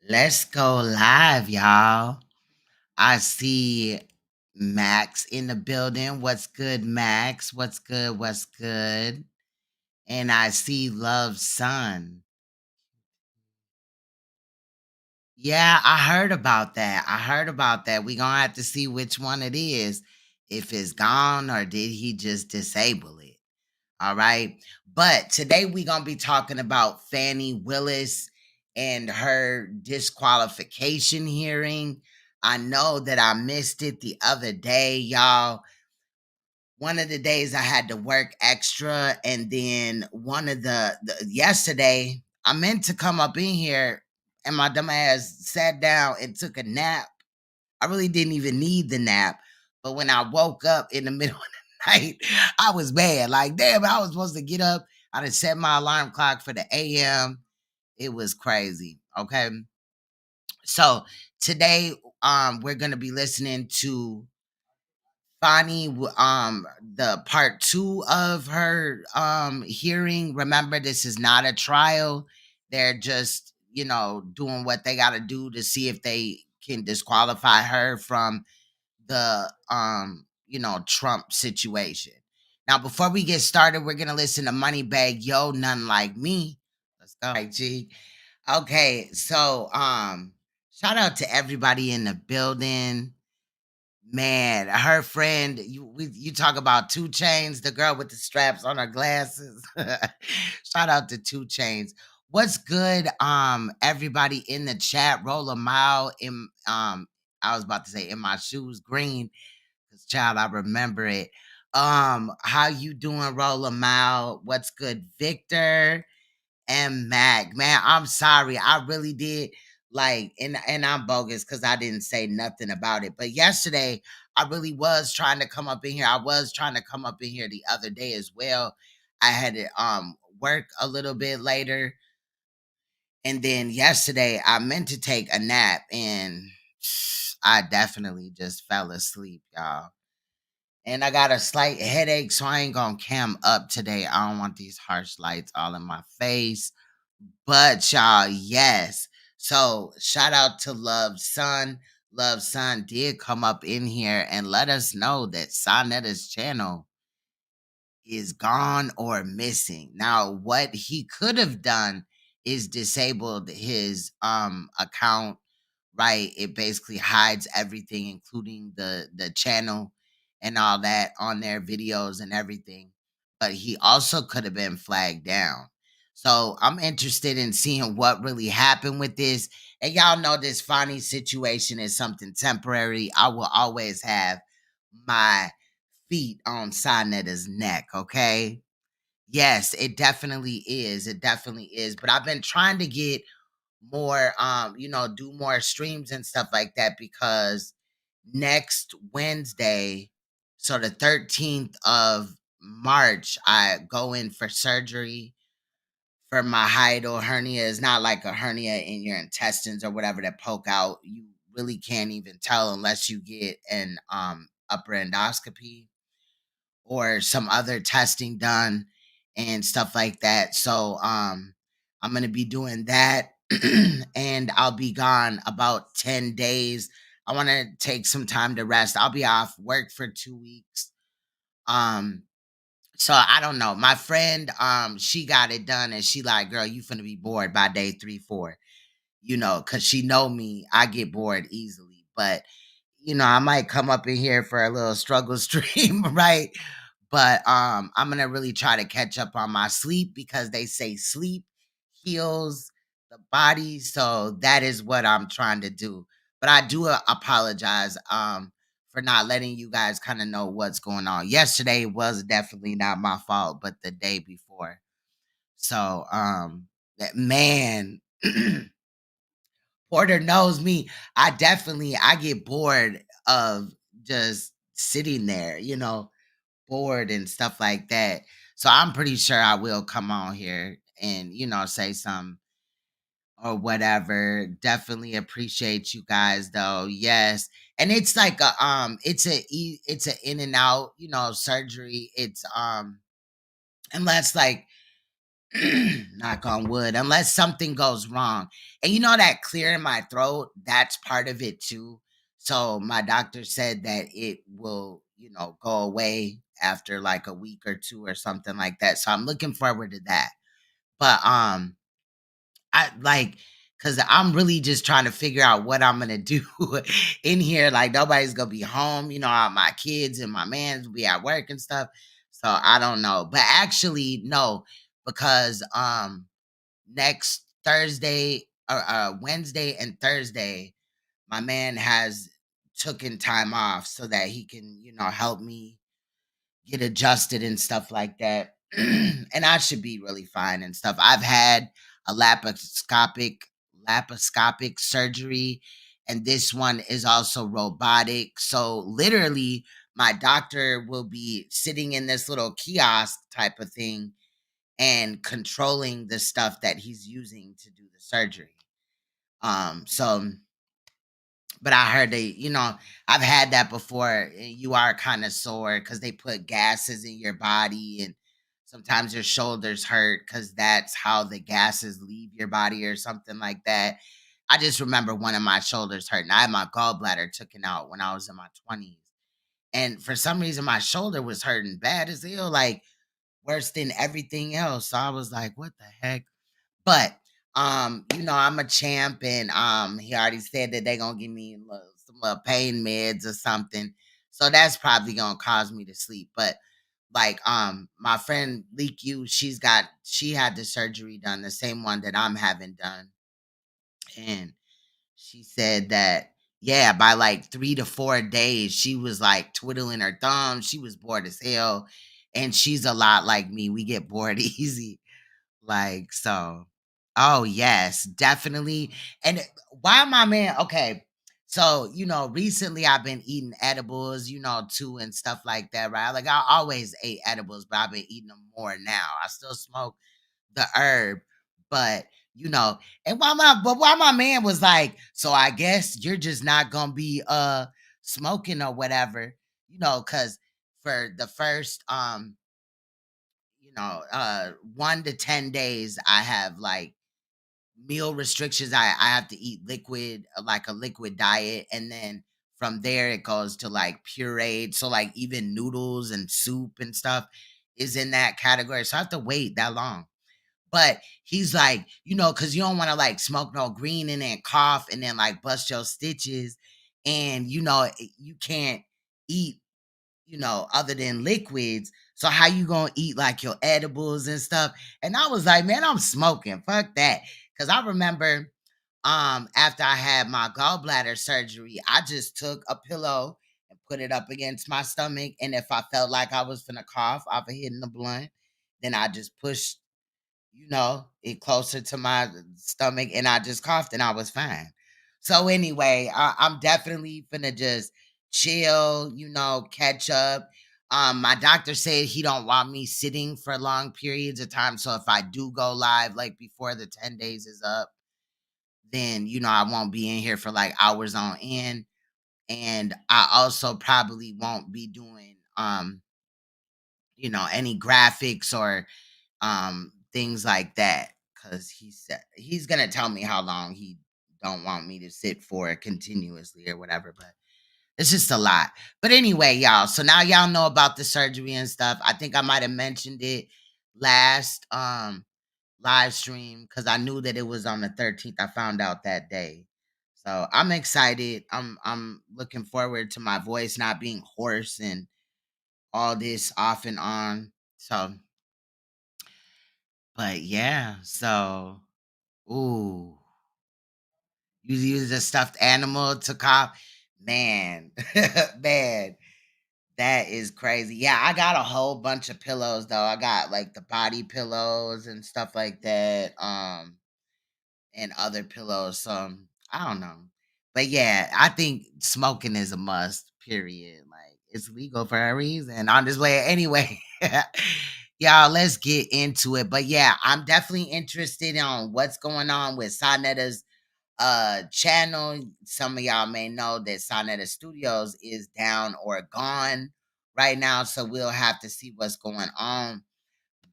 Let's go live, y'all. I see Max in the building. What's good, Max? What's good? What's good? And I see Love's son. Yeah, I heard about that. I heard about that. We're going to have to see which one it is. If it's gone or did he just disable it? All right. But today we're going to be talking about Fani Willis and her disqualification hearing. I know that I missed it the other day, y'all. One of the days I had to work extra, and then one of the yesterday I meant to come up in here, and my dumb ass sat down and took a nap. I really didn't even need the nap. But when I woke up in the middle of the night, I was mad. Like, damn, I was supposed to get up. I done set my alarm clock for the AM. It was crazy. Okay. So today, we're gonna be listening to Fani, the part two of her hearing. Remember, this is not a trial. They're just, doing what they gotta do to see if they can disqualify her from the Trump situation. Now, before we get started, we're gonna listen to Moneybag Yo, None Like Me. Let's go. All right, G. Okay, so shout out to everybody in the building. Man, her friend, you talk about Two Chains, the girl with the straps on her glasses. Shout out to Two Chains. What's good? Everybody in the chat, roll a mile in I was about to say in my shoes green, because child, I remember it. How you doing, roll a mile? What's good, Victor? And Mac, man, I'm sorry. I really did like, and I'm bogus because I didn't say nothing about it. But yesterday, I really was trying to come up in here. I was trying to come up in here the other day as well. I had to work a little bit later. And then yesterday I meant to take a nap and I definitely just fell asleep, y'all. And I got a slight headache, so I ain't gonna cam up today. I don't want these harsh lights all in my face. But y'all, yes. So shout out to Love's son. Love's son did come up in here and let us know that Sonetta's channel is gone or missing. Now, what he could have done is disabled his account, right? It basically hides everything, including the channel and all that on their videos and everything. But he also could have been flagged down. So I'm interested in seeing what really happened with this. And y'all know this Fani situation is something temporary. I will always have my feet on Sonetta's neck, okay? Yes, it definitely is. It definitely is. But I've been trying to get more do more streams and stuff like that because next Wednesday, so the 13th of March, I go in for surgery for my hiatal hernia. Is not like a hernia in your intestines or whatever that poke out. You really can't even tell unless you get an upper endoscopy or some other testing done and stuff like that. So I'm going to be doing that and I'll be gone about 10 days. I want to take some time to rest. I'll be off work for 2 weeks. Um so I don't know. My friend she got it done and she like, "Girl, you finna be bored by day 3 4." Cuz she know me, I get bored easily. But I might come up in here for a little struggle stream, right? But I'm gonna really try to catch up on my sleep because they say sleep heals the body. So that is what I'm trying to do. But I do apologize for not letting you guys kind of know what's going on. Yesterday was definitely not my fault, but the day before. So that man Porter knows me. I get bored of just sitting there, bored and stuff like that. So I'm pretty sure I will come on here and, say some or whatever. Definitely appreciate you guys though. Yes. And it's like it's a in and out, surgery. It's unless like Knock on wood, unless something goes wrong. And you know that clearing my throat, that's part of it too. So my doctor said that it will, go away after like a week or two or something like that. So I'm looking forward to that. But I like because I'm really just trying to figure out what I'm gonna do in here. Like nobody's gonna be home, all my kids and my man's will be at work and stuff. So I don't know. But actually, no, because next Thursday or Wednesday and Thursday, my man has taken time off so that he can, help me get adjusted and stuff like that. And I should be really fine and stuff. I've had a laparoscopic surgery, and this one is also robotic. So literally, my doctor will be sitting in this little kiosk type of thing and controlling the stuff that he's using to do the surgery. So but I heard I've had that before. You are kind of sore because they put gases in your body, and sometimes your shoulders hurt because that's how the gases leave your body or something like that. I just remember one of my shoulders hurting. I had my gallbladder taken out when I was in my 20s. And for some reason, my shoulder was hurting bad as hell, like worse than everything else. So I was like, what the heck? But I'm a champ, and he already said that they're gonna give me some little pain meds or something. So that's probably gonna cause me to sleep. But like my friend Leak You, she had the surgery done, the same one that I'm having done. And she said that yeah, by like 3 to 4 days, she was like twiddling her thumbs. She was bored as hell. And she's a lot like me. We get bored easy. Like, so, oh, yes, definitely. And why my man, okay. So, recently I've been eating edibles, too, and stuff like that, right? Like, I always ate edibles, but I've been eating them more now. I still smoke the herb, but, you know, and why my man was like, so I guess you're just not gonna be smoking or whatever, because for the first 1 to 10 days, I have like meal restrictions. I have to eat liquid, like a liquid diet, and then from there it goes to like pureed. So like even noodles and soup and stuff is in that category. So I have to wait that long. But he's like, because you don't want to like smoke no green and then cough and then like bust your stitches, and you can't eat other than liquids. So how you gonna eat like your edibles and stuff? And I was like, man, I'm smoking. Fuck that. Cause I remember after I had my gallbladder surgery, I just took a pillow and put it up against my stomach. And if I felt like I was gonna cough off of hitting the blunt, then I just pushed it closer to my stomach, and I just coughed and I was fine. So anyway, I'm definitely finna just chill, catch up. My doctor said he don't want me sitting for long periods of time. So if I do go live like before the 10 days is up, then I won't be in here for like hours on end. And I also probably won't be doing any graphics or things like that, because he said he's gonna tell me how long he don't want me to sit for continuously or whatever, but it's just a lot. But anyway, y'all, so now y'all know about the surgery and stuff. I think I might have mentioned it last live stream because I knew that it was on the 13th. I found out that day. So I'm excited. I'm looking forward to my voice not being hoarse and all this off and on. So but yeah, so ooh, you use a stuffed animal to cop, man, man, that is crazy. Yeah, I got a whole bunch of pillows though. I got like the body pillows and stuff like that, and other pillows. So I don't know, but yeah, I think smoking is a must. Period. Like it's legal for a reason. On this way anyway. Y'all, let's get into it. But yeah, I'm definitely interested on what's going on with Soneta's channel. Some of y'all may know that Soneta Studios is down or gone right now, so we'll have to see what's going on.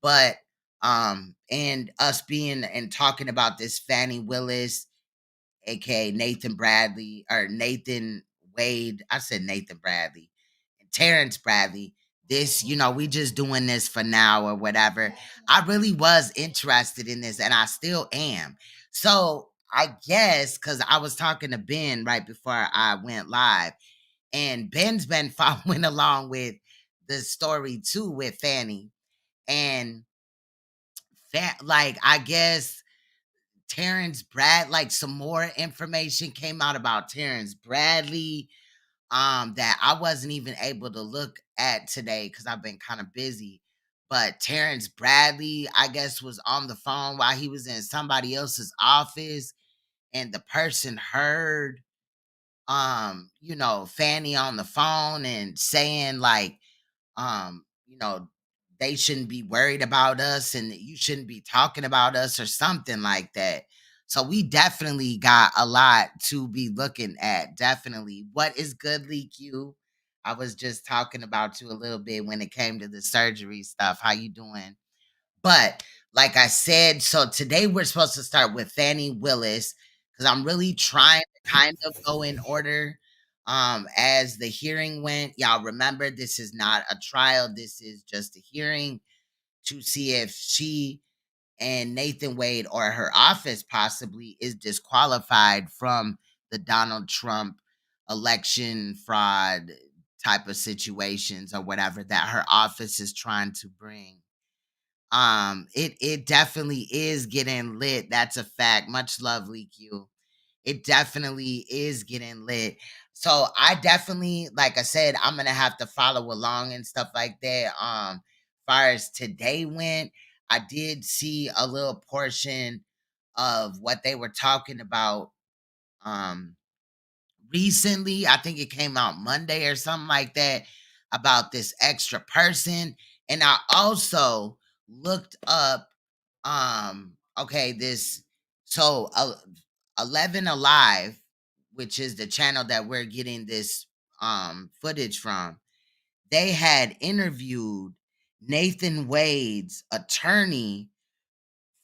But And us being and talking about this Fani Willis, aka Nathan Bradley, or Nathan Wade. I said Nathan Bradley and Terrence Bradley. This, we just doing this for now or whatever. I really was interested in this and I still am. So I guess because I was talking to Ben right before I went live, and Ben's been following along with the story too with Fanny. And like I guess Terrence Brad, like some more information came out about Terrence Bradley, that I wasn't even able to look at today because I've been kind of busy. But Terrence Bradley, I guess, was on the phone while he was in somebody else's office, and the person heard Fanny on the phone and saying like, um, you know, they shouldn't be worried about us and that you shouldn't be talking about us or something like that. So we definitely got a lot to be looking at. Definitely. What is good, Lee Q? I was just talking about you a little bit when it came to the surgery stuff. How you doing? But like I said, so today we're supposed to start with Fani Willis because I'm really trying to kind of go in order as the hearing went. Y'all remember this is not a trial, this is just a hearing to see if she and Nathan Wade or her office possibly is disqualified from the Donald Trump election fraud type of situations or whatever that her office is trying to bring. It definitely is getting lit. That's a fact. Much love, Lee Q. It definitely is getting lit. So I definitely, like I said, I'm gonna have to follow along and stuff like that. Far as today went, I did see a little portion of what they were talking about. Um, Recently. I think it came out Monday or something like that about this extra person. And I also looked up okay, this so 11 Alive, which is the channel that we're getting this footage from. They had interviewed Nathan Wade's attorney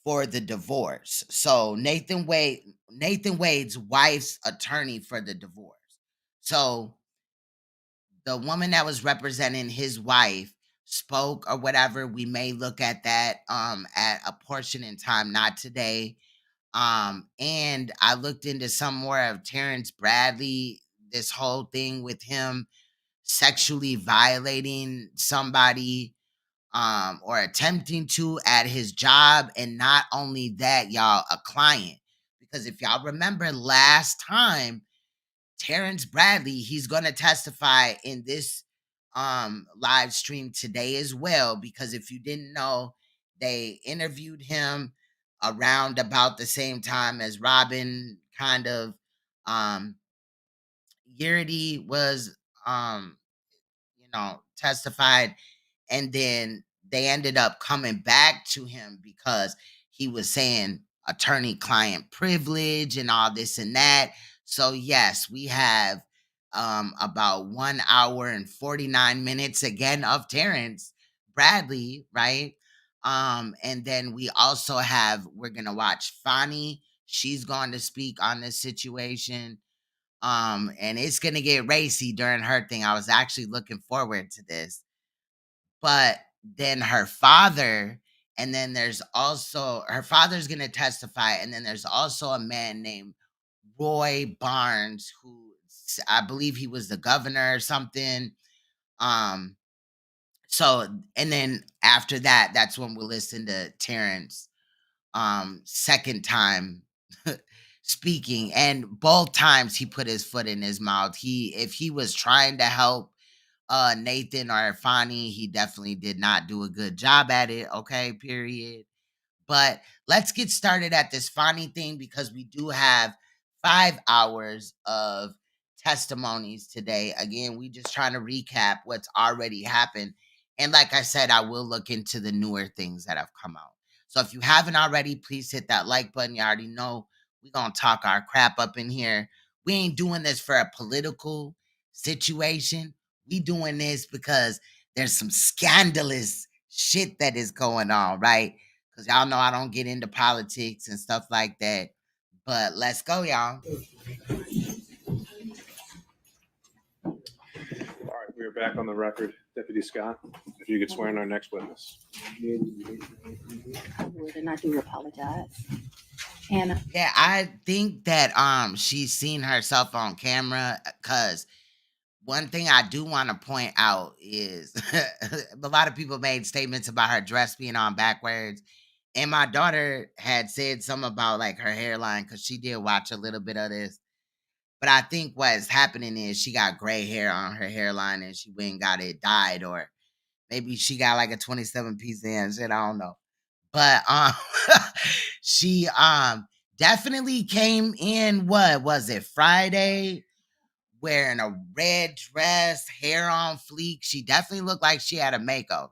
for the divorce. So Nathan Wade's wife's attorney for the divorce. So the woman that was representing his wife spoke or whatever. We may look at that at a portion in time, not today. And I looked into some more of Terrence Bradley, this whole thing with him sexually violating somebody or attempting to at his job. And not only that, y'all, a client. Because if y'all remember last time, Terrence Bradley, he's going to testify in this live stream today as well. Because if you didn't know, they interviewed him around about the same time as Robin kind of um Yurity was testified, and then they ended up coming back to him because he was saying attorney client privilege and all this and that. So yes, we have about 1 hour and 49 minutes again of Terrence Bradley, right? And then we also have, we're gonna watch Fani. She's going to speak on this situation. And it's gonna get racy during her thing. I was actually looking forward to this. But then her father, and then there's also her father's gonna testify, and then there's also a man named Roy Barnes, who I believe he was the governor or something. Um, so and then after that, that's when we'll listen to Terrence second time speaking. And both times he put his foot in his mouth. If he was trying to help Nathan or Fani, he definitely did not do a good job at it. Okay, period. But let's get started at this Fani thing because we do have 5 hours of testimonies today. Again, we just trying to recap what's already happened. And like I said, I will look into the newer things that have come out. So if you haven't already, please hit that like button. You already know we're going to talk our crap up in here. We ain't doing this for a political situation. We doing this because there's some scandalous shit that is going on, right? because y'all know I don't get into politics and stuff like that. But let's go, y'all. All right, we are back on the record. Deputy Scott, if you could swear in our next witness. I would, and I do apologize. And Yeah, I think that she's seen herself on camera, because one thing I do want to point out is a lot of people made statements about her dress being on backwards. And my daughter had said something about like her hairline, because she did watch a little bit of this. But I think what's happening is she got gray hair on her hairline and she went and got it dyed, or maybe she got like a 27-piece in shit. I don't know. But she definitely came in, what was it, Friday, wearing a red dress, hair on fleek. She definitely looked like she had a makeover.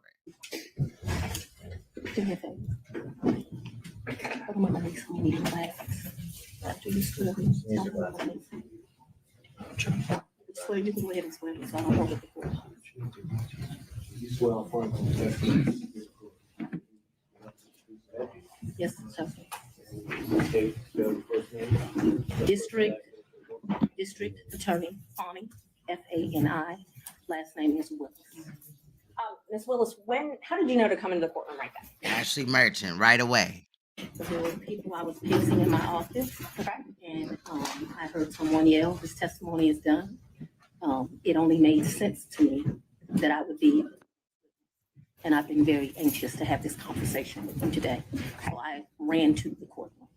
do me a favor. Put them on my next meeting glasses. After you swear me, tell me what it is. Swear, you can go ahead and swear me, so I don't hold it before. You swear on front. Yes, sir. Okay, spell your first name. District Attorney Fani, Fani. Last name is Willis. Ms. Willis, how did you know to come into the courtroom right then? Ashley Merchant, right away. There were people I was pacing in my office, Okay. and I heard someone yell, "His testimony is done." It only made sense to me that I would be, and I've been very anxious to have this conversation with you today. So I ran to the courtroom.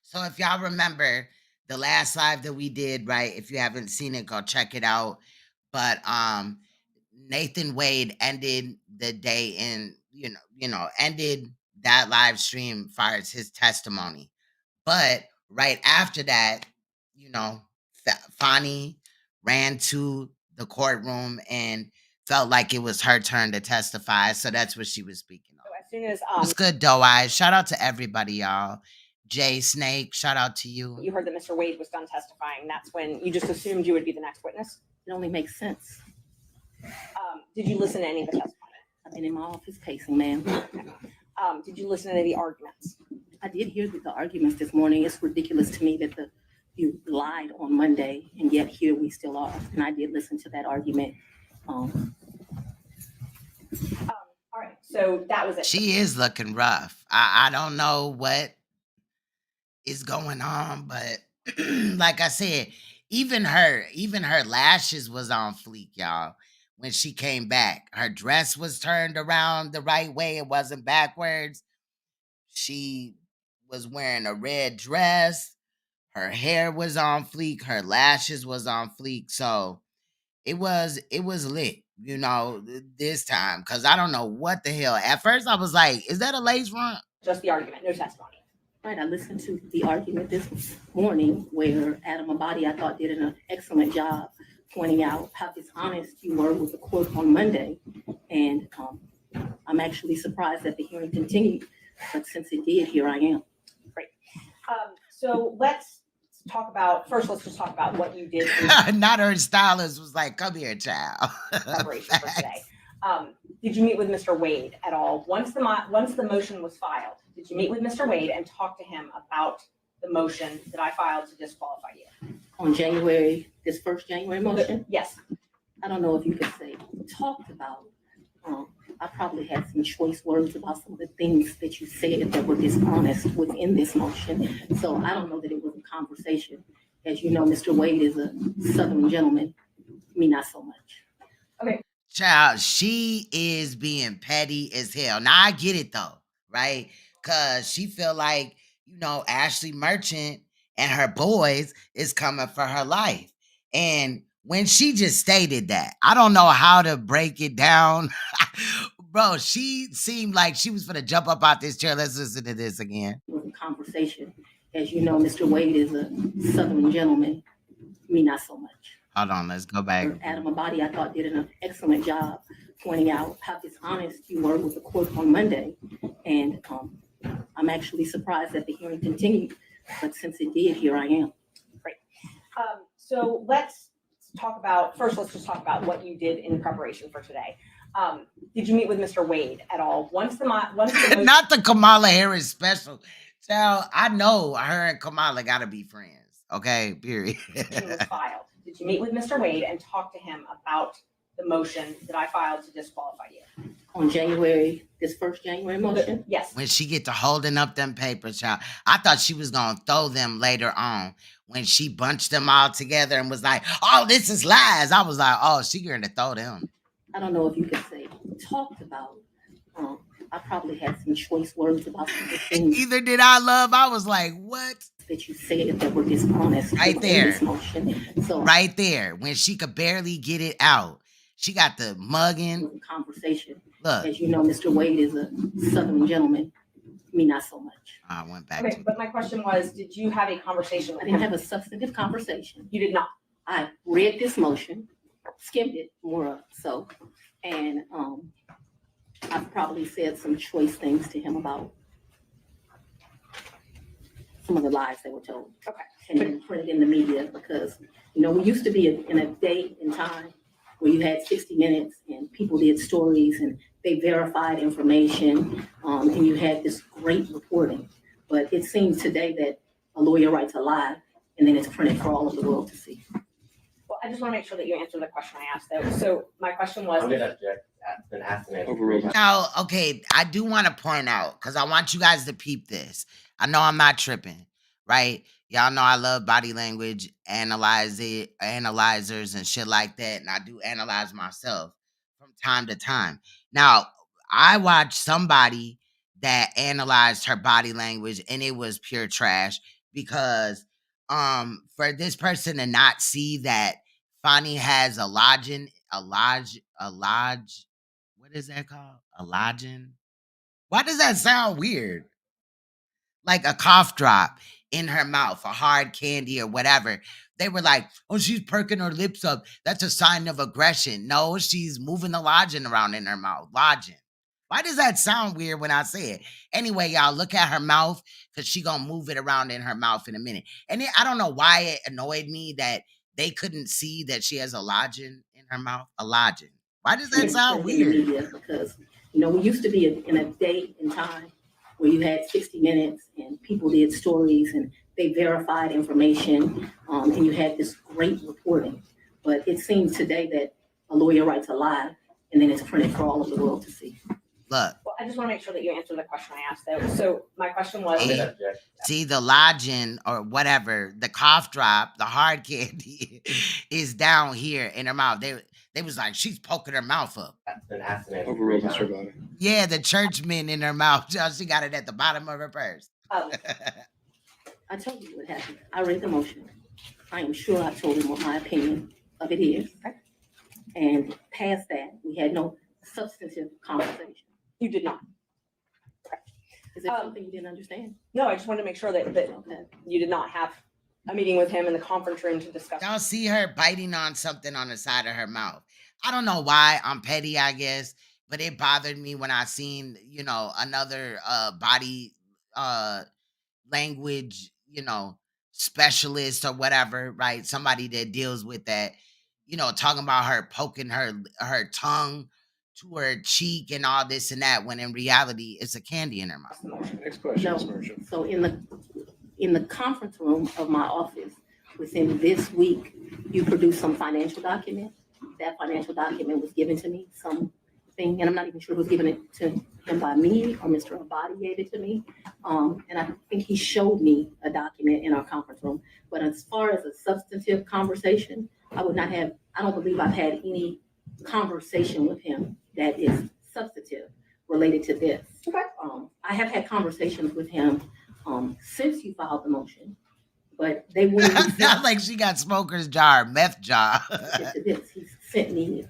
So if y'all remember the last live that we did, right? If you haven't seen it, go check it out. But Nathan Wade ended the day in, ended that live stream as far as his testimony. But right after that, Fani ran to the courtroom and felt like it was her turn to testify. So that's what she was speaking So on. as soon as It's good, Doe Eyes. Shout out to everybody, y'all. Jay Snake, shout out to you. you heard that Mr. Wade was done testifying, that's when you just assumed you would be the next witness? It only makes sense. Did you listen to any of the testimony? I've been in my office pacing, ma'am. Did you listen to any of the arguments? I did hear the arguments this morning. It's ridiculous to me that you lied on Monday, and yet here we still are. And I did listen to that argument. All right, so that was it. She is looking rough. I don't know what is going on, but like I said, even her lashes was on fleek, y'all. When she came back, her dress was turned around the right way. It wasn't backwards. She was wearing a red dress. Her hair was on fleek. Her lashes was on fleek. So it was lit, this time. Cause I don't know what the hell. At first I was like, is that a lace front? Just the argument, no testimony. Right, I listened to the argument this morning where Adam Abadi, I thought, did an excellent job pointing out how dishonest you were with the court on Monday. And I'm actually surprised that the hearing continued, but since it did, here I am. Great. So let's just talk about what you did in Not her stylist was like, come here, child. preparation for today. Did you meet with Mr. Wade at all? Once the motion was filed, did you meet with Mr. Wade and talk to him about the motion that I filed to disqualify you? On this first January motion, Yes. I don't know if you could say talked about. I probably had some choice words about some of the things that you said that were dishonest within this motion. So I don't know that it was a conversation. As you know, Mr. Wade is a Southern gentleman. Me, not so much. Okay. Child, she is being petty as hell. Now I get it though, right? Cause she feel like, Ashley Merchant and her boys is coming for her life. And when she just stated that, I don't know how to break it down. Bro, she seemed like she was gonna jump up out this chair. Let's listen to this again. It was a conversation. As you know, Mr. Wade is a Southern gentleman. Me, not so much. Hold on, let's go back. Adam Abadi, I thought, did an excellent job pointing out how dishonest you were with the court on Monday. And I'm actually surprised that the hearing continued, but since it did, here I am. Great. So let's just talk about what you did in preparation for today. Did you meet with Mr. Wade at all? Once the motion Not the Kamala Harris special. Child, I know her and Kamala gotta be friends. Okay, period. was filed, did you meet with Mr. Wade and talk to him about the motion that I filed to disqualify you? On January, this first January motion? Yes. When she get to holding up them papers, child, I thought she was gonna throw them later on when she bunched them all together and was like, "Oh, this is lies." I was like, "Oh, she going to throw them." I don't know if you could say talked about. I probably had some choice words about some of the things Either did I, love. I was like, "What?" that you said that were dishonest Right within there. this motion. So Right there, when she could barely get it out, she got the mugging. conversation. Look, As you know, Mr. Wade is a Southern gentleman. Me, not so much. I went back Okay, to but my question was, did you have a conversation I with didn't him? have a substantive conversation. You did not. I read this motion, skimmed it more so, and I've probably said some choice things to him about some of the lies that were told. Okay. And then printed in the media because, you know, we used to be in a day and time where you had 60 Minutes and people did stories and they verified information, and you had this great reporting. But it seems today that a lawyer writes a lie and then it's printed for all of the world to see. Well, I just want to make sure that you answer the question I asked though. So my question was. I'm gonna object. That's been asked and answered. Overruled. now. Okay, I do want to point out because I want you guys to peep this. I know I'm not tripping, right? Y'all know I love body language, analyzers and shit like that, and I do analyze myself from time to time. Now, I watched somebody that analyzed her body language, and it was pure trash because for this person to not see that Fani has a what is that called? A lodging? Why does that sound weird? Like a cough drop in her mouth, a hard candy or whatever. They were like, "Oh, she's perking her lips up. That's a sign of aggression." No, she's moving the lodging around in her mouth. Lodging. Why does that sound weird when I say it? Anyway, y'all, look at her mouth because she gonna move it around in her mouth in a minute. And I don't know why it annoyed me that they couldn't see that she has a lodging in her mouth. A lodging. Why does that sound In the weird? media because, you know, we used to be in a day and time where you had 60 Minutes and people did stories and they verified information, and you had this great reporting. But it seems today that a lawyer writes a lie and then it's printed for all of the world to see. Look, Well, I just want to make sure that you answer the question I asked though. So my question was. I'm gonna object. see the lodging or whatever, the cough drop, the hard candy is down here in her mouth. They was like, she's poking her mouth up. That's been asked and answered. Overruled, Mr. Body. Yeah, the churchman in her mouth. She got it at the bottom of her purse. I told you what happened. I read the motion. I am sure I told him what my opinion of it is. Okay. And past that, we had no substantive conversation. You did not. Is there something you didn't understand? No, I just wanted to make sure that Okay. you did not have a meeting with him in the conference room to discuss. Y'all see her biting on something on the side of her mouth. I don't know why. I'm petty, I guess, but it bothered me when I seen, another body language, specialist or whatever, right? Somebody that deals with that, talking about her poking her tongue to her cheek and all this and that, when in reality it's a candy in her mouth. Next question, No. Ms. Marshall. So in the conference room of my office, within this week, you produced some financial document. That financial document was given to me, something, and I'm not even sure who was giving it to him by me or Mr. Abadi gave it to me. And I think he showed me a document in our conference room. But as far as a substantive conversation, I don't believe I've had any conversation with him that is substantive related to this. Okay. I have had conversations with him since you filed the motion, but they wouldn't be Not like she got smoker's jar, meth jar. substantive to this. He sent me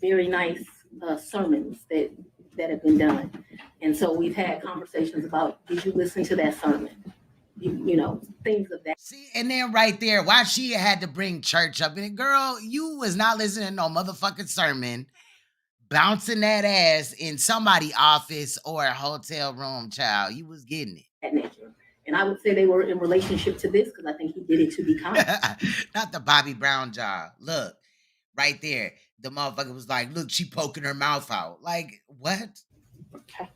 very nice sermons that have been done. And so we've had conversations about, did you listen to that sermon? Things of that. See, and then right there, why she had to bring church up in it. Girl, you was not listening to no motherfucking sermon, bouncing that ass in somebody's office or a hotel room, child. You was getting it. Nature. And I would say they were in relationship to this because I think he did it to be kind. Not the Bobby Brown job. Look, right there. the motherfucker was like, look, she poking her mouth out. Like, what? Okay.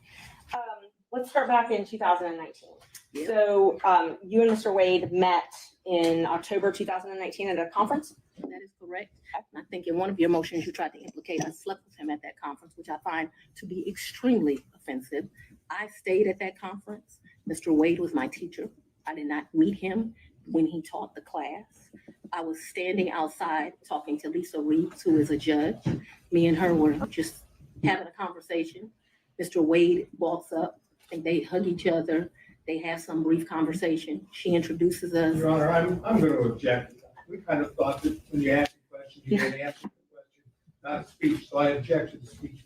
Let's start back in 2019. Yeah. So you and Mr. Wade met in October 2019 at a conference? That is correct. And I think in one of your motions, you tried to implicate I slept with him at that conference, which I find to be extremely offensive. I stayed at that conference. Mr. Wade was my teacher. I did not meet him when he taught the class. I was standing outside talking to Lisa Reeves, who is a judge. Me and her were just having a conversation. Mr. Wade walks up and they hug each other. They have some brief conversation. She introduces us. Your Honor, I'm going to object. We kind of thought that when you asked the question, you didn't answer the question, not a speech, so I object to the speech.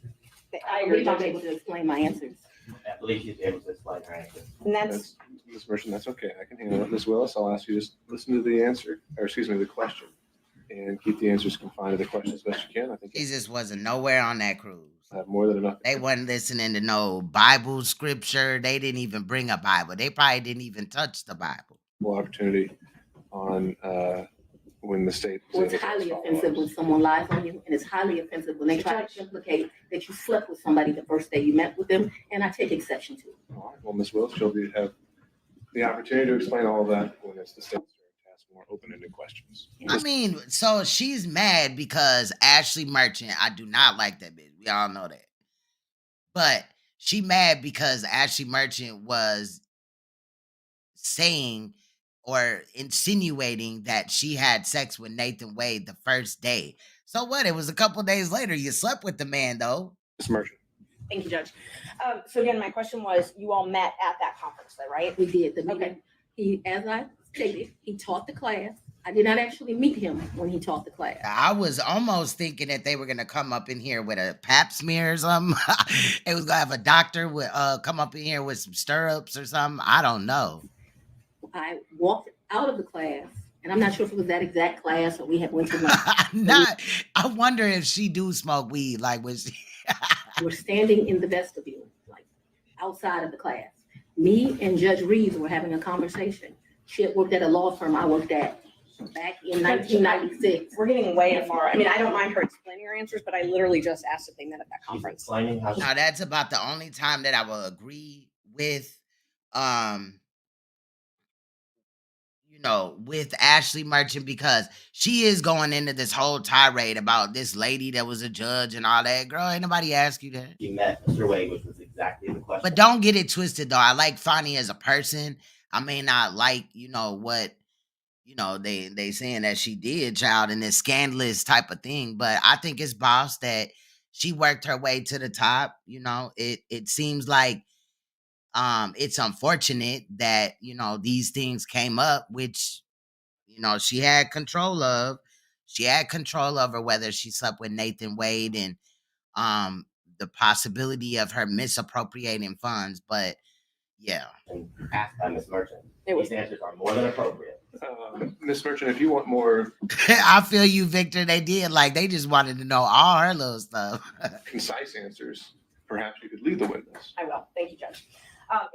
I believe agree. I'm able to explain my answers. I believe she's able to explain her answer. And that's, Ms. Merchant, that's okay. I can handle it. Ms. Willis, I'll ask you to listen to the answer, or excuse me, the question, and keep the answers confined to the question as best you can. I think you Jesus wasn't nowhere on that cruise. have more than enough. They wasn't listening to no Bible scripture. They didn't even bring a Bible. They probably didn't even touch the Bible. Opportunity on when the state. Well, it's highly offensive when someone lies on you, and it's highly offensive when they try to implicate that you slept with somebody the first day you met with them, and I take exception to it. All right. Well, Ms. Willis, she'll have the opportunity to explain all of that when it's the state's turn to ask more open-ended questions. I mean, so she's mad because Ashley Merchant, I do not like that bitch. We all know that. But she mad because Ashley Merchant was saying or insinuating that she had sex with Nathan Wade the first day. So what? It was a couple days later. You slept with the man, though. Ms. Merchant. thank you, Judge. So again, my question was, you all met at that conference, though, right? We did the meeting. Okay. He, as I stated, he taught the class. I did not actually meet him when he taught the class. I was almost thinking that they were gonna come up in here with a pap smear or something. It was gonna have a doctor with come up in here with some stirrups or something. I don't know. I walked out of the class, and I'm not sure if it was that exact class or we had went to lunch. Not. I wonder if she do smoke weed. Like when she. We're standing in the vestibule, like outside of the class. Me and Judge Reeves were having a conversation. She had worked at a law firm I worked at back in 1996. We're getting way far. I mean, I don't mind her explaining her answers, but I literally just asked if they met at that She's conference. explaining how she Now that's about the only time that I will agree with, with Ashley Merchant, because she is going into this whole tirade about this lady that was a judge and all that. Girl, ain't nobody ask you that. met Mr. Wade, which was exactly the question. But don't get it twisted, though. I like Fani as a person. I may not like, what, they saying that she did, child, in this scandalous type of thing. But I think it's boss that she worked her way to the top. It seems like it's unfortunate that, these things came up, which, she had control of. She had control over whether she slept with Nathan Wade and the possibility of her misappropriating funds. But yeah. And asked by Ms. Merchant. It was- These answers are more than appropriate. Ms. Merchant, if you want more I feel you, Victor. They did. Like, they just wanted to know all her little stuff. concise answers, perhaps you could lead the witness. I will. Thank you, Judge.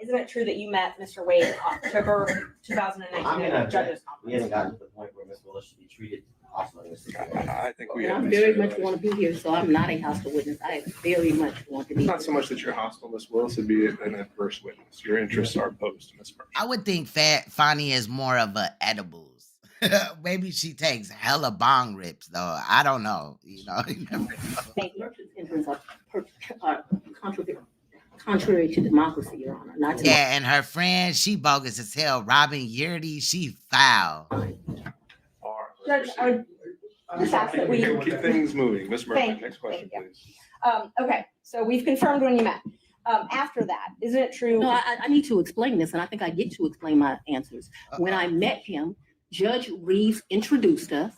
Isn't it true that you met Mr. Wade in October 2019 I'm at gonna a judge's We haven't conference? gotten to the point where Ms. Willis should be treated hostily in this situation. I think we And have. I very much want to be here, so I'm not a hostile witness. I very much want to be. It's not so much that you're hostile, Ms. Willis, it'd be an adverse witness. Your interests are opposed to Ms. Merchant. I would think Fani is more of a edibles. Maybe she takes hella bong rips, though. I don't know. You never know. Thank you. Merchant's interests are contrary to democracy, Your Honor. Not to Yeah, and her friend, she bogus as hell. Robin Yurdy, she foul. All right, Judge, let's proceed. just ask that we- Keep things moving. Ms. Merchant, Thank you. next question, Thank please. Okay, so we've confirmed when you met. After that, isn't it true? No, I need to explain this, and I think I get to explain my answers. When I met him, Judge Reeves introduced us.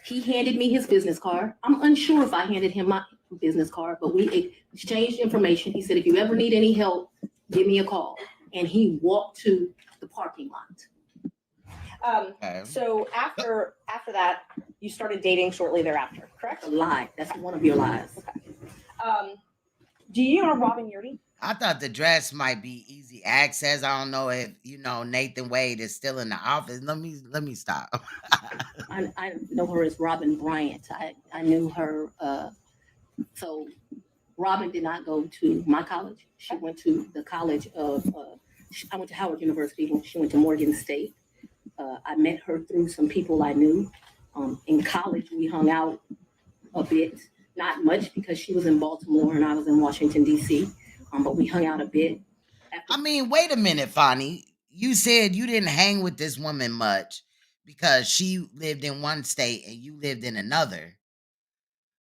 He handed me his business card. I'm unsure if I handed him my business card, but we exchanged information. He said, if you ever need any help, give me a call. And he walked to the parking lot. Okay. So after that, you started dating shortly thereafter, correct? A lie. That's one of your lies. Do you know Robin Yurdy? I thought the dress might be easy access. I don't know if Nathan Wade is still in the office. Let me stop. I know her as Robin Bryant. I knew her. So Robin did not go to my college. She went to the college of. I went to Howard University. She went to Morgan State. I met her through some people I knew. In college, we hung out a bit, not much because she was in Baltimore and I was in Washington D.C. But we hung out a bit. I mean, wait a minute, Fani. You said you didn't hang with this woman much because she lived in one state and you lived in another.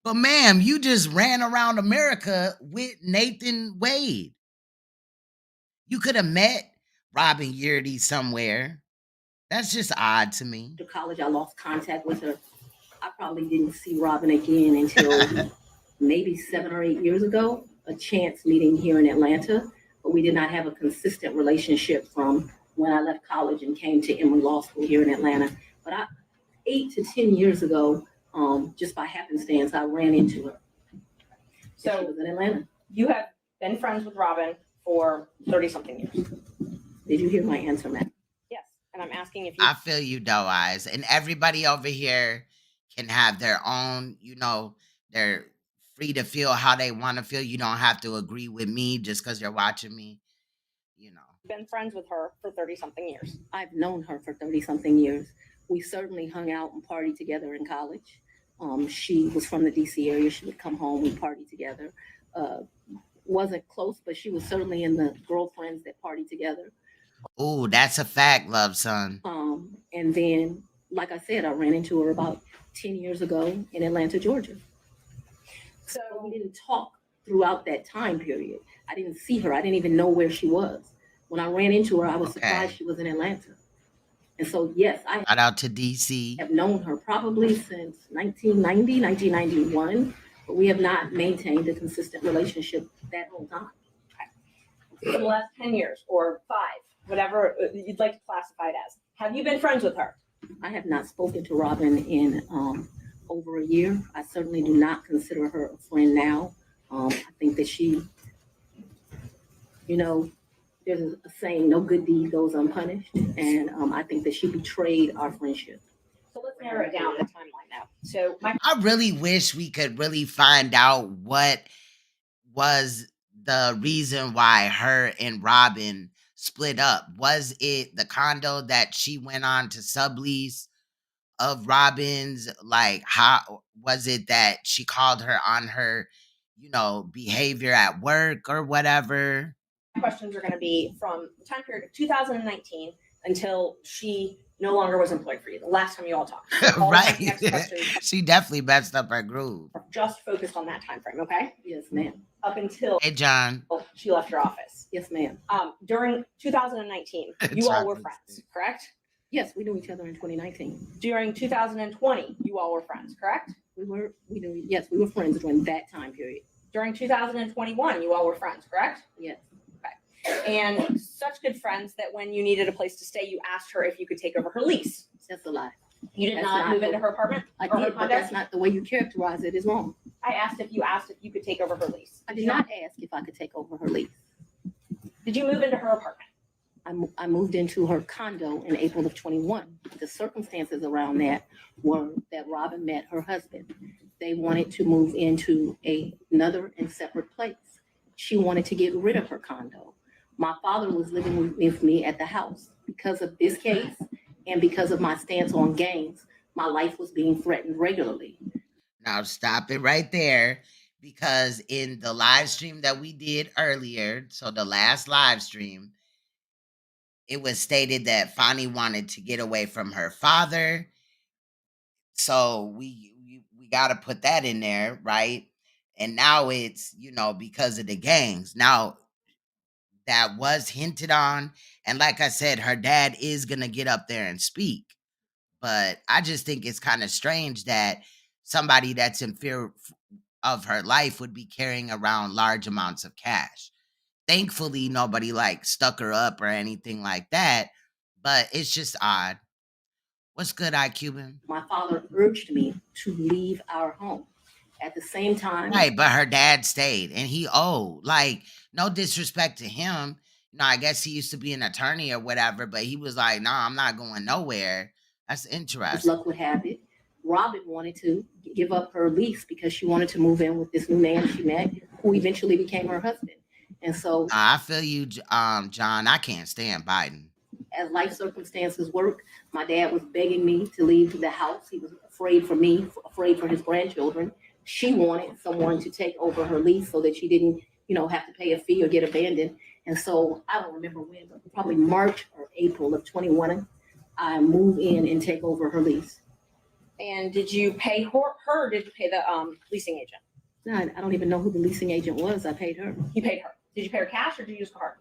But ma'am, you just ran around America with Nathan Wade. You could have met Robin Yeardy somewhere. That's just odd to me. After college, I lost contact with her. I probably didn't see Robin again until maybe 7 or 8 years ago, a chance meeting here in Atlanta, but we did not have a consistent relationship from when I left college and came to Emory Law School here in Atlanta. But 8 to 10 years ago, just by happenstance, I ran into her. She So was in Atlanta. you have been friends with Robin for 30-something years. Did you hear my answer, Matt? Yes, and I'm asking if you. I feel you, Doe Eyes. And everybody over here can have their own, they're free to feel how they want to feel. You don't have to agree with me just because you're watching me. Been friends with her for 30-something years. I've known her for 30-something years. We certainly hung out and partied together in college. She was from the DC area. She would come home, we'd party together. Wasn't close, but she was certainly in the girlfriends that party together. Oh, that's a fact, love son. And then, like I said, I ran into her about 10 years ago in Atlanta, Georgia. So we didn't talk throughout that time period. I didn't see her. I didn't even know where she was. When I ran into her, I was surprised she was in Atlanta. And so, yes, I Shout out to DC. have known her probably since 1990, 1991, but we have not maintained a consistent relationship that whole time. For the last 10 years or 5, whatever you'd like to classify it as. Have you been friends with her? I have not spoken to Robin in over a year. I certainly do not consider her a friend now. I think that she, there's a saying, no good deed goes unpunished. And I think that she betrayed our friendship. So let's narrow it down the timeline now. So I really wish we could really find out what was the reason why her and Robin split up. Was it the condo that she went on to sublease of Robin's? Like, how was it that she called her on her, behavior at work or whatever? questions are going to be from the time period of 2019 until she no longer was employed for you, the last time you all talked. So all Right. the next questions She definitely messed up her groove. are just focused on that time frame, okay? Yes, ma'am. Up until Hey, John. she left your office. Yes, ma'am. During 2019, you all were friends, correct? Yes, we knew each other in 2019. During 2020, you all were friends, correct? We were friends during that time period. During 2021, you all were friends, correct? Yes. And such good friends that when you needed a place to stay, you asked her if you could take over her lease. That's a lie. You did That's not not move the- into her apartment? I or her did, but condo? that's not the way you characterize it is wrong. I asked if you could take over her lease. I did not ask if I could take over her lease. Did you move into her apartment? I moved into her condo in April of 21. The circumstances around that were that Robin met her husband. They wanted to move into another and separate place. She wanted to get rid of her condo. My father was living with me at the house. Because of this case and because of my stance on gangs, my life was being threatened regularly. Now stop it right there, because in the live stream that we did earlier, so the last live stream, it was stated that Fani wanted to get away from her father. So we got to put that in there, right? And now it's, because of the gangs. Now, that was hinted on. And like I said, her dad is going to get up there and speak. But I just think it's kind of strange that somebody that's in fear of her life would be carrying around large amounts of cash. Thankfully, nobody stuck her up or anything like that. But it's just odd. What's good, iCuban? My father urged me to leave our home. At the same time, Right, but her dad stayed and he owed. Like, no disrespect to him. I guess he used to be an attorney or whatever, but he was like, nah, I'm not going nowhere. That's as interesting. luck would have it, Robin wanted to give up her lease because she wanted to move in with this new man she met, who eventually became her husband. And so, I feel you, John. I can't stand Biden. as life circumstances work, my dad was begging me to leave the house. He was afraid for me, afraid for his grandchildren. She wanted someone to take over her lease so that she didn't, have to pay a fee or get abandoned. And so I don't remember when, but probably March or April of 21, I moved in and take over her lease. And did you pay her or did you pay the leasing agent? No, I don't even know who the leasing agent was. I paid her. You paid her. Did you pay her cash or did you use card?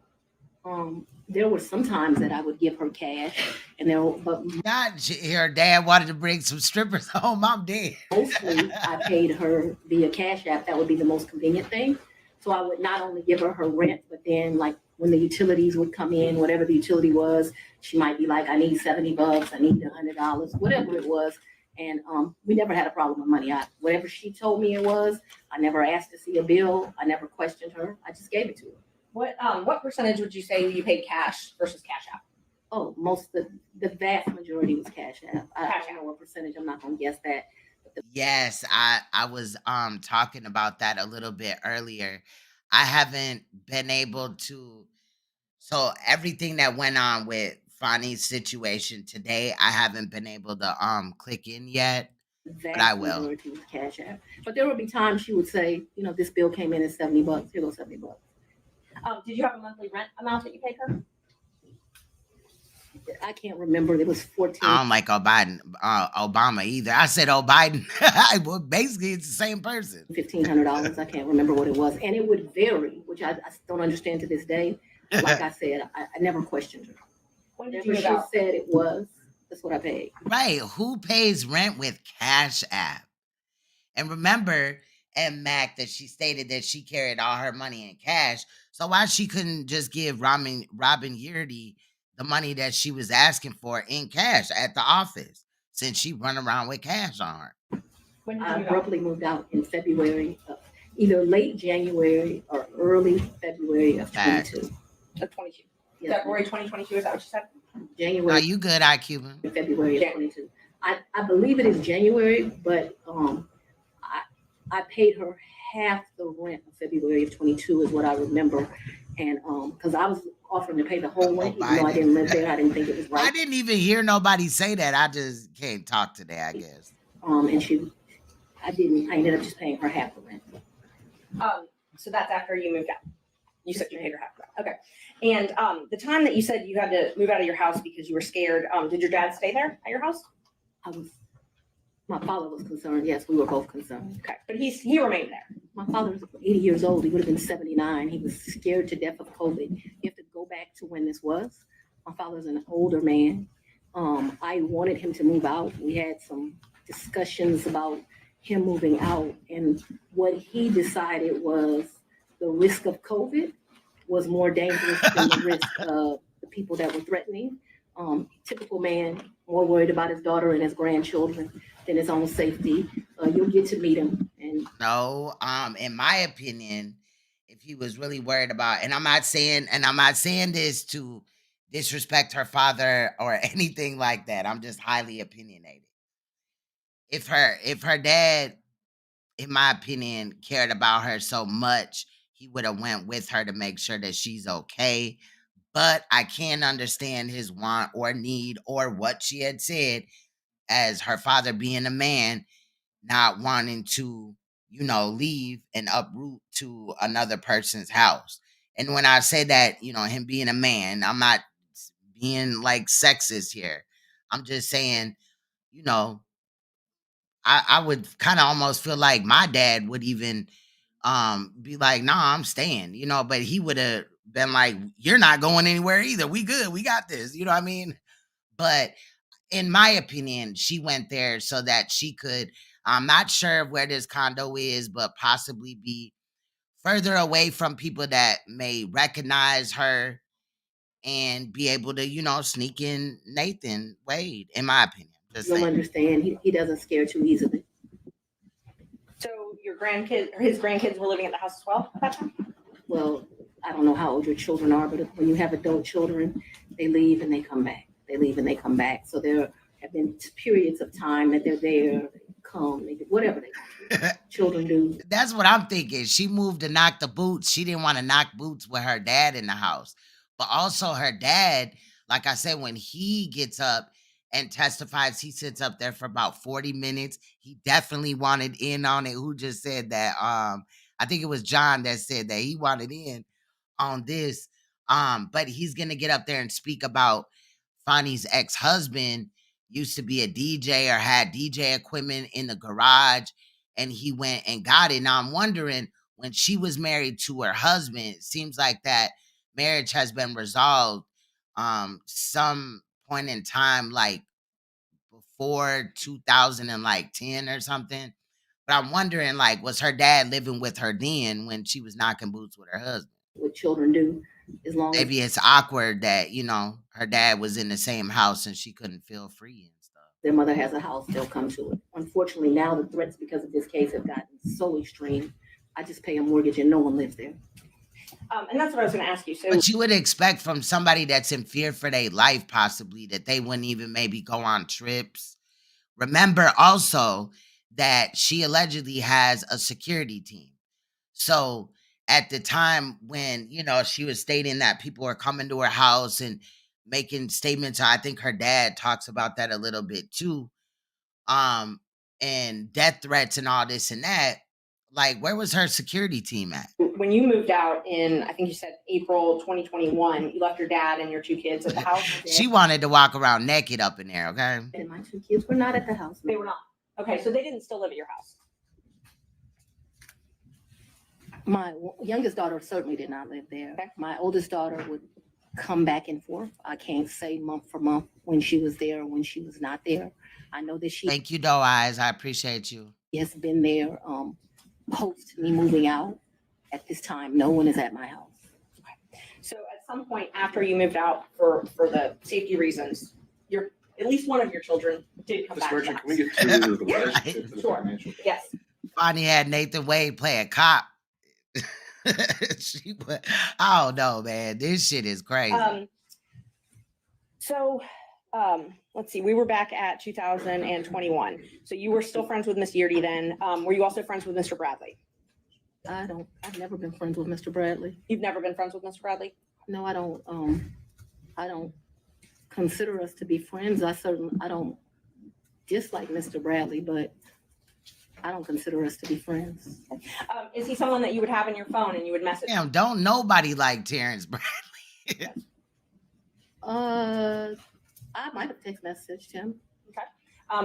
There were some times that I would give her cash, but Her dad wanted to bring some strippers home. I'm dead. mostly I paid her via Cash App. That would be the most convenient thing. So I would not only give her rent, but then like when the utilities would come in, whatever the utility was, she might be like, I need $70, I need $100, whatever it was. And we never had a problem with money. Whatever she told me it was, I never asked to see a bill. I never questioned her. I just gave it to her. What percentage would you say you paid cash versus Cash App? Oh, the vast majority was Cash App. I Cash don't know what percentage. I'm not going to guess that. Yes, I was talking about that a little bit earlier. I haven't been able to. So everything that went on with Fani's situation today, I haven't been able to click in yet. Vast I will. majority was Cash App. But there would be times she would say, this bill came in at $70. Here goes $70. Did you have a monthly rent amount that you paid her? I can't remember. It was 14. I don't like Obama either. I said Biden. Well, basically, it's the same person. $1,500. I can't remember what it was. And it would vary, which I don't understand to this day. Like I said, I never questioned her. When did you Whatever move she out? said it was, that's what I paid. Right. Who pays rent with Cash App? And remember, and Mac, that she stated that she carried all her money in cash. So why she couldn't just give Robin Yurdy the money that she was asking for in cash at the office, since she run around with cash on her? When did I you move out? abruptly moved out in February, either late January or early February of 22. Of 22. Yes, February 2022, is that what you said? Are January, you good, Cuban? February of 22. I believe it is January, but I paid her half the rent of February of 22 is what I remember. And because I was offering to pay the whole rent, even though I didn't live there, I didn't think it was right. I didn't even hear nobody say that. I just can't talk today, I guess. And I ended up just paying her half the rent. So that's after you moved out. You said you paid her half of that. Okay. And the time that you said you had to move out of your house because you were scared, did your dad stay there at your house? My father was concerned. Yes, we were both concerned. Okay. But he remained there. My father was 80 years old. He would have been 79. He was scared to death of COVID. You have to go back to when this was. My father's an older man. I wanted him to move out. We had some discussions about him moving out. And what he decided was the risk of COVID was more dangerous than the risk of the people that were threatening. Typical man, more worried about his daughter and his grandchildren than his own safety. You'll get to meet him. And No, in my opinion, if he was really worried about, and I'm not saying this to disrespect her father or anything like that. I'm just highly opinionated. If her dad, in my opinion, cared about her so much, he would have went with her to make sure that she's okay. But I can't understand his want or need or what she had said as her father being a man, not wanting to, leave and uproot to another person's house. And when I say that, him being a man, I'm not being like sexist here. I'm just saying, I would kind of almost feel like my dad would even be like, nah, I'm staying, but he would have been like, you're not going anywhere either. We good. We got this. You know what I mean? But in my opinion, she went there so that she could, I'm not sure where this condo is, but possibly be further away from people that may recognize her and be able to, sneak in Nathan Wade, in my opinion. Just you'll saying. understand, he doesn't scare too easily. So your grandkids, or his grandkids were living at the house as well at that time? Well, I don't know how old your children are, but when you have adult children, they leave and they come back. They leave and they come back. So there have been periods of time that they're there, come, they do whatever they want. Children do. That's what I'm thinking. She moved to knock the boots. She didn't want to knock boots with her dad in the house. But also her dad, like I said, when he gets up and testifies, he sits up there for about 40 minutes. He definitely wanted in on it. Who just said that? I think it was John that said that he wanted in on this. But he's gonna get up there and speak about Fani's ex-husband used to be a DJ or had DJ equipment in the garage, and he went and got it. Now I'm wondering, when she was married to her husband, it seems like that marriage has been resolved some point in time, like before 2010 or something. But I'm wondering, like, was her dad living with her then when she was knocking boots with her husband? What children do, as long as Maybe it's awkward that, her dad was in the same house and she couldn't feel free and stuff. their mother has a house, they'll come to it. Unfortunately, now the threats because of this case have gotten so extreme. I just pay a mortgage and no one lives there. And that's what I was going to ask you. So But you would expect from somebody that's in fear for their life, possibly, that they wouldn't even maybe go on trips. Remember also that she allegedly has a security team. So at the time when, she was stating that people were coming to her house and making statements, I think her dad talks about that a little bit too. And death threats and all this and that. Like, where was her security team at? when you moved out in, I think you said April 2021, you left your dad and your two kids at the house. She wanted to walk around naked up in there, okay? And my two kids were not at the house. They were not. Okay, so they didn't still live at your house. My youngest daughter certainly did not live there. My oldest daughter would come back and forth. I can't say month for month when she was there or when she was not there. I know that she Thank you, Doe Eyes. I appreciate you. has been there post me moving out. At this time, no one is at my house. So at some point after you moved out for the safety reasons, at least one of your children did come Ms. back to the Merchant, can we house. get to the Yeah, relationship to the sure. financial? Yes. Bonnie had Nathan Wade play a cop. I don't know, man. This shit is crazy. Let's see. We were back at 2021. So you were still friends with Miss Yeardy then. Were you also friends with Mr. Bradley? I've never been friends with Mr. Bradley. You've never been friends with Mr. Bradley? No, I don't consider us to be friends. I don't dislike Mr. Bradley, but I don't consider us to be friends. Is he someone that you would have in your phone and you would message? Damn, don't nobody like Terrence Bradley. I might have text messaged him.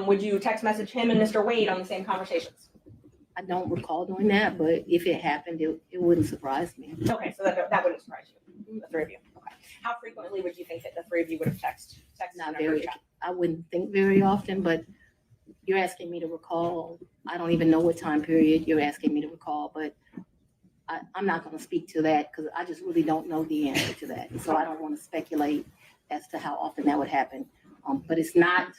Would you text message him and Mr. Wade on the same conversations? I don't recall doing that, but if it happened, it wouldn't surprise me. Okay, so that wouldn't surprise you, the three of you. Okay. How frequently would you think that the three of you would have texted Not in a very, group chat? I wouldn't think very often, but you're asking me to recall. I don't even know what time period you're asking me to recall, but I'm not going to speak to that because I just really don't know the answer to that. So I don't want to speculate as to how often that would happen. But it's not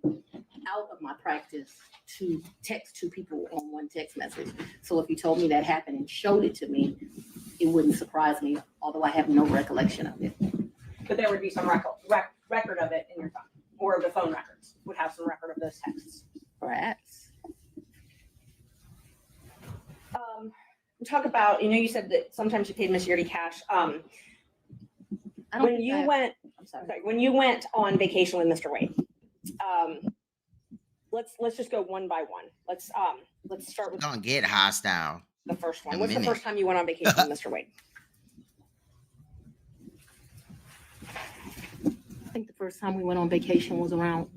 out of my practice to text two people on one text message. So if you told me that happened and showed it to me, it wouldn't surprise me, although I have no recollection of it. But there would be some record of it in your phone, or the phone records would have some record of those texts. Perhaps. Talk about, you said that sometimes you paid Miss Yeardy cash. I don't When think you I- went, I'm sorry. when you went on vacation with Mr. Wade, let's just go one by one. Let's start with Don't get hostile. the first one. A What's the minute. first time you went on vacation with Mr. Wade? I think the first time we went on vacation was around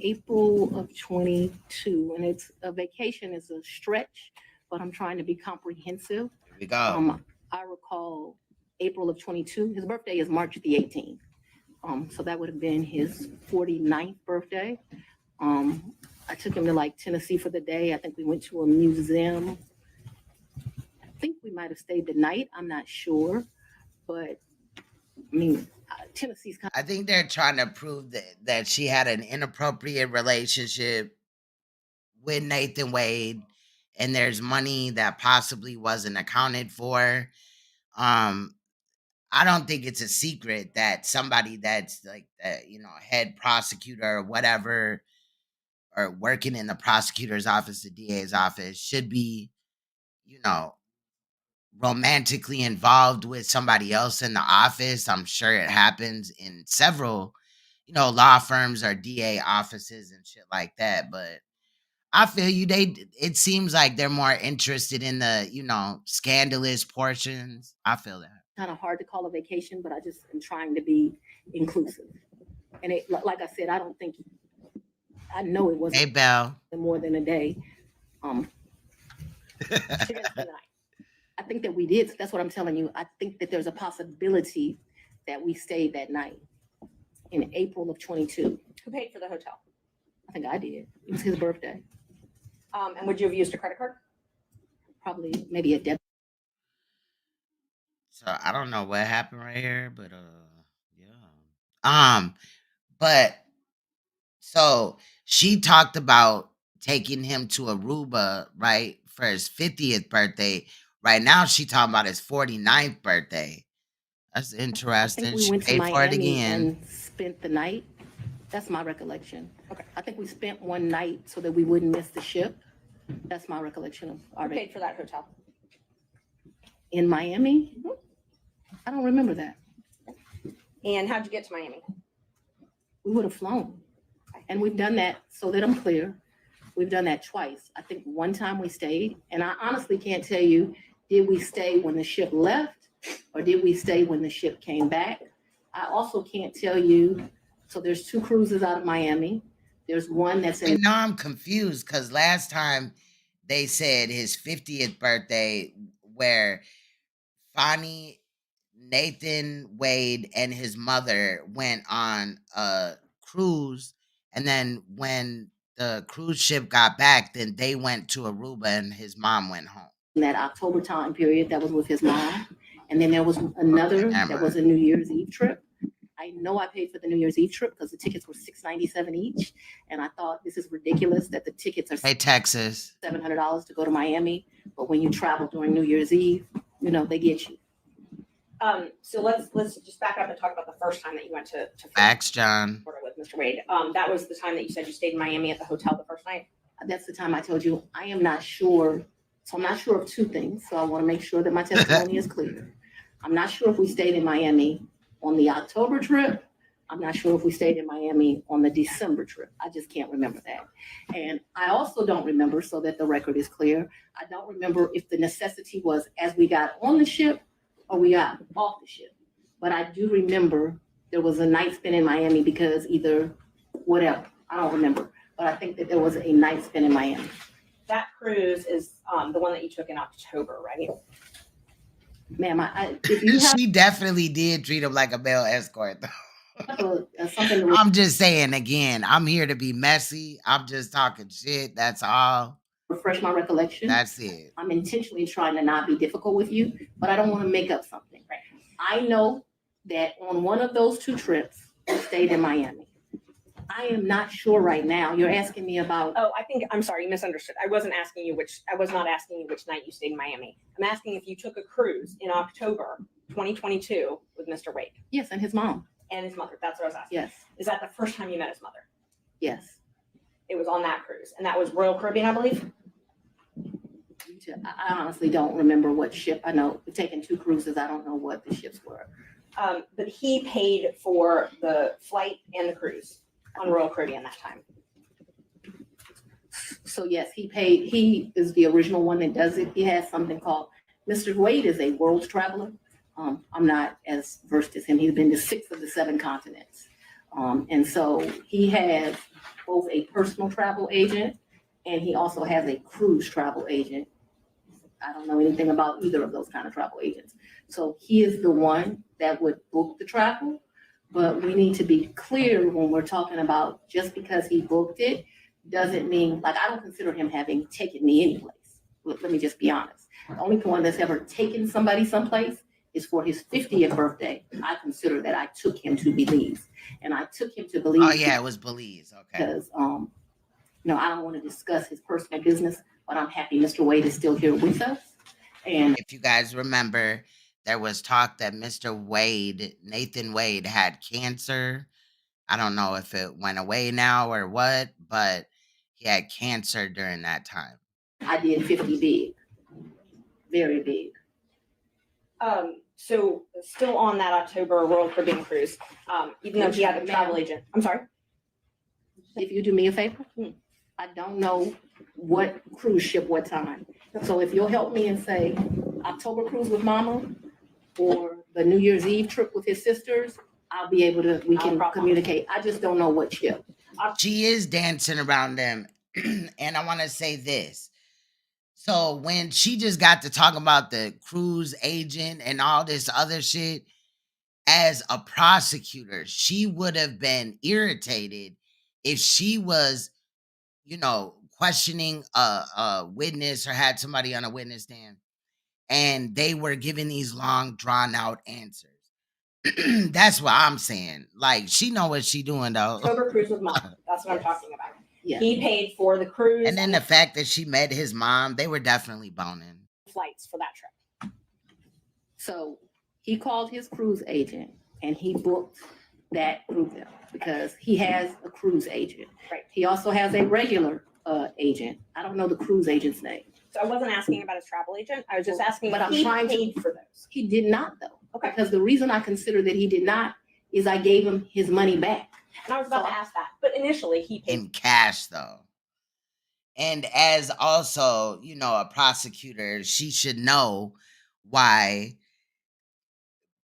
April of 22, and it's a vacation is a stretch, but I'm trying to be comprehensive. Here we go. I recall April of 22. His birthday is March the 18th. So that would have been his 49th birthday. I took him to like Tennessee for the day. I think we went to a museum. I think we might have stayed the night. I'm not sure, but I mean, Tennessee's kind I think they're trying to prove that she had an inappropriate relationship with Nathan Wade and there's money that possibly wasn't accounted for. I don't think it's a secret that somebody that's like head prosecutor or whatever, or working in the prosecutor's office, the DA's office, should be, romantically involved with somebody else in the office. I'm sure it happens in several, law firms or DA offices and shit like that. But I feel you. It seems like they're more interested in the, scandalous portions. I feel that. Kind of hard to call a vacation, but I just am trying to be inclusive. And like I said, I know it Hey, wasn't Belle. more than a day. I think that we did. That's what I'm telling you. I think that there's a possibility that we stayed that night in April of 22. Who paid for the hotel? I think I did. It was his birthday. And would you have used a credit card? Probably maybe a debit. So I don't know what happened right here, but yeah. But so she talked about taking him to Aruba, right, for his 50th birthday. Right now she talking about his 49th birthday. That's I interesting. think we She went to paid for it Miami again. and spent the night. That's my recollection. Okay. I think we spent one night so that we wouldn't miss the ship. That's my recollection of our Who paid for that hotel? in Miami. I don't remember that. And how'd you get to Miami? We would have flown. And we've done that, so that I'm clear. We've done that twice. I think one time we stayed, and I honestly can't tell you, did we stay when the ship left or did we stay when the ship came back? I also can't tell you. So there's 2 cruises out of Miami. There's one that's in. And now I'm confused because last time they said his 50th birthday, where Fani, Nathan Wade, and his mother went on a cruise. And then when the cruise ship got back, then they went to Aruba and his mom went home. In that October time period, that was with his mom. And then there was another Okay, that was a New Year's Eve trip. I know I paid for the New Year's Eve trip because the tickets were $697 each. And I thought this is ridiculous that the tickets are Hey, Texas. $700 to go to Miami. But when you travel during New Year's Eve, they get you. So let's just back up and talk about the first time that you went to Facts, John. Florida with Mr. Wade. That was the time that you said you stayed in Miami at the hotel the first night. That's the time I told you I am not sure. So I'm not sure of 2 things. So I want to make sure that my testimony is clear. I'm not sure if we stayed in Miami on the October trip. I'm not sure if we stayed in Miami on the December trip. I just can't remember that. And I also don't remember, so that the record is clear, I don't remember if the necessity was as we got on the ship or we got off the ship. But I do remember there was a night spent in Miami because either whatever, I don't remember. But I think that there was a night spent in Miami. That cruise is the one that you took in October, right? Ma'am, if you have She definitely did treat him like a male escort, though. something to I'm just saying again, I'm here to be messy. I'm just talking shit. That's all. refresh my recollection, That's it. I'm intentionally trying to not be difficult with you, but I don't want to make up something. Right. I know that on one of those 2 trips, we stayed in Miami. I am not sure right now. You're asking me about. Oh, I'm sorry, you misunderstood. I was not asking you which night you stayed in Miami. I'm asking if you took a cruise in October 2022 with Mr. Wade Yes, and his mom. and his mother. That's what I was asking. Yes, Is that the first time you met his mother? yes. It was on that cruise, and that was Royal Caribbean, I believe. I honestly don't remember what ship. I know we've taken 2 cruises. I don't know what the ships were. But he paid for the flight and the cruise on Royal Caribbean that time. So yes, he paid. He is the original one that does it. He has something called, Mr. Wade is a world traveler. I'm not as versed as him. He's been to 6 of the 7 continents. And so he has both a personal travel agent and he also has a cruise travel agent. I don't know anything about either of those kind of travel agents. So he is the one that would book the travel. But we need to be clear when we're talking about just because he booked it doesn't mean, like, I don't consider him having taken me anyplace. Let me just be honest. The only one that's ever taken somebody someplace is for his 50th birthday. I consider that I took him to Belize. And I took him to Belize. Oh yeah, it was Belize. Okay. Because, I don't want to discuss his personal business but I'm happy Mr. Wade is still here with us. And If you guys remember, there was talk that Mr. Wade, Nathan Wade, had cancer. I don't know if it went away now or what, but he had cancer during that time. I did 50 big, very big. So still on that October Royal Caribbean cruise, even though he had a travel agent, I'm sorry? If you do me a favor, I don't know what cruise ship, what time. So if you'll help me and say October cruise with mama or the New Year's Eve trip with his sisters, I'll be able to, we can communicate. I just don't know what ship. She is dancing around them. And I want to say this. So when she just got to talk about the cruise agent and all this other shit, as a prosecutor, she would have been irritated if she was, questioning a witness or had somebody on a witness stand and they were giving these long drawn out answers. That's what I'm saying. Like, she know what she doing though. October cruise with mom, that's what I'm talking about. Yeah. He paid for the cruise. And then the fact that she met his mom, they were definitely boning. Flights for that trip. So he called his cruise agent and he booked that group there because he has a cruise agent. Right. He also has a regular agent. I don't know the cruise agent's name. So I wasn't asking about his travel agent. I was just asking But if I'm he trying to- paid for those. He did not though. Okay. Because the reason I consider that he did not is I gave him his money back. And I was about to ask that, but initially he paid. In cash though. And as also, a prosecutor, she should know why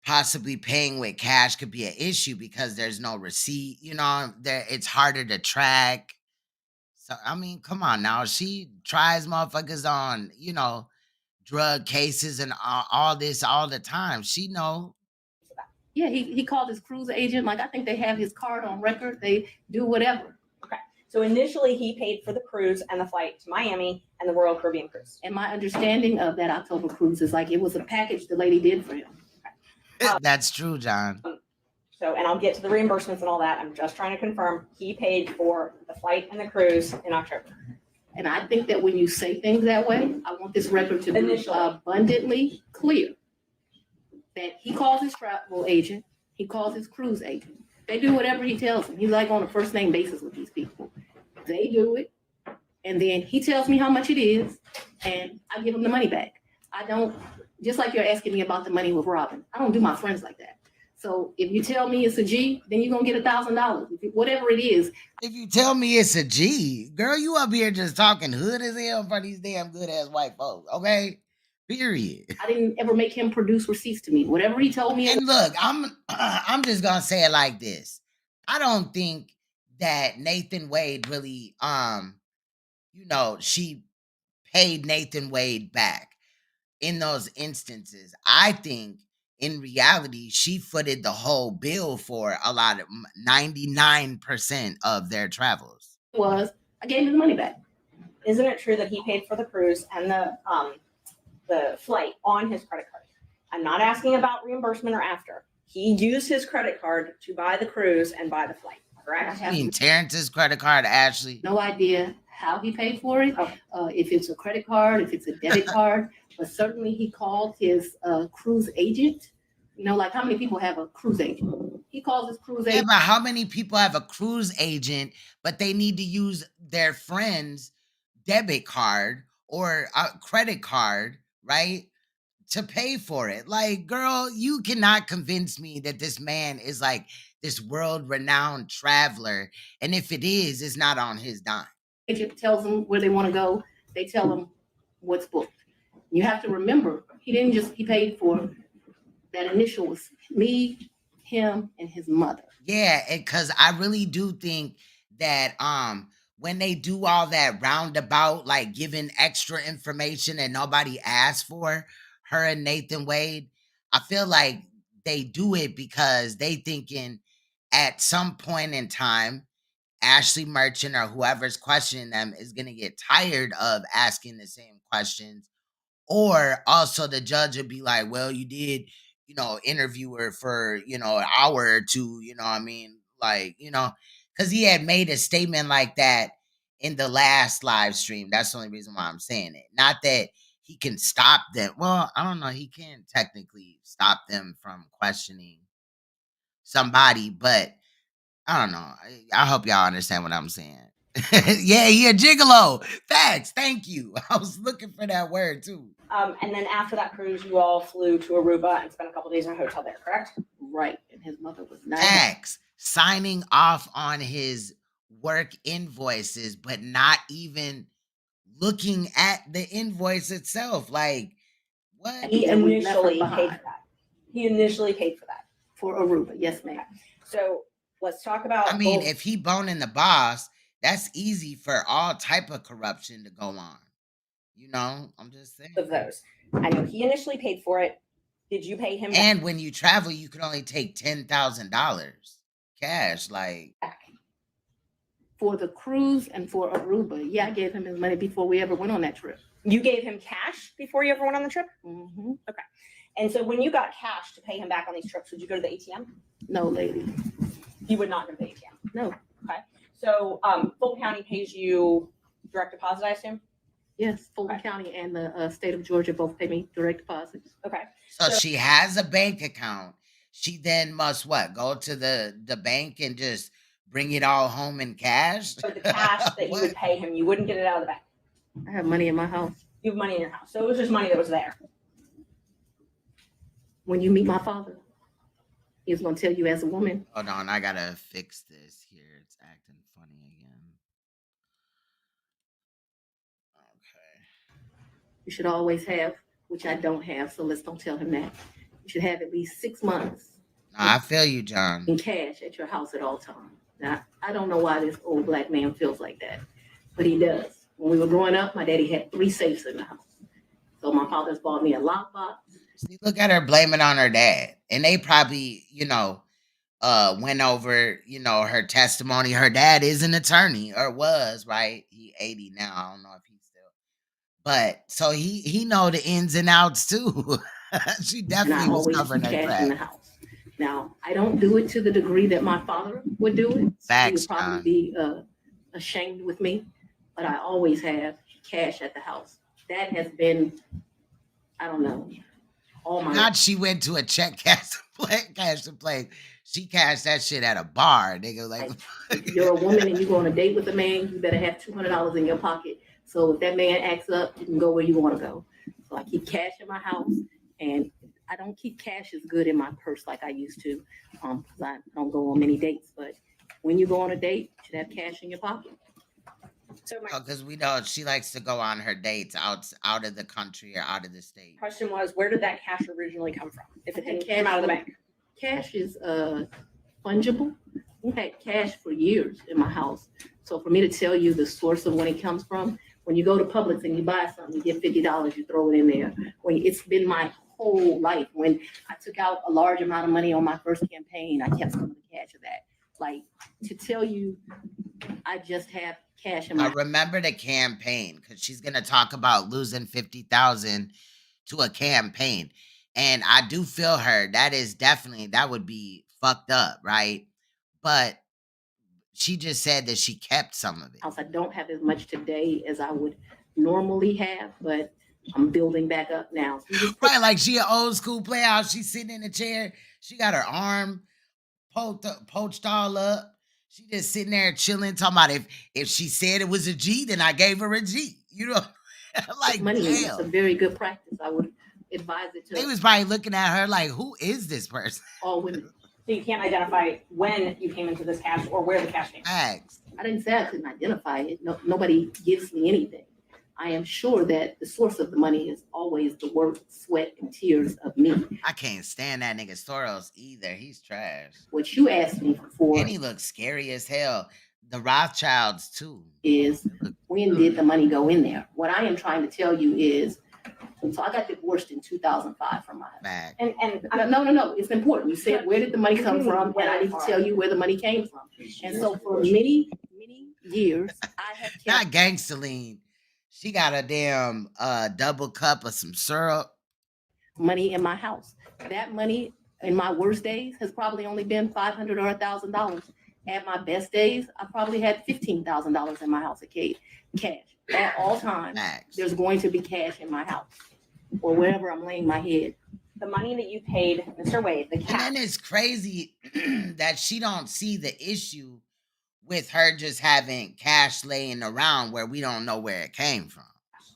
possibly paying with cash could be an issue because there's no receipt, there it's harder to track. So I mean, come on now. She tries motherfuckers on, drug cases and all this all the time. She know. Yeah, he called his cruise agent. Like, I think they have his card on record. They do whatever. So initially he paid for the cruise and the flight to Miami and the Royal Caribbean cruise. And my understanding of that October cruise is like it was a package the lady did for him. That's true, John. So, and I'll get to the reimbursements and all that. I'm just trying to confirm he paid for the flight and the cruise in October. And I think that when you say things that way, I want this record to be Initially. abundantly clear that he calls his travel agent, he calls his cruise agent. They do whatever he tells them. He's like on a first name basis with these people. They do it. And then he tells me how much it is and I give him the money back. I don't, just like you're asking me about the money with Robin, I don't do my friends like that. So if you tell me it's a G, then you're going to get $1,000. Whatever it is. If you tell me it's a G, girl, you up here just talking hood as hell in front of these damn good ass white folks, okay? Period. I didn't ever make him produce receipts to me. Whatever he told me. And look, I'm just gonna say it like this. I don't think that Nathan Wade really, she paid Nathan Wade back in those instances. I think in reality, she footed the whole bill for a lot of 99% of their travels. I gave him the money back. Isn't it true that he paid for the cruise and the flight on his credit card? I'm not asking about reimbursement or after. He used his credit card to buy the cruise and buy the flight, correct? I mean, Terrence's credit card, Ashley. No idea how he paid for it. If it's a credit card, if it's a debit card, but certainly he called his cruise agent. Like how many people have a cruise agent? He calls his cruise Yeah, agent. but how many people have a cruise agent, but they need to use their friend's debit card or a credit card, right, to pay for it? Like, girl, you cannot convince me that this man is like this world-renowned traveler, and if it is, it's not on his dime. Agent tells them where they want to go. They tell them what's booked. You have to remember, he paid for that initial was me, him, and his mother. Yeah, because I really do think that when they do all that roundabout, like giving extra information that nobody asked for, her and Nathan Wade, I feel like they do it because they thinking at some point in time, Ashley Merchant or whoever's questioning them is going to get tired of asking the same questions. Or also the judge would be like, well, you did, interview her for, an hour or two, because he had made a statement like that in the last live stream. That's the only reason why I'm saying it. Not that he can stop them. Well, I don't know. He can technically stop them from questioning somebody, but I don't know. I hope y'all understand what I'm saying. Yeah, he a gigolo. Facts. Thank you. I was looking for that word too. And then after that cruise, you all flew to Aruba and spent a couple days in a hotel there, correct? Right, and his mother was not. Facts. Signing off on his work invoices, but not even looking at the invoice itself. Like, what? He And we left her initially paid behind. for that. He initially paid for that. For Aruba, yes, ma'am. So let's talk about. I mean, both- if he boning the boss, that's easy for all type of corruption to go on. You know, I'm just saying. of those. I know he initially paid for it. Did you pay him And when you travel, you can only take $10,000 cash. Like, back? For the cruise and for Aruba, yeah, I gave him his money before we ever went on that trip. You gave him cash before you ever went on the trip? Mm-hmm. And so when you got cash to pay him back on these trips, would you go to the ATM? No, lady, You would not go to the ATM. no, Okay. So Fulton County pays you direct deposit, I assume? yes, Fulton County and the state of Georgia both pay me direct deposits. Okay. so So- she has a bank account. She then must what? Go to the bank and just bring it all home in cash? So the cash that you What? would pay him, you wouldn't get it out of the bank. I have money in my house. You have money in your house. So it was just money that was there. When you meet my father, he's gonna tell you as a woman, Hold on, I gotta fix this here. It's acting funny again. Okay. you should always have, which I don't have, so let's don't tell him that. You should have at least 6 months No, I feel you, John. in cash at your house at all times. Now, I don't know why this old black man feels like that, but he does. When we were growing up, my daddy had 3 safes in the house. So my father's bought me a lockbox. See, look at her blaming on her dad. And they probably, went over, her testimony. Her dad is an attorney, or was, right? He 80 now. I don't know if he's still. But so he know the ins and outs too. She And definitely I was always covering keep her cash in the tracks. house. Now, I don't do it to the degree that my father would do it. He Facts, would probably John. be ashamed with me, but I always have cash at the house. That has been, I don't know, all my life. Not she went to a check cash to play. She cashed that shit at a bar, nigga. Like, You're a woman and you go on a date with a man, you better have $200 in your pocket. So if that man acts up, you can go where you want to go. So I keep cash in my house, and I don't keep cash as good in my purse like I used to, because I don't go on many dates. But when you go on a date, you should have cash in your pocket. So my because we know she likes to go on her dates out of the country or out of the state. question was, where did that cash originally come from? If it didn't Cash come out of the from- bank? Cash is fungible. We've had cash for years in my house. So for me to tell you the source of when it comes from, when you go to Publix and you buy something, you get $50, you throw it in there. When it's been my whole life. When I took out a large amount of money on my first campaign, I kept some of the cash of that. Like, to tell you, I just have cash in I my remember the campaign because she's gonna talk about losing 50,000 to a campaign, and I do feel her. That would be fucked up, right? But she just said that she kept some of it. house. I don't have as much today as I would normally have, but I'm building back up now. So you just put Right, like she an old school playhouse. She's sitting in a chair. She got her arm poached all up. She just sitting there chilling, talking about if she said it was a G, then I gave her a G. You know, like money. It's a damn. very good practice. I would advise it They to was probably looking at her like, who is this person? all women. So you can't identify when you came into this cash or where the cash came from. Facts. I didn't say I couldn't identify it. No, nobody gives me anything. I am sure that the source of the money is always the work, sweat, and tears of me. I can't stand that nigga Soros either. He's trash. What you asked me for And he looks scary as hell. The Rothschilds too. is when did the money go in there? What I am trying to tell you is, so I got divorced in 2005 from my husband. Fact. And No, it's important. You said, where did the money come from? And I need to tell you where the money came from. And so for many, many years, I have Not kept Gangstaline. She got a damn double cup of some syrup. money in my house. That money in my worst days has probably only been $500 or $1,000. At my best days, I probably had $15,000 in my house of cash. At all times, Facts. there's going to be cash in my house or wherever I'm laying my head. The money that you paid Mr. Wade, the And cash. then it's crazy that she don't see the issue with her just having cash laying around where we don't know where it came from.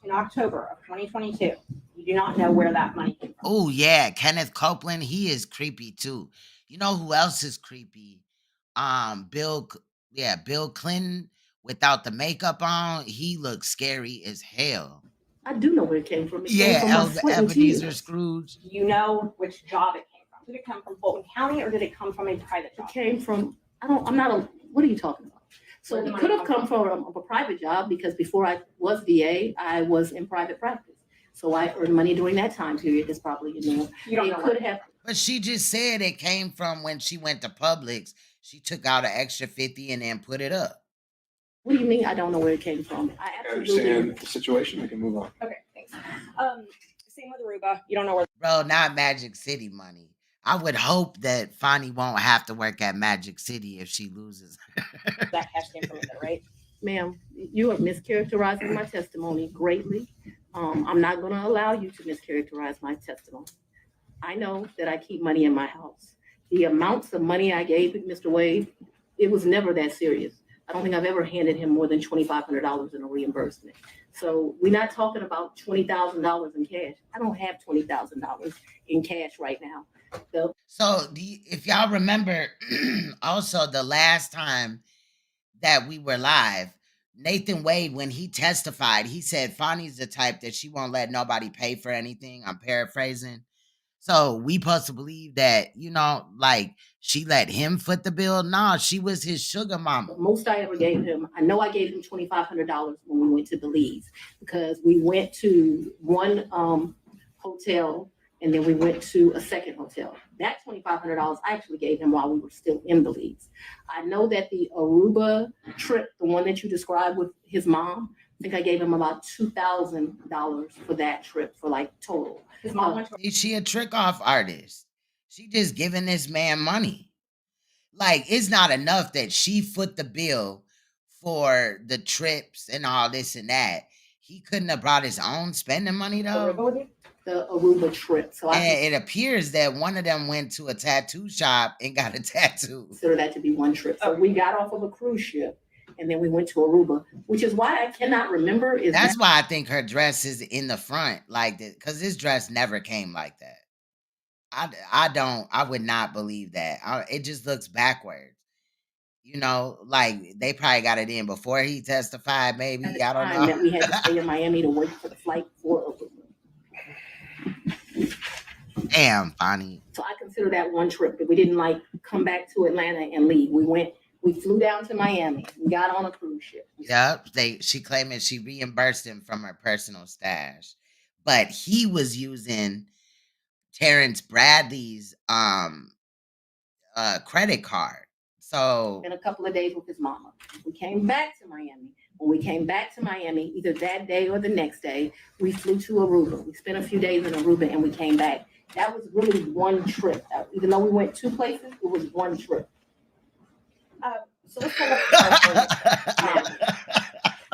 In October of 2022, you do not know where that money came from. Oh yeah, Kenneth Copeland, he is creepy too. You know who else is creepy? Bill Clinton without the makeup on, he looks scary as hell. I do know where it came from. It came Yeah, from my sweat and Ebenezer tears. Scrooge. Do you know which job it came from? Did it come from Fulton County or did it come from a private It job? came from, what are you talking about? So Where did it the could money have come come from a private job because before I was VA, I was in private practice. So I earned money during that time period. That's probably, You don't it know could where. have, But she just said it came from when she went to Publix. She took out an extra 50 and then put it up. what do you mean I don't know where it came from? I I absolutely, understand the situation. We can move on. Okay, thanks. Same with Aruba. You don't know where Bro, not Magic City money. I would hope that Fani won't have to work at Magic City if she loses. that cash came from either, right? ma'am, you are mischaracterizing my testimony greatly. I'm not gonna allow you to mischaracterize my testimony. I know that I keep money in my house. The amounts of money I gave Mr. Wade, it was never that serious. I don't think I've ever handed him more than $2,500 in a reimbursement. So we're not talking about $20,000 in cash. I don't have $20,000 in cash right now. So, if y'all remember, also the last time that we were live, Nathan Wade, when he testified, he said Fani's the type that she won't let nobody pay for anything. I'm paraphrasing. So we supposed to believe that, like she let him foot the bill? No, she was his sugar mama. The most I ever gave him, I know I gave him $2,500 when we went to Belize because we went to one hotel and then we went to a second hotel. That $2,500 I actually gave him while we were still in Belize. I know that the Aruba trip, the one that you described with his mom, I think I gave him about $2,000 for that trip for like total. His mom went to Is she a trick off artist? She just giving this man money. Like, it's not enough that she foot the bill for the trips and all this and that. He couldn't have brought his own spending money though. Aruba with you? The Aruba trip. So I And it appears that one of them went to a tattoo shop and got a tattoo. consider that to be one trip. So we got off of a cruise ship and then we went to Aruba, which is why I cannot remember. That's why I think her dress is in the front like that, because this dress never came like that. I would not believe that. It just looks backwards. Like they probably got it in before he testified, maybe. at the I don't time that know. we had to stay in Miami to wait for the flight for Aruba. Damn, Fani. So I consider that one trip, but we didn't like come back to Atlanta and leave. We flew down to Miami. We got on a cruise ship. Yep. She claiming she reimbursed him from her personal stash. But he was using Terrence Bradley's credit card. So In a couple of days with his mama. We came back to Miami. When we came back to Miami, either that day or the next day, we flew to Aruba. We spent a few days in Aruba and we came back. That was really one trip. Even though we went two places, it was one trip. So let's go back to California.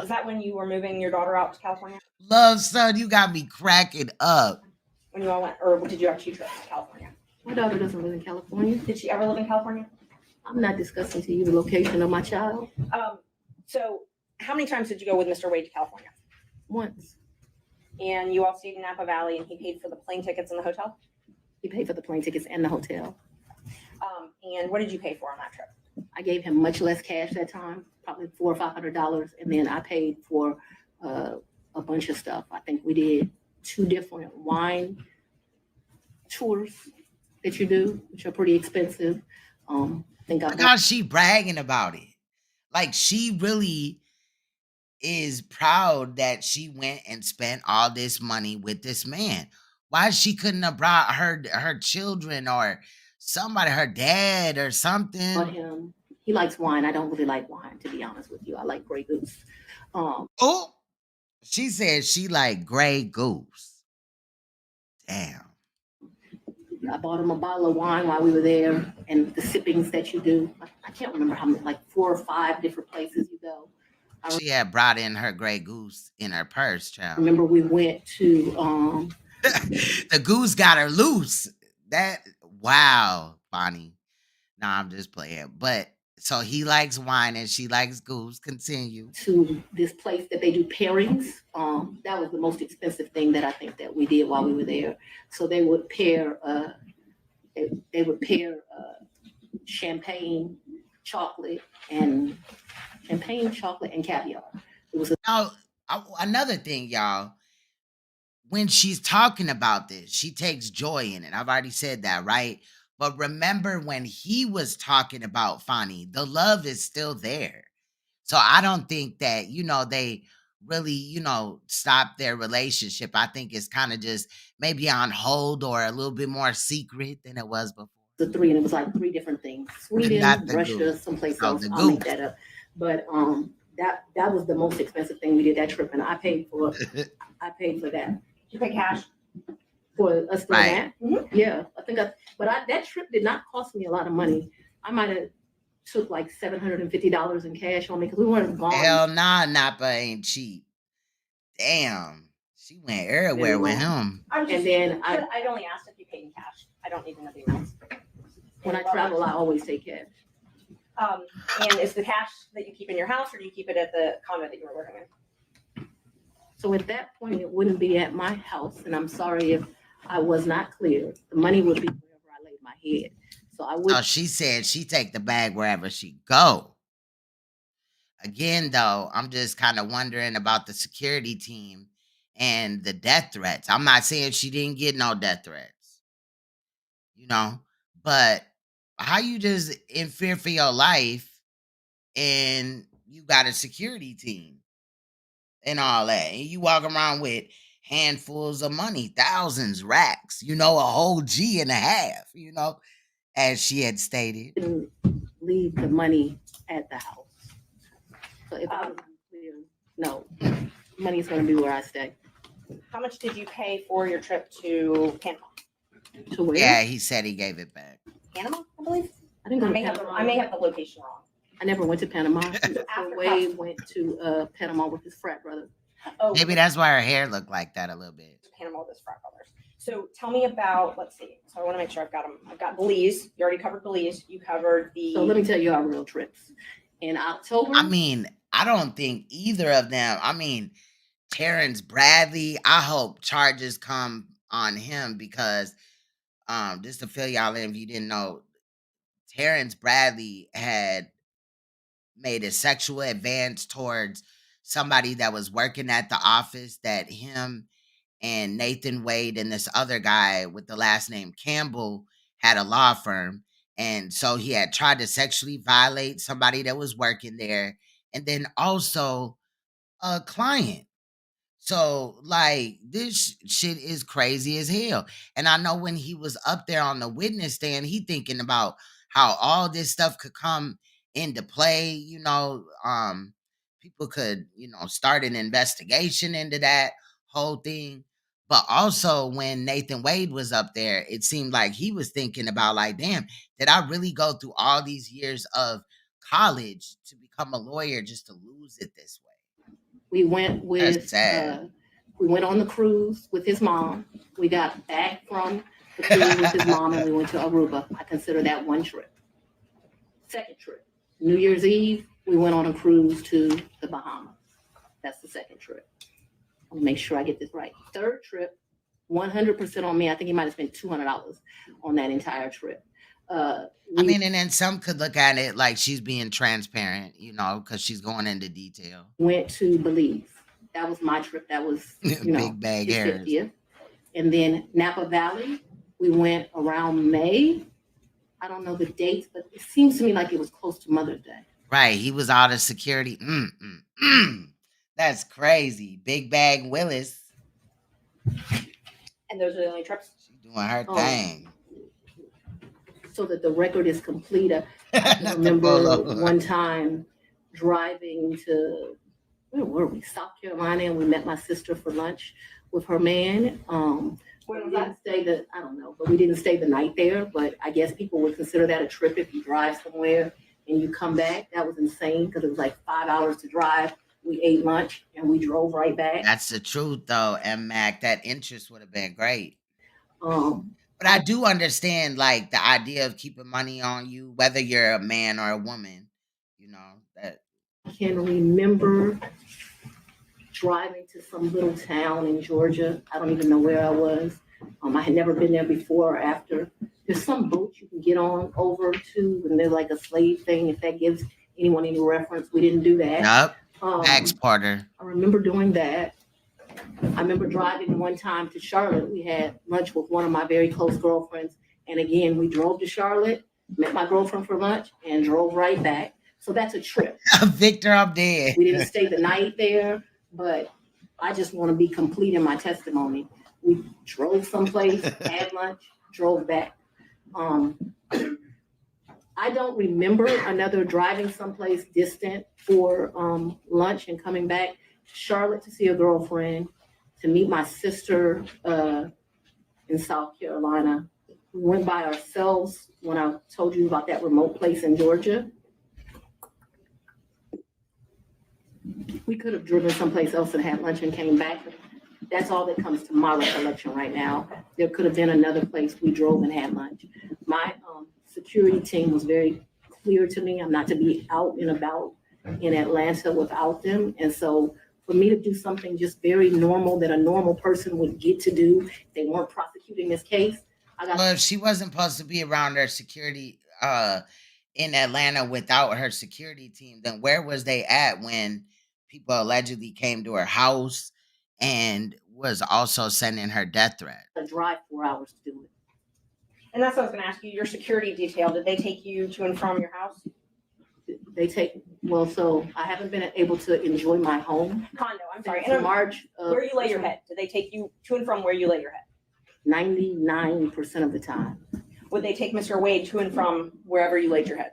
Is that when you were moving your daughter out to California? Love, son, you got me cracking up. When you all went, or did you have 2 trips to California? My daughter doesn't live in California. Did she ever live in California? I'm not discussing to you the location of my child. So how many times did you go with Mr. Wade to California? Once. And you all stayed in Napa Valley and he paid for the plane tickets and the hotel? He paid for the plane tickets and the hotel. And what did you pay for on that trip? I gave him much less cash that time, probably $400 or $500, and then I paid for a bunch of stuff. I think we did 2 different wine tours that you do, which are pretty expensive. I think Look how she bragging about it. Like she really is proud that she went and spent all this money with this man. Why she couldn't have brought her children or somebody, her dad or something? But he likes wine. I don't really like wine, to be honest with you. I like Grey Goose. Oh, she said she like Grey Goose. Damn. I bought him a bottle of wine while we were there, and the sippings that you do. I can't remember how many, like 4 or 5 different places you go. She had brought in her Grey Goose in her purse, I child. remember we went to The goose got her loose. Wow, Bonnie. No, I'm just playing. But so he likes wine and she likes goose. Continue. to this place that they do pairings. That was the most expensive thing that I think that we did while we were there. So they would pair champagne, chocolate, and caviar. It was Now, another thing, y'all. When she's talking about this, she takes joy in it. I've already said that, right? But remember when he was talking about Fani, the love is still there. So I don't think that, they really, stopped their relationship. I think it's kind of just maybe on hold or a little bit more secret than it was before. the 3, and it was like 3 different things. Sweden, Not the Russia, goose. someplace Oh, else. the I'll make goose. that up. But that was the most expensive thing we did that trip, and I paid for that. Did you pay cash? For us doing Right. that. Yeah, I think that trip did not cost me a lot of money. I might have took like $750 in cash on me because we weren't gone. Hell nah, Napa ain't cheap. Damn. She went everywhere with him. I'm just, And then I'd only asked if you paid in cash. I don't need to know the amounts. when I travel, I always take cash. And is the cash that you keep in your house, or do you keep it at the condo that you were living in? So at that point, it wouldn't be at my house, and I'm sorry if I was not clear. The money would be wherever I laid my head. So I would. Oh, she said she take the bag wherever she go. Again, though, I'm just kind of wondering about the security team and the death threats. I'm not saying she didn't get no death threats, but how you just in fear for your life and you got a security team and all that, and you walk around with handfuls of money, thousands, racks, a whole G&a half, as she had stated. Didn't leave the money at the house. So if I was unclear, no, money's going to be where I stay. How much did you pay for your trip to Panama? To where? Yeah, he said he gave it back. Panama, I believe. I didn't go I to may Panama. I may have the location wrong. I never went to Panama. After Wade went to Panama with his frat brother. Oh, Maybe that's why her hair looked like that a little bit. Panama with his frat brothers. So tell me about, let's see. So I want to make sure I've got them. I've got Belize. You already covered Belize. You covered the. So let me tell you our real trips. In October. I mean, I don't think either of them. Terrence Bradley, I hope charges come on him because just to fill y'all in if you didn't know, Terrence Bradley had made a sexual advance towards somebody that was working at the office that him and Nathan Wade and this other guy with the last name Campbell had a law firm. And so he had tried to sexually violate somebody that was working there and then also a client. So, like, this shit is crazy as hell. And I know when he was up there on the witness stand, he thinking about how all this stuff could come into play. People could, start an investigation into that whole thing. But also when Nathan Wade was up there, it seemed like he was thinking about like, damn, did I really go through all these years of college to become a lawyer just to lose it this way? We went with we went on the cruise with his mom. We got back from the cruise with his mom and we went to Aruba. I consider that one trip. Second trip, New Year's Eve, we went on a cruise to the Bahamas. That's the second trip. I'll make sure I get this right. Third trip, 100% on me. I think he might have spent $200 on that entire trip. And then some could look at it like she's being transparent, because she's going into detail. Went to Belize. That was my trip. That was, big bag his hairs. 50th. And then Napa Valley, we went around May. I don't know the dates, but it seems to me like it was close to Mother's Day. Right. He was out of security. That's crazy. Big Bag Willis. And those are the only trips? She's doing her thing. So that the record is complete. I remember one time driving to, where were we? South Carolina, and we met my sister for lunch with her man. When We was didn't that? stay I don't know, but we didn't stay the night there, but I guess people would consider that a trip if you drive somewhere and you come back. That was insane because it was like 5 hours to drive. We ate lunch and we drove right back. That's the truth, though, and Mac. That interest would have been great. Um, But I do understand, like, the idea of keeping money on you, whether you're a man or a woman. You know that. I can remember driving to some little town in Georgia. I don't even know where I was. I had never been there before or after. There's some boat you can get on over to, and they're like a slave thing. If that gives anyone any reference, we didn't do that. Yup. Um, Exporter. I remember doing that. I remember driving one time to Charlotte. We had lunch with one of my very close girlfriends. And again, we drove to Charlotte, met my girlfriend for lunch, and drove right back. So that's a trip. Victor, I'm dead. We didn't stay the night there, but I just want to be complete in my testimony. We drove someplace, had lunch, drove back. I don't remember another driving someplace distant for lunch and coming back to Charlotte to see a girlfriend, to meet my sister in South Carolina. We went by ourselves when I told you about that remote place in Georgia. We could have driven someplace else and had lunch and came back. That's all that comes to my recollection right now. There could have been another place we drove and had lunch. My security team was very clear to me. I'm not to be out and about in Atlanta without them. And so for me to do something just very normal that a normal person would get to do, if they weren't prosecuting this case, I got. Well, if she wasn't supposed to be around her security in Atlanta without her security team, then where was they at when people allegedly came to her house and was also sending her death threat? To drive 4 hours to do it. And that's what I was gonna ask you, your security detail, did they take you to and from your house? They take, well, so I haven't been able to enjoy my home. Condo, I'm sorry. Since March of. Where you lay your head? Did they take you to and from where you lay your head? 99% of the time. Would they take Mr. Wade to and from wherever you laid your head?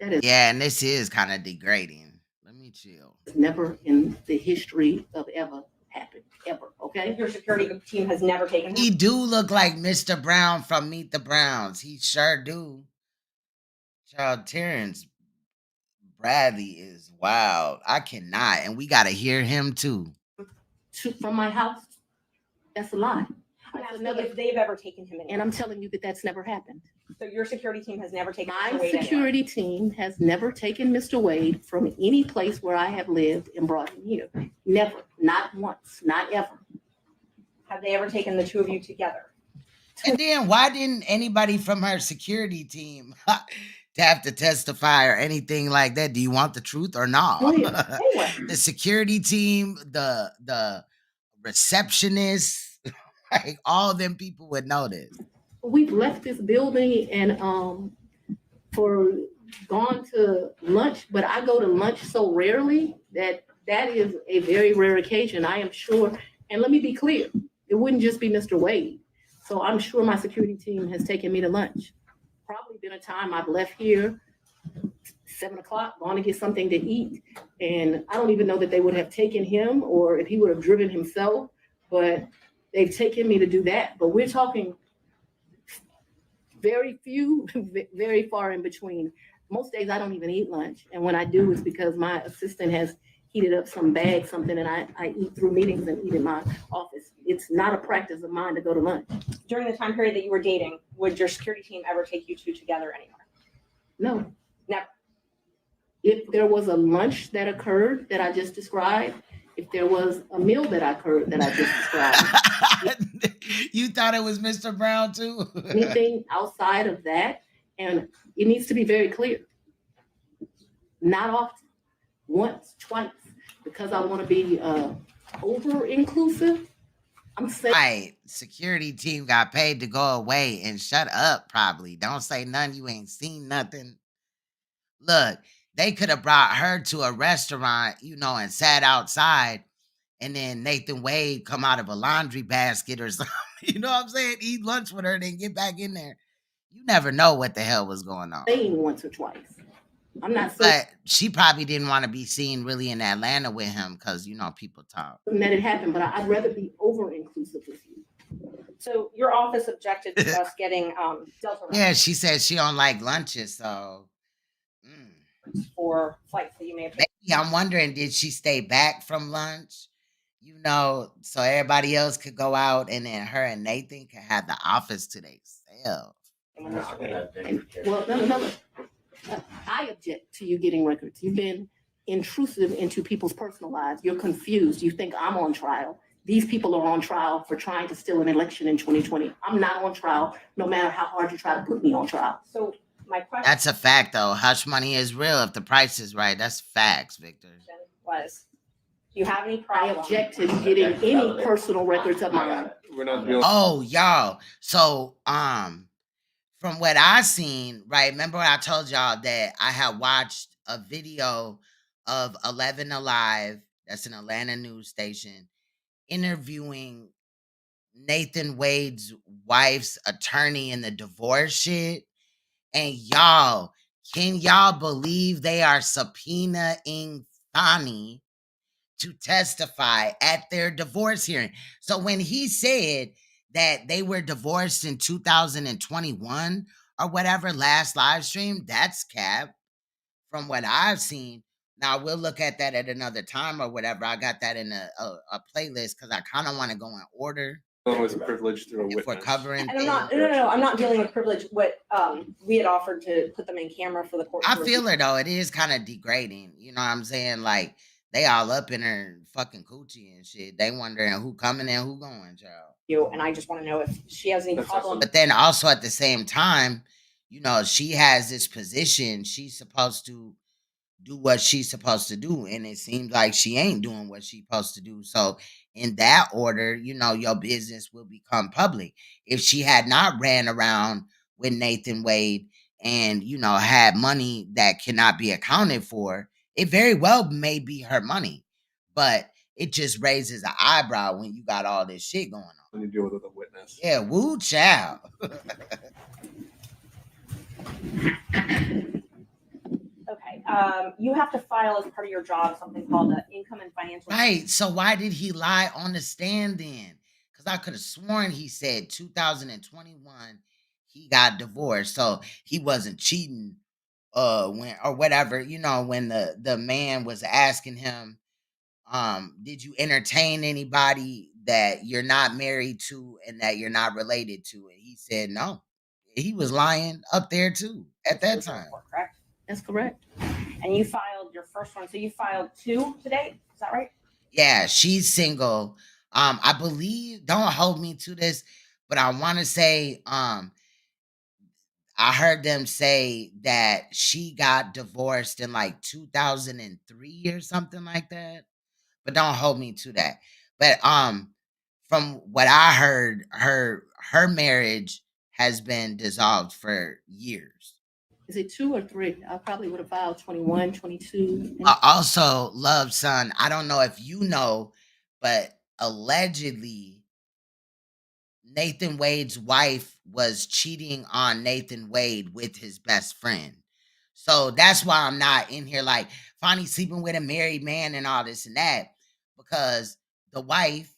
That is Yeah, and this is kind of degrading. Let me chill. never in the history of ever happened, ever, okay? Your security team has never taken He him? do look like Mr. Brown from Meet the Browns. He sure do. Child, Terrence Bradley is wild. I cannot, and we gotta hear him too. From my house, that's a lie. I'm That's asking another, if they've ever taken him and anywhere. I'm telling you that that's never happened. So your security team has never taken My Mr. Wade anywhere? security team has never taken Mr. Wade from any place where I have lived and brought him here. Never, not once, not ever. Have they ever taken the two of you together? And then why didn't anybody from her security team to have to testify or anything like that? Do you want the truth or not? Oh, yeah. Anyway, The security team, the receptionist, like all them people would know this. We've left this building and for gone to lunch, but I go to lunch so rarely that is a very rare occasion, I am sure. And let me be clear, it wouldn't just be Mr. Wade. So I'm sure my security team has taken me to lunch. Probably been a time I've left here 7 o'clock, gone to get something to eat. And I don't even know that they would have taken him or if he would have driven himself, but they've taken me to do that. But we're talking very few, very far in between. Most days I don't even eat lunch. And when I do, it's because my assistant has heated up some bag, something, and I eat through meetings and eat in my office. It's not a practice of mine to go to lunch. during the time period that you were dating, would your security team ever take you two together anywhere? No. Never. If there was a lunch that occurred that I just described, if there was a meal that occurred that I just described, You thought it was Mr. Brown too? anything outside of that, and it needs to be very clear. Not often, once, twice, because I want to be over inclusive. I'm saying Right. Security team got paid to go away and shut up, probably. Don't say nothing. You ain't seen nothing. Look, they could have brought her to a restaurant, and sat outside, and then Nathan Wade come out of a laundry basket or something. You know what I'm saying? Eat lunch with her, then get back in there. You never know what the hell was going on. once or twice. I'm not saying But she probably didn't want to be seen really in Atlanta with him because, people talk. that it happened, but I'd rather be over inclusive with you. So your office objected to us getting Delta Yeah, she said she don't like lunches, so for flights that you may have taken. maybe I'm wondering, did she stay back from lunch? So everybody else could go out, and then her and Nathan could have the office to themselves. I'm not gonna take care. Well, no. I object to you getting records. You've been intrusive into people's personal lives. You're confused. You think I'm on trial. These people are on trial for trying to steal an election in 2020. I'm not on trial, no matter how hard you try to put me on trial. So my question That's a fact, though. Hush money is real if the price is right. That's facts, Victor. was, do you have any I problem? object to you getting any personal records of mine. We're not dealing. Oh, y'all. So, from what I seen, right? Remember when I told y'all that I had watched a video of 11 Alive, that's an Atlanta news station, interviewing Nathan Wade's wife's attorney in the divorce shit. And y'all, can y'all believe they are subpoenaing Fani to testify at their divorce hearing? So when he said that they were divorced in 2021 or whatever, last live stream, that's cap from what I've seen. Now we'll look at that at another time or whatever. I got that in a playlist because I kind of want to go in order With privilege through a if we're witness. covering And I'm not, things. no, I'm not dealing with privilege. What we had offered to put them in camera for the court. I to feel review. her though. It is kind of degrading. You know what I'm saying? Like they all up in her fucking coochie and shit. They wondering who coming and who going, child. And I just want to know if she has any That's problem. But then also at the same time, she has this position. She's supposed to do what she's supposed to do. And it seems like she ain't doing what she's supposed to do. So in that order, your business will become public. If she had not ran around with Nathan Wade and, had money that cannot be accounted for, it very well may be her money. But it just raises an eyebrow when you got all this shit going on. When you deal with a witness. Yeah, woo child. Okay. You have to file as part of your job something called the income and financial. Right. So why did he lie on the stand then? Because I could have sworn he said 2021 he got divorced. So he wasn't cheating when or whatever, when the man was asking him, did you entertain anybody that you're not married to and that you're not related to? And he said no. He was lying up there too at that time. Correct. That's correct. And you filed your first one. So you filed 2 today. Is that right? Yeah, she's single. I believe, don't hold me to this, but I want to say, I heard them say that she got divorced in like 2003 or something like that. But don't hold me to that. But from what I heard, her marriage has been dissolved for years. Is it 2 or 3? I probably would have filed 21, 22. Also, love, son, I don't know if you know, but allegedly Nathan Wade's wife was cheating on Nathan Wade with his best friend. So that's why I'm not in here like Fani sleeping with a married man and all this and that, because the wife,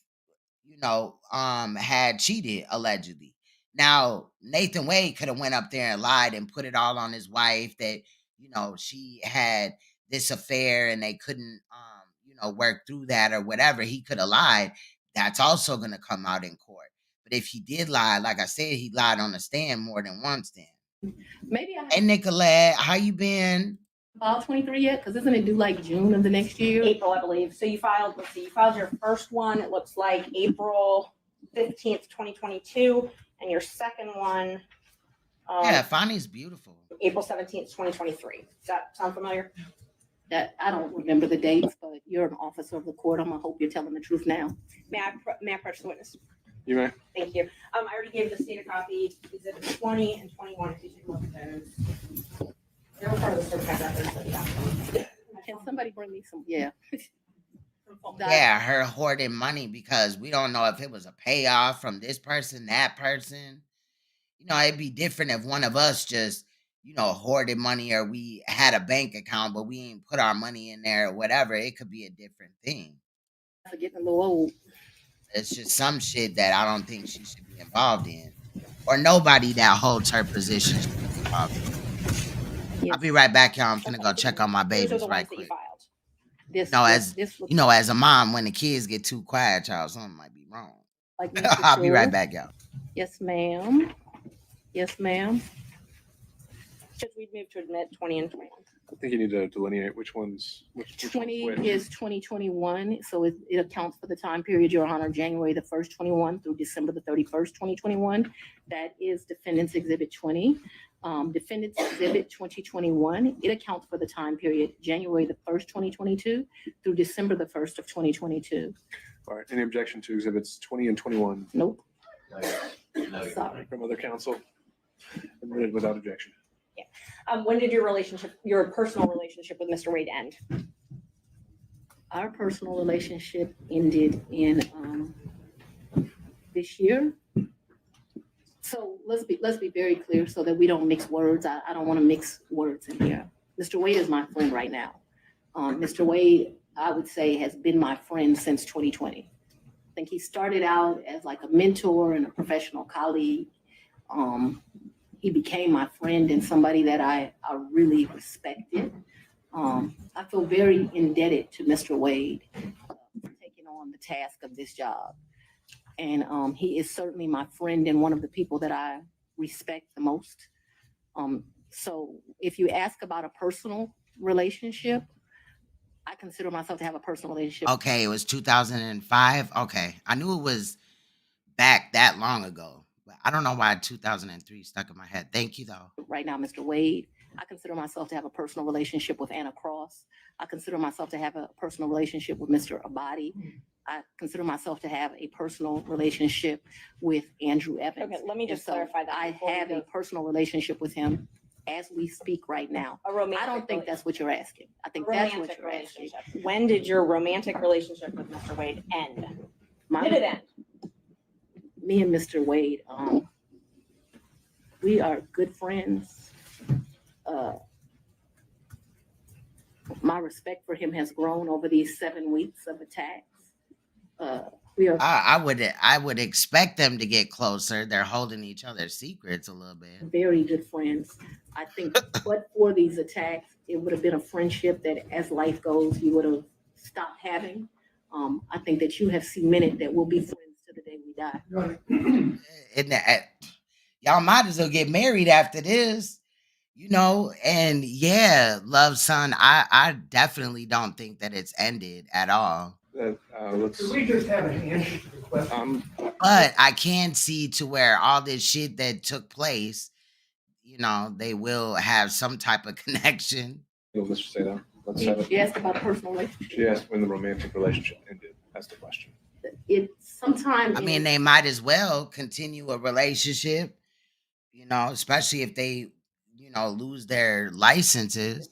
had cheated allegedly. Now, Nathan Wade could have went up there and lied and put it all on his wife that, she had this affair and they couldn't, work through that or whatever. He could have lied. That's also going to come out in court. But if he did lie, like I said, he lied on the stand more than once then. Maybe I Hey, haven't Nicolette, how you been? filed 23 yet, because isn't it due like June of the next year? April, I believe. So you filed, let's see, you filed your first one, it looks like April 15th, 2022, and your second one, Yeah, Fani's beautiful. April 17th, 2023. Does that sound familiar? That I don't remember the dates, but you're an officer of the court. I'm gonna hope you're telling the truth now. May I approach the witness? You may. Thank you. I already gave the state a copy, exhibit 20 and 21, if you should look at those. They're part of the certified records, so yeah. Can somebody bring me some? Yeah. Yeah, her hoarding money because we don't know if it was a payoff from this person, that person. It'd be different if one of us just, hoarded money or we had a bank account, but we ain't put our money in there or whatever. It could be a different thing. I'm getting a little old. It's just some shit that I don't think she should be involved in, or nobody that holds her position should be involved in. Yes. I'll be right back, y'all. I'm finna Okay, go so check on my those are babies the right ones that you quick. filed. This, No, this, as this looks you know, as a mom, when the kids get too quiet, y'all, something might be wrong. like Mr. I'll be right Sewell. back, y'all. Yes, ma'am. Yes, ma'am. Should we move to admit 20 and 21? I think you need to delineate which one's which one's 20 which. is 2021, so it accounts for the time period, Your Honor, January the 1st, 21 through December the 31st, 2021. That is Defendant's Exhibit 20. Defendant's Exhibit 2021, it accounts for the time period, January the 1st, 2022 through December the 1st of 2022. All right. Any objection to exhibits 20 and 21 Nope, No, sorry. from other counsel? Admitted without objection. When did your personal relationship with Mr. Wade end? Our personal relationship ended in this year. So let's be very clear so that we don't mix words. I don't want to mix words in here. Mr. Wade is my friend right now. Mr. Wade, I would say, has been my friend since 2020. I think he started out as like a mentor and a professional colleague. He became my friend and somebody that I really respected. I feel very indebted to Mr. Wade for taking on the task of this job. And he is certainly my friend and one of the people that I respect the most. So if you ask about a personal relationship, I consider myself to have a personal relationship. Okay, it was 2005. Okay, I knew it was back that long ago, but I don't know why 2003 stuck in my head. Thank you, though. Right now, Mr. Wade. I consider myself to have a personal relationship with Anna Cross. I consider myself to have a personal relationship with Mr. Abadi. I consider myself to have a personal relationship with Andrew Evans. Okay, let me just And so clarify that. I before we have go. a personal relationship with him as we speak right now. A romantic. I don't think that's what you're asking. I think a that's what romantic you're asking. relationship. When did your romantic relationship with Mr. Wade end? My- Did it end? Me and Mr. Wade, we are good friends. My respect for him has grown over these 7 weeks of attacks. We are I would expect them to get closer. They're holding each other's secrets a little bit. very good friends. I think, but for these attacks, it would have been a friendship that, as life goes, you would have stopped having. I think that you have cemented that we'll be friends to the day we die. Right. And y'all might as well get married after this, you know. And yeah, love, son. I definitely don't think that it's ended at all. Let's. Could we just have an answer to the question? But I can see to where all this shit that took place, you know, they will have some type of connection. Let's just say that. Let's have it. She asked about a personal relationship. She asked when the romantic relationship ended. That's the question. It's sometime. I mean, they might as well continue a relationship, you know, especially if they, you know, lose their licenses.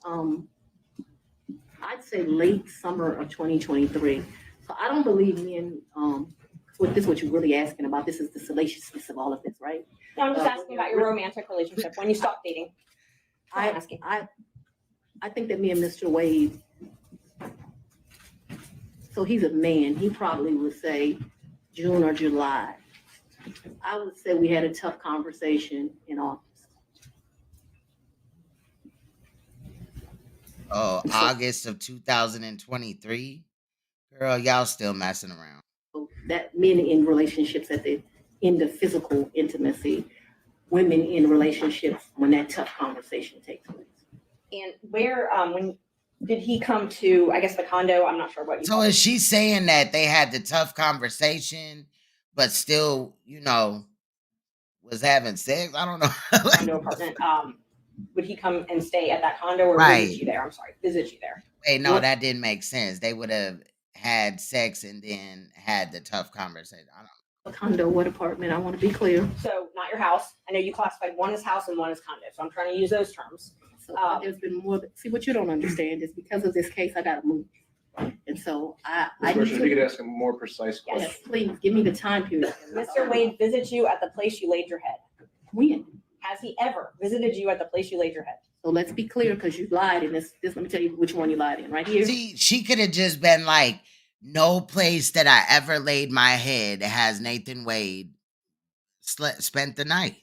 I'd say late summer of 2023. So I don't believe me in what this is what you're really asking about. This is the salaciousness of all of this, right? No, I'm just asking about your romantic relationship, when you stopped dating. I'm asking. I think that me and Mr. Wade, so he's a man, he probably would say June or July. I would say we had a tough conversation in August. Oh, August of 2023. Girl, y'all still messing around. So that men in relationships at the end of physical intimacy, women in relationships when that tough conversation takes place. And where, when did he come to, I guess, the condo? I'm not sure what you So call is it. she saying that they had the tough conversation, but still, you know, was having sex? I don't know. Condo apartment. Would he come and stay at that condo or Right. visit you there? I'm sorry, visit you there. Wait, no, What? that didn't make sense. They would have had sex and then had the tough conversation. I don't. A condo, what apartment? I want to be clear. So not your house. I know you classified one as house and one as condo, so I'm trying to use those terms. So there's been more. See, what you don't understand is because of this case, I got to move. And so I This need question, if you could to, ask a more precise question. yes, please give me the time period. Mr. Wade visits you at the place you laid your head. When? Has he ever visited you at the place you laid your head? So let's be clear, because you lied in this, let me tell you which one you lied in, right here. See, she could have just been like, No place that I ever laid my head has Nathan Wade spent the night.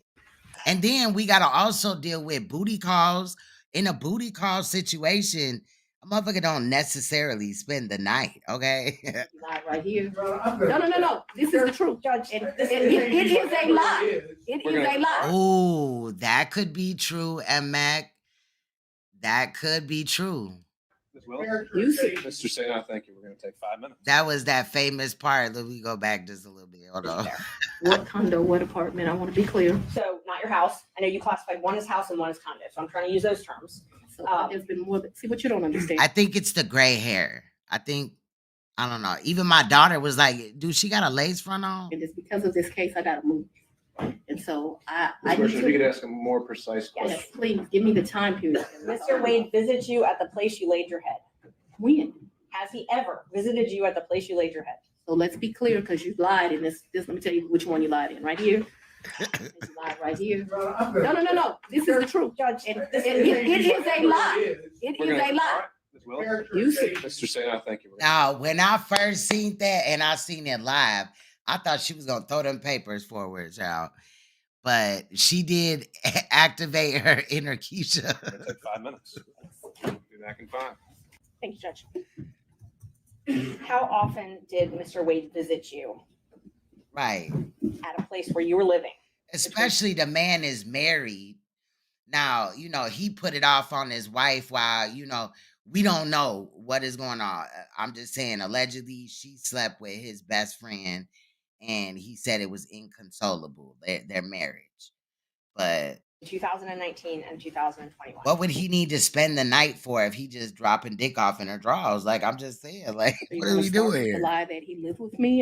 And then we got to also deal with booty calls. In a booty call situation, a motherfucker don't necessarily spend the night, okay? Lie right here. No, No. This is the truth. Judge, And this it is a lie. It We're is gonna- a lie. Oh, that could be true, Mac. That could be true. Ms. Willis? You see. Mr. Sayana, thank you. We're going to take 5 minutes. That was that famous part. Let me go back just a little bit. Hold on. What condo, what apartment? I want to be clear. So not your house. I know you classified one as house and one as condo, so I'm trying to use those terms. So there's been more. See what you don't understand. I think it's the gray hair. I don't know. Even my daughter was like, dude, she got a lace front on? And it's because of this case I got to move. And so I Ms. need Merchant, if you could to. ask a more precise question. Yes, please give me the time period. Mr. Wade visited you at the place you laid your head. When? Has he ever visited you at the place you laid your head? So let's be clear, because you lied in this. Let me tell you which one you lied in. Right here. You lied right here. No. This is the truth. Judge, And this it is a lie. It We're is gonna- a lie. All right, Ms. Willis? You see. Mr. Sayana, thank you. Now, when I first seen that and I seen it live, I thought she was going to throw them papers forward, child. But she did activate her inner Keisha. We're going to take 5 minutes. Be back in 5. Thank you, Judge. How often did Mr. Wade visit you Right. at a place where you were living? Especially the man is married. Now, he put it off on his wife while, we don't know what is going on. I'm just saying, allegedly, she slept with his best friend and he said it was inconsolable, their marriage. But 2019 and 2021. what would he need to spend the night for if he just dropping dick off in her drawers? Like, I'm just saying, like, So you what are wanna we start doing with the here? lie that he lived with me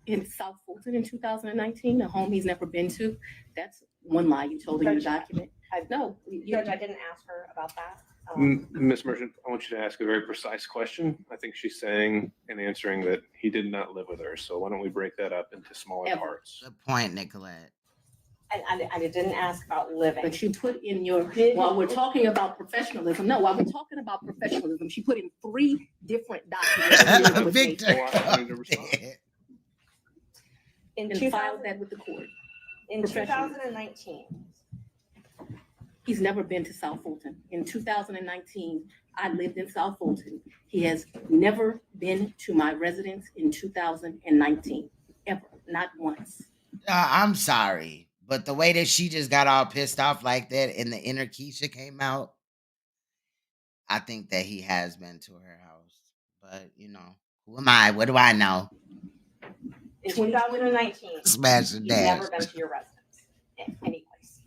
in South Fulton in 2019, a home he's never been to. That's one lie you told in your Judge, document. No, Judge, I didn't ask her about that. Ms. Merchant, I want you to ask a very precise question. I think she's saying and answering that he did not live with her. So why don't we break that up into smaller Ever. parts? Good point, Nicolette. I didn't ask about living. but you put in your, while we're talking about professionalism, she put in 3 different documents with me Victor. Well, I need to respond. In and 2000 filed that with the court. in professional. 2019, He's never been to South Fulton. In 2019, I lived in South Fulton. He has never been to my residence in 2019, ever, not once. I'm sorry, but the way that she just got all pissed off like that and the inner Keisha came out, I think that he has been to her house. But, who am I? What do I know? in 2019, Smash and he's never dash. been to your residence in any place.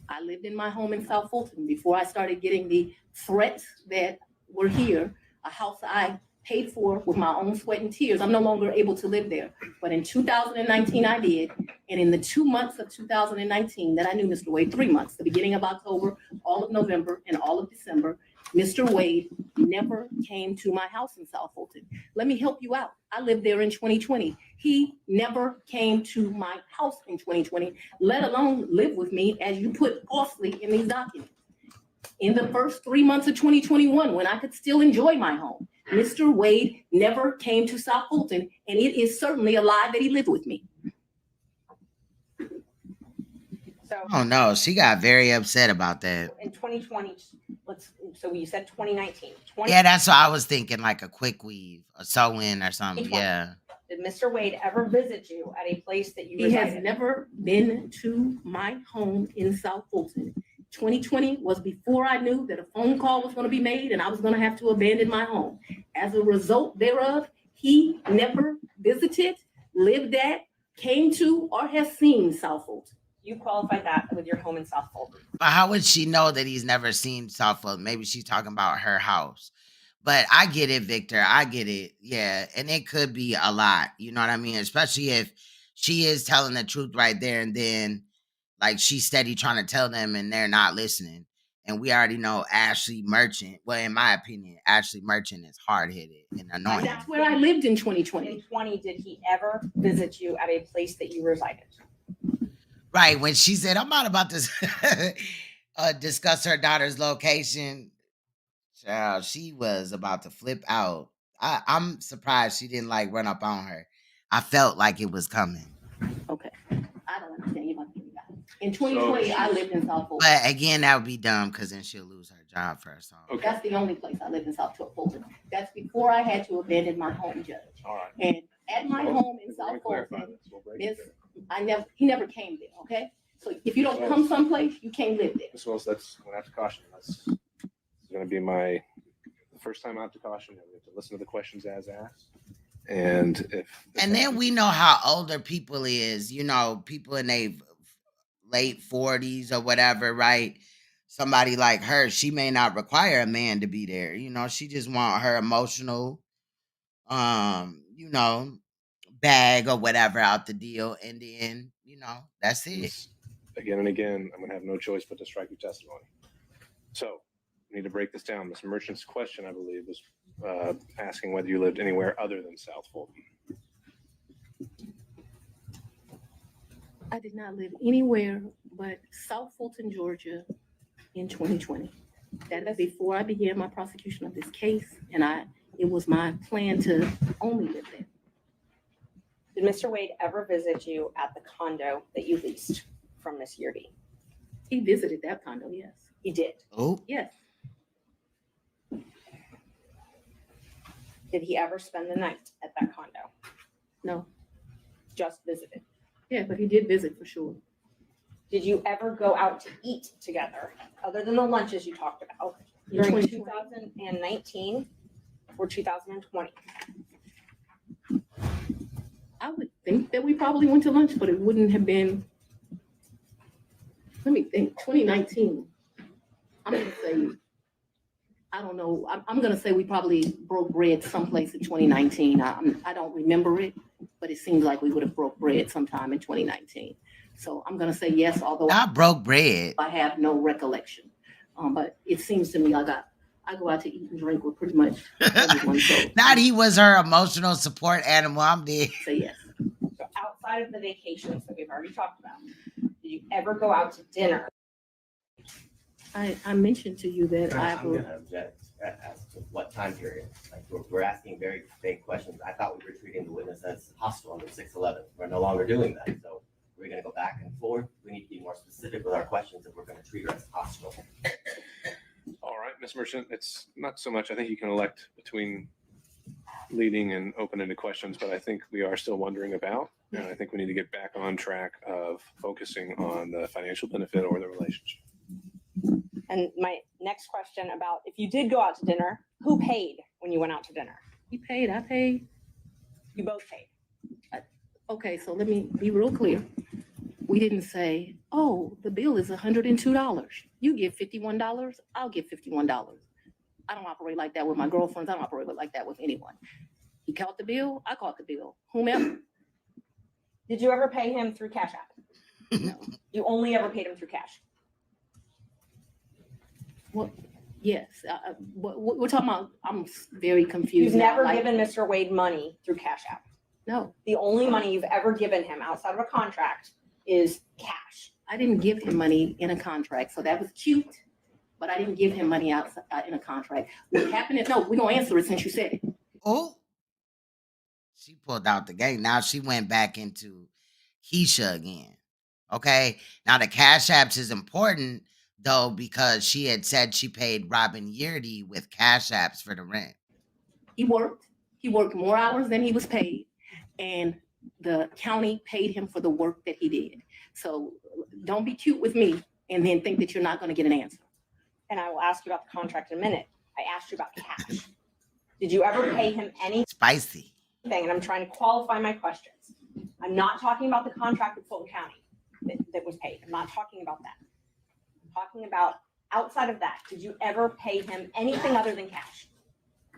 I lived in my home in South Fulton before I started getting the threats that were here, a house I paid for with my own sweat and tears. I'm no longer able to live there. But in 2019, I did. And in the 2 months of 2019 that I knew Mr. Wade, 3 months, the beginning of October, all of November, and all of December, Mr. Wade never came to my house in South Fulton. Let me help you out. I lived there in 2020. He never came to my house in 2020, let alone live with me, as you put falsely in these documents. In the first 3 months of 2021, when I could still enjoy my home, Mr. Wade never came to South Fulton, and it is certainly a lie that he lived with me. So Oh, no. She got very upset about that. in 2020, so you said 2019. Yeah, that's what I was thinking, like a quick weave, a sew-in or something. Yeah. Did Mr. Wade ever visit you at a place that you He has resided? never been to my home in South Fulton. 2020 was before I knew that a phone call was going to be made and I was going to have to abandon my home. As a result thereof, he never visited, lived at, came to, or has seen South Fulton. You qualified that with your home in South Fulton. But how would she know that he's never seen Southfield? Maybe she's talking about her house. But I get it, Victor. I get it. Yeah. And it could be a lot. You know what I mean? Especially if she is telling the truth right there and then, like, she's steady trying to tell them and they're not listening. And we already know Ashley Merchant. Well, in my opinion, Ashley Merchant is hard-headed and annoying. That's where I lived in In 2020. 2020, did he ever visit you at a place that you resided? Right. When she said, I'm not about to discuss her daughter's location, child, she was about to flip out. I'm surprised she didn't like run up on her. I felt like it was coming. Okay. I don't understand you about to give me that. In 2020, I lived in South Fulton. But again, that would be dumb because then she'll lose her job first. So. Okay. That's the only place I lived in South Fulton. That's before I had to abandon my home judge. All right. And at my home in We're South gonna clarify Fulton, this. We'll break it Miss, down. he never came there, okay? So if you don't come someplace, you can't live there. Ms. Willis, that's, I'm gonna have to caution. This is gonna be the first time out to caution. We have to listen to the questions as asked. And And then we know how older people is, people in their late 40s or whatever, right? Somebody like her, she may not require a man to be there. She just want her emotional, bag or whatever out the deal. And then, that's it. Again and again, I'm gonna have no choice but to strike your testimony. So we need to break this down. Ms. Merchant's question, I believe, was asking whether you lived anywhere other than South Fulton. I did not live anywhere but South Fulton, Georgia in 2020. That is before I began my prosecution of this case, and it was my plan to only live there. Did Mr. Wade ever visit you at the condo that you leased from Miss Yurdy? He visited that condo, yes. He did. Oh, Yes. Did he ever spend the night at that condo? No. Just visited. Yeah, but he did visit for sure. Did you ever go out to eat together, other than the lunches you talked about, In during 2020. 2019 or 2020? I would think that we probably went to lunch, but it wouldn't have been, let me think, 2019. I'm going to say, I don't know. I'm going to say we probably broke bread someplace in 2019. I don't remember it, but it seems like we would have broke bread sometime in 2019. So I'm going to say yes, although not broke bread. I have no recollection. But it seems to me like I go out to eat and drink with pretty much everyone. So Not he was her emotional support animal. I'm dead. say yes. So outside of the vacations that we've already talked about, did you ever go out to dinner? I mentioned to you that I'm gonna object as to what time period. Like, we're asking very vague questions. I thought we were treating the witness as hostile under 611. We're no longer doing that. So we're gonna go back and forth. We need to be more specific with our questions if we're gonna treat her as hostile. All right, Ms. Merchant, it's not so much, I think you can elect between leading and open-ended questions, but I think we are still wondering about, and I think we need to get back on track of focusing on the financial benefit or the relationship. And my next question about if you did go out to dinner, who paid when you went out to dinner? he paid. I paid. You both paid. Okay, so let me be real clear. We didn't say, oh, the bill is $102. You give $51, I'll give $51. I don't operate like that with my girlfriends. I don't operate like that with anyone. He caught the bill, I caught the bill. Whomever. Did you ever pay him through Cash App? No. You only ever paid him through cash. Well, yes. We're talking about, I'm very confused. You've now, never like, given Mr. Wade money through Cash App. No, The only money you've ever given him outside of a contract is cash. I didn't give him money in a contract, so that was cute. But I didn't give him money outside in a contract. What happened is, no, we're gonna answer it since you said it. Oh, she pulled out the game. Now she went back into Keisha again. Okay. Now the Cash Apps is important though, because she had said she paid Robin Yeardy with Cash Apps for the rent. He worked more hours than he was paid, and the county paid him for the work that he did. So don't be cute with me and then think that you're not gonna get an answer. And I will ask you about the contract in a minute. I asked you about cash. Did you ever pay him anything? Spicy. And I'm trying to qualify my questions. I'm not talking about the contract with Fulton County that was paid. I'm not talking about that. I'm talking about outside of that. Did you ever pay him anything other than cash?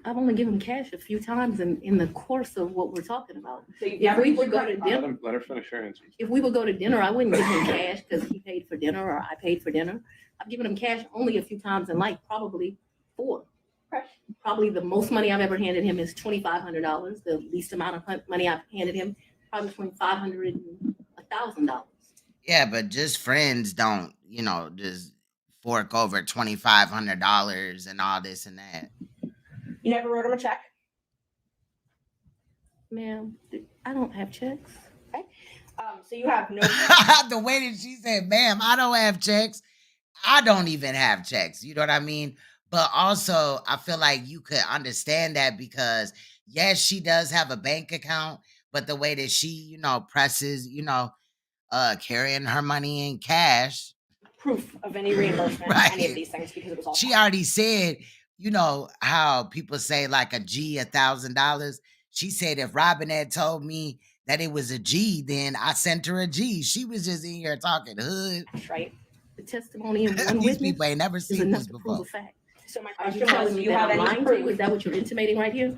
I've only given cash a few times in the course of what we're talking about. So you've If never we used would go credit to card? dinner, Let her finish her answer. if we would go to dinner, I wouldn't give him cash because he paid for dinner or I paid for dinner. I've given him cash only a few times in life, probably 4. Okay. Probably the most money I've ever handed him is $2,500. The least amount of money I've handed him, probably between $500 and $1,000. Yeah, but just friends don't, just fork over $2,500 and all this and that. You never wrote him a check? Ma'am, I don't have checks. So you have no, The way that she said, ma'am, I don't have checks. I don't even have checks. You know what I mean? But also, I feel like you could understand that because, yes, she does have a bank account, but the way that she, presses, carrying her money in cash, proof of any reimbursement, any of right? these things, because it was all. She already said, how people say like a G, $1,000. She said if Robin had told me that it was a G, then I sent her a G. She was just in here talking hood. Right. The testimony of one These witness people ain't never is seen enough this to prove before. a fact. So my Are you question was, telling do me you that have I'm any lying to you? Is proof? that what you're intimating right here?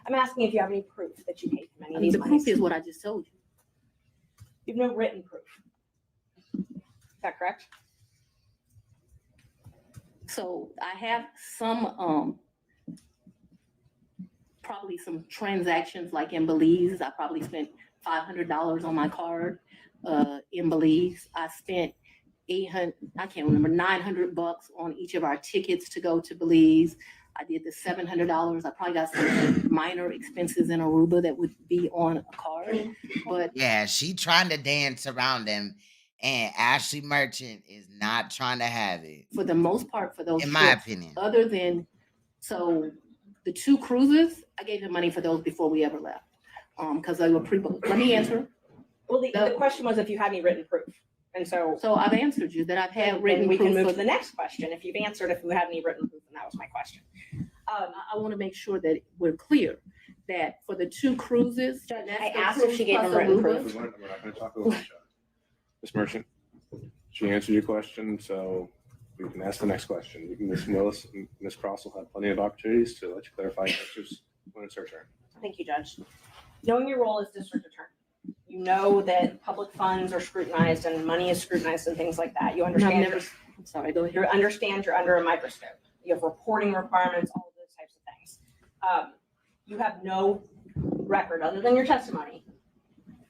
I'm asking if you have any proof that you paid him any I of mean, these the proof monies. is what I just told you. You have no written proof. Is that correct? So I have some, probably some transactions like in Belize. I probably spent $500 on my card in Belize. I spent 800, I can't remember, $900 on each of our tickets to go to Belize. I did the $700. I probably got some minor expenses in Aruba that would be on a card. But Yeah, she trying to dance around them, and Ashley Merchant is not trying to have it, for the most part, for those in my trips, opinion. other than, so the 2 cruises, I gave him money for those before we ever left. Because they were pre-booked. Let me answer. Well, the question was if you had any written proof. And so I've answered you that I've had then written we proof. can move to of- the next question. If you've answered if you had any written proof, and that was my question. I want to make sure that we're clear that for the 2 cruises. Judge, that's I the asked if cruise she gave plus him written Aruba. proof. We're not going to talk over each other. Ms. Merchant, she answered your question, so we can ask the next question. Ms. Willis and Ms. Cross will have plenty of opportunities to let you clarify your answers when it's her turn. Thank you, Judge. Knowing your role as district attorney, you know that public funds are scrutinized and money is scrutinized and things like that. You And understand. I'm sorry, go ahead. You understand you're under a microscope. You have reporting requirements, all of those types of things. You have no record, other than your testimony,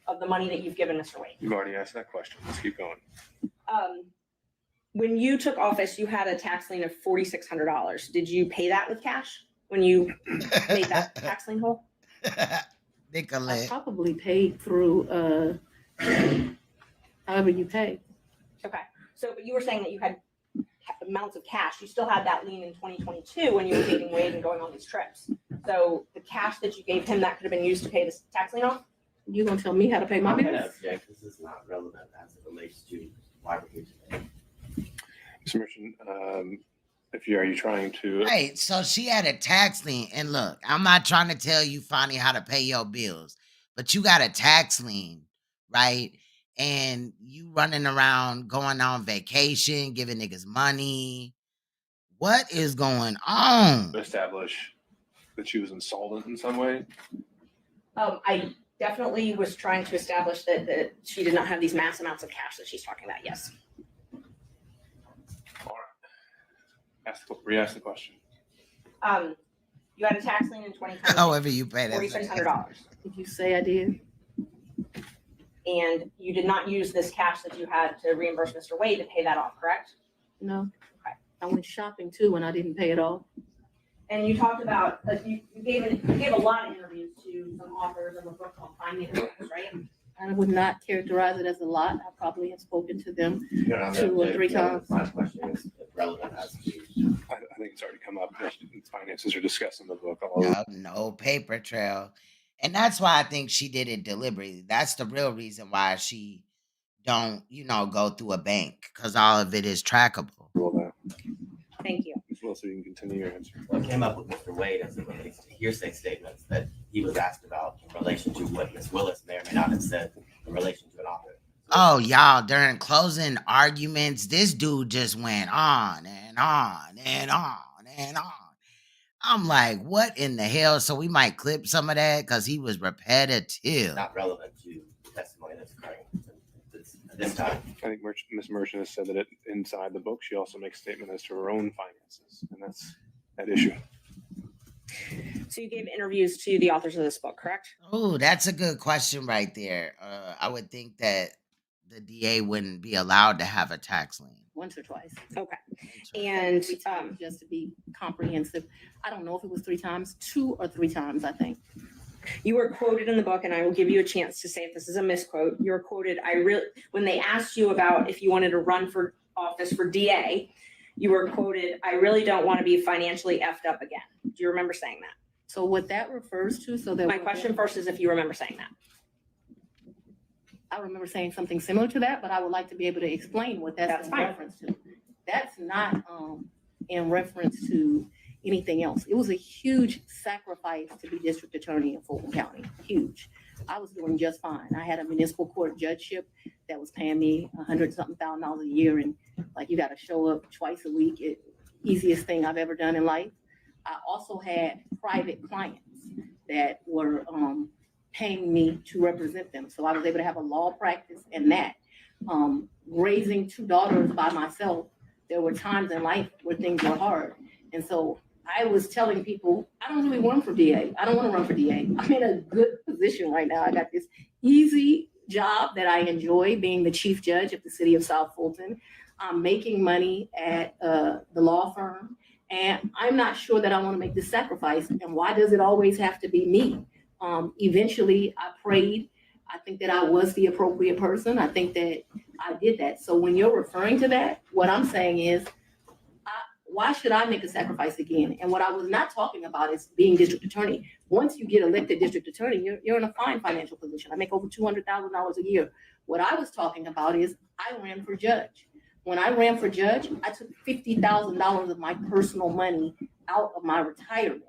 of the money that you've given Mr. Wade. You've already asked that question. Let's keep going. When you took office, you had a tax lien of $4,600. Did you pay that with cash when you made that tax lien whole? I Nicolette. probably paid through, however you pay. Okay, so but you were saying that you had amounts of cash. You still had that lien in 2022 when you were dating Wade and going on these trips. So the cash that you gave him, that could have been used to pay this tax lien off? You gonna tell me how to pay my I'm gonna bills? object, this is not relevant as it relates to why we're here today. Ms. Merchant, are you trying to? Right, so she had a tax lien, and look, I'm not trying to tell you, Fani, how to pay your bills, but you got a tax lien, right? And you running around going on vacation, giving niggas money. What is going on? Establish that she was insolvent in some way? I definitely was trying to establish that she did not have these mass amounts of cash that she's talking about, yes. All right. Re-ask the question. You had a tax lien in 2022, However you pay that. $4,600. Did you say I did? And you did not use this cash that you had to reimburse Mr. Wade to pay that off, correct? No. Okay. I went shopping too and I didn't pay it off. And you talked about, you gave a lot of interviews to some authors of a book called Finance, right? I would not characterize it as a lot. I probably have spoken to them. You're not 2 or 3 times. My question is relevant as to. I think it's already come up. Finances are discussed in the book. All over. Yep, no paper trail. And that's why I think she did it deliberately. That's the real reason why she don't, go through a bank, because all of it is trackable. Rule that. Thank you. Ms. Willis, so you can continue your answer. What came up with Mr. Wade as it relates to hearsay statements that he was asked about in relation to what Ms. Willis may or may not have said in relation to an author. Oh, y'all, during closing arguments, this dude just went on and on and on and on. I'm like, what in the hell? So we might clip some of that because he was repetitive. Not relevant to the testimony that's occurring at this time. I think Ms. Merchant has said that inside the book, she also makes a statement as to her own finances, and that's that issue. So you gave interviews to the authors of this book, correct? Oh, that's a good question right there. I would think that the DA wouldn't be allowed to have a tax lien. Once or twice. Okay. And 3 times, just to be comprehensive. I don't know if it was 3 times, 2 or 3 times, I think. You were quoted in the book, and I will give you a chance to say if this is a misquote. You were quoted, when they asked you about if you wanted to run for office for DA, you were quoted, "I really don't want to be financially effed up again." Do you remember saying that? So what that refers to, so that. My question first is if you remember saying that. I remember saying something similar to that, but I would like to be able to explain what that's in fine. reference to. That's not in reference to anything else. It was a huge sacrifice to be district attorney in Fulton County, huge. I was doing just fine. I had a municipal court judgeship that was paying me $100,000 a year, and like you got to show up twice a week. Easiest thing I've ever done in life. I also had private clients that were paying me to represent them. So I was able to have a law practice and that. Raising two daughters by myself, there were times in life where things were hard. And so I was telling people, I don't really run for DA. I don't want to run for DA. I'm in a good position right now. I got this easy job that I enjoy, being the chief judge of the city of South Fulton. I'm making money at the law firm. And I'm not sure that I want to make this sacrifice. And why does it always have to be me? Eventually, I prayed. I think that I was the appropriate person. I think that I did that. So when you're referring to that, what I'm saying is, why should I make a sacrifice again? And what I was not talking about is being district attorney. Once you get elected district attorney, you're in a fine financial position. I make over $200,000 a year. What I was talking about is I ran for judge. When I ran for judge, I took $50,000 of my personal money out of my retirement.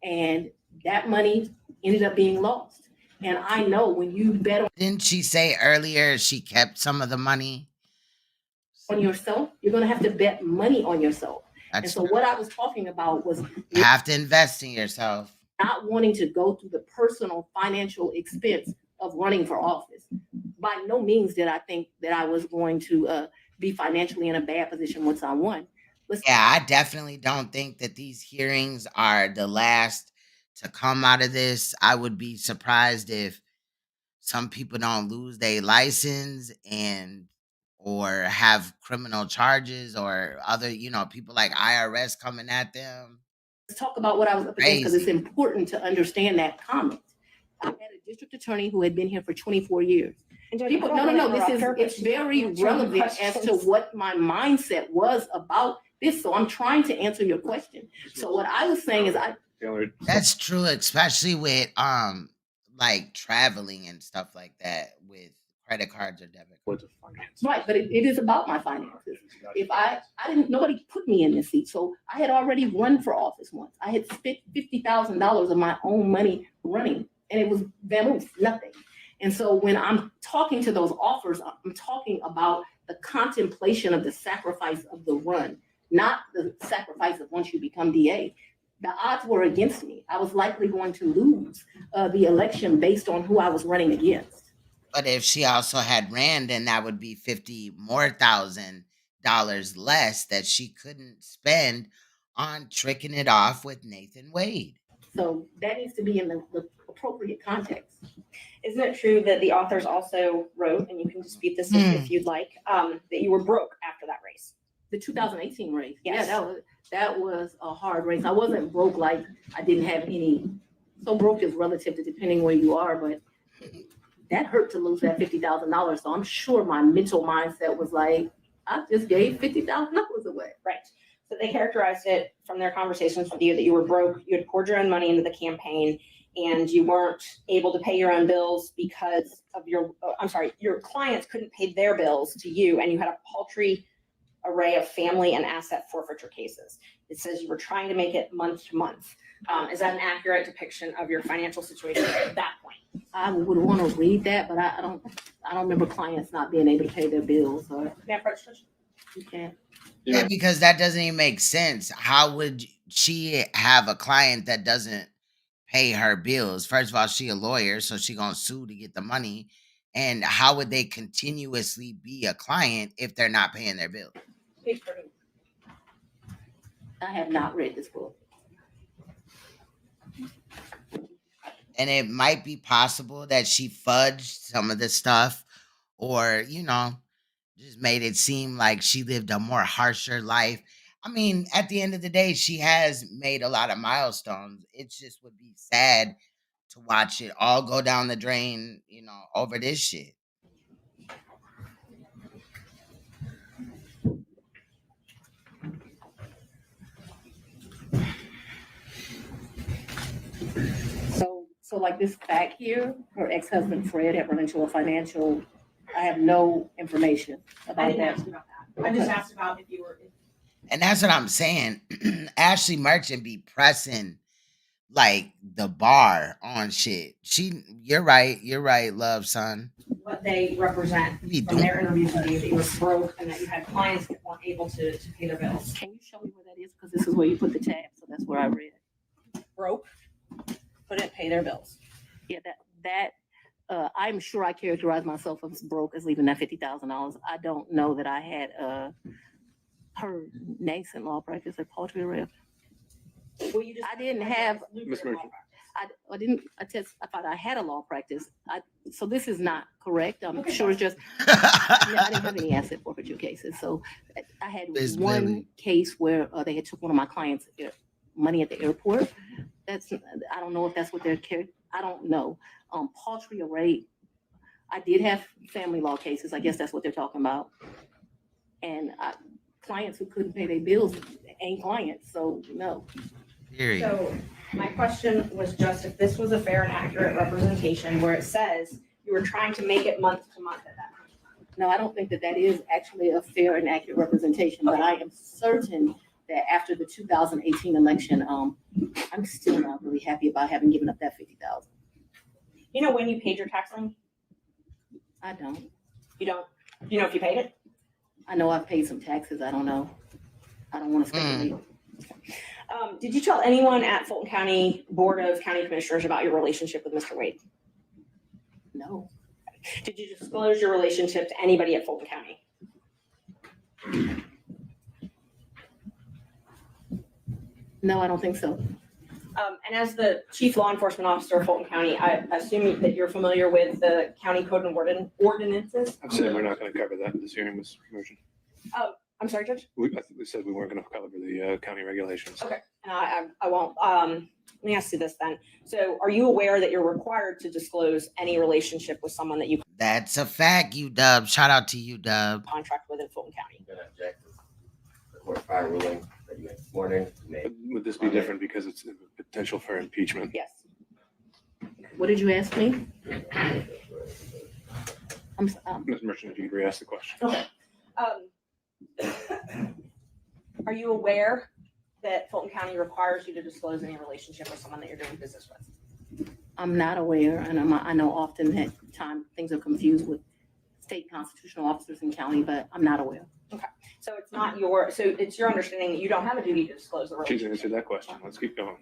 And that money ended up being lost. And I know when you bet Didn't she say earlier she kept some of the money? on yourself, you're going to have to bet money on yourself. And That's so what I was talking about was you have to invest in yourself. not wanting to go through the personal financial expense of running for office. By no means did I think that I was going to be financially in a bad position once I won. Yeah, I definitely don't think that these hearings are the last to come out of this. I would be surprised if some people don't lose their license and or have criminal charges or other, people like IRS coming at them. Let's talk about what I was up against because it's Crazy. important to understand that comment. I had a district attorney who had been here for 24 years. People, no. It's very relevant as to what my mindset was about this. So I'm trying to answer your question. So what I was saying is Taylor, That's true, especially with like traveling and stuff like that with credit cards or debit cards. what's a finance? right, but it is about my finances. If I didn't, nobody put me in this seat. So I had already run for office once. I had spent $50,000 of my own money running, and it was vamoose, nothing. And so when I'm talking to those offers, I'm talking about the contemplation of the sacrifice of the run, not the sacrifice of once you become DA. The odds were against me. I was likely going to lose the election based on who I was running against. But if she also had ran, then that would be $50,000 less that she couldn't spend on tricking it off with Nathan Wade. So that needs to be in the appropriate context. Isn't it true that the authors also wrote, and you can dispute this if you'd like, that you were broke after that race? The 2018 race. Yes. Yeah, that was a hard race. I wasn't broke like I didn't have any. So broke is relative to depending where you are, but that hurt to lose that $50,000. So I'm sure my mental mindset was like, I just gave $50,000 away. Right. So they characterized it from their conversations with you that you were broke, you had poured your own money into the campaign, and you weren't able to pay your own bills because of your clients couldn't pay their bills to you, and you had a paltry array of family and asset forfeiture cases. It says you were trying to make it month to month. Is that an accurate depiction of your financial situation at that point? I would want to read that, but I don't remember clients not being able to pay their bills or you can't. Yeah, because that doesn't even make sense. How would she have a client that doesn't pay her bills? First of all, she a lawyer, so she gonna sue to get the money. And how would they continuously be a client if they're not paying their bills? I have not read this book. And it might be possible that she fudged some of the stuff or, just made it seem like she lived a more harsher life. I mean, at the end of the day, she has made a lot of milestones. It just would be sad to watch it all go down the drain, over this shit. So like this back here, her ex-husband Fred had run into a financial, I have no information I about didn't that. ask about that. I just asked about if you were. And that's what I'm saying. Ashley Merchant be pressing like the bar on shit. You're right, love son. What they represent What you from doing? their interviews with you, that you were broke and that you had clients that weren't able to pay their bills. Can you show me where that is? Because this is where you put the tab, so that's where I read. Broke, couldn't pay their bills. Yeah, I'm sure I characterize myself as broke as leaving that $50,000. I don't know that I had her nascent law practice at Paltry Rep. Well, you just. I didn't have- Ms. Merchant. I didn't attest. I thought I had a law practice. So this is not correct. I'm Okay. sure it's just I didn't have any asset forfeiture cases. So I had Miss one Millie. case where they had took one of my clients' money at the airport. I don't know if that's what they're I don't know. Paltry rate. I did have family law cases. I guess that's what they're talking about. And clients who couldn't pay their bills ain't clients. So no. Period. So my question was just if this was a fair and accurate representation where it says you were trying to make it month to month at that point. No, I don't think that is actually a fair and accurate representation, but I am certain that after the 2018 election, I'm still not really happy about having given up that 50,000. You know when you paid your tax lien? I don't. You don't? You know if you paid it? I know I've paid some taxes. I don't know. I don't want to speculate. Did you tell anyone at Fulton County Board of County Commissioners about your relationship with Mr. Wade? No. Did you disclose your relationship to anybody at Fulton County? No, I don't think so. And as the chief law enforcement officer of Fulton County, I assume that you're familiar with the county code and ordinances? I've said we're not going to cover that in this hearing, Ms. Merchant. I'm sorry, Judge? I think we said we weren't going to cover the county regulations. Okay. And I won't. Let me ask you this then. So are you aware that you're required to disclose any relationship with someone that you That's a fact, UW. Shout out to UW. contract with in Fulton County? I'm gonna object to the court's prior ruling that you made this morning. You made- Would this be different because it's a potential for impeachment? Yes. What did you ask me? Ms. Merchant, if you could re-ask the question. Okay. Are you aware that Fulton County requires you to disclose any relationship with someone that you're doing business with? I'm not aware, and I know often that things are confused with state constitutional officers in county, but I'm not aware. So it's not so it's your understanding that you don't have a duty to disclose the She's relationship? answered that question. Let's keep going.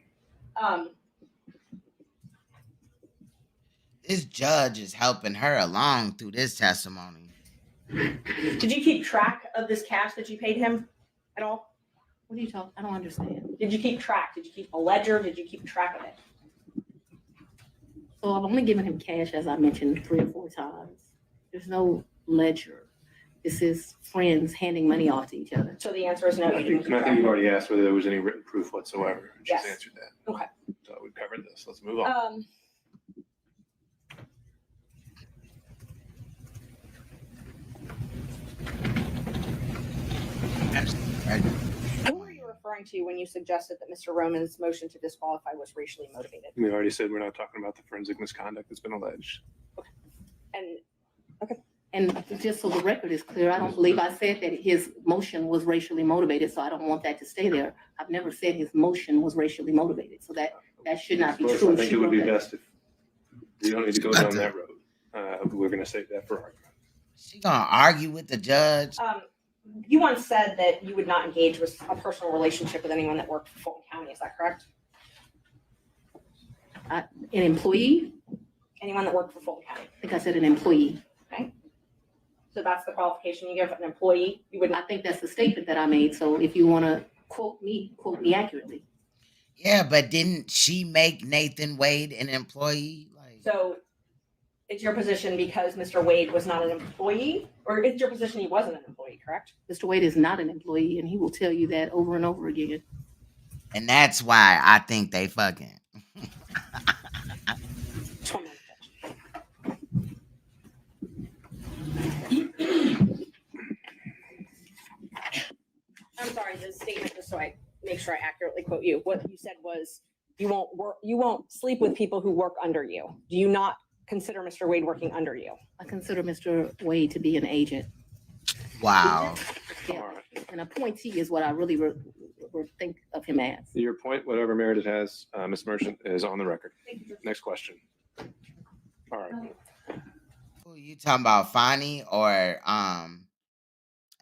This judge is helping her along through this testimony. Did you keep track of this cash that you paid him at all? What are you talking? I don't understand. Did you keep track? Did you keep a ledger? Did you keep track of it? So I've only given him cash, as I mentioned, 3 or 4 times. There's no ledger. This is friends handing money off to each other. So the answer is no. You didn't keep And I track think you've of it. already asked whether there was any written proof whatsoever. And she's Yes. answered that. Okay. So we've covered this. Let's move on. Who were you referring to when you suggested that Mr. Roman's motion to disqualify was racially motivated? We already said we're not talking about the forensic misconduct that's been alleged. And just so the record is clear, I don't believe I said that his motion was racially motivated, so I don't want that to stay there. I've never said his motion was racially motivated, so that should not be Of course, true. I think She it would wrote be that. best if we don't need to go down that road. We're going to save that for argument. She gonna argue with the judge. You once said that you would not engage with a personal relationship with anyone that worked for Fulton County. Is that correct? An employee? Anyone that worked for Fulton County. I think I said an employee. So that's the qualification you give an employee. You would I not. think that's the statement that I made, so if you want to quote me accurately. Yeah, but didn't she make Nathan Wade an employee? So it's your position because Mr. Wade was not an employee, or it's your position he wasn't an employee, correct? Mr. Wade is not an employee, and he will tell you that over and over again. And that's why I think they fucking. make sure I accurately quote you. What you said was you won't sleep with people who work under you. Do you not consider Mr. Wade working under you? I consider Mr. Wade to be an agent. Wow. Yeah. All right. An appointee is what I really would think of him as. Your point, whatever merit it has, Ms. Merchant, is on the record. Next question. All right. Who you talking about, Fani or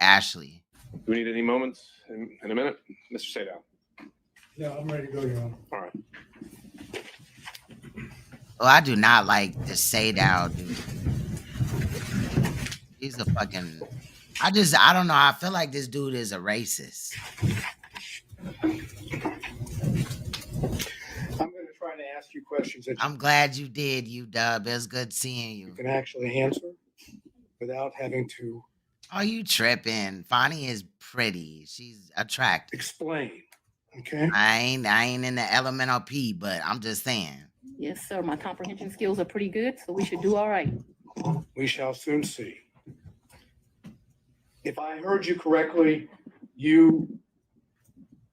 Ashley? Do we need any moments in a minute? Mr. Sadow. No, I'm ready to go, Your Honor. All right. Oh, I do not like the Sadow dude. He's a fucking. I don't know. I feel like this dude is a racist. I'm going to try to ask you questions that I'm glad you did, UW. It was good seeing you you. can actually answer without having to Oh, you tripping? Fani is pretty. She's attractive. explain. Okay? I ain't in the elemental P, but I'm just saying. Yes, sir. My comprehension skills are pretty good, so we should do all right. We shall soon see. If I heard you correctly, you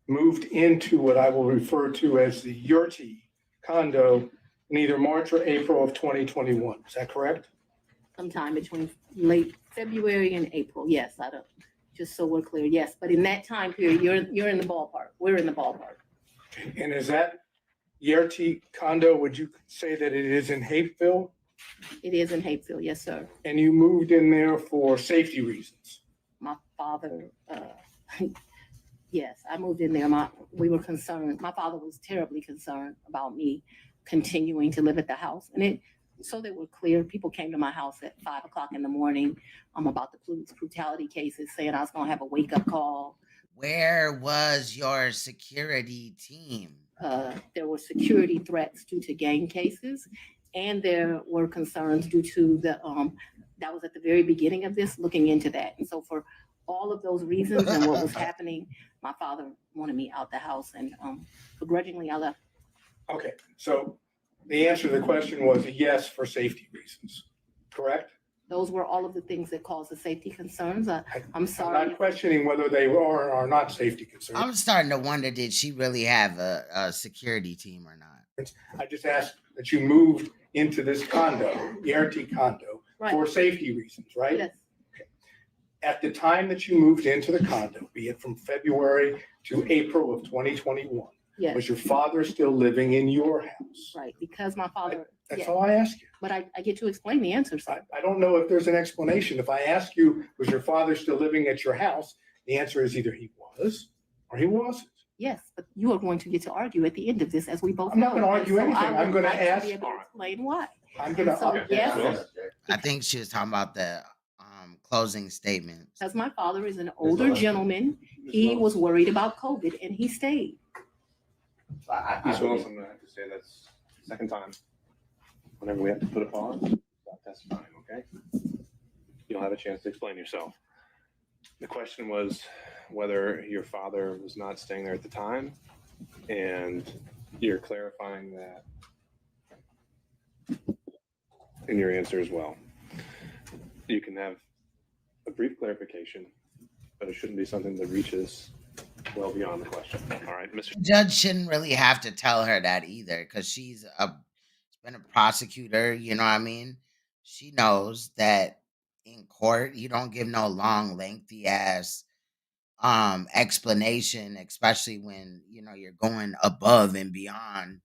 moved into what I will refer to as the Yurti condo in either March or April of 2021. Is that correct? Sometime between late February and April. Yes, I don't. Just so we're clear, yes. But in that time period, you're in the ballpark. We're in the ballpark. And is that Yurti condo, would you say that it is in Hapeville? It is in Hapeville, yes, sir. And you moved in there for safety reasons? My father, yes, I moved in there. We were concerned. My father was terribly concerned about me continuing to live at the house. And so they were clear. People came to my house at 5 o'clock in the morning about the police brutality cases, saying I was going to have a wake up call. Where was your security team? There were security threats due to gang cases, and there were concerns due to that was at the very beginning of this, looking into that. And so for all of those reasons and what was happening, my father wanted me out the house, and begrudgingly I left. Okay, so the answer to the question was a yes for safety reasons, correct? Those were all of the things that caused the safety concerns. I'm I'm sorry. not questioning whether they are or are not safety concerns. I'm starting to wonder, did she really have a security team or not? I just asked that you moved into this condo, the RT condo, Right. for safety reasons, right? Yes, At the time that you moved into the condo, be it from February to April of 2021, yes, was your father still living in your house? right. Because my father, That's yeah. all I ask you. But I get to explain the answer, sir. I don't know if there's an explanation. If I ask you, was your father still living at your house? The answer is either he was or he wasn't. Yes, but you are going to get to argue at the end of this, as we both I'm not know. gonna argue And so anything. I I'm would gonna like to ask- be able to explain why. I'm gonna. So, yes. I think she was talking about the closing statement. Because my father is an older gentleman, he was worried about COVID and he stayed. Ms. Wilson, I have to say that's the second time. Whenever we have to put a pause, stop testifying, okay? You'll have a chance to explain yourself. The question was whether your father was not staying there at the time, and you're clarifying that in your answer as well. You can have a brief clarification, but it shouldn't be something that reaches well beyond the question. All right, Mr. The judge shouldn't really have to tell her that either, because she's been a prosecutor, you know what I mean? She knows that in court you don't give no long, lengthy ass explanation, especially when you're going above and beyond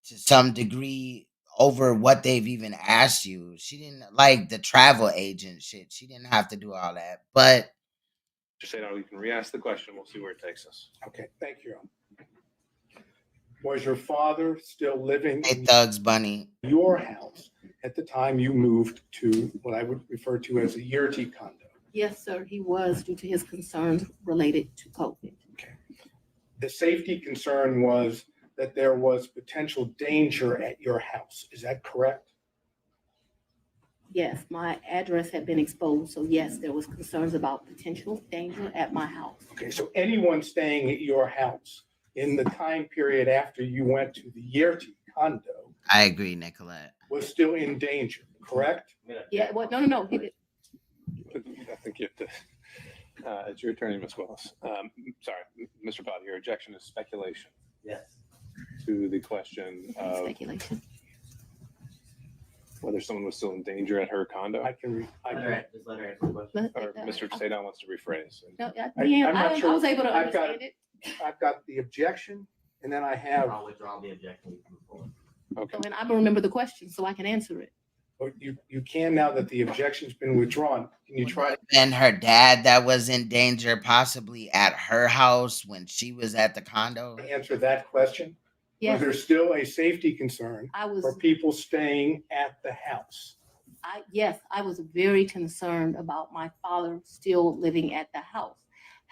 to some degree over what they've even asked you. She didn't like the travel agent shit. She didn't have to do all that. But Just say no, you can re-ask the question. We'll see where it takes us. Okay, thank you. Was your father still living hey, in Thugs Bunny, your house at the time you moved to what I would refer to as a Yurti condo? Yes, sir, he was, due to his concerns related to COVID. The safety concern was that there was potential danger at your house. Is that correct? Yes, my address had been exposed, so yes, there was concerns about potential danger at my house. Okay, so anyone staying at your house in the time period after you went to the Yurti condo I agree, Nicolette. was still in danger, correct? Yeah, well, no, he did. I think you have to It's your attorney, Ms. Willis. Sorry, Mr. Potty, your objection is speculation Yes. to the question of Speculation. whether someone was still in danger at her condo, I can, Just let her answer the question. But, or Mr. Sadon wants to rephrase. No, I'm not I sure. was able to I've got- understand it. I've got the objection, and then I have, I'll withdraw the objection. We can move forward. Okay. So, and I don't remember the question, so I can answer it. but you can now that the objection's been withdrawn. Can you try? And her dad that was in danger, possibly at her house when she was at the condo. to answer that question? Was Yes, there still a safety concern I was, for people staying at the house? yes, I was very concerned about my father still living at the house.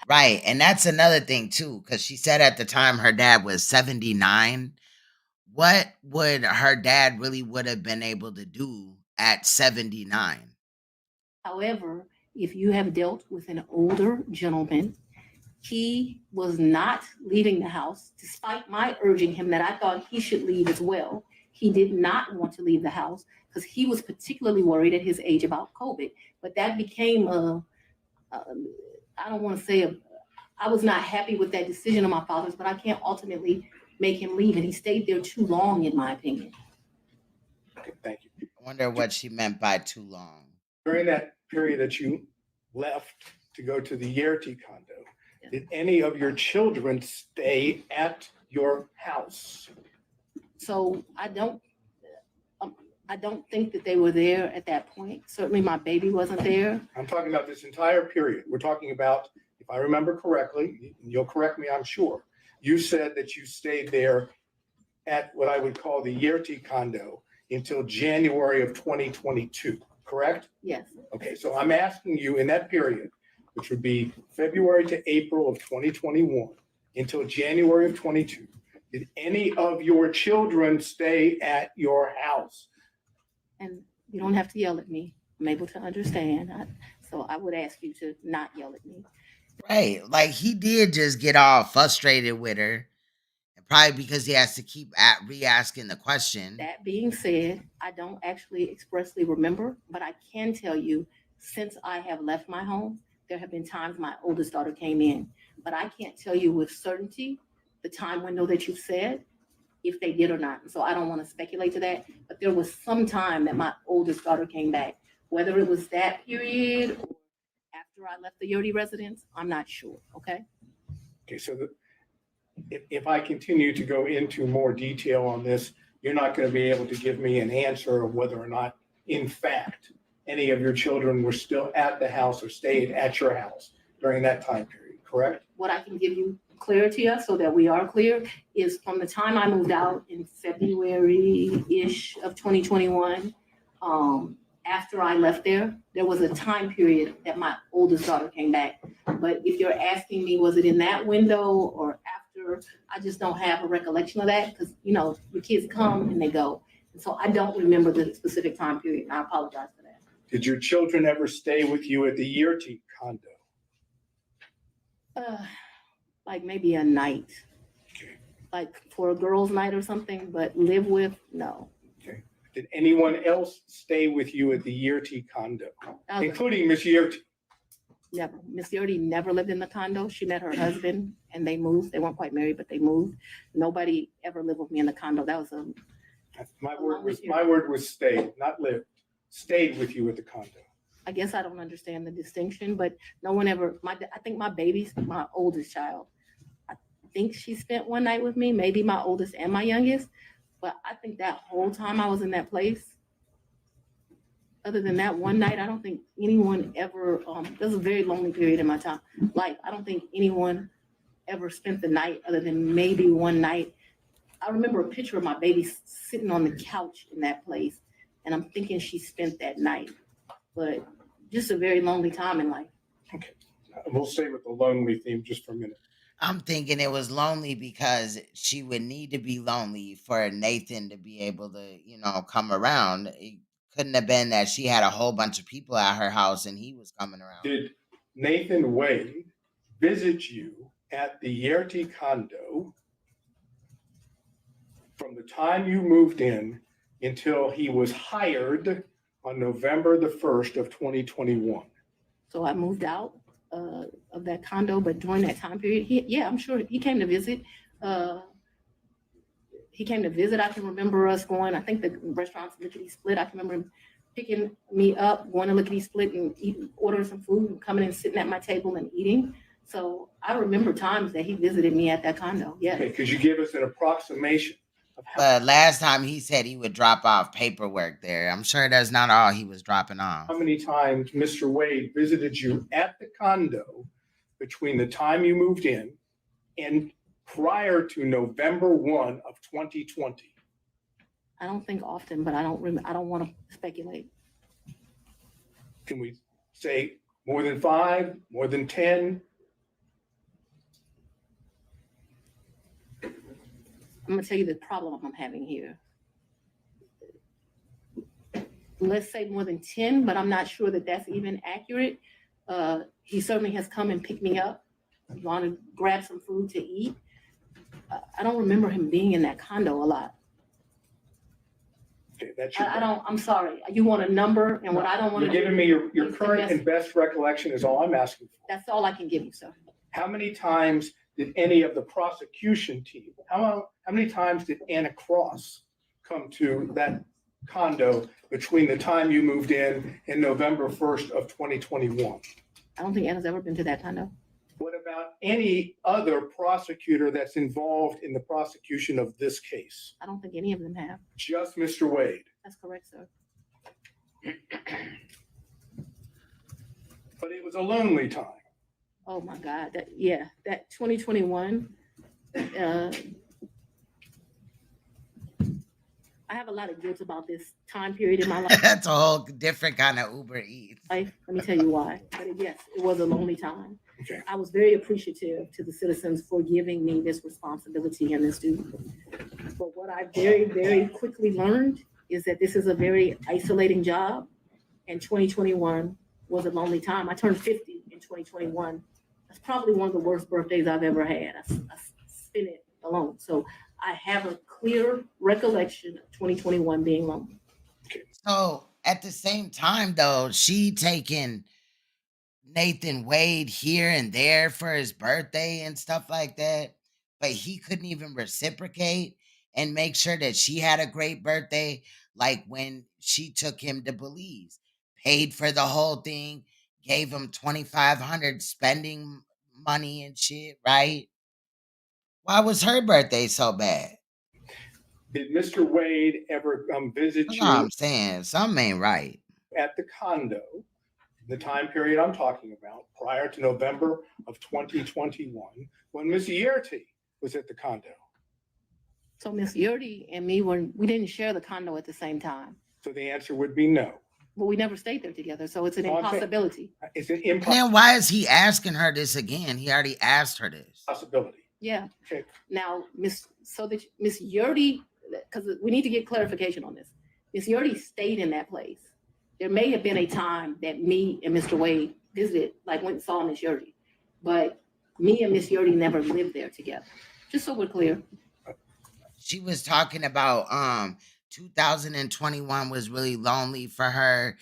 Right. And that's another thing too, because she said at the time her dad was 79. What would her dad really would have been able to do at 79? However, if you have dealt with an older gentleman, he was not leaving the house despite my urging him that I thought he should leave as well. He did not want to leave the house because he was particularly worried at his age about COVID. But that became I don't want to say, I was not happy with that decision of my father's, but I can't ultimately make him leave. And he stayed there too long, in my opinion. Okay, thank you. I wonder what she meant by too long. During that period that you left to go to the Yerty condo, did any of your children stay at your house? So I don't think that they were there at that point. Certainly my baby wasn't there. I'm talking about this entire period. We're talking about, if I remember correctly, you'll correct me, I'm sure. You said that you stayed there at what I would call the Yerty condo until January of 2022, correct? Yes. Okay, so I'm asking you in that period, which would be February to April of 2021 until January of 22, did any of your children stay at your house? And you don't have to yell at me. I'm able to understand. So I would ask you to not yell at me. Right. Like he did just get all frustrated with her. And probably because he has to keep re-asking the question. That being said, I don't actually expressly remember, but I can tell you since I have left my home, there have been times my oldest daughter came in, but I can't tell you with certainty the time window that you said, if they did or not. So I don't want to speculate to that, but there was some time that my oldest daughter came back, whether it was that period or after I left the Yerty residence, I'm not sure, okay? Okay, so if I continue to go into more detail on this, you're not going to be able to give me an answer of whether or not, in fact, any of your children were still at the house or stayed at your house during that time period, correct? What I can give you clarity of, so that we are clear, is from the time I moved out in February-ish of 2021, after I left there was a time period that my oldest daughter came back. But if you're asking me, was it in that window or after, I just don't have a recollection of that because, you know, the kids come and they go. And so I don't remember the specific time period, and I apologize for that. Did your children ever stay with you at the Yerty condo? Like maybe a night, Okay. like for a girls' night or something, but live with, no. Did anyone else stay with you at the Yerty condo, That was including Miss Yerty? Never. Miss Yerty never lived in the condo. She met her husband and they moved. They weren't quite married, but they moved. Nobody ever lived with me in the condo. That was My word was stayed, not lived. Stayed with you at the condo. I guess I don't understand the distinction, but no one ever, I think my baby's my oldest child. I think she spent one night with me, maybe my oldest and my youngest. But I think that whole time I was in that place, other than that one night, I don't think anyone ever, there was a very lonely period in my life. I don't think anyone ever spent the night other than maybe one night. I remember a picture of my baby sitting on the couch in that place, and I'm thinking she spent that night. But just a very lonely time in life. Okay, we'll stay with the lonely theme just for a minute. I'm thinking it was lonely because she would need to be lonely for Nathan to be able to, you know, come around. It couldn't have been that she had a whole bunch of people at her house and he was coming around. Did Nathan Wade visit you at the Yerty condo from the time you moved in until he was hired on November the 1st of 2021? So I moved out of that condo, but during that time period, yeah, I'm sure he came to visit. He came to visit. I can remember us going, I think the restaurant's Lickety Split. I can remember him picking me up, going to Lickety Split and ordering some food and coming and sitting at my table and eating. So I remember times that he visited me at that condo. Yeah. Okay, could you give us an approximation of how, But last time he said he would drop off paperwork there. I'm sure that's not all he was dropping off. how many times Mr. Wade visited you at the condo between the time you moved in and prior to November 1 of 2020? I don't think often, but I don't want to speculate. Can we say more than 5, more than 10? I'm gonna tell you the problem I'm having here. Let's say more than 10, but I'm not sure that that's even accurate. He certainly has come and picked me up, want to grab some food to eat. I don't remember him being in that condo a lot. Okay, that's your. I'm sorry. You want a number, and what I don't want You're to giving me your current and best recollection is all I'm asking for. That's all I can give you, sir. How many times did any of the prosecution team, how many times did Anna Cross come to that condo between the time you moved in and November 1st of 2021? I don't think Anna's ever been to that condo. What about any other prosecutor that's involved in the prosecution of this case? I don't think any of them have. Just Mr. Wade. That's correct, sir. But it was a lonely time. Oh my God, that 2021. I have a lot of guilt about this time period in my life. That's a whole different kind of Uber Eats. Let me tell you why. But yes, it was a lonely time. Okay. I was very appreciative to the citizens for giving me this responsibility and this duty. But what I very, very quickly learned is that this is a very isolating job, and 2021 was a lonely time. I turned 50 in 2021. That's probably one of the worst birthdays I've ever had. I spent it alone. So I have a clear recollection of 2021 being lonely. So at the same time, though, she taking Nathan Wade here and there for his birthday and stuff like that, but he couldn't even reciprocate and make sure that she had a great birthday. Like when she took him to Belize, paid for the whole thing, gave him $2,500 spending money and shit, right? Why was her birthday so bad? Did Mr. Wade ever visit That's you what I'm saying. Something ain't right. at the condo, the time period I'm talking about, prior to November of 2021, when Ms. Yerty was at the condo? So Miss Yurdy and me we didn't share the condo at the same time. So the answer would be no. But we never stayed there together, so it's an Oh, I'm saying- impossibility. It's an And then why is he asking her this again? He already asked her this. impossibility. Yeah. Okay. Now, Miss Yurdy, because we need to get clarification on this. Miss Yurdy stayed in that place. There may have been a time that me and Mr. Wade visited, like went and saw Miss Yurdy, but me and Miss Yurdy never lived there together. Just so we're clear. She was talking about 2021 was really lonely for her.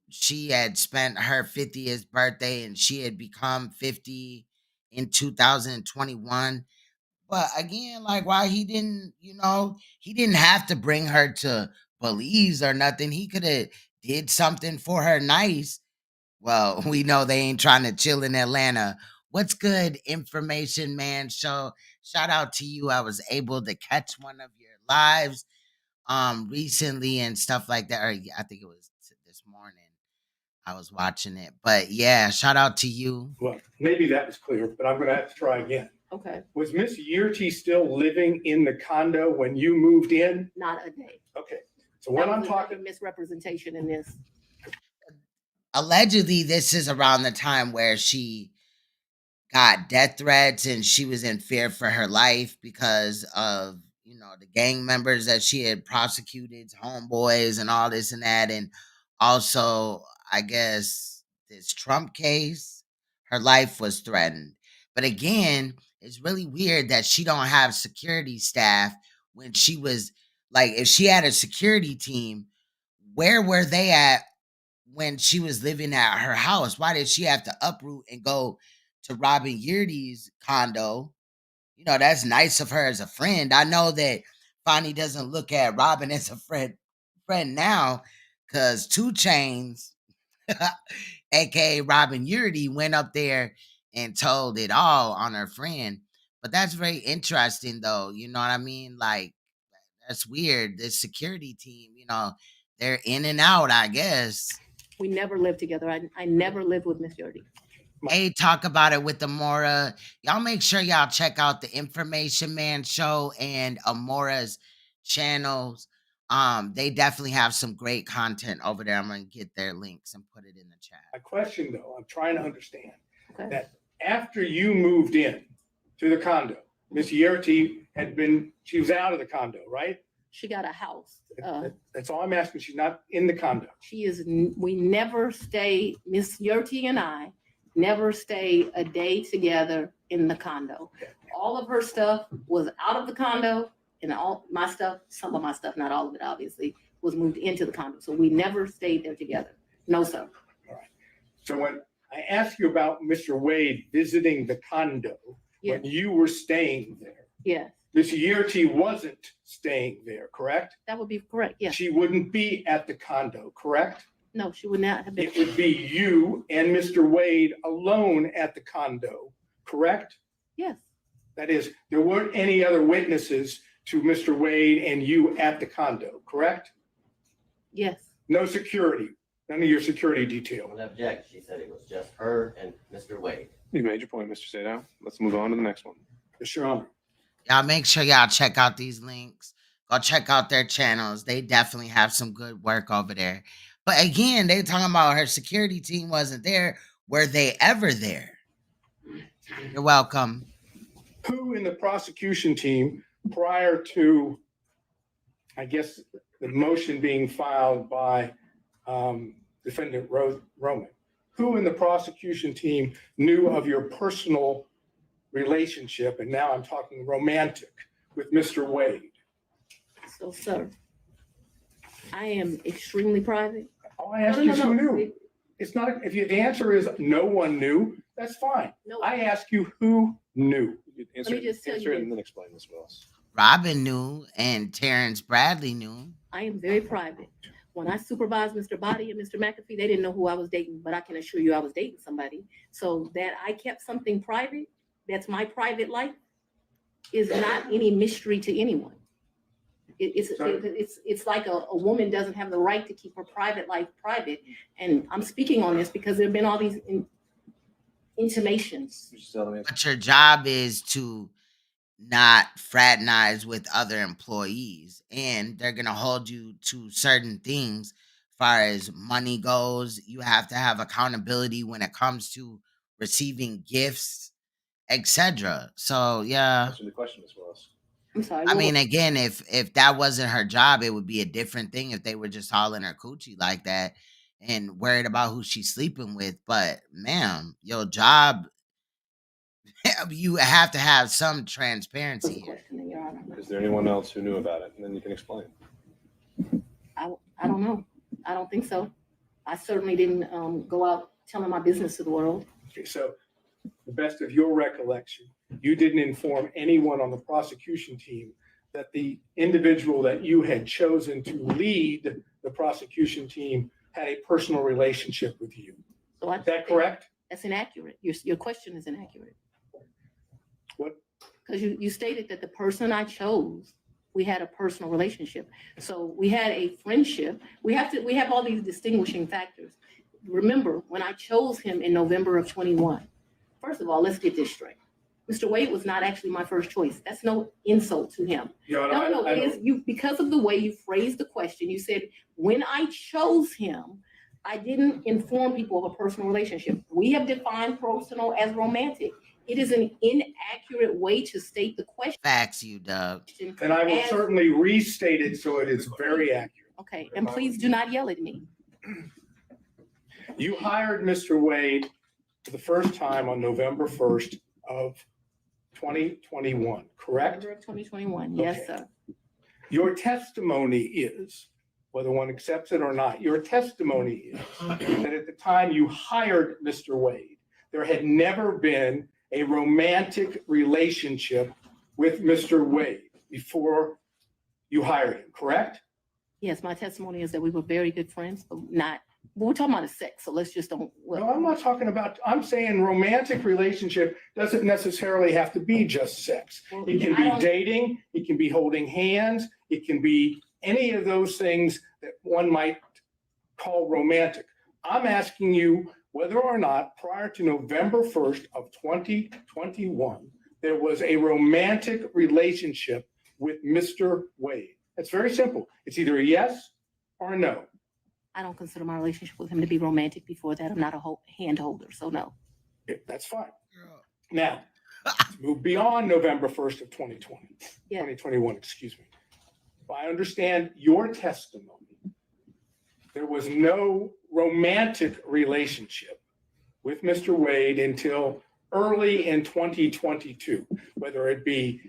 She had spent her 50th birthday and she had become 50 in 2021. But again, like why he didn't have to bring her to Belize or nothing. He could have did something for her nice. Well, we know they ain't trying to chill in Atlanta. What's good, Information Man Show? Shout out to you. I was able to catch one of your lives recently and stuff like that. Or I think it was this morning. I was watching it. But yeah, shout out to you. Well, maybe that was clear, but I'm going to have to try again. Okay. Was Miss Yerty still living in the condo when you moved in? Not a day. Okay. So when That I'm was talking, another misrepresentation in this. Allegedly, this is around the time where she got death threats and she was in fear for her life because of, the gang members that she had prosecuted, homeboys and all this and that. And also, I guess, this Trump case, her life was threatened. But again, it's really weird that she don't have security staff when she was, like, if she had a security team, where were they at when she was living at her house? Why did she have to uproot and go to Robin Yurdy's condo? You know, that's nice of her as a friend. I know that Fani doesn't look at Robin as a friend now, because Two Chains, aka Robin Yurdy, went up there and told it all on her friend. But that's very interesting though. You know what I mean? Like, that's weird. This security team, they're in and out, I guess. We never lived together. I never lived with Miss Yurdy. Hey, talk about it with Amora. Y'all make sure y'all check out the Information Man show and Amora's channels. They definitely have some great content over there. I'm gonna get their links and put it in the chat. My question though, I'm trying to understand Okay. that after you moved in to the condo, Miss Yerty she was out of the condo, right? She got a house. That's all I'm asking. She's not in the condo. We never stay, Miss Yurty and I never stay a day together in the condo. All of her stuff was out of the condo, and all my stuff, some of my stuff, not all of it obviously, was moved into the condo. So we never stayed there together. No, sir. All right. So when I asked you about Mr. Wade visiting the condo, when you were staying there, Yes, Miss Yerty wasn't staying there, correct? that would be correct. Yes. She wouldn't be at the condo, correct? No, she would not have been. It would be you and Mr. Wade alone at the condo, correct? Yes. That is, there weren't any other witnesses to Mr. Wade and you at the condo, correct? Yes. No security, none of your security detail. Don't object. She said it was just her and Mr. Wade. You made your point, Mr. Sadow. Let's move on to the next one. Yes, Your Honor. Y'all make sure y'all check out these links. Go check out their channels. They definitely have some good work over there. But again, they talking about her security team wasn't there. Were they ever there? You're welcome. Who in the prosecution team prior to, I guess, the motion being filed by defendant Roman, who in the prosecution team knew of your personal relationship, and now I'm talking romantic, with Mr. Wade? So, sir, I am extremely private. All I asked you who knew. It's not, if the answer is no one knew, that's fine. No, I ask you who knew. You Let me just tell answer you it this. and then explain this, Willis. Robin knew and Terrence Bradley knew. I am very private. When I supervised Mr. Body and Mr. McAfee, they didn't know who I was dating, but I can assure you I was dating somebody. So that I kept something private, that's my private life, is not any mystery to anyone. It's like a woman doesn't have the right to keep her private life private. And I'm speaking on this because there have been all these intimations. But your job is to not fraternize with other employees, and they're gonna hold you to certain things. As far as money goes, you have to have accountability when it comes to receiving gifts, etc. So yeah. Answer the question, Ms. Willis. I'm sorry. I mean, again, if that wasn't her job, it would be a different thing if they were just all in her coochie like that and worried about who she's sleeping with. But ma'am, your job, you have to have some transparency here. Is there anyone else who knew about it? And then you can explain. I don't know. I don't think so. I certainly didn't go out telling my business to the world. Okay, so the best of your recollection, you didn't inform anyone on the prosecution team that the individual that you had chosen to lead the prosecution team had a personal relationship with you. So Is that correct? That's inaccurate. Your question is inaccurate. What? Because you stated that the person I chose, we had a personal relationship. So we had a friendship. We have all these distinguishing factors. Remember, when I chose him in November of 21, first of all, let's get this straight. Mr. Wade was not actually my first choice. That's no insult to him. No, it is you, because of the way you phrased the question. You said, when I chose him, I didn't inform people of a personal relationship. We have defined personal as romantic. It is an inaccurate way to state the question. Facts, you Doug. And I will certainly restate it so it is very accurate. Okay, and please do not yell at me. You hired Mr. Wade for the first time on November 1st of 2021, correct? November of 2021, yes, Okay. sir. Your testimony is whether one accepts it or not, your testimony is that at the time you hired Mr. Wade, there had never been a romantic relationship with Mr. Wade before you hired him, correct? Yes, my testimony is that we were very good friends, but we're talking about a sex, so let's just don't. No, I'm not talking about, I'm saying romantic relationship doesn't necessarily have to be just sex. It can be dating, it can be holding hands, it can be any of those things that one might call romantic. I'm asking you whether or not prior to November 1st of 2021, there was a romantic relationship with Mr. Wade. It's very simple. It's either a yes or a no. I don't consider my relationship with him to be romantic before that. I'm not a hand holder, so no. Yeah, that's fine. Now, let's move beyond November 1st of 2020, Yeah. 2021, excuse me. If I understand your testimony, there was no romantic relationship with Mr. Wade until early in 2022, whether it be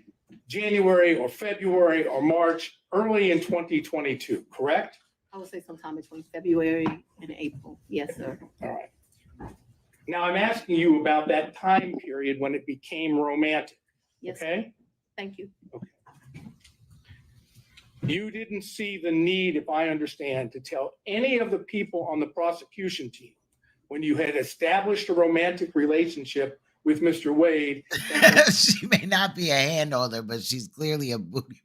January or February or March, early in 2022, correct? I would say sometime between February and April. Yes, sir. All right. Now I'm asking you about that time period when it became romantic, Yes, sir. okay? Thank you. You didn't see the need, if I understand, to tell any of the people on the prosecution team when you had established a romantic relationship with Mr. Wade. She may not be a hand holder, but she's clearly a booty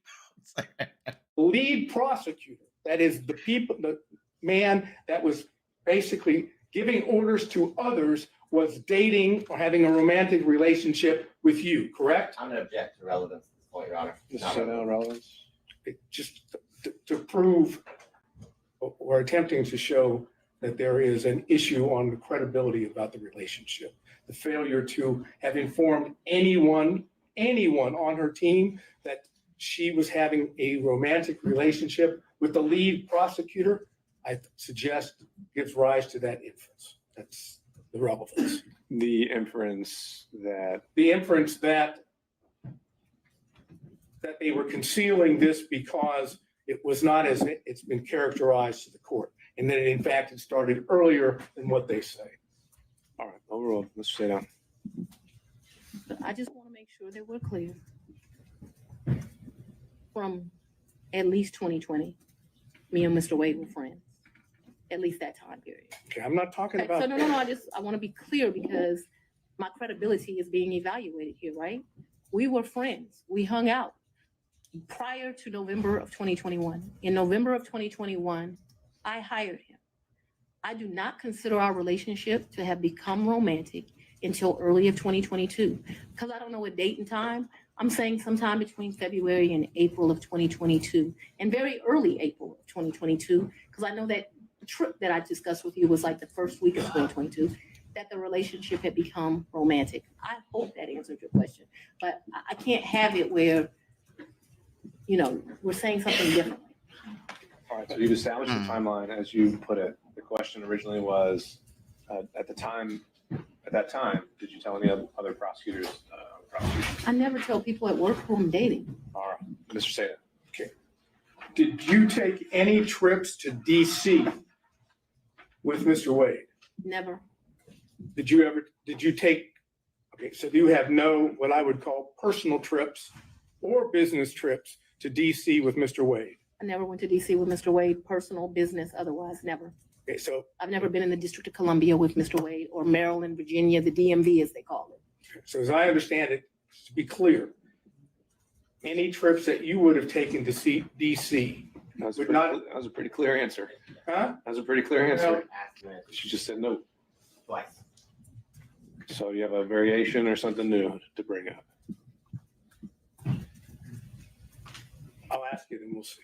bouncer. Lead prosecutor, that is the man that was basically giving orders to others, was dating or having a romantic relationship with you, correct? I'm gonna object to relevance at this point, Your Honor. Just no relevance. Just to prove or attempting to show that there is an issue on the credibility about the relationship. The failure to have informed anyone on her team that she was having a romantic relationship with the lead prosecutor, I suggest gives rise to that inference. That's the relevance. The inference that that they were concealing this because it was not as it's been characterized to the court, and that in fact it started earlier than what they say. all right, overruled. Let's sit down. But I just want to make sure that we're clear. From at least 2020, me and Mr. Wade were friends. At least that time period. Okay, I'm not talking Okay, about. so no, I want to be clear because my credibility is being evaluated here, right? We were friends. We hung out prior to November of 2021. In November of 2021, I hired him. I do not consider our relationship to have become romantic until early of 2022. Because I don't know a date and time, I'm saying sometime between February and April of 2022, and very early April of 2022, because I know that the trip that I discussed with you was like the first week of 2022, that the relationship had become romantic. I hope that answered your question, but I can't have it where, we're saying something different. All right, so you've established the timeline as you put it. The question originally was, at that time, did you tell any other prosecutors? I never tell people at work who I'm dating. All right, Mr. Seda. Okay. Did you take any trips to DC with Mr. Wade? Never. Did you take, okay, so you have no, what I would call personal trips or business trips to DC with Mr. Wade? I never went to DC with Mr. Wade, personal, business, otherwise, never. Okay, so, I've never been in the District of Columbia with Mr. Wade, or Maryland, Virginia, the DMV as they call it. so as I understand it, to be clear, any trips that you would have taken to see DC, That was, Would that was a pretty clear answer. huh? That was a pretty clear answer. Ask you answer She just said no. twice. So you have a variation or something new to bring up. I'll ask you and we'll see.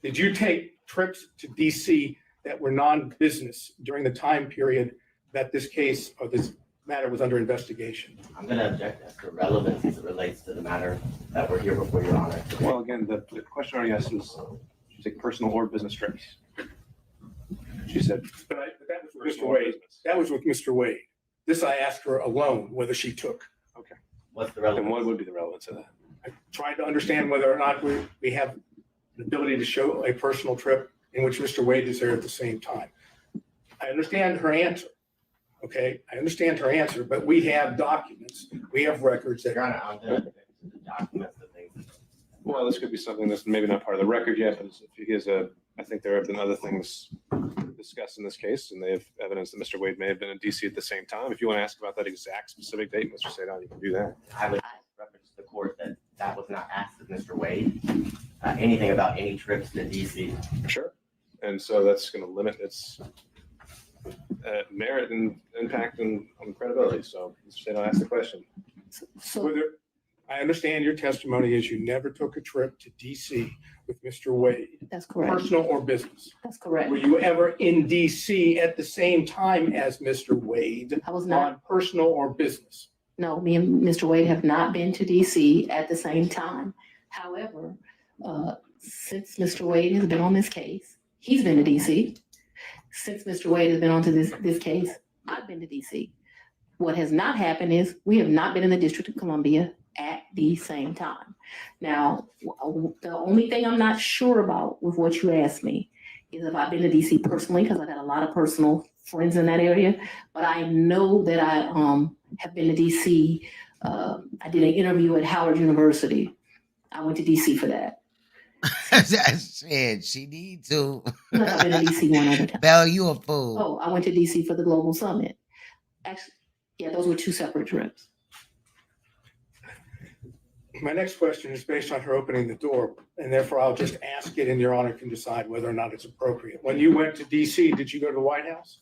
Did you take trips to DC that were non-business during the time period that this case or this matter was under investigation? I'm gonna object as to relevance as it relates to the matter that we're here before Your Honor. Well, again, the question already asked was, did you take personal or business trips? She said But that was with Mr. personal or Wade. business. That was with Mr. Wade. This I asked her alone whether she took. What's the Then what relevance? would be the relevance of that? I tried to understand whether or not we have an ability to show a personal trip in which Mr. Wade is there at the same time. I understand her answer. Okay, I understand her answer, but we have documents, we have records that Your Honor, I'm going to get into the documents, the things. Well, this could be something that's maybe not part of the record yet, but if he has I think there have been other things discussed in this case, and they have evidence that Mr. Wade may have been in DC at the same time. If you want to ask about that exact specific date, Mr. Sadon, you can do that. I would reference to the court that that was not asked of Mr. Wade, anything about any trips to DC. Sure. And so that's going to limit its merit and impact on credibility. So Mr. Sadon, ask the question. So whether, I understand your testimony is you never took a trip to DC with Mr. Wade, that's correct. personal or business. That's correct. Were you ever in DC at the same time as Mr. Wade I was not. on personal or business? No, me and Mr. Wade have not been to DC at the same time. However, since Mr. Wade has been on this case, he's been to DC. Since Mr. Wade has been onto this case, I've been to DC. What has not happened is we have not been in the District of Columbia at the same time. Now, the only thing I'm not sure about with what you asked me is if I've been to DC personally, because I've got a lot of personal friends in that area, but I know that I have been to DC. I did an interview at Howard University. I went to DC for that. Shit, she need to. Look, I've been to DC one other time. Belle, you a fool. Oh, I went to DC for the Global Summit. Actually, yeah, those were two separate trips. My next question is based on her opening the door, and therefore I'll just ask it and Your Honor can decide whether or not it's appropriate. When you went to DC, did you go to the White House?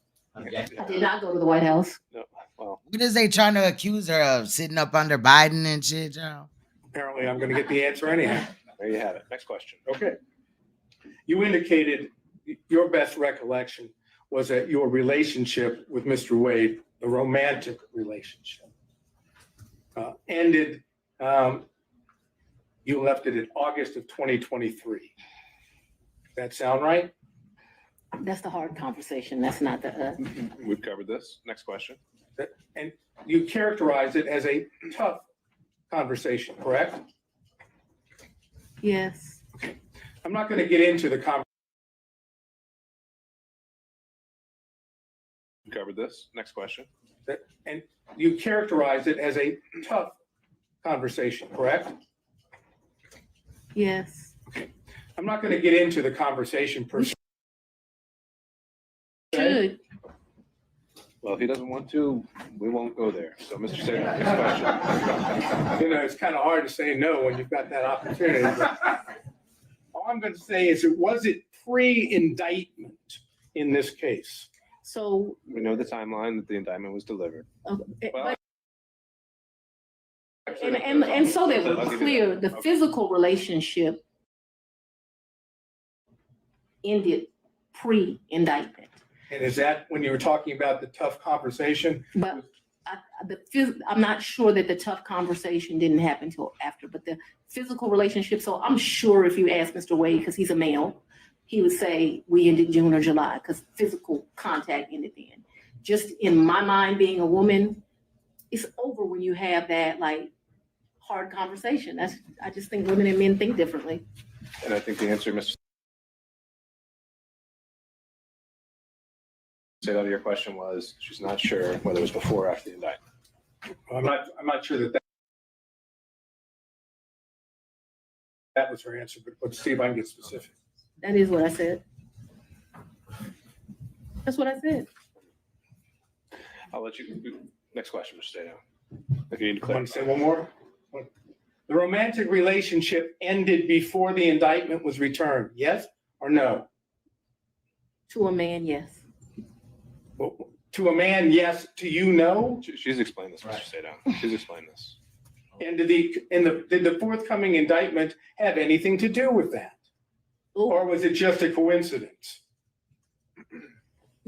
Yes. I did not go to the White House. No. Well, What is they trying to accuse her of? Sitting up under Biden and shit, y'all? Apparently, I'm going to get the answer anyhow. there you have it. Next question. Okay. You indicated your best recollection was that your relationship with Mr. Wade, the romantic relationship, ended, you left it in August of 2023. That sound right? That's the hard conversation. That's not the, We've covered this. Next question. And you characterized it as a tough conversation, correct? yes. I'm not going to get into the conversation. We've covered this. Next question. And you characterized it as a tough conversation, correct? Yes. I'm not going to get into the conversation per se. Should. Well, if he doesn't want to, we won't go there. So, Mr. Sadon, next question. You know, it's kind of hard to say no when you've got that opportunity. But all I'm going to say is was it pre-indictment in this case? So, We know the timeline that the indictment was delivered. Well, and so that we're clear, the physical relationship ended pre-indictment. And is that when you were talking about the tough conversation? But I'm not sure that the tough conversation didn't happen until after, but the physical relationship. So I'm sure if you ask Mr. Wade, because he's a male, he would say we ended June or July because physical contact ended then. Just in my mind, being a woman, it's over when you have that like hard conversation. I just think women and men think differently. And I think the answer, Mr. Sadon, to your question was she's not sure whether it was before or after the indictment. I'm not sure that was her answer, but let's see if I can get specific. That is what I said. That's what I said. I'll let you. Next question, Mr. Sadon. If you need to Want to say clarify. one more? The romantic relationship ended before the indictment was returned, yes or no? To a man, yes. Well, to a man, yes. To you, no? She's explained this, Mr. Sadon. She's explained this. And did the forthcoming indictment have anything to do with that? Or was it just a coincidence?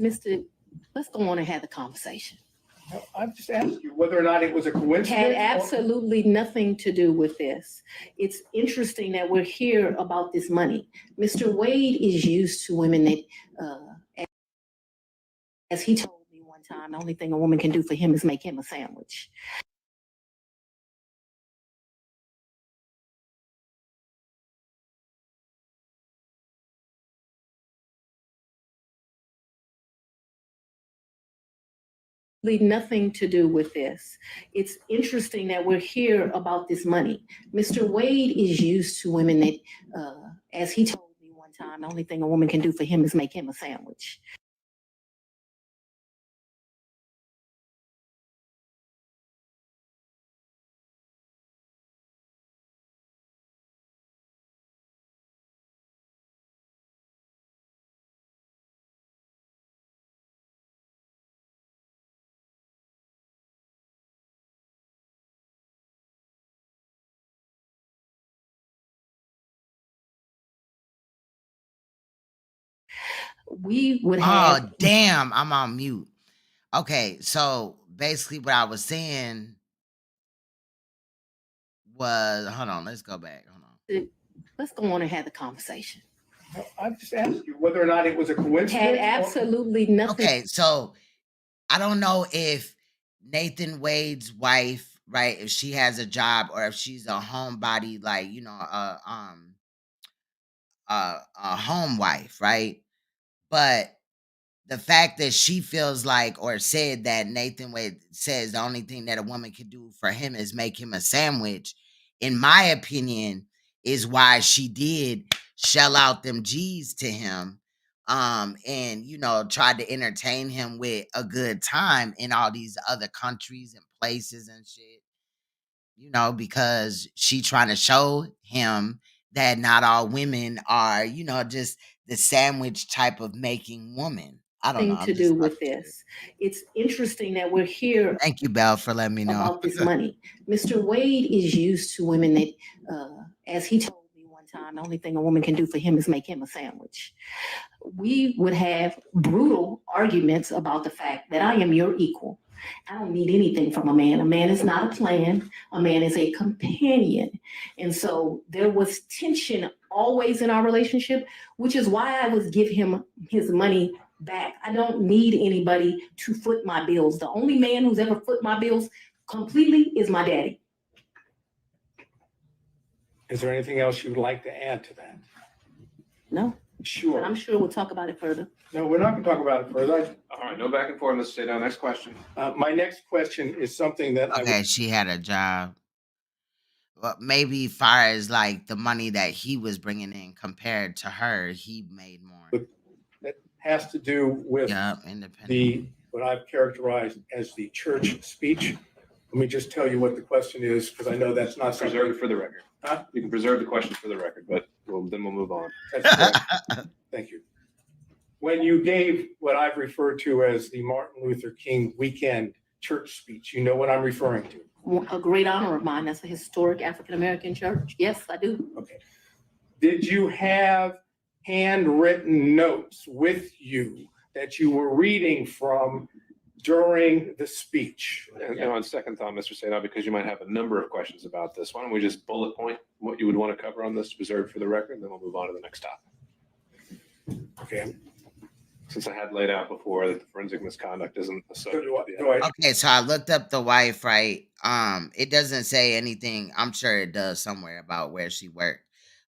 Mr. Let's go on and have the conversation. I've just asked you whether or not it was a coincidence. Had or- absolutely nothing to do with this. It's interesting that we're here about this money. Mr. Wade is used to women that, as he told me one time, the only thing a woman can do for him is make him a sandwich. nothing to do with this. It's interesting that we're here about this money. Mr. Wade is used to women that, as he told me one time, the only thing a woman can do for him is make him a sandwich. We would have. Oh, damn, I'm on mute. Okay, so basically what I was saying was, hold on, let's go back. Hold on. Let's go on and have the conversation. I just asked you whether or not it was a coincidence. Had or- absolutely nothing. Okay, so I don't know if Nathan Wade's wife, right, if she has a job or if she's a homebody, like, you know, a home wife, right? But the fact that she feels like or said that Nathan Wade says the only thing that a woman can do for him is make him a sandwich, in my opinion, is why she did shell out them G's to him. And you know, tried to entertain him with a good time in all these other countries and places and shit. You know, because she trying to show him that not all women are, you know, just the sandwich type of making woman. I don't know. To do with this. It's interesting that we're here. Thank you, Belle, for letting me know about this money. Mr. Wade is used to women that, as he told me one time, the only thing a woman can do for him is make him a sandwich. We would have brutal arguments about the fact that I am your equal. I don't need anything from a man. A man is not a plan. A man is a companion. And so there was tension always in our relationship, which is why I would give him his money back. I don't need anybody to foot my bills. The only man who's ever foot my bills completely is my daddy. Is there anything else you would like to add to that? No, Sure. but I'm sure we'll talk about it further. No, we're not going to talk about it further. All right, no back and forth. Let's stay down. Next question. My next question is something that I Okay, she had a job. Well, maybe far as like the money that he was bringing in compared to her, he made more. But that has to do with Yeah, independent. what I've characterized as the church speech. Let me just tell you what the question is, because I know that's not something. Preserve it for the record. Huh? You can preserve the question for the record, but then we'll move on. That's correct. Thank you. When you gave what I've referred to as the Martin Luther King weekend church speech, you know what I'm referring to. A great honor of mine. That's a historic African-American church. Yes, I do. Okay. Did you have handwritten notes with you that you were reading from during the speech? And on second thought, Mr. Sadov, because you might have a number of questions about this, why don't we just bullet point what you would want to cover on this to preserve for the record, and then we'll move on to the next topic. Okay. Since I had laid out before that the forensic misconduct isn't a subject. Okay, so I looked up the wife, right? It doesn't say anything. I'm sure it does somewhere about where she worked.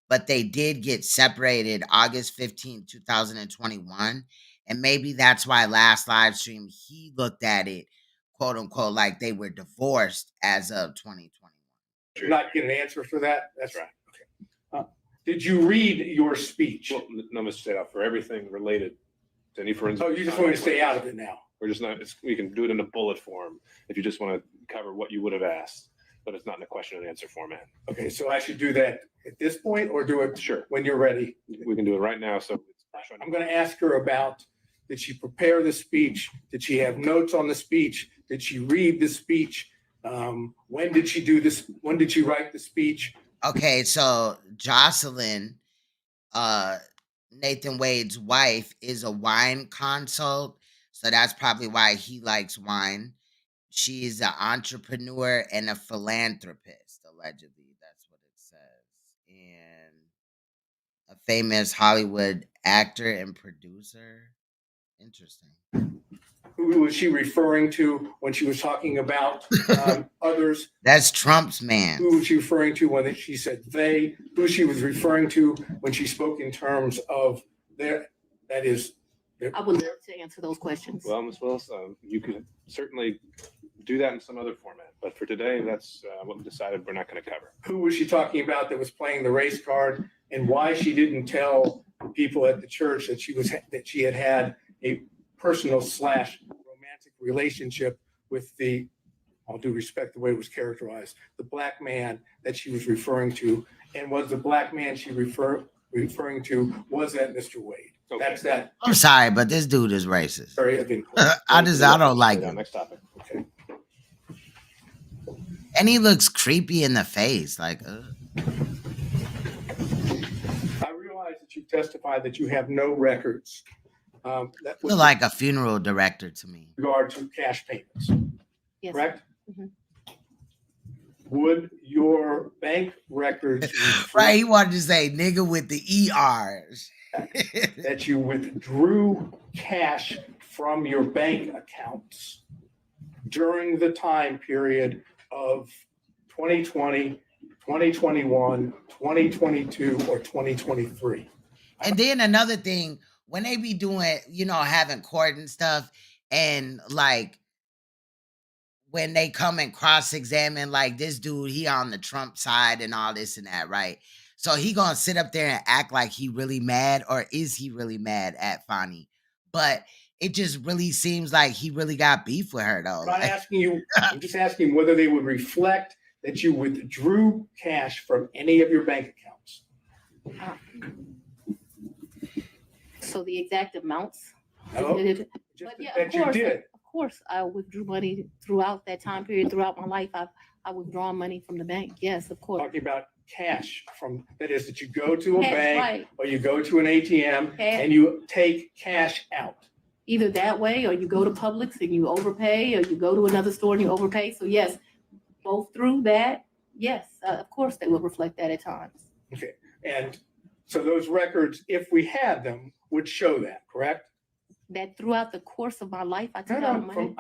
But they did get separated August 15, 2021. And maybe that's why last live stream he looked at it, quote unquote, like they were divorced as of 2021. Did not get an answer for that? That's right. Okay. Did you read your speech? Well, no, Mr. Sadov, for everything related to any forensic. Oh, you just want me to stay out of it now? We're just not, we can do it in a bullet form if you just want to cover what you would have asked, but it's not in a question and answer format. Okay, so I should do that at this point or do it Sure. when you're ready? We can do it right now. So I'm going to ask her about, did she prepare the speech? Did she have notes on the speech? Did she read the speech? When did she do this? When did she write the speech? Okay, so Jocelyn, Nathan Wade's wife, is a wine consult. So that's probably why he likes wine. She's an entrepreneur and a philanthropist, allegedly. That's what it says. And a famous Hollywood actor and producer. Interesting. Who was she referring to when she was talking about others? That's Trump's man. Who was she referring to when she said they? Who she was referring to when she spoke in terms of their, that is I would love to answer those questions. Well, Ms. Willis, you could certainly do that in some other format, but for today, that's what we decided we're not going to cover. Who was she talking about that was playing the race card, and why she didn't tell people at the church that she had a personal / romantic relationship with the, all due respect, the way it was characterized, the black man that she was referring to, and was the black man she referring to, was that Mr. Wade? Okay. That's that. I'm sorry, but this dude is racist. Sorry, again. I don't like Yeah, him. next topic. Okay. And he looks creepy in the face. Like, I realize that you testified that you have no records that feel with like a funeral director to me. regard to cash payments, Yes. correct? Mhm. Would your bank records reflect Right, he wanted to say nigga with the ERs. that you withdrew cash from your bank accounts during the time period of 2020, 2021, 2022, or 2023? And then another thing, when they be doing, having court and stuff, and like when they come and cross-examine, like this dude, he on the Trump side and all this and that, right? So he gonna sit up there and act like he really mad, or is he really mad at Fani? But it just really seems like he really got beef with her, though. I'm not Like, asking you, I'm just asking whether they would reflect that you withdrew cash from any of your bank accounts. So the exact amounts. No, Just just yeah, that you did. Of course, I withdrew money throughout that time period, throughout my life. I withdrawn money from the bank. Yes, of course. Talking about cash from, that is, that you go to a Cash, bank right. or you go to an ATM Cash. and you take cash out. Either that way, or you go to Publix and you overpay, or you go to another store and you overpay. So yes, both through that, yes, of course they will reflect that at times. Okay, and so those records, if we had them, would show that, correct? That throughout the course of my life, I took No, out no, money.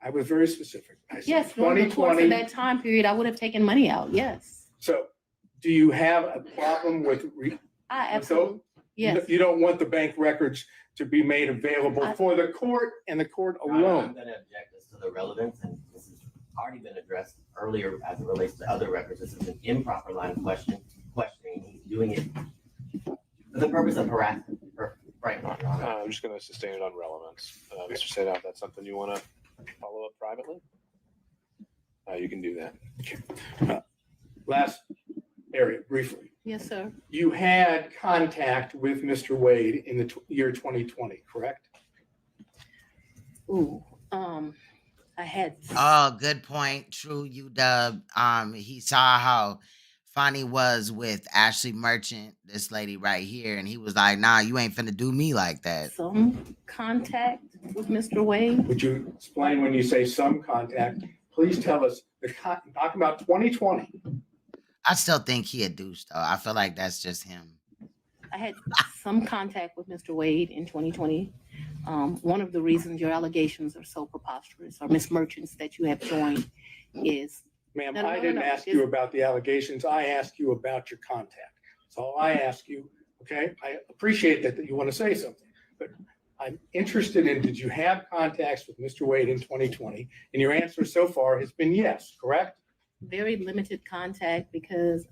I was very specific. I said Yes, during the course of 2020. that time period, I would have taken money out. Yes, So do you have a problem with, I absolutely, yes. you don't want the bank records to be made available I- for the court and the court Your Honor, I'm alone? going to object as to the relevance, and this has already been addressed earlier as it relates to other records. This is an improper line of questioning. He's doing it for the purpose of harassment. Right, Your Honor. I'm just going to sustain it on relevance. Mr. Sadoff, that's something you want to follow up privately? You can do that. Last area, briefly. Yes, sir. You had contact with Mr. Wade in the year 2020, correct? Ooh, I had. oh, good point. True, UW. He saw how Fani was with Ashley Merchant, this lady right here, and he was like, "Nah, you ain't finna do me like that." Some contact with Mr. Wade. Would you explain when you say some contact? Please tell us, talk about 2020. I still think he a douche, though. I feel like that's just him. I had some contact with Mr. Wade in 2020. One of the reasons your allegations are so preposterous, or Miss Merchants that you have joined, is Ma'am, No, no, I no, didn't no. ask you about the allegations. I asked you about your contact. That's all I ask you, okay? I appreciate that you want to say something, but I'm interested in, did you have contacts with Mr. Wade in 2020? And your answer so far has been yes, correct? very limited contact because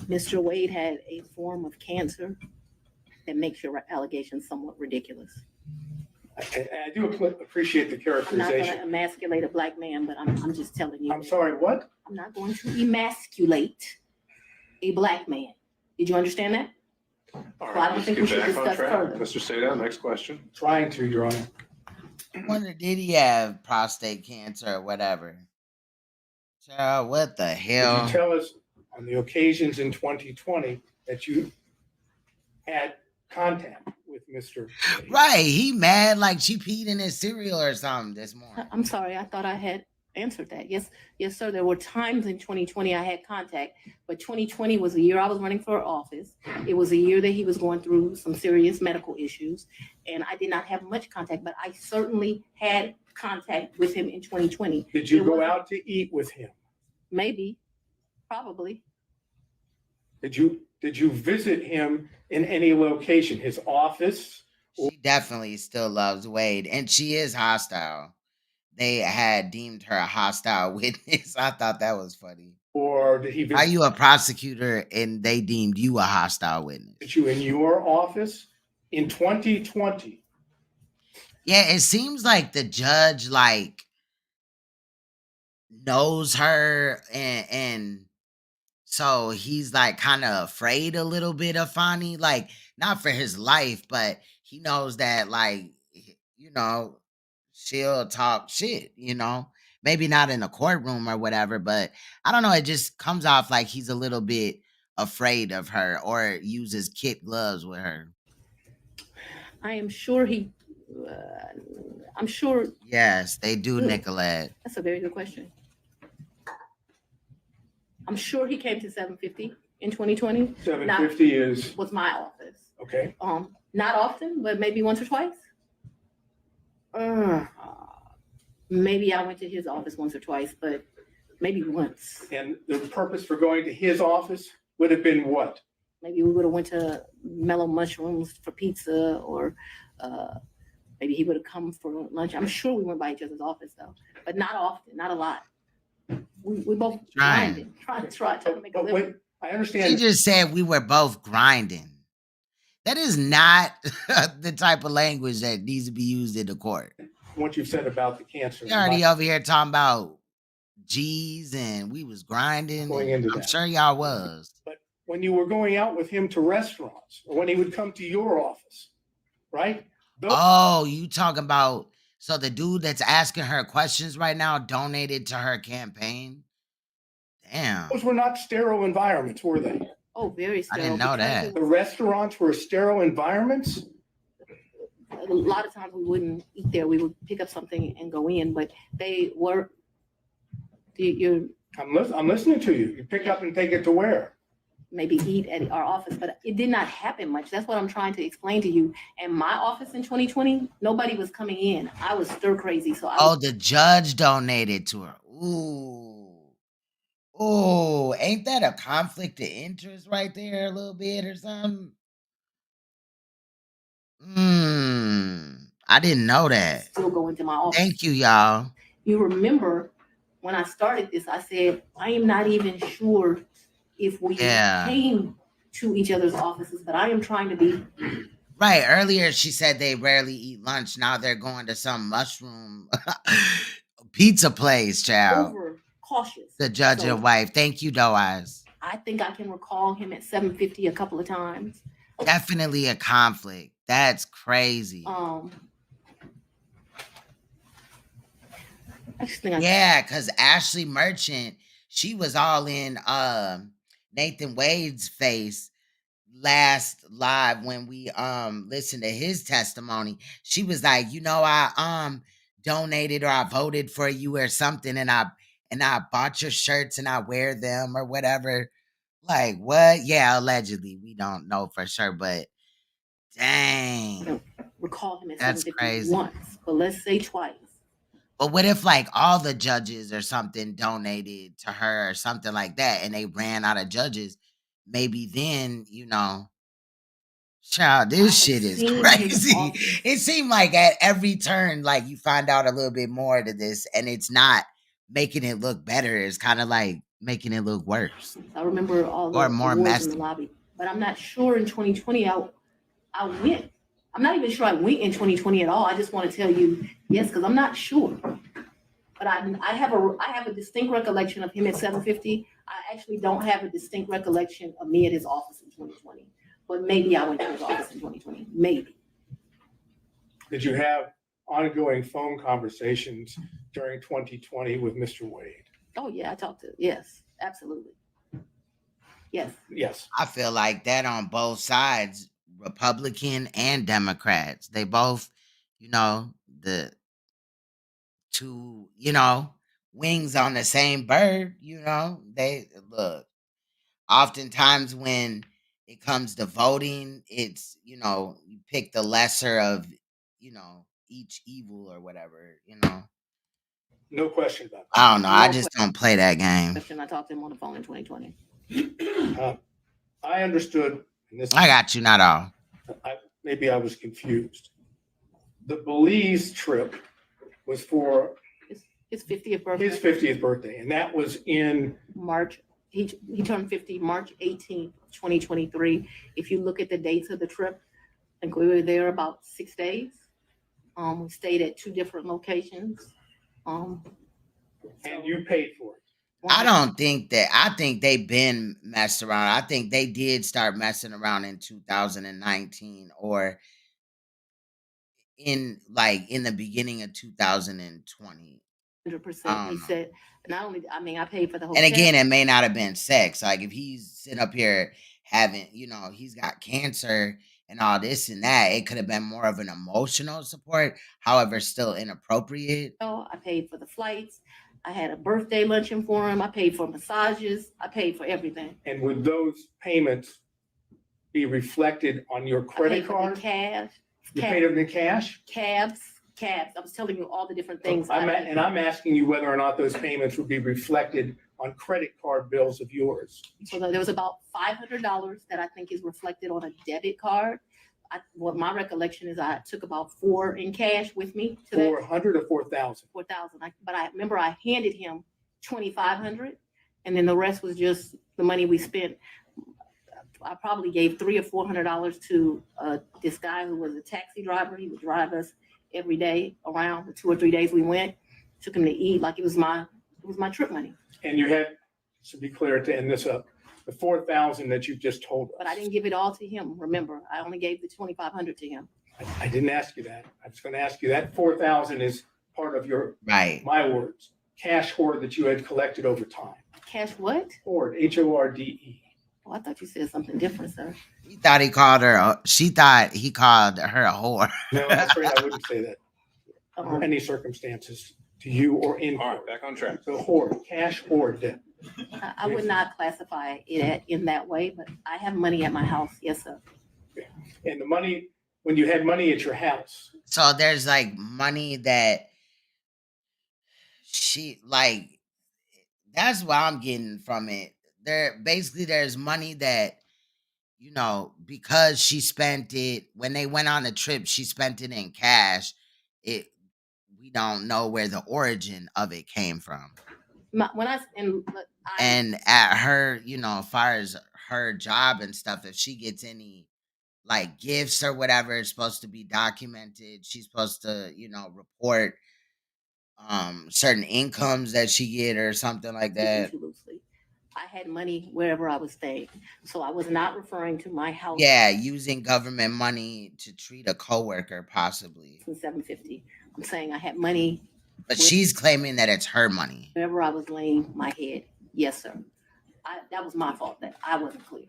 Mr. Wade had a form of cancer that makes your allegations somewhat ridiculous. I do appreciate the I'm not going to characterization. emasculate a black man, but I'm just telling you. I'm that sorry, what? I'm not going to emasculate a black man. Did you understand that? All Well, I right, don't let's think get we should back on discuss track. further. Mr. Sadoff, next question. Trying to, Your Honor. I wonder, did he have prostate cancer or whatever? Child, what the Did hell? you tell us on the occasions in 2020 that you had contact with Mr. Wade? Right, he mad like she peed in his cereal or something this morning. I'm sorry. I thought I had answered that. Yes, sir. There were times in 2020 I had contact, but 2020 was a year I was running for office. It was a year that he was going through some serious medical issues, and I did not have much contact, but I certainly had contact with him in 2020. Did you It go wasn't- out to eat with him? Maybe, probably. Did you visit him in any location, his office She definitely still loves Wade, and she is hostile. They had deemed her a hostile witness. I thought that was funny. Or did he Are visit you a prosecutor and they deemed you a hostile witness? you in your office in 2020? Yeah, it seems like the judge like knows her and so he's like kind of afraid a little bit of Fani, like not for his life, but he knows that like you know, she'll talk shit, you know. Maybe not in a courtroom or whatever, but I don't know, it just comes off like he's a little bit afraid of her or uses kid gloves with her. I am sure he, I'm sure, Yes, they do, Nicolette. that's a very good question. I'm sure he came to 750 in 2020. 750 is, Was my office. okay. Not often, but maybe once or twice. Maybe I went to his office once or twice, but maybe once. And the purpose for going to his office would have been what? Maybe we would have went to Mellow Mushrooms for pizza, or maybe he would have come for lunch. I'm sure we went by each other's office though, but not often, not a lot. We both Trying to make a But living. wait, I She understand. just said we were both grinding. That is not the type of language that needs to be used in the court. What you've said about the cancer. You already over here talking about G's and we was grinding. Going into I'm that. sure y'all was. But when you were going out with him to restaurants, or when he would come to your office, right? Oh, you talking about, so the dude that's asking her questions right now donated to her campaign? Damn. Those were not sterile environments, were they? Oh, very I sterile. didn't know because that. it The was- restaurants were sterile environments? A lot of times we wouldn't eat there. We would pick up something and go in, but they were. You I'm listening to you. You pick up and take it to where? maybe eat at our office, but it did not happen much. That's what I'm trying to explain to you. And my office in 2020, nobody was coming in. I was stir crazy, so I Oh, was, the judge donated to her. Ooh. Oh, ain't that a conflict of interest right there a little bit or something? I didn't know that. still going to my office. Thank you, y'all. You remember when I started this, I said I am not even sure if we Yeah. came to each other's offices, but I am trying to be Right. Earlier, she said they rarely eat lunch. Now they're going to some mushroom pizza place, child. over cautious. The judge So and wife. Thank you, Doaz. I think I can recall him at 750 a couple of times. Definitely a conflict. That's crazy. I just think Yeah, because Ashley Merchant, she was all in Nathan Wade's face last live when we listened to his testimony. She was like, I donated or I voted for you or something, and I bought your shirts and I wear them or whatever. Like, what? Yeah, allegedly. We don't know for sure, but dang. recall him at That's 750 crazy. once, but let's say twice. But what if like all the judges or something donated to her or something like that and they ran out of judges? Maybe then, child, I this have shit is seen his crazy. office. It seemed like at every turn, like you find out a little bit more to this, and it's not making it look better. It's kind of like making it look worse. I remember all the Or more awards messy. in the lobby, but I'm not sure in 2020 I went. I'm not even sure I went in 2020 at all. I just want to tell you yes, because I'm not sure. But I have a distinct recollection of him at 750. I actually don't have a distinct recollection of me at his office in 2020. But maybe I went to his office in 2020. Maybe. Did you have ongoing phone conversations during 2020 with Mr. Wade? Oh yeah, I talked to. Yes, absolutely. Yes. Yes. I feel like that on both sides, Republican and Democrats. They both, the two, wings on the same bird, they look. Oftentimes when it comes to voting, it's, you pick the lesser of, each evil or whatever. No question about I don't know. I No just don't play that game. question. I talked to him on the phone in 2020. that. I understood, and this I got you, not all. maybe I was confused. The Belize trip was for His 50th birthday. his 50th birthday, and that was in March. He turned 50 March 18th, 2023. If you look at the dates of the trip, I think we were there about 6 days. We stayed at 2 different locations. and you paid for it. I don't think that. I think they've been messed around. I think they did start messing around in 2019 or in the beginning of 2020. 100%. He said, not only, I mean, I paid for the And hotel. again, it may not have been sex. Like if he's sitting up here having, he's got cancer and all this and that, it could have been more of an emotional support. However, still inappropriate. I paid for the flights. I had a birthday luncheon for him. I paid for massages. I paid for everything. And would those payments be reflected on your I credit paid for the card? cash. You paid them in cash? Cabs. I was telling you all the different things. I'm asking you whether or not those payments would be reflected on credit card bills of yours. So there was about $500 that I think is reflected on a debit card. What my recollection is, I took about 4 in cash with me to that 400 or 4,000? 4,000. But I remember I handed him 2,500, and then the rest was just the money we spent. I probably gave $300 or $400 to this guy who was a taxi driver. He would drive us every day around the 2 or 3 days we went. Took him to eat like it was my trip money. And you had, to be clear, to end this up, the 4,000 that you just told us. But I didn't give it all to him. Remember, I only gave the 2,500 to him. I didn't ask you that. I was going to ask you that 4,000 is part of your, Right. my words, cash hoard that you had collected over time. Cash what? Hoard, H-O-R-D-E. Oh, I thought you said something different, sir. He thought he called her. She thought he called her a whore. No, I'm afraid I wouldn't say that under Um, any circumstances to you or in All right, court. back on track. So hoard, cash hoard debt. I would not classify it in that way, but I have money at my house. Yes, sir. And the money, when you had money at your house, So there's like money that she like. That's what I'm getting from it. There's money that because she spent it when they went on the trip. She spent it in cash. We don't know where the origin of it came from. And at her, as far as her job and stuff, if she gets any like gifts or whatever, it's supposed to be documented. She's supposed to, report certain incomes that she get or something like that. Too loosely. I had money wherever I was staying, so I was not referring to my house. Yeah, using government money to treat a coworker, possibly. From $750. I'm saying I had money But she's claiming that it's her money. wherever I was laying my head. Yes, sir. That was my fault that I wasn't clear.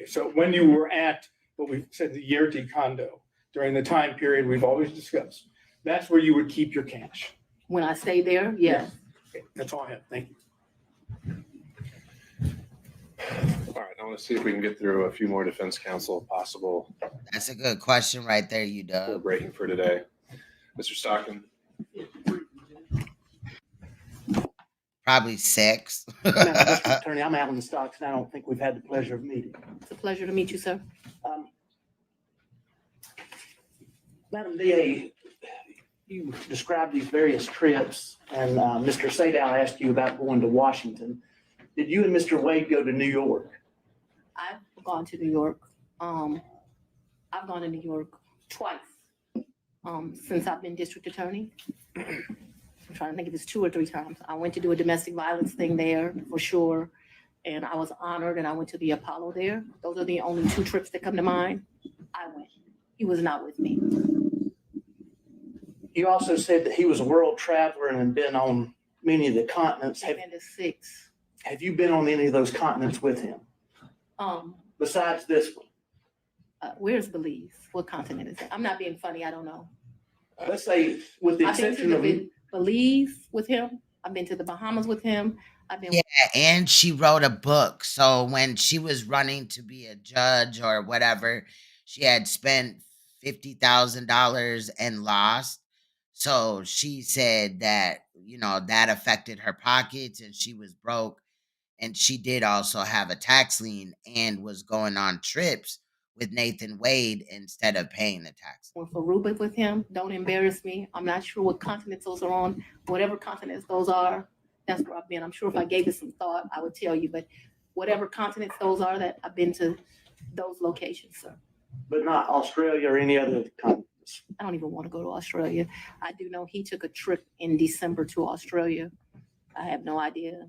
so when you were at what we said, the Yerti condo, during the time period we've always discussed, that's where you would keep your cash. When I stayed there, yes. Okay, that's all I have. Thank you. All right, I want to see if we can get through a few more defense counsel possible That's a good question right there, you before dub. breaking for today. Mr. Stockton, Probably 6. Madam District Attorney, I'm Alan Stocks, and I don't think we've had the pleasure of meeting. It's a pleasure to meet you, sir. Madam DA, you described these various trips, and Mr. Sadow asked you about going to Washington. Did you and Mr. Wade go to New York? I've gone to New York. I've gone to New York twice since I've been district attorney. I'm trying to think if it's 2 or 3 times. I went to do a domestic violence thing there for sure. And I was honored and I went to the Apollo there. Those are the only 2 trips that come to mind. I went. He was not with me. You also said that he was a world traveler and had been on many of the continents. I've been to 6. Have you been on any of those continents with him, besides this one? Where's Belize? What continent is it? I'm not being funny. I don't know. Let's say, with the I've been exception of, to Belize with him. I've been to the Bahamas with him. I've been. Yeah, and she wrote a book. So when she was running to be a judge or whatever, she had spent $50,000 and lost. So she said that, that affected her pockets and she was broke. And she did also have a tax lien and was going on trips with Nathan Wade instead of paying the taxes. Went for Rubik with him. Don't embarrass me. I'm not sure what continents those are on. Whatever continents those are, that's where I've been. I'm sure if I gave it some thought, I would tell you, but whatever continents those are, that I've been to those locations, sir. But not Australia or any other continents. I don't even want to go to Australia. I do know he took a trip in December to Australia. I have no idea,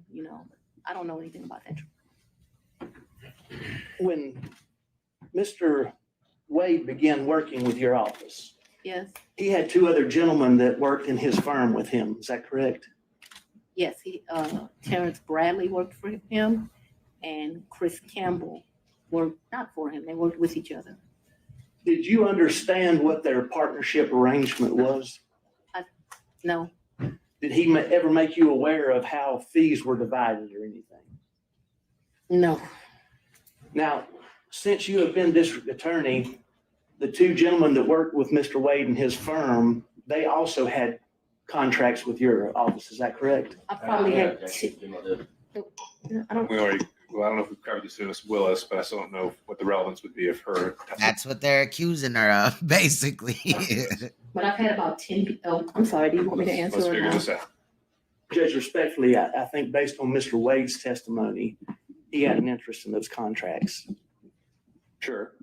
I don't know anything about that trip. When Mr. Wade began working with your office, Yes, he had two other gentlemen that worked in his firm with him. Is that correct? yes, Terrence Bradley worked for him and Chris Campbell worked not for him. They worked with each other. Did you understand what their partnership arrangement was? No, Did he ever make you aware of how fees were divided or anything? no, Now, since you have been district attorney, the two gentlemen that worked with Mr. Wade and his firm, they also had contracts with your office. Is that correct? I probably had, I don't, We already, well, I don't know if we've covered this with Ms. Willis, but I still don't know what the relevance would be of her. That's what they're accusing her of, basically. but I've had about 10, I'm sorry, do you want me to answer? Let's or figure not? this out. Judge, respectfully, I think based on Mr. Wade's testimony, he had an interest in those contracts. Sure.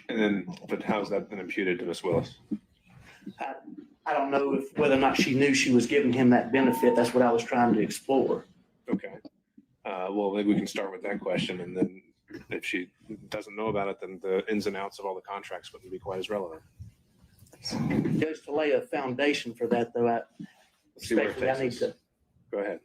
And then, but how's that been imputed to Ms. Willis? I don't know whether or not she knew she was giving him that benefit. That's what I was trying to explore. Okay. Well, maybe we can start with that question, and then if she doesn't know about it, then the ins and outs of all the contracts wouldn't be quite as relevant. Just to lay a foundation for that, though, Let's see where it respectfully, I need takes us. to. Go ahead.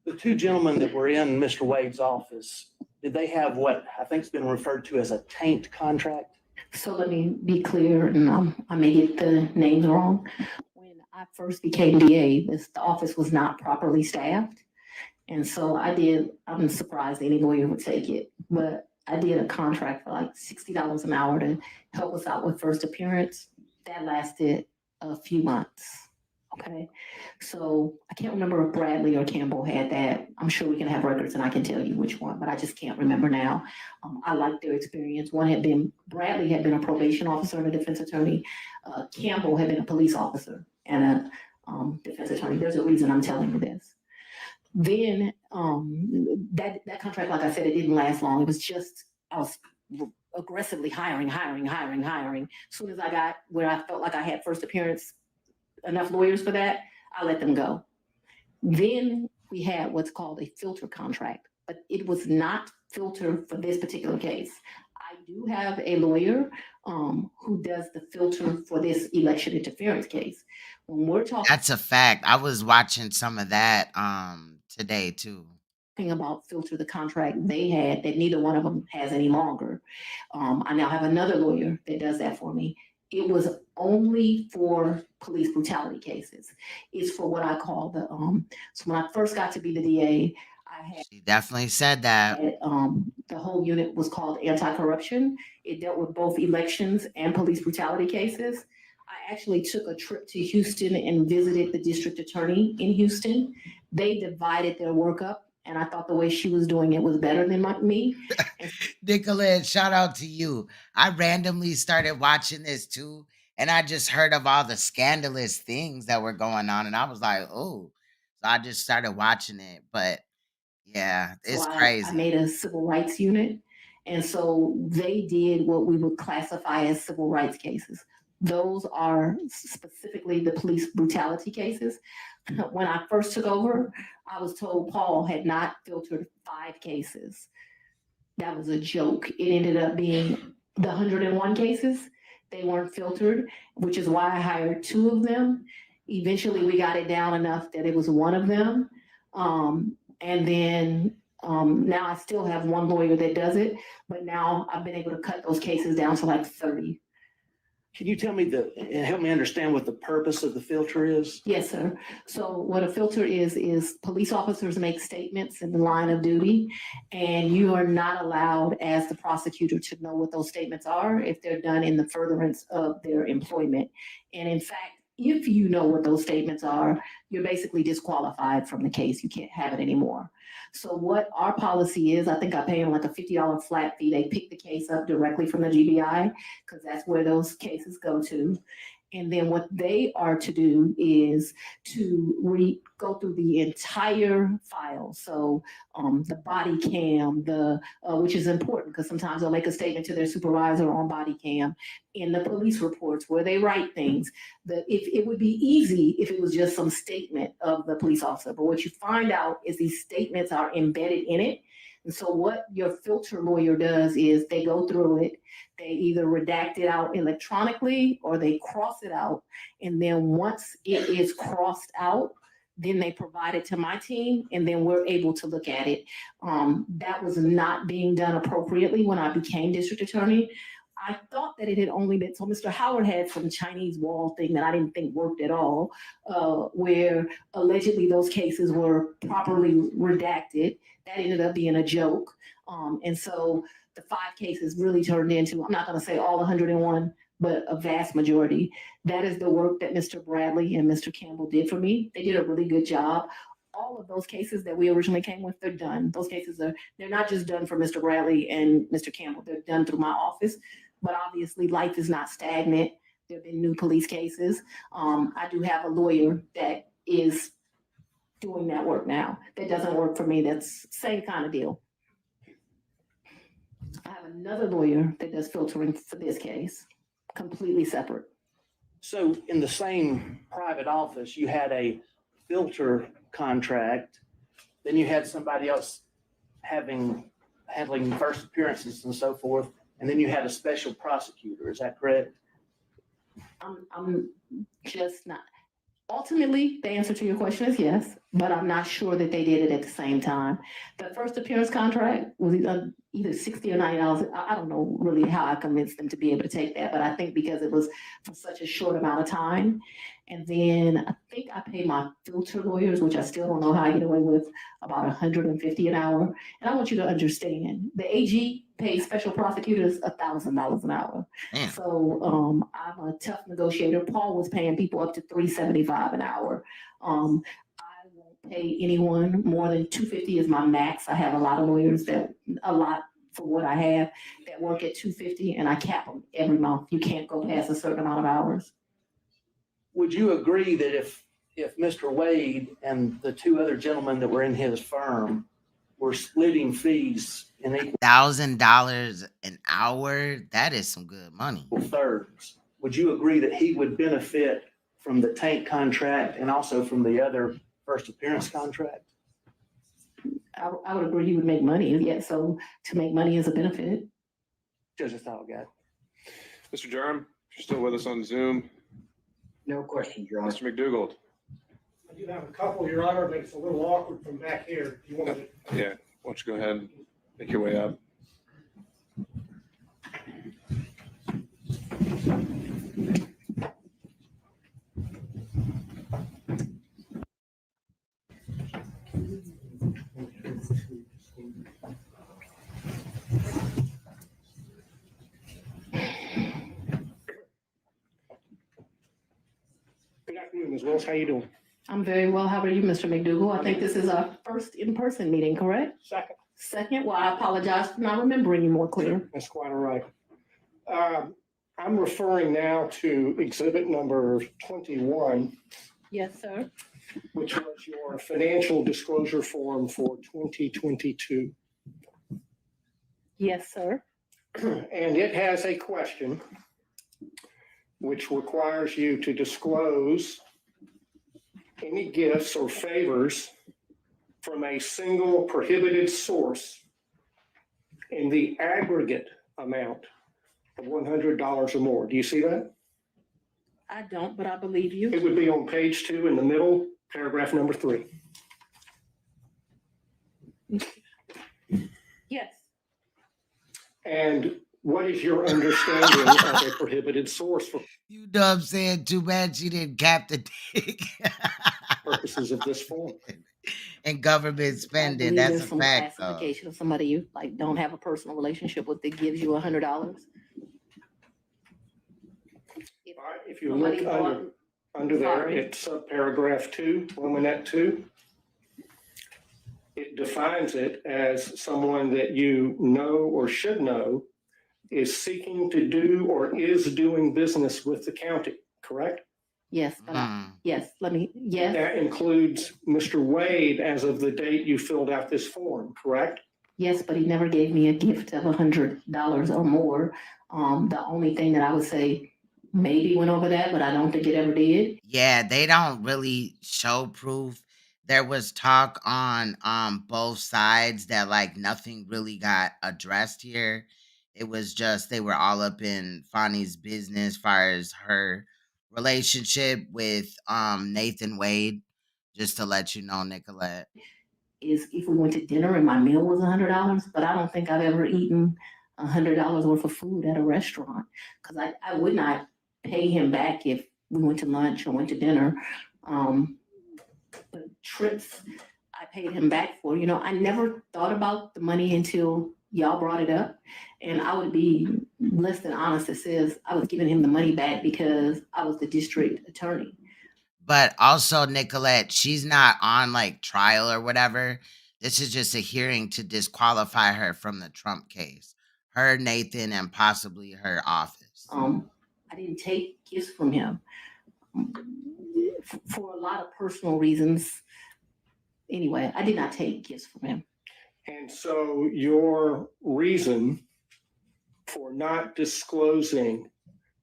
The two gentlemen that were in Mr. Wade's office, did they have what I think's been referred to as a taint contract? So let me be clear, and I may get the names wrong. When I first became DA, the office was not properly staffed. And so I'm surprised any lawyer would take it, but I did a contract for like $60 an hour to help us out with first appearance. That lasted a few months. Okay, so I can't remember if Bradley or Campbell had that. I'm sure we can have records and I can tell you which one, but I just can't remember now. I liked their experience. Bradley had been a probation officer and a defense attorney. Campbell had been a police officer and a defense attorney. There's a reason I'm telling you this. Then that contract, like I said, it didn't last long. It was just, I was aggressively hiring. As soon as I got where I felt like I had first appearance, enough lawyers for that, I let them go. Then we had what's called a filter contract, but it was not filtered for this particular case. I do have a lawyer who does the filter for this election interference case. When we're That's a fact. I was watching some of that today too. talking about filter the contract they had that neither one of them has any longer. I now have another lawyer that does that for me. It was only for police brutality cases. It's for what I call so when I first got to be the DA, She definitely said that. the whole unit was called anti-corruption. It dealt with both elections and police brutality cases. I actually took a trip to Houston and visited the district attorney in Houston. They divided their work up, and I thought the way she was doing it was better than me. Nicolette, shout out to you. I randomly started watching this too, and I just heard of all the scandalous things that were going on, and I was like, oh. So I just started watching it. But yeah, it's So crazy. I made a civil rights unit. And so they did what we would classify as civil rights cases. Those are specifically the police brutality cases. When I first took over, I was told Paul had not filtered 5 cases. That was a joke. It ended up being the 101 cases. They weren't filtered, which is why I hired 2 of them. Eventually, we got it down enough that it was one of them. And then now I still have one lawyer that does it, but now I've been able to cut those cases down to like 30. Can you tell me and help me understand what the purpose of the filter is? Yes, sir. So what a filter is police officers make statements in the line of duty, and you are not allowed as the prosecutor to know what those statements are if they're done in the furtherance of their employment. And in fact, if you know what those statements are, you're basically disqualified from the case. You can't have it anymore. So what our policy is, I think I pay them like a $50 flat fee. They pick the case up directly from the GBI because that's where those cases go to. And then what they are to do is to go through the entire file. So the body cam, which is important because sometimes they'll make a statement to their supervisor on body cam, in the police reports where they write things. If it would be easy if it was just some statement of the police officer, but what you find out is these statements are embedded in it. And so what your filter lawyer does is they go through it, they either redact it out electronically or they cross it out. And then once it is crossed out, then they provide it to my team and then we're able to look at it. That was not being done appropriately when I became district attorney. I thought that it had only been, so Mr. Howard had some Chinese wall thing that I didn't think worked at all, where allegedly those cases were properly redacted. That ended up being a joke. And so the 5 cases really turned into, I'm not going to say all 101, but a vast majority. That is the work that Mr. Bradley and Mr. Campbell did for me. They did a really good job. All of those cases that we originally came with, they're done. Those cases they're not just done for Mr. Bradley and Mr. Campbell. They're done through my office. But obviously life is not stagnant. There have been new police cases. I do have a lawyer that is doing that work now. That doesn't work for me. That's same kind of deal. I have another lawyer that does filtering for this case, completely separate. So in the same private office, you had a filter contract, then you had somebody else handling first appearances and so forth, and then you had a special prosecutor. Is that correct? I'm just not. Ultimately, the answer to your question is yes, but I'm not sure that they did it at the same time. The first appearance contract was either $60 or $90. I don't know really how I convinced them to be able to take that, but I think because it was for such a short amount of time. And then I think I paid my filter lawyers, which I still don't know how I get away with, about $150 an hour. And I want you to understand, the AG pays special prosecutors $1,000 an hour. Damn. So I'm a tough negotiator. Paul was paying people up to $375 an hour. I won't pay anyone more than $250 is my max. I have a lot of lawyers for what I have that work at $250, and I cap them every month. You can't go past a certain amount of hours. Would you agree that if Mr. Wade and the 2 other gentlemen that were in his firm were splitting fees in $1,000 an hour, that is some good money. equal thirds, would you agree that he would benefit from the tank contract and also from the other first appearance contract? I would agree he would make money. Yeah, so to make money is a benefit. Just a thought, guy. Mr. Durham, if you're still with us on Zoom. No questions, Your Honor. Mr. McDougald. I do have a couple, Your Honor, but it's a little awkward from back here. You want me to? Yeah, why don't you go ahead and make your way up. Good afternoon, Ms. Willis. How you doing? I'm very well. How are you, Mr. McDougall? I think this is our first in-person meeting, correct? Second. Second? Well, I apologize for not remembering you more clear. That's quite all right. I'm referring now to exhibit number 21, Yes, sir. which was your financial disclosure form for 2022. Yes, sir. And it has a question which requires you to disclose any gifts or favors from a single prohibited source in the aggregate amount of $100 or more. Do you see that? I don't, but I believe you. It would be on page 2 in the middle, paragraph number 3. Yes. And what is your understanding of a prohibited source for You know what I'm saying? Too bad she didn't cap the dick. purposes of this form? And government I spending, believe that's there's a some fact. classification of somebody you like don't have a personal relationship with that gives you $100. If you look under, under there, Sorry. it's paragraph 2, Romanet 2. It defines it as someone that you know or should know is seeking to do or is doing business with the county, correct? Yes, but yes, yes, That includes Mr. Wade as of the date you filled out this form, correct? yes, but he never gave me a gift of $100 or more. The only thing that I would say maybe went over that, but I don't think it ever did. Yeah, they don't really show proof. There was talk on both sides that like nothing really got addressed here. It was just they were all up in Fani's business as far as her relationship with Nathan Wade. Just to let you know, Nicolette. Is if we went to dinner and my meal was $100, but I don't think I've ever eaten $100 worth of food at a restaurant because I would not pay him back if we went to lunch or went to dinner. But trips I paid him back for, I never thought about the money until y'all brought it up. And I would be less than honest that says I was giving him the money back because I was the district attorney. But also, Nicolette, she's not on like trial or whatever. This is just a hearing to disqualify her from the Trump case. Her, Nathan, and possibly her office. I didn't take gifts from him for a lot of personal reasons. Anyway, I did not take gifts from him. And so your reason for not disclosing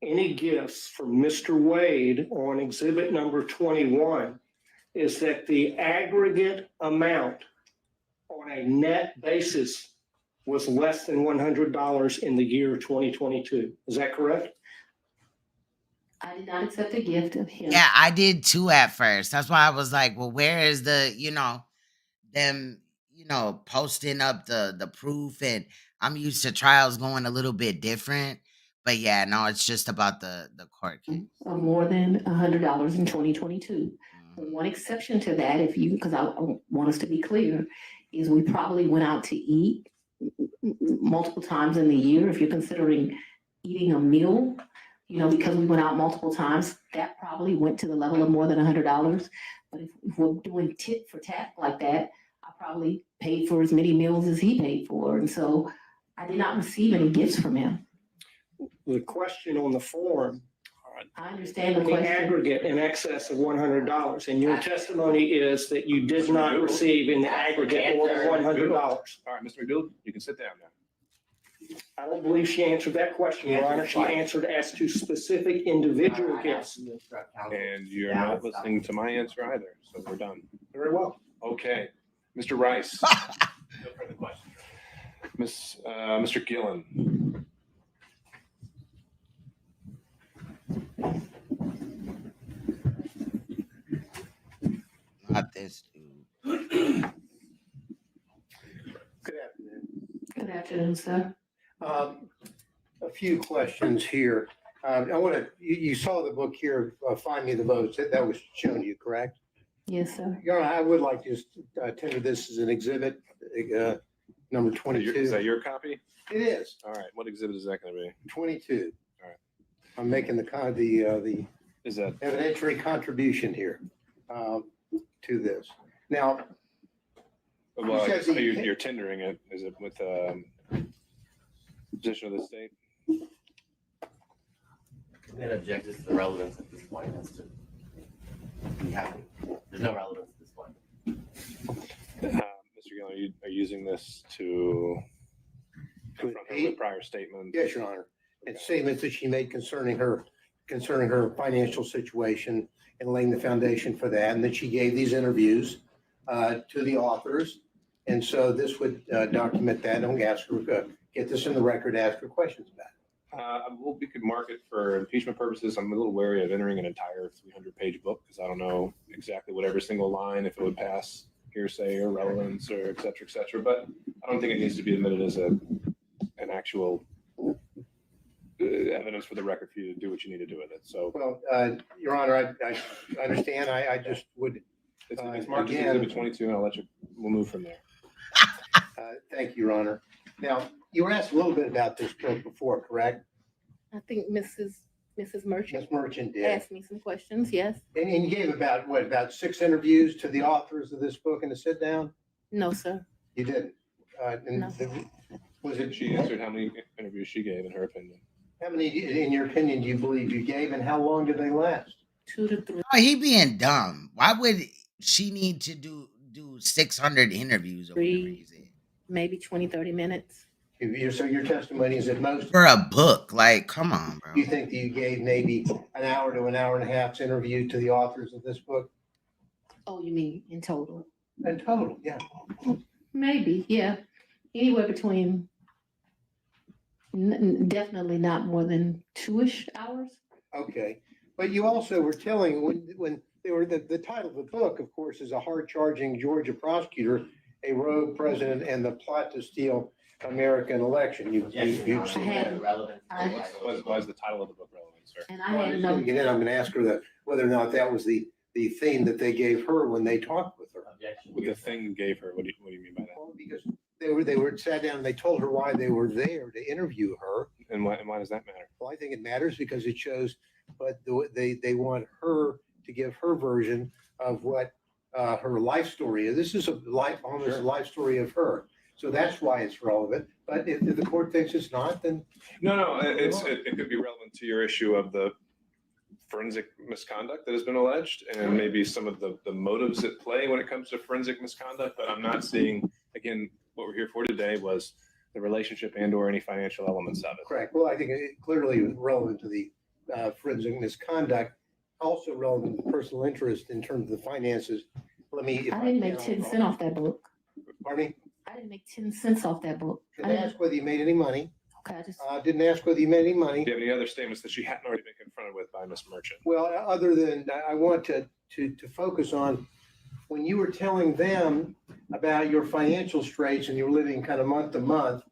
any gifts from Mr. Wade on exhibit number 21 is that the aggregate amount on a net basis was less than $100 in the year 2022. Is that correct? I did not accept a gift of him. Yeah, I did too at first. That's why I was like, well, where is the, them, posting up the proof? And I'm used to trials going a little bit different. But yeah, no, it's just about the court case. Of more than $100 in 2022. One exception to that, because I want us to be clear, is we probably went out to eat multiple times in the year. If you're considering eating a meal, because we went out multiple times, that probably went to the level of more than $100. But if we're doing tit for tat like that, I probably paid for as many meals as he paid for. And so I did not receive any gifts from him. The question on the form, I understand the the question. aggregate in excess of $100, and your testimony is that you did not receive in the aggregate more than $100. All right, Mr. McDougal, you can sit down now. I don't believe she answered that question, Your Honor. She answered as to specific individual gifts. And you're not listening to my answer either, so we're done. Very well. Okay, Mr. Rice. No further questions. Mr. Gillen. Not this dude. Good afternoon. Good afternoon, sir. A few questions here. You saw the book here, Find Me the Votes, that was shown you, correct? Yes, sir. Your Honor, I would like to just tender this as an exhibit, number Is 22. that your copy? It is, All right, what exhibit is that going to be? 22. All right. I'm making the Is that, evidentiary contribution here to this. Now, well, says so he- you're tendering it, is it with position of the state? I'm gonna object to the relevance at this point as to we have, there's no relevance at this point. Mr. Gillen, are you using this to confront her with prior statements? yes, Your Honor, and statements that she made concerning her financial situation and laying the foundation for that, and that she gave these interviews to the authors. And so this would document that. Don't ask her, get this in the record, ask her questions about it. Well, we could mark it for impeachment purposes. I'm a little wary of entering an entire 300-page book because I don't know exactly what every single line, if it would pass hearsay or relevance or et cetera, but I don't think it needs to be admitted as an actual evidence for the record for you to do what you need to do with it. So Well, Your Honor, I understand. I just would, it's marked as again- exhibit 22 and we'll move from there. thank you, Your Honor. Now, you were asked a little bit about this book before, correct? I think Mrs. Mrs. Merchant Ms. Merchant did. asked me some questions, yes. And you gave about 6 interviews to the authors of this book in a sit down? No, sir. You didn't? And No. was it, She answered how many interviews she gave in her opinion. how many, in your opinion, do you believe you gave, and how long did they last? 2 to 3. Oh, he being dumb. Why would she need to do 600 interviews or whatever he said? Maybe 20, 30 minutes. So your testimony is at most, For a book? Like, come on, bro. you think that you gave maybe an hour to an hour and a half's interview to the authors of this book? Oh, you mean in total? In total, yeah. Maybe, yeah. Anywhere between, definitely not more than 2-ish hours. Okay, but you also were telling, when they were, the title of the book, of course, is A Hard-Charging Georgia Prosecutor, a Rogue President, and the Plot to Steal American Election. You've seen that. Why is the title of the book relevant, sir? And I Well, I'm had just no, gonna get in. I'm gonna ask her whether or not that was the theme that they gave her when they talked with her. Objection. What the thing gave her, what do you mean by that? Well, because they were sat down and they told her why they were there to interview her. And why does that matter? Well, I think it matters because it shows, but they want her to give her version of what her life story is. This is almost a life story of her. So that's why it's relevant. But if the court thinks it's not, then No, it could be relevant to your issue of the forensic misconduct that has been alleged and maybe some of the motives at play when it comes to forensic misconduct. But I'm not seeing, again, what we're here for today was the relationship and or any financial elements of it. correct. Well, I think it clearly relevant to the forensic misconduct, also relevant to personal interest in terms of the finances. Let me. I didn't make 10 cents off that book. Pardon me? I didn't make 10 cents off that book. Didn't ask whether you made any money. Okay, I just, Didn't ask whether you made any money. Do you have any other statements that she hadn't already been confronted with by Ms. Merchant? Well, other than, I want to focus on, when you were telling them about your financial straits and you were living kind of month to month,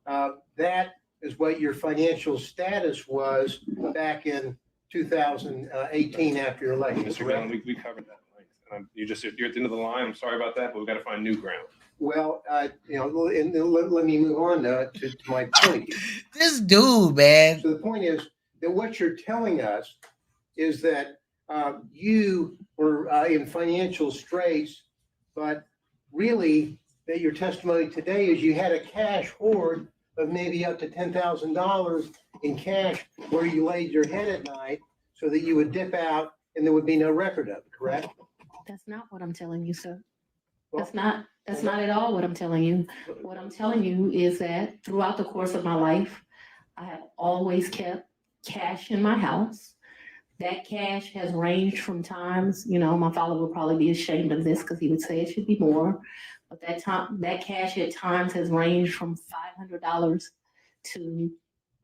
that is what your financial status was back in 2018 after your election. Mr. Gallon, we covered that at length. And you're at the end of the line. I'm sorry about that, but we've got to find new ground. Well, and let me move on to my point here. This dude, man. So the point is that what you're telling us is that you were in financial straits, but really that your testimony today is you had a cash hoard of maybe up to $10,000 in cash where you laid your head at night so that you would dip out and there would be no record of it, correct? that's not what I'm telling you, sir. Well, That's not at all what I'm telling you. What I'm telling you is that throughout the course of my life, I have always kept cash in my house. That cash has ranged from times, my father would probably be ashamed of this because he would say it should be more. But that cash at times has ranged from $500 to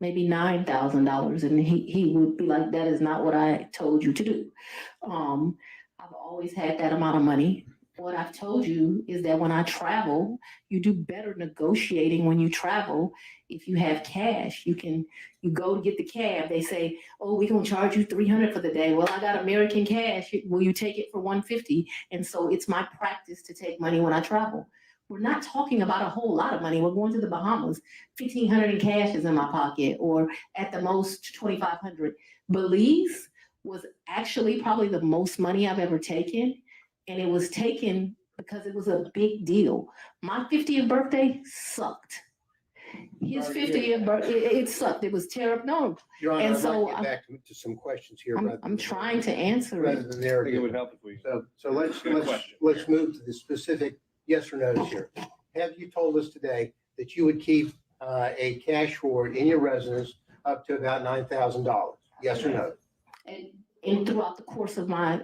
maybe $9,000. And he would be like, that is not what I told you to do. I've always had that amount of money. What I've told you is that when I travel, you do better negotiating when you travel. If you have cash, you go to get the cab. They say, oh, we're going to charge you $300 for the day. Well, I got American cash. Will you take it for $150? And so it's my practice to take money when I travel. We're not talking about a whole lot of money. We're going to the Bahamas. $1,500 in cash is in my pocket, or at the most $2,500. Belize was actually probably the most money I've ever taken. And it was taken because it was a big deal. My 50th birthday sucked. His 50th birthday, it sucked. It was terrible. No, Your Honor, And I'd so like to get back to some questions here. I'm trying to answer Rather it. than I think it narrative. would help if we. So let's Good question. move to the specific yes or no's here. Have you told us today that you would keep a cash hoard in your residence up to about $9,000? Yes or no? And throughout the course of my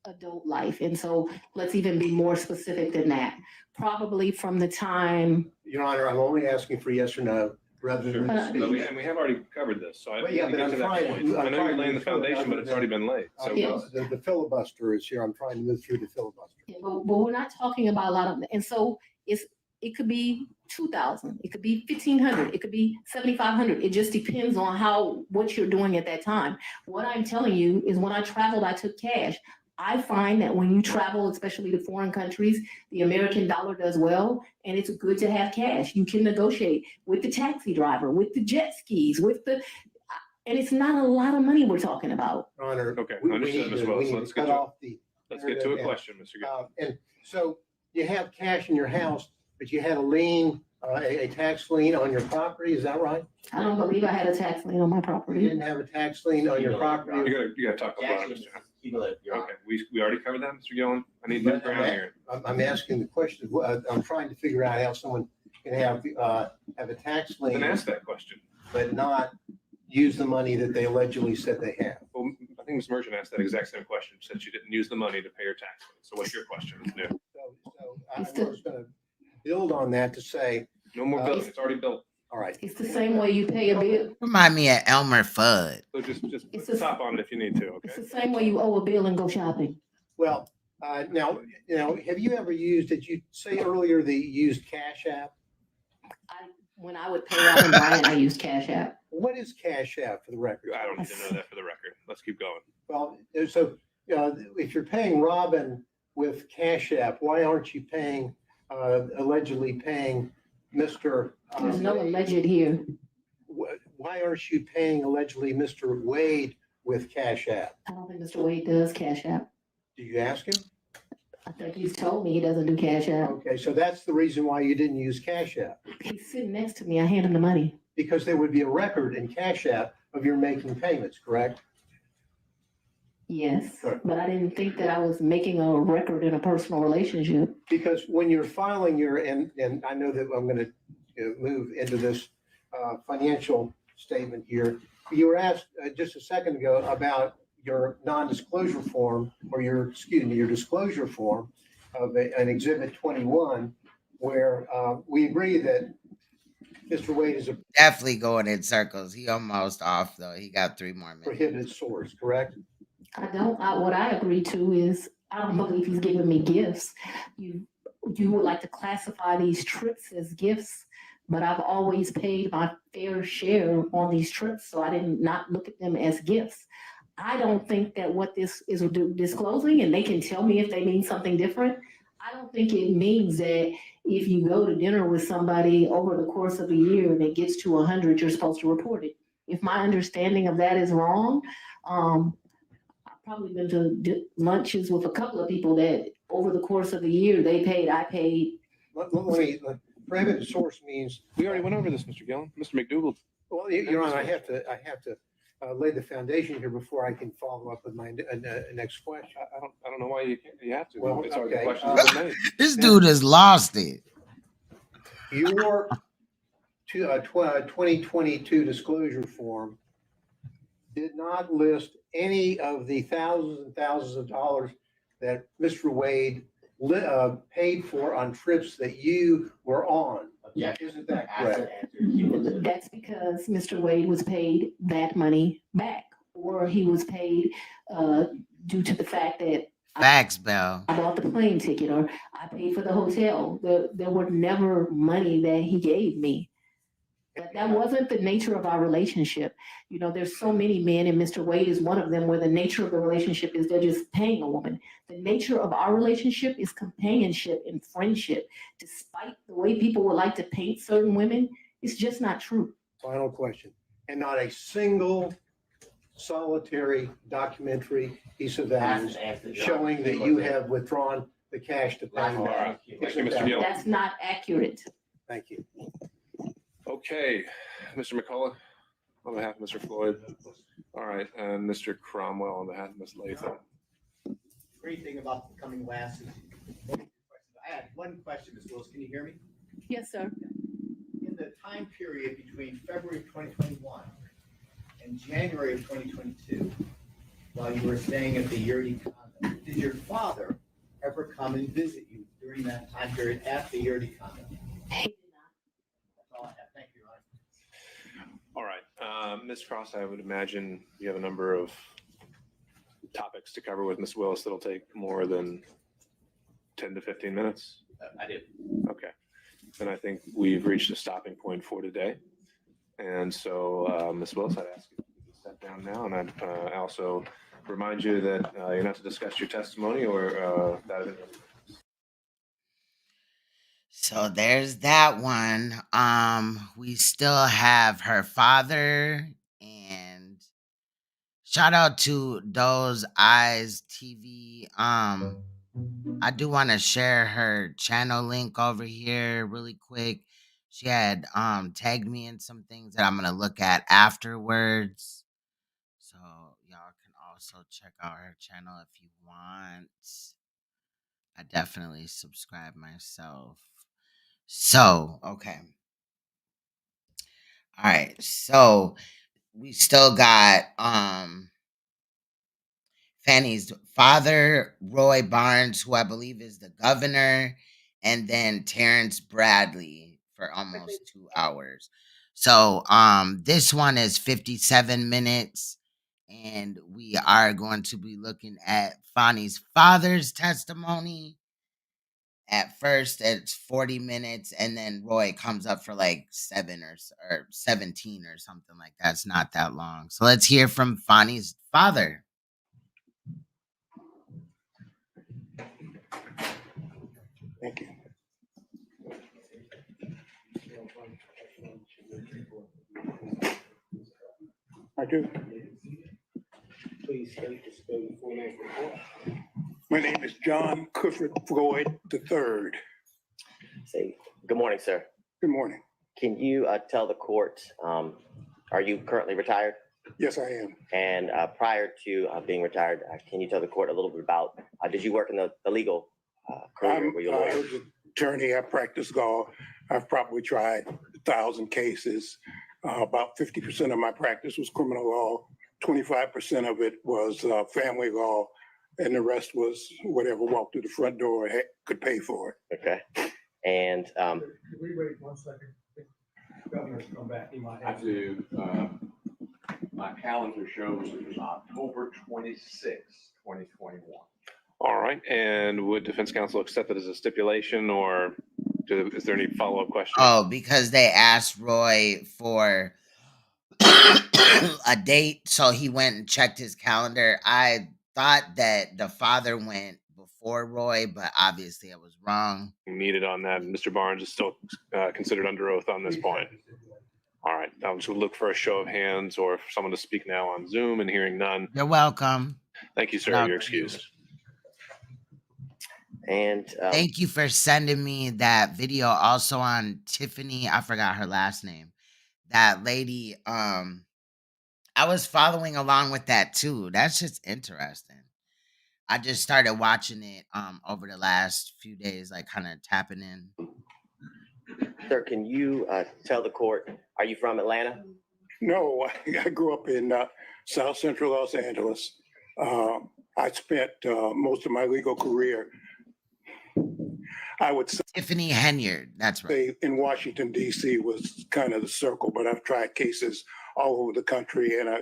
adult life. And so let's even be more specific than that. Probably from the time, Your Honor, I'm only asking for yes or no rather than But But speech. we have already covered this, so I Well, yeah, can but get I'm to that trying to- point. I'm I know trying you're to laying the move forward. foundation, but it's already been laid. So Yeah. The filibuster is here. I'm trying to move through the filibuster. but we're not talking about a lot of, and so it could be 2,000, it could be 1,500, it could be 7,500. It just depends on what you're doing at that time. What I'm telling you is when I traveled, I took cash. I find that when you travel, especially to foreign countries, the American dollar does well, and it's good to have cash. You can negotiate with the taxi driver, with the jet skis, And it's not a lot of money we're talking about. Your Honor. Okay, we understood, need Ms. to- Willis. we need Let's to get cut to it. off the. Let's get to a question, Mr. Gill. And so you have cash in your house, but you had a lien, a tax lien on your property, is that right? I don't believe I had a tax lien on my You property. didn't have a tax lien on your property? You gotta talk about it, Jackson, Mr. cumulative, Your Honor. Okay, we already covered that, Mr. Gillen? I need new ground here. I'm asking the question, I'm trying to figure out how someone can have a tax Then lien, ask that question. but not use the money that they allegedly said they have. Well, I think Ms. Merchant asked that exact same question, since you didn't use the money to pay your tax. So what's your question? No, So I was gonna build on that to say, no more billing, it's already built. all right, It's the same way you pay a bill. Remind me of Elmer Fudd. So just It's put a- top on it if you need to, It's okay? the same way you owe a bill and go shopping. well, now, have you ever used, did you say earlier that you used Cash App? When I would pay Robin Bryant, I used Cash App. What is Cash App for the record? I don't need to know that for the record. Let's keep going. Well, so, if you're paying Robin with Cash App, why aren't you paying, allegedly paying Mr.? There's no alleged here. Why aren't you paying allegedly Mr. Wade with Cash App? I don't think Mr. Wade does Cash App. Do you ask him? I think he's told me he doesn't do Cash App. Okay, so that's the reason why you didn't use Cash App, He's sitting next to me. I hand him the money. because there would be a record in Cash App of your making payments, correct? Yes, Sure. but I didn't think that I was making a record in a personal relationship. Because when you're filing your, and I know that I'm going to move into this financial statement here. You were asked just a second ago about your non-disclosure form, or your disclosure form of an Exhibit 21, where we agree that Mr. Wade is a Definitely going in circles. He almost off though. He got 3 more minutes. prohibited source, correct? What I agree to is, I don't believe he's giving me gifts. You would like to classify these trips as gifts, but I've always paid my fair share on these trips, so I did not look at them as gifts. I don't think that what this is disclosing, and they can tell me if they mean something different. I don't think it means that if you go to dinner with somebody over the course of a year and it gets to 100, you're supposed to report it. If my understanding of that is wrong, I've probably been to lunches with a couple of people that over the course of a year, they paid, I paid. Let me, prohibited source means, We already went over this, Mr. Gillen. Mr. McDougal. well, Your Honor, I have to lay the foundation here before I can follow up with my next question. I don't know why you have to. Well, It's already okay, questions been made. This dude has lost it. Your 2022 disclosure form did not list any of the thousands and thousands of dollars that Mr. Wade paid for on trips that you were on. Objection. Isn't that Answer, correct? answer, cumulative. That's because Mr. Wade was paid that money back, or he was paid due to the fact that Facts, Bell. I bought the plane ticket, or I paid for the hotel. There were never money that he gave me. But that wasn't the nature of our relationship. You know, there's so many men, and Mr. Wade is one of them, where the nature of the relationship is they're just paying a woman. The nature of our relationship is companionship and friendship. Despite the way people would like to paint certain women, it's just not true. Final question. And not a single solitary documentary piece of evidence Answer, Your showing Honor. that you have withdrawn the cash to pay Last him All back. right. Thank you, Mr. Gillen. That's not accurate. Thank you. Okay, Mr. McCullough, on behalf of Mr. Floyd. All right, and Mr. Cromwell on behalf of Ms. Latham. Great thing about becoming last is. I had one question, Ms. Willis. Can you hear me? Yes, sir. In the time period between February of 2021 and January of 2022, while you were staying at the Yurdi condo, did your father ever come and visit you during that time period at the Yurdi condo? That's all I have. Thank you, Your Honor. All right, Ms. Cross, I would imagine you have a number of topics to cover with Ms. Willis that'll take more than 10 to 15 minutes. I did. Okay, then I think we've reached a stopping point for today. And so, Ms. Willis, I'd ask you to step down now, and I'd also remind you that you're not to discuss your testimony or that of any other. So there's that one. We still have her father and Shout out to Those Eyes TV. I do want to share her channel link over here really quick. She had tagged me in some things that I'm gonna look at afterwards. So y'all can also check out her channel if you want. I definitely subscribe myself. So, okay. All right. So we still got Fanny's father, Roy Barnes, who I believe is the governor, and then Terrence Bradley for almost 2 hours. So this one is 57 minutes, and we are going to be looking at Fanny's father's testimony. At first, it's 40 minutes, and then Roy comes up for like 17 or something like that. It's not that long. So let's hear from Fanny's father. Thank you. I do. Please state the spell your full name. My name is John Clifford Floyd III. Say, good morning, sir. Good morning. Can you tell the court, are you currently retired? Yes, I am. And prior to being retired, can you tell the court a little bit about, did you work in the legal career? Were you a I lawyer? was an attorney. I practiced law. I've probably tried 1,000 cases. About 50% of my practice was criminal law. 25% of it was family law, and the rest was whatever walked through the front door could pay for it. Okay. And Can we wait 1 second? Governor's come back. He might I do. My calendar shows it was October 26, 2021. All right. And would defense counsel accept it as a stipulation, or is there any follow-up questions? Oh, because they asked Roy for a date, so he went and checked his calendar. I thought that the father went before Roy, but obviously I was wrong. Needed on that. Mr. Barnes is still considered under oath on this point. All right. I'm just going to look for a show of hands or for someone to speak now on Zoom, and hearing none. You're welcome. Thank you, sir. No, You're excused. And thank you for sending me that video also on Tiffany. I forgot her last name. That lady, I was following along with that too. That's just interesting. I just started watching it over the last few days, like kind of tapping in. sir, can you tell the court, are you from Atlanta? No, I grew up in South Central Los Angeles. I spent most of my legal career, I would say, Tiffany Henyard, that's right. in Washington, D.C. was kind of the circle, but I've tried cases all over the country, and I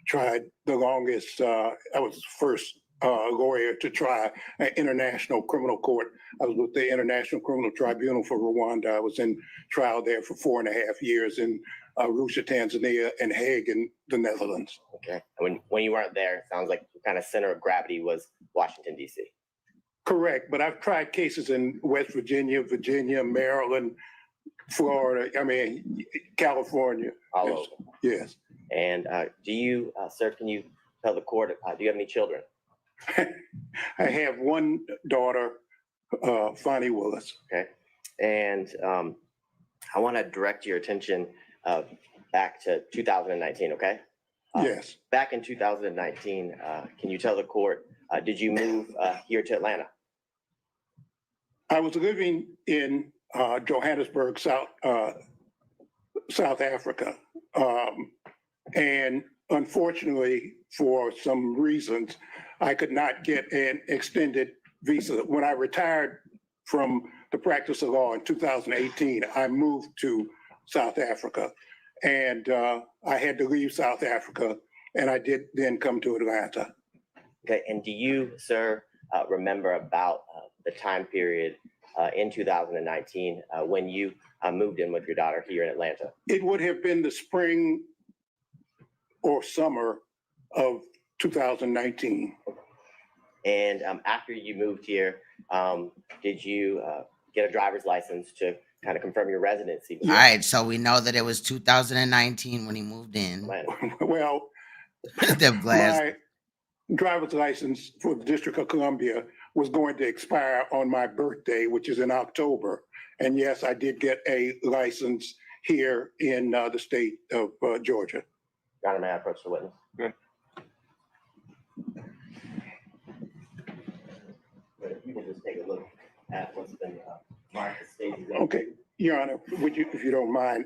tried the longest. I was the first lawyer to try an international criminal court. I was with the International Criminal Tribunal for Rwanda. I was in trial there for 4.5 years in Arusha, Tanzania, and Hague in the Netherlands. Okay. When you weren't there, it sounds like the kind of center of gravity was Washington, D.C. Correct, but I've tried cases in West Virginia, Maryland, Florida, California. All over. Yes. And do you, sir, can you tell the court, do you have any children? I have one daughter, Fani Willis. Okay. And I want to direct your attention back to 2019, okay? Yes. Back in 2019, can you tell the court, did you move here to Atlanta? I was living in Johannesburg, South Africa. And unfortunately, for some reasons, I could not get an extended visa. When I retired from the practice of law in 2018, I moved to South Africa. And I had to leave South Africa, and I did then come to Atlanta. Okay, and do you, sir, remember about the time period in 2019 when you moved in with your daughter here in Atlanta? It would have been the spring or summer of 2019. And after you moved here, did you get a driver's license to kind of confirm your residency? All right, so we know that it was 2019 when he moved in. Atlanta. Well, Them glass. My driver's license for the District of Columbia was going to expire on my birthday, which is in October. And yes, I did get a license here in the state of Georgia. Your Honor, may I approach the witness? Good. But if you can just take a look at what's been marked as stated. Okay, Your Honor, would you, if you don't mind,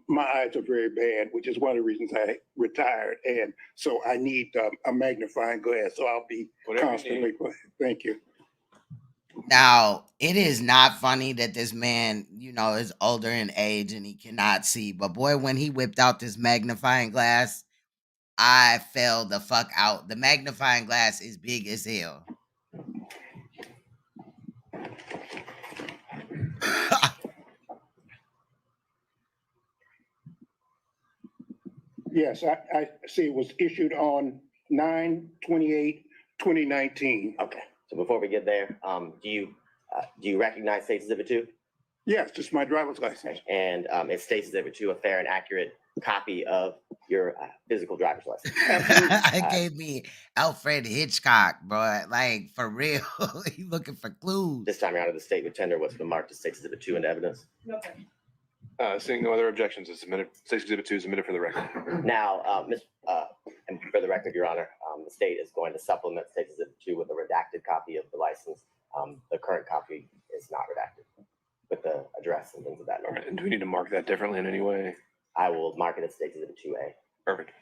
my eyes are very bad, which is one of the reasons I retired. And so I need a magnifying glass, so I'll be Whatever you constantly, thank you. Now, it is not funny that this man, you know, is older in age and he cannot see. But boy, when he whipped out this magnifying glass, I fell the fuck out. The magnifying glass is big as hell. Yes, I see it was issued on 9/28/2019. Okay, so before we get there, do you recognize State's Exhibit 2? Yes, just my driver's license. And is State's Exhibit 2 a fair and accurate copy of your physical driver's license? It gave me Alfred Hitchcock, bro. Like, for real. He looking for clues. This time, Your Honor, the state would tender what's been marked as State's Exhibit 2 into evidence. Seeing no other objections, is submitted. State's Exhibit 2 is submitted for the record. Now, and for the record, Your Honor, the state is going to supplement State's Exhibit 2 with a redacted copy of the license. The current copy is not redacted with the address and things of that All nature. right, and do we need to mark that differently in any way? I will mark it as State's Exhibit 2A. Perfect.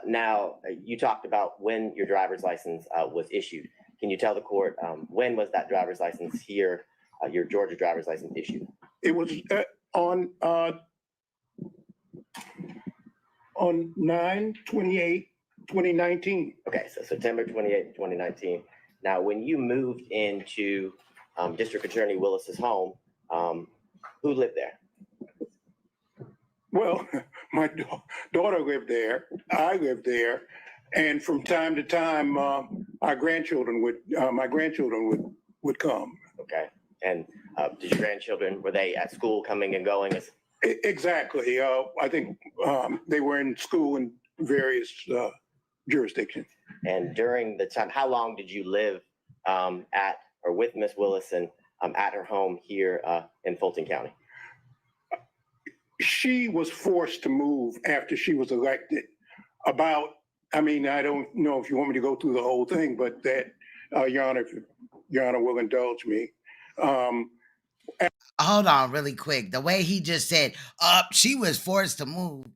Now, you talked about when your driver's license was issued. Can you tell the court when was that driver's license here, your Georgia driver's license issued? It was on 9/28/2019. Okay, so September 28th, 2019. Now, when you moved into District Attorney Willis's home, who lived there? Well, my daughter lived there, I lived there, and from time to time, my grandchildren would come. Okay, and did your grandchildren, were they at school coming and going? Exactly. I think they were in school in various jurisdictions. And during the time, how long did you live at or with Miss Willis and at her home here in Fulton County? She was forced to move after she was elected. I don't know if you want me to go through the whole thing, but that, Your Honor, if Your Honor will indulge me. Hold on really quick. The way he just said, she was forced to move,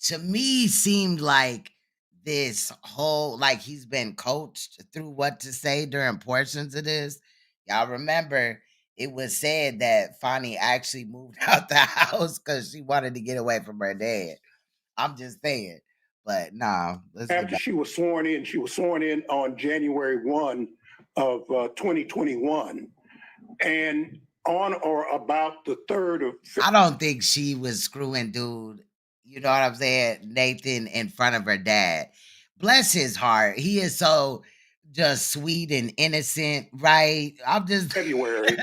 to me seemed like this whole, like he's been coached through what to say during portions of this. Y'all remember it was said that Fani actually moved out the house because she wanted to get away from her dad. I'm just saying. But nah. After she was sworn in on January 1 of 2021. And on or about the 3rd of I don't think she was screwing dude, you know what I'm saying, Nathan, in front of her dad. Bless his heart. He is so just sweet and innocent, right? I'm just February.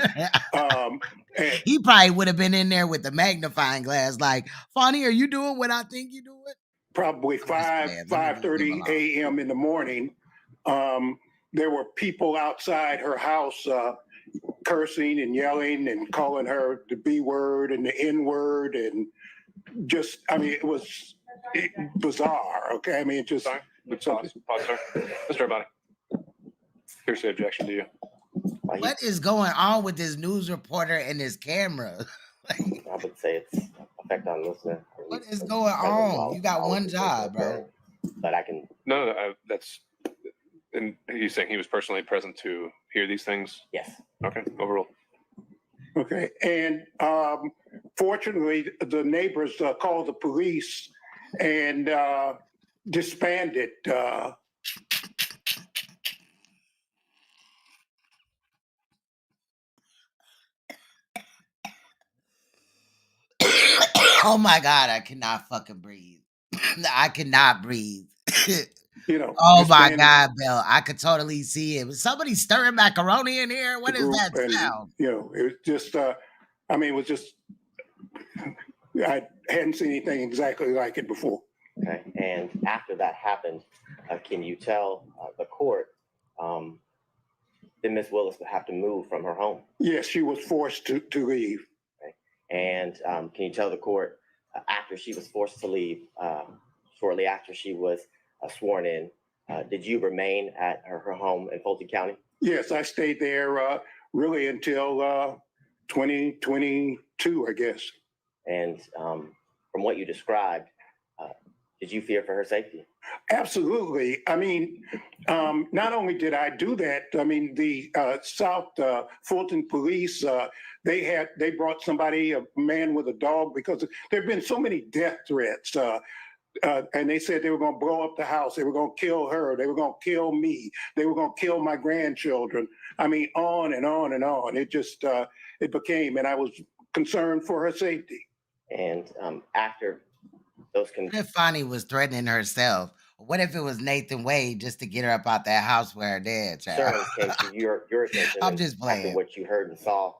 He probably would have been in there with the magnifying glass, like, Fani, are you doing what I think you do it? Probably 5:30 a.m. in the morning. There were people outside her house cursing and yelling and calling her the B word and the N word, and just, it was bizarre. Okay, just. Sorry, pause, sir. Mr. Abadi. Here's the objection to you. What is going on with this news reporter and his camera? I would say it's effect on listener. What is going on? You got one job, bro. But I can. No, that's. And he's saying he was personally present to hear these things? Yes. Okay, overruled. Okay, and fortunately, the neighbors called the police and disbanded. Oh my God, I cannot fucking breathe. I cannot breathe. Oh my God, Bill, I could totally see it. Was somebody stirring macaroni in here? What is that sound? It was just, it was just, I hadn't seen anything exactly like it before. Okay, and after that happened, can you tell the court that Ms. Willis would have to move from her home? Yes, she was forced to leave. And can you tell the court after she was forced to leave, shortly after she was sworn in, did you remain at her home in Fulton County? Yes, I stayed there really until 2022, I guess. And from what you described, did you fear for her safety? Absolutely. I mean, not only did I do that, I mean, the South Fulton police, they brought somebody, a man with a dog, because there have been so many death threats. And they said they were going to blow up the house. They were going to kill her. They were going to kill me. They were going to kill my grandchildren. I mean, on and on and on. It just, it became, and I was concerned for her safety. And after those What if Fani was threatening herself? What if it was Nathan Wade just to get her up out that house where her dad child? concerns came to your attention, I'm and just after playing. what you heard and saw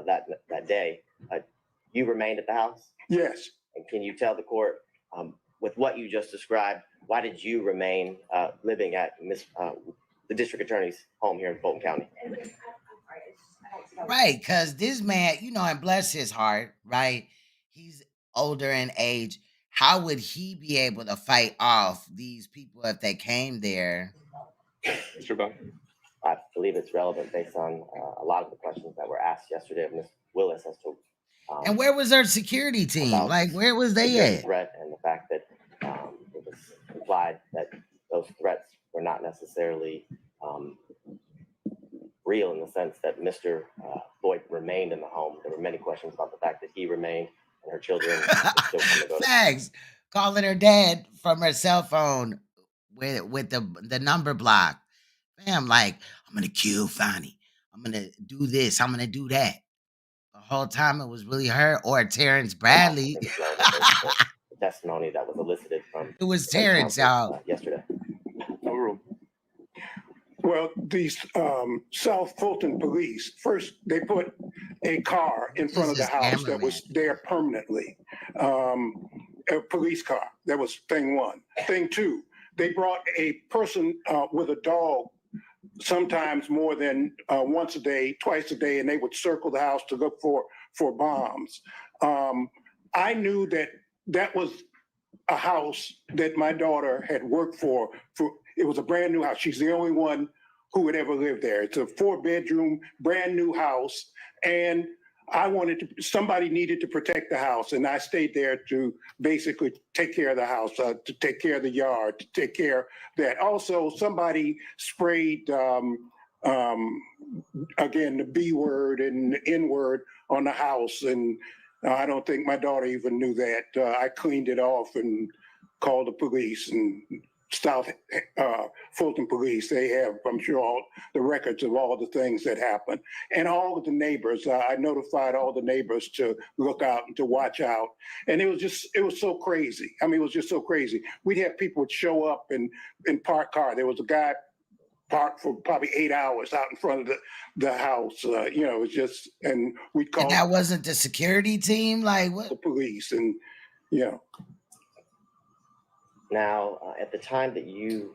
that day, you remained at the house? Yes. And can you tell the court, with what you just described, why did you remain living at the district attorney's home here in Fulton County? Right, because this man, you know, and bless his heart, right? He's older in age. How would he be able to fight off these people if they came there? Mr. Buck? I believe it's relevant based on a lot of the questions that were asked yesterday of Ms. Willis as to And where was her security team? about Like, where was the they at? threat and the fact that it was implied that those threats were not necessarily real, in the sense that Mr. Boyd remained in the home. There were many questions about the fact that he remained and her children would still come to go to. Facts. Calling her dad from her cell phone with the number block. Fam, like, I'm gonna kill Fani. I'm gonna do this. I'm gonna do that. The whole time it was really her or Terrence Bradley. I think it's relevant based on the testimony that was elicited from It was defense Terrence, counsel, y'all. yesterday. Overruled. Well, these South Fulton police, first they put a car in front of the This is house that was cameraman. there permanently. A police car. That was thing one. Thing two, they brought a person with a dog sometimes more than once a day, twice a day, and they would circle the house to look for bombs. I knew that was a house that my daughter had worked for. It was a brand new house. She's the only one who would ever live there. It's a 4-bedroom, brand new house. And somebody needed to protect the house. And I stayed there to basically take care of the house, to take care of the yard, to take care of that. Also, somebody sprayed, again, the B word and the N word on the house. And I don't think my daughter even knew that. I cleaned it off and called the police, and South Fulton police. They have, I'm sure, all the records of all the things that happened. And all of the neighbors, I notified all the neighbors to look out and to watch out. And it was so crazy. I mean, it was just so crazy. We'd have people would show up and park car. There was a guy parked for probably 8 hours out in front of the house. You know, it was just, and we'd call And that wasn't the security team? Like, what? the police, and, you know. Now, at the time that you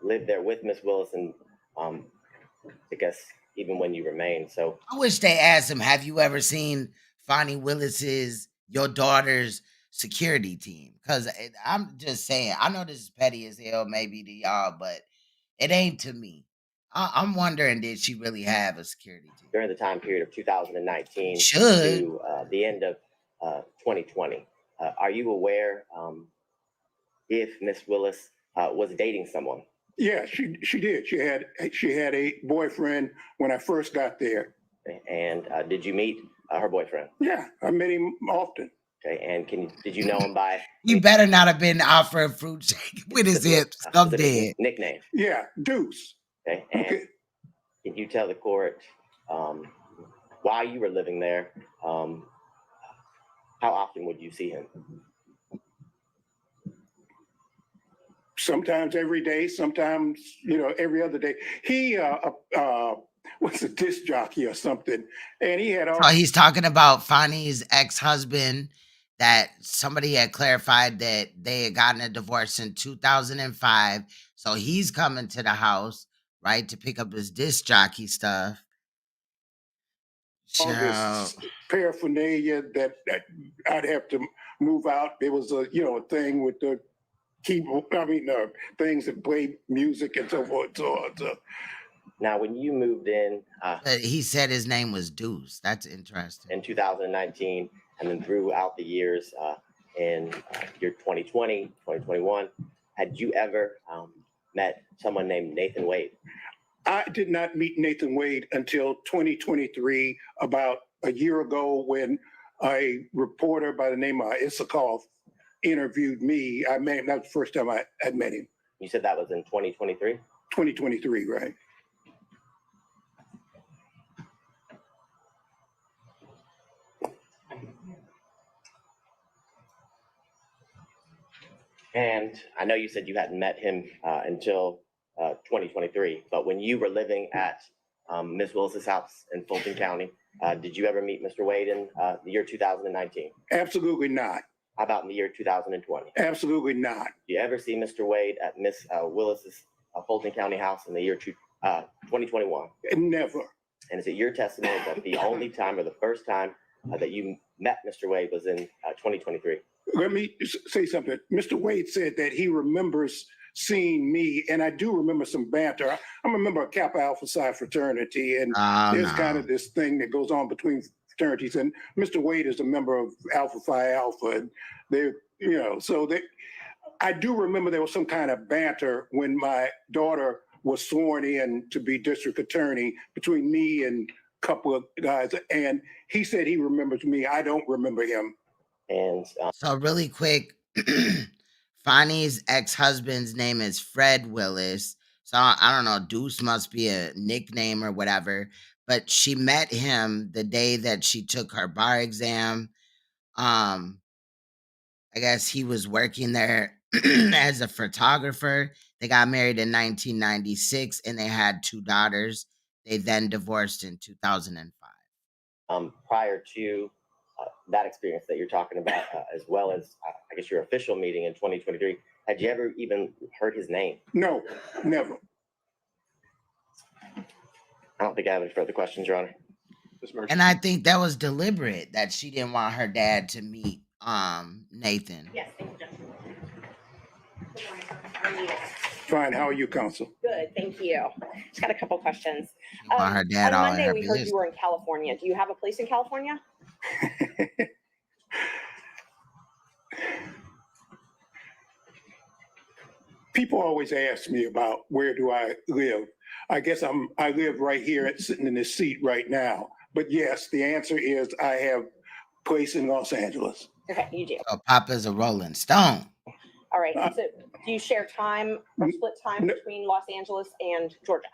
lived there with Miss Willis, and I guess even when you remained, so I wish they asked him, have you ever seen Fani Willis's, your daughter's security team? Because I'm just saying, I know this is petty as hell maybe to y'all, but it ain't to me. I'm wondering, did she really have a security team? during the time period of 2019 Should. to the end of 2020, are you aware if Miss Willis was dating someone? Yeah, she did. She had a boyfriend when I first got there. And did you meet her boyfriend? Yeah, I met him often. Okay, and did you know him by He better not have been offering fruit shake with his hips. I'm specific dead. nickname? Yeah, Deuce. Okay, and Okay. can you tell the court while you were living there, how often would you see him? Sometimes every day, sometimes, every other day. He was a disc jockey or something, and he had all. So he's talking about Fani's ex-husband that somebody had clarified that they had gotten a divorce in 2005. So he's coming to the house, right, to pick up his disc jockey stuff. All Child. this paraphernalia that I'd have to move out. There was a thing with the keyboard. Things that play music and so forth. So Now, when you moved in But he said his name was Deuce. That's interesting. in 2019, and then throughout the years in year 2020, 2021, had you ever met someone named Nathan Wade? I did not meet Nathan Wade until 2023, about a year ago, when a reporter by the name of Issakoff interviewed me. I met him. That was the first time I had met him. You said that was in 2023? 2023, right? And I know you said you hadn't met him until 2023, but when you were living at Ms. Willis's house in Fulton County, did you ever meet Mr. Wade in the year 2019? Absolutely not. How about in the year 2020? Absolutely not. Do you ever see Mr. Wade at Ms. Willis's Fulton County house in the year 2021? Never. And is it your testimony that the only time or the first time that you met Mr. Wade was in 2023? Let me say something. Mr. Wade said that he remembers seeing me, and I do remember some banter. I'm a member of Kappa Alpha Psi fraternity, and there's kind of this thing that goes on between fraternities. And Mr. Wade is a member of Alpha Phi Alpha, and I do remember there was some kind of banter when my daughter was sworn in to be district attorney between me and a couple of guys, and he said he remembers me. I don't remember him. And so really quick, Fani's ex-husband's name is Fred Willis. So I don't know, Deuce must be a nickname or whatever. But she met him the day that she took her bar exam. I guess he was working there as a photographer. They got married in 1996 and they had 2 daughters. They then divorced in 2005. Prior to that experience that you're talking about, as well as I guess your official meeting in 2023, had you ever even heard his name? No, never. I don't think I have any further questions, Your Honor. And I think that was deliberate, that she didn't want her dad to meet Nathan. Yes, thank you, Judge. How are you? Fine. How are you, counsel? Good, thank you. Just got a couple questions. She want her dad On all in Monday, her we heard business. you were in California. Do you have a place in California? People always ask me about where do I live. I guess I live right here, sitting in this seat right now. But yes, the answer is I have a place in Los Angeles. Okay, you do. So Papa's a Rolling Stone. All right. So do you share time or split time between Los Angeles and Georgia?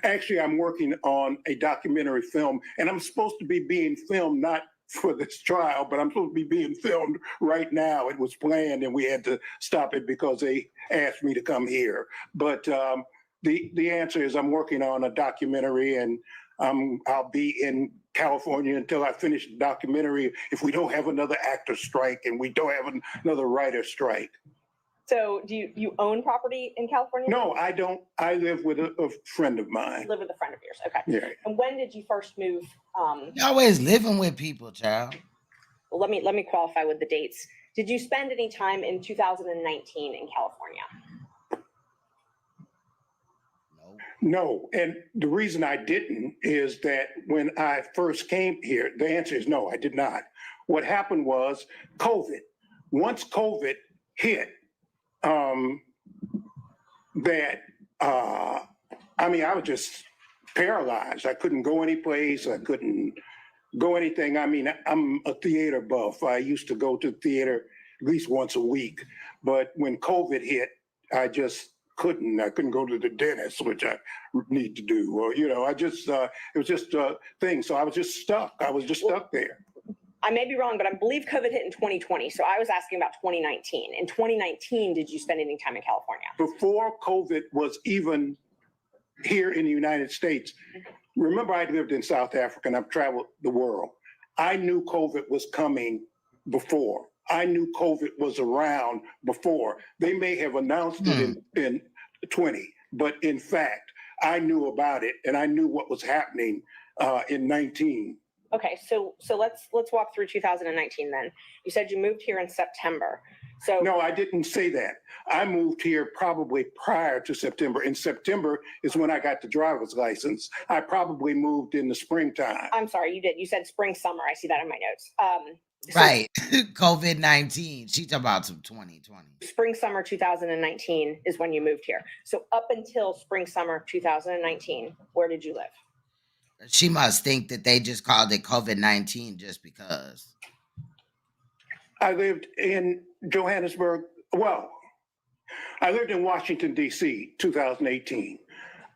Actually, I'm working on a documentary film, and I'm supposed to be being filmed not for this trial, but I'm supposed to be being filmed right now. It was planned, and we had to stop it because they asked me to come here. But the answer is I'm working on a documentary, and I'll be in California until I finish the documentary, if we don't have another actor strike and we don't have another writer strike. So do you own property in California? No, I don't. I live with a friend of mine. You live with a friend of yours. Okay. Yeah. And when did you first move? You're always living with people, child. Well, let me qualify with the dates. Did you spend any time in 2019 in California? No, and the reason I didn't is that when I first came here, the answer is no, I did not. What happened was COVID. Once COVID hit, I was just paralyzed. I couldn't go any place. I couldn't go anything. I mean, I'm a theater buff. I used to go to theater at least once a week. But when COVID hit, I just couldn't. I couldn't go to the dentist, which I need to do. Or, it was just a thing. So I was just stuck. I was just stuck there. I may be wrong, but I believe COVID hit in 2020. So I was asking about 2019. In 2019, did you spend any time in California? Before COVID was even here in the United States, remember I lived in South Africa and I've traveled the world. I knew COVID was coming before. I knew COVID was around before. They may have announced it in 20, but in fact, I knew about it and I knew what was happening in 19. Okay, so let's walk through 2019 then. You said you moved here in September. So No, I didn't say that. I moved here probably prior to September. In September is when I got the driver's license. I probably moved in the springtime. I'm sorry, you did. You said spring, summer. I see that in my notes. So Right. COVID-19. She talking about some 2020. spring, summer 2019 is when you moved here. So up until spring, summer 2019, where did you live? She must think that they just called it COVID-19 just because. I lived in Johannesburg. Well, I lived in Washington, D.C., 2018.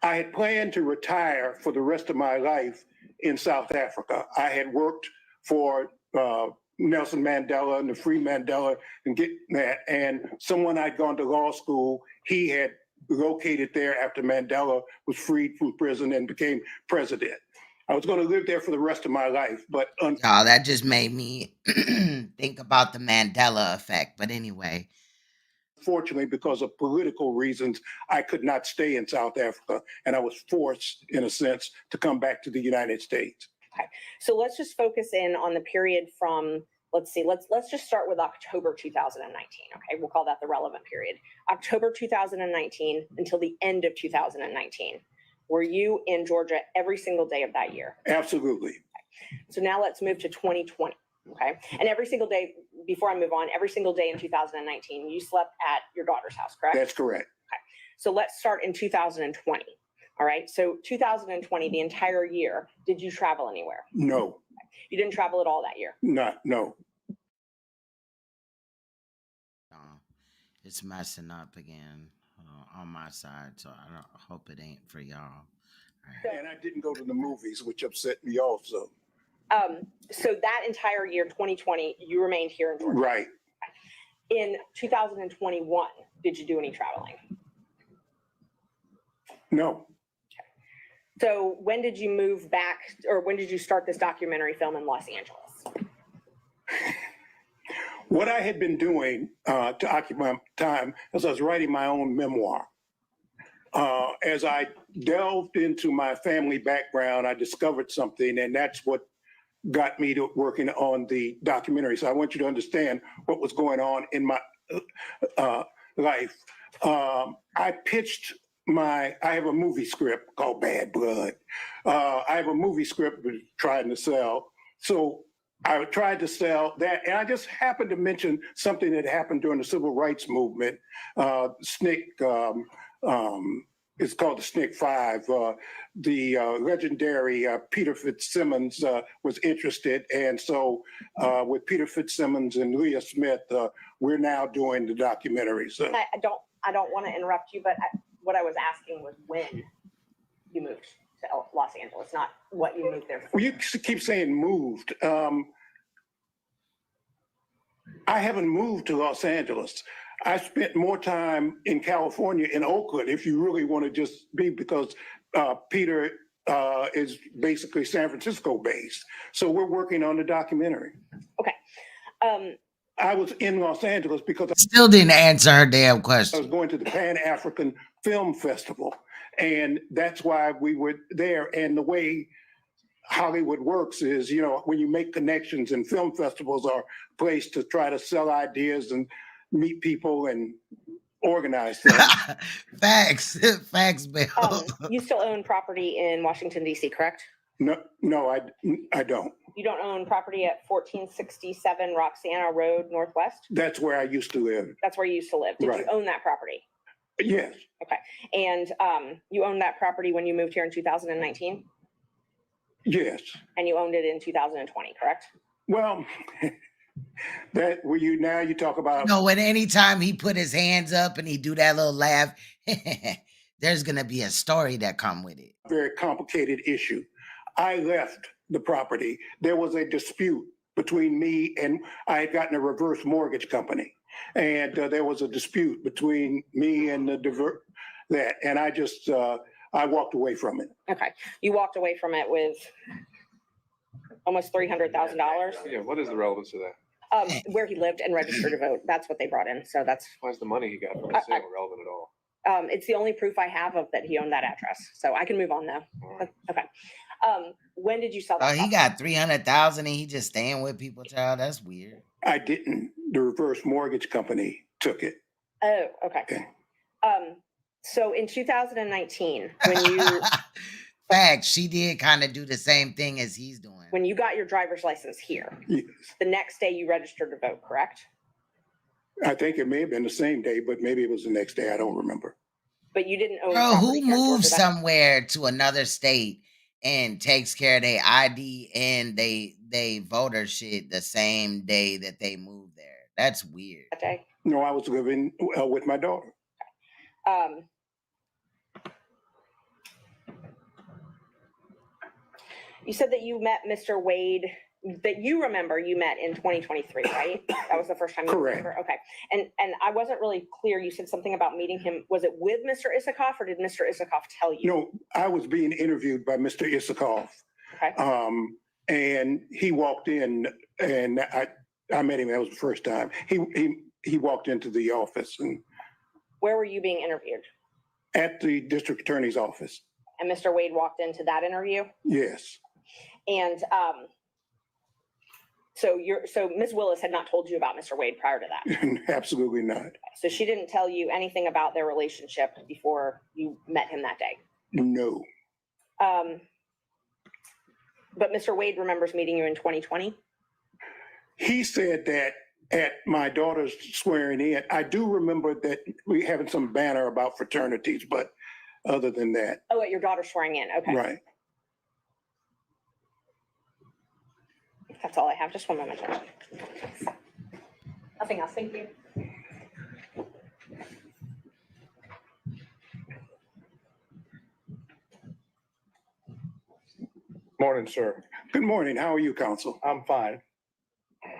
I had planned to retire for the rest of my life in South Africa. I had worked for Nelson Mandela and the Free Mandela and getting that. And someone I'd gone to law school, he had located there after Mandela was freed from prison and became president. I was going to live there for the rest of my life, but Y'all, that just made me think about the Mandela effect. But anyway. Unfortunately, because of political reasons, I could not stay in South Africa, and I was forced, in a sense, to come back to the United States. Okay, so let's just focus in on the period from, let's just start with October 2019. Okay, we'll call that the relevant period. October 2019 until the end of 2019. Were you in Georgia every single day of that year? Absolutely. Okay. So now let's move to 2020. Okay, and every single day, before I move on, every single day in 2019, you slept at your daughter's house, correct? That's correct. Okay, so let's start in 2020. All right, so 2020, the entire year, did you travel anywhere? No. Okay. You didn't travel at all that year? No. It's messing up again on my side, so I don't hope it ain't for y'all. Right. And I didn't go to the movies, which upset me also. So that entire year, 2020, you remained here in Georgia. Right. In 2021, did you do any traveling? No. Okay. So when did you move back, or when did you start this documentary film in Los Angeles? What I had been doing to occupy time is I was writing my own memoir. As I delved into my family background, I discovered something, and that's what got me to working on the documentary. So I want you to understand what was going on in my life. I pitched I have a movie script called Bad Blood. I have a movie script we're trying to sell. So I tried to sell that, and I just happened to mention something that happened during the civil rights movement. SNCC, it's called the SNCC 5. The legendary Peter Fitzsimmons was interested, and so with Peter Fitzsimmons and Leah Smith, we're now doing the documentary. So I don't want to interrupt you, but what I was asking was when you moved to Los Angeles, not what you moved there for. Well, you keep saying moved. I haven't moved to Los Angeles. I spent more time in California, in Oakland, if you really want to just be, because Peter is basically San Francisco based. So we're working on the documentary. Okay. I was in Los Angeles because I still didn't answer her damn question. I was going to the Pan-African Film Festival, and that's why we were there. And the way Hollywood works is, you know, when you make connections, and film festivals are a place to try to sell ideas and meet people and organize things. Facts, Bill. You still own property in Washington, D.C., correct? No, I don't. You don't own property at 1467 Roxana Road Northwest? That's where I used to live. That's where you used to live. Did you own that property? Yes. Okay. And you owned that property when you moved here in 2019? Yes. And you owned it in 2020, correct? Well, you talk about. No, when anytime he put his hands up and he do that little laugh, there's gonna be a story that come with it. Very complicated issue. I left the property. There was a dispute between me, and I had gotten a reverse mortgage company, and there was a dispute between me and that, and I just I walked away from it. Okay, you walked away from it with almost $300,000. Yeah, what is the relevance of that? Where he lived and registered to vote. That's what they brought in. So that's, Why's the money he got from the sale relevant at all? it's the only proof I have of that he owned that address. So I can move on now. All right. Okay. When did you sell Oh, that? he got 300,000 and he just staying with people, child. That's weird. I didn't. The reverse mortgage company took it. Oh, okay. Okay. So in 2019, when you Fact, she did kind of do the same thing as he's doing. when you got your driver's license here, Yes. the next day you registered to vote, correct? I think it may have been the same day, but maybe it was the next day. I don't remember. But you didn't own Bro, property who here in moves Georgia. somewhere to another state and takes care of their ID and they voter shit the same day that they move there? That's weird. That day? No, I was living with my daughter. You said that you met Mr. Wade, that you remember you met in 2023, right? That was the first time you Correct. remember? Okay. And I wasn't really clear. You said something about meeting him. Was it with Mr. Isikoff or did Mr. Isikoff tell you? No, I was being interviewed by Mr. Isikoff. Okay. And he walked in and I met him. That was the first time. He walked into the office and Where were you being interviewed? at the district attorney's office. And Mr. Wade walked into that interview? Yes. And so Ms. Willis had not told you about Mr. Wade prior to that. Absolutely not. So she didn't tell you anything about their relationship before you met him that day. No. But Mr. Wade remembers meeting you in 2020. He said that at my daughter's swearing in. I do remember that we having some banner about fraternities, but other than that, Oh, at your daughter swearing in. Okay. right. That's all I have. Just one moment. Nothing else. Thank you. Morning, sir. Good morning. How are you, counsel? I'm fine.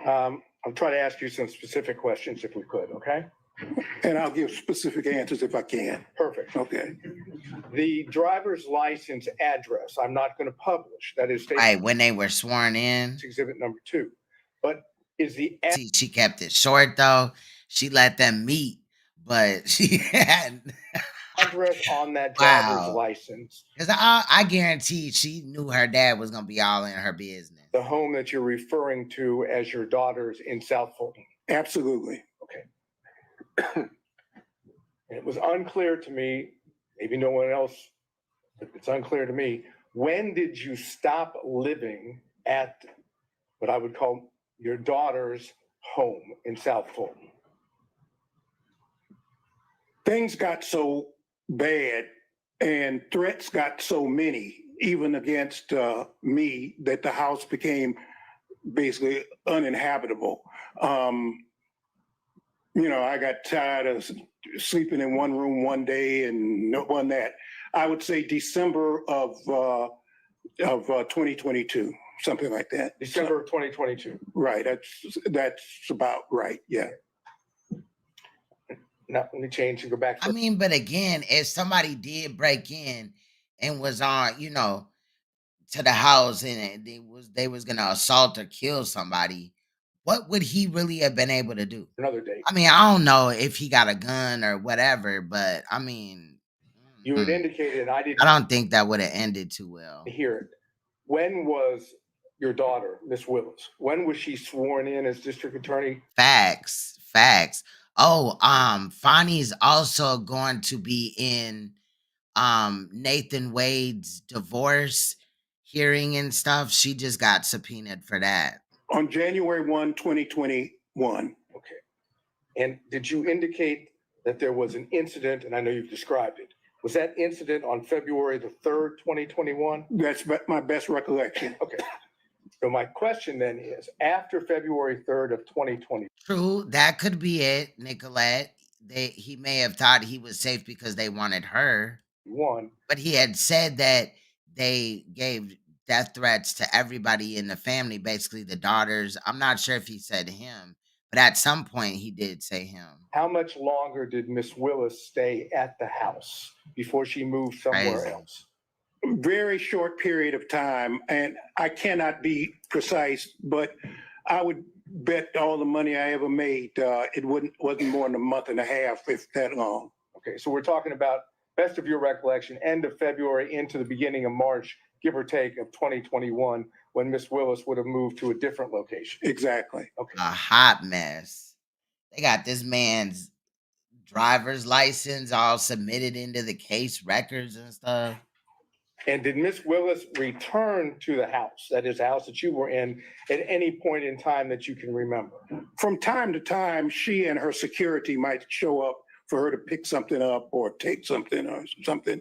I'll try to ask you some specific questions if we could, okay? And I'll give specific answers if I can. Perfect. Okay. The driver's license address, I'm not going to publish. That is state Right, when they were sworn in. exhibit number 2. But is the See, she kept it short though. She let them meet, but she had address on that driver's Wow. license because I guarantee she knew her dad was gonna be all in her business. the home that you're referring to as your daughter's in South Fulton? Absolutely. And it was unclear to me, maybe no one else, but it's unclear to me, when did you stop living at what I would call your daughter's home in South Fulton? Things got so bad and threats got so many, even against me, that the house became basically uninhabitable. I got tired of sleeping in one room one day and no one that. I would say December of 2022, something like that. December of 2022. Right. That's about right. Yeah. Now, let me change and go back. I mean, but again, if somebody did break in and was on, to the house and they was gonna assault or kill somebody, what would he really have been able to do? Another date. I mean, I don't know if he got a gun or whatever, but I mean, You had indicated, and I didn't I don't think that would have ended too well. hear it. When was your daughter, Miss Willis, when was she sworn in as district attorney? Facts. Oh, Fani's also going to be in Nathan Wade's divorce hearing and stuff. She just got subpoenaed for that. On January 1, 2021. Okay. And did you indicate that there was an incident, and I know you've described it, was that incident on February the 3rd, 2021? That's my best recollection. Okay. So my question then is, after February 3rd of 2020, True, that could be it, Nicolette. He may have thought he was safe because they wanted her, but he had said that they gave death threats to everybody in the family, basically the daughters. I'm not sure if he said him, but at some point he did say him. how much longer did Miss Willis stay at the house before she moved somewhere Crazy. else? Very short period of time, and I cannot be precise, but I would bet all the money I ever made, it wasn't more than a month and a half, if that long. Okay, so we're talking about, best of your recollection, end of February into the beginning of March, give or take, of 2021, when Miss Willis would have moved to a different location. Exactly. Okay. A hot mess. They got this man's driver's license all submitted into the case records and stuff. And did Miss Willis return to the house, that is, the house that you were in, at any point in time that you can remember? From time to time, she and her security might show up for her to pick something up or take something or something,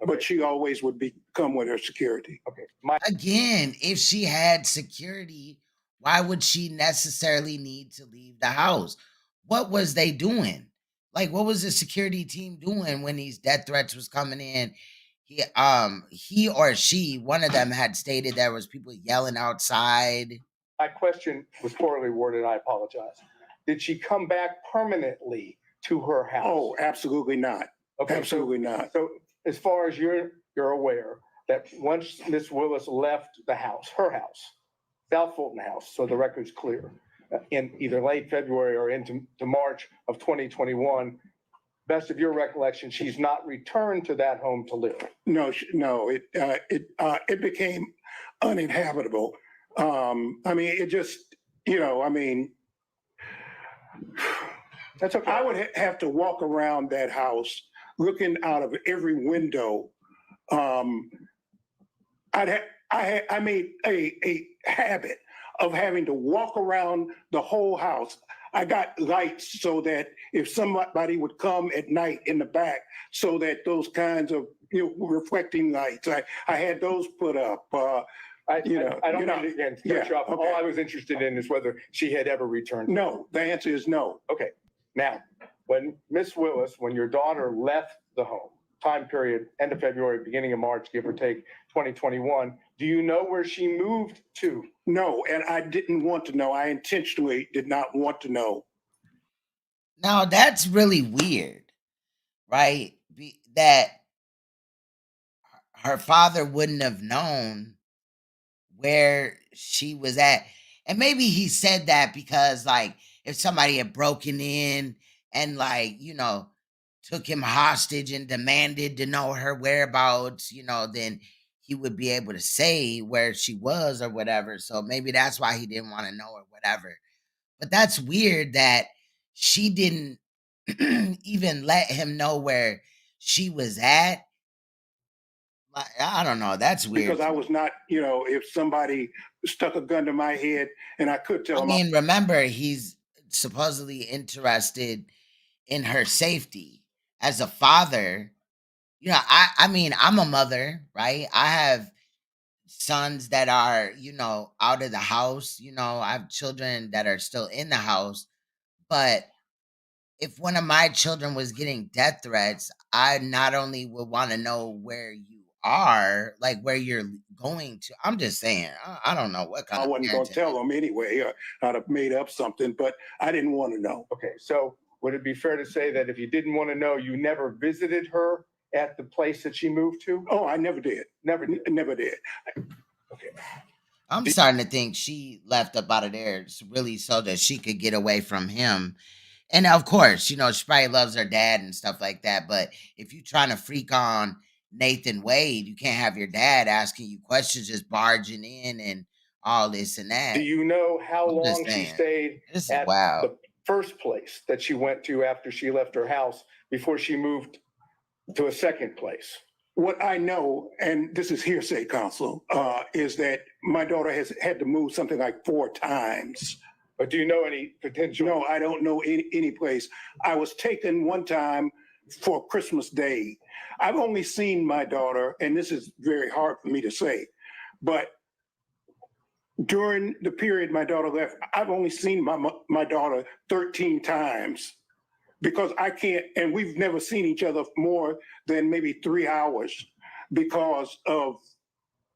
but she always would come with her security. Okay. Again, if she had security, why would she necessarily need to leave the house? What was they doing? Like, what was the security team doing when these death threats was coming in? He or she, one of them had stated there was people yelling outside. My question was poorly worded. I apologize. Did she come back permanently to her house? Oh, absolutely not. Okay, Absolutely not. So as far as you're aware, that once Miss Willis left the house, her house, South Fulton House, so the record's clear, in either late February or into March of 2021, best of your recollection, she's not returned to that home to live. No, it became uninhabitable. I mean, it just, That's okay. I would have to walk around that house looking out of every window. I made a habit of having to walk around the whole house. I got lights so that if somebody would come at night in the back, so that those kinds of reflecting lights, I had those put up. I don't mean to again cut you off. Okay. All I was interested in is whether she had ever returned. No, the answer is no. Okay. Now, when Miss Willis, when your daughter left the home, time period, end of February, beginning of March, give or take 2021, do you know where she moved to? No, and I didn't want to know. I intentionally did not want to know. Now, that's really weird, right? That her father wouldn't have known where she was at. And maybe he said that because, like, if somebody had broken in and, like, took him hostage and demanded to know her whereabouts, then he would be able to say where she was or whatever. So maybe that's why he didn't want to know or whatever. But that's weird that she didn't even let him know where she was at. Like, I don't know. That's weird. Because I was not, if somebody stuck a gun to my head and I could tell I him. mean, remember, he's supposedly interested in her safety as a father. I mean, I'm a mother, right? I have sons that are, out of the house. I have children that are still in the house. But if one of my children was getting death threats, I not only would want to know where you are, like where you're going to. I'm just saying, I don't know what kind I of wasn't going to tell them anyway. I'd have made up something, but I didn't want to know. Okay, so would it be fair to say that if you didn't want to know, you never visited her at the place that she moved to? Oh, I never did. Never did. Never did. Okay. I'm starting to think she left up out of there really so that she could get away from him. And of course, she probably loves her dad and stuff like that. But if you're trying to freak on Nathan Wade, you can't have your dad asking you questions, just barging in and all this and that. Do you know how long she stayed at the first place that she went to after she left her house before she moved to a second place? What I know, and this is hearsay, counsel, is that my daughter has had to move something like 4 times. But do you know any potential? No, I don't know any place. I was taken one time for Christmas Day. I've only seen my daughter, and this is very hard for me to say, but during the period my daughter left, I've only seen my daughter 13 times because I can't, and we've never seen each other more than maybe 3 hours because of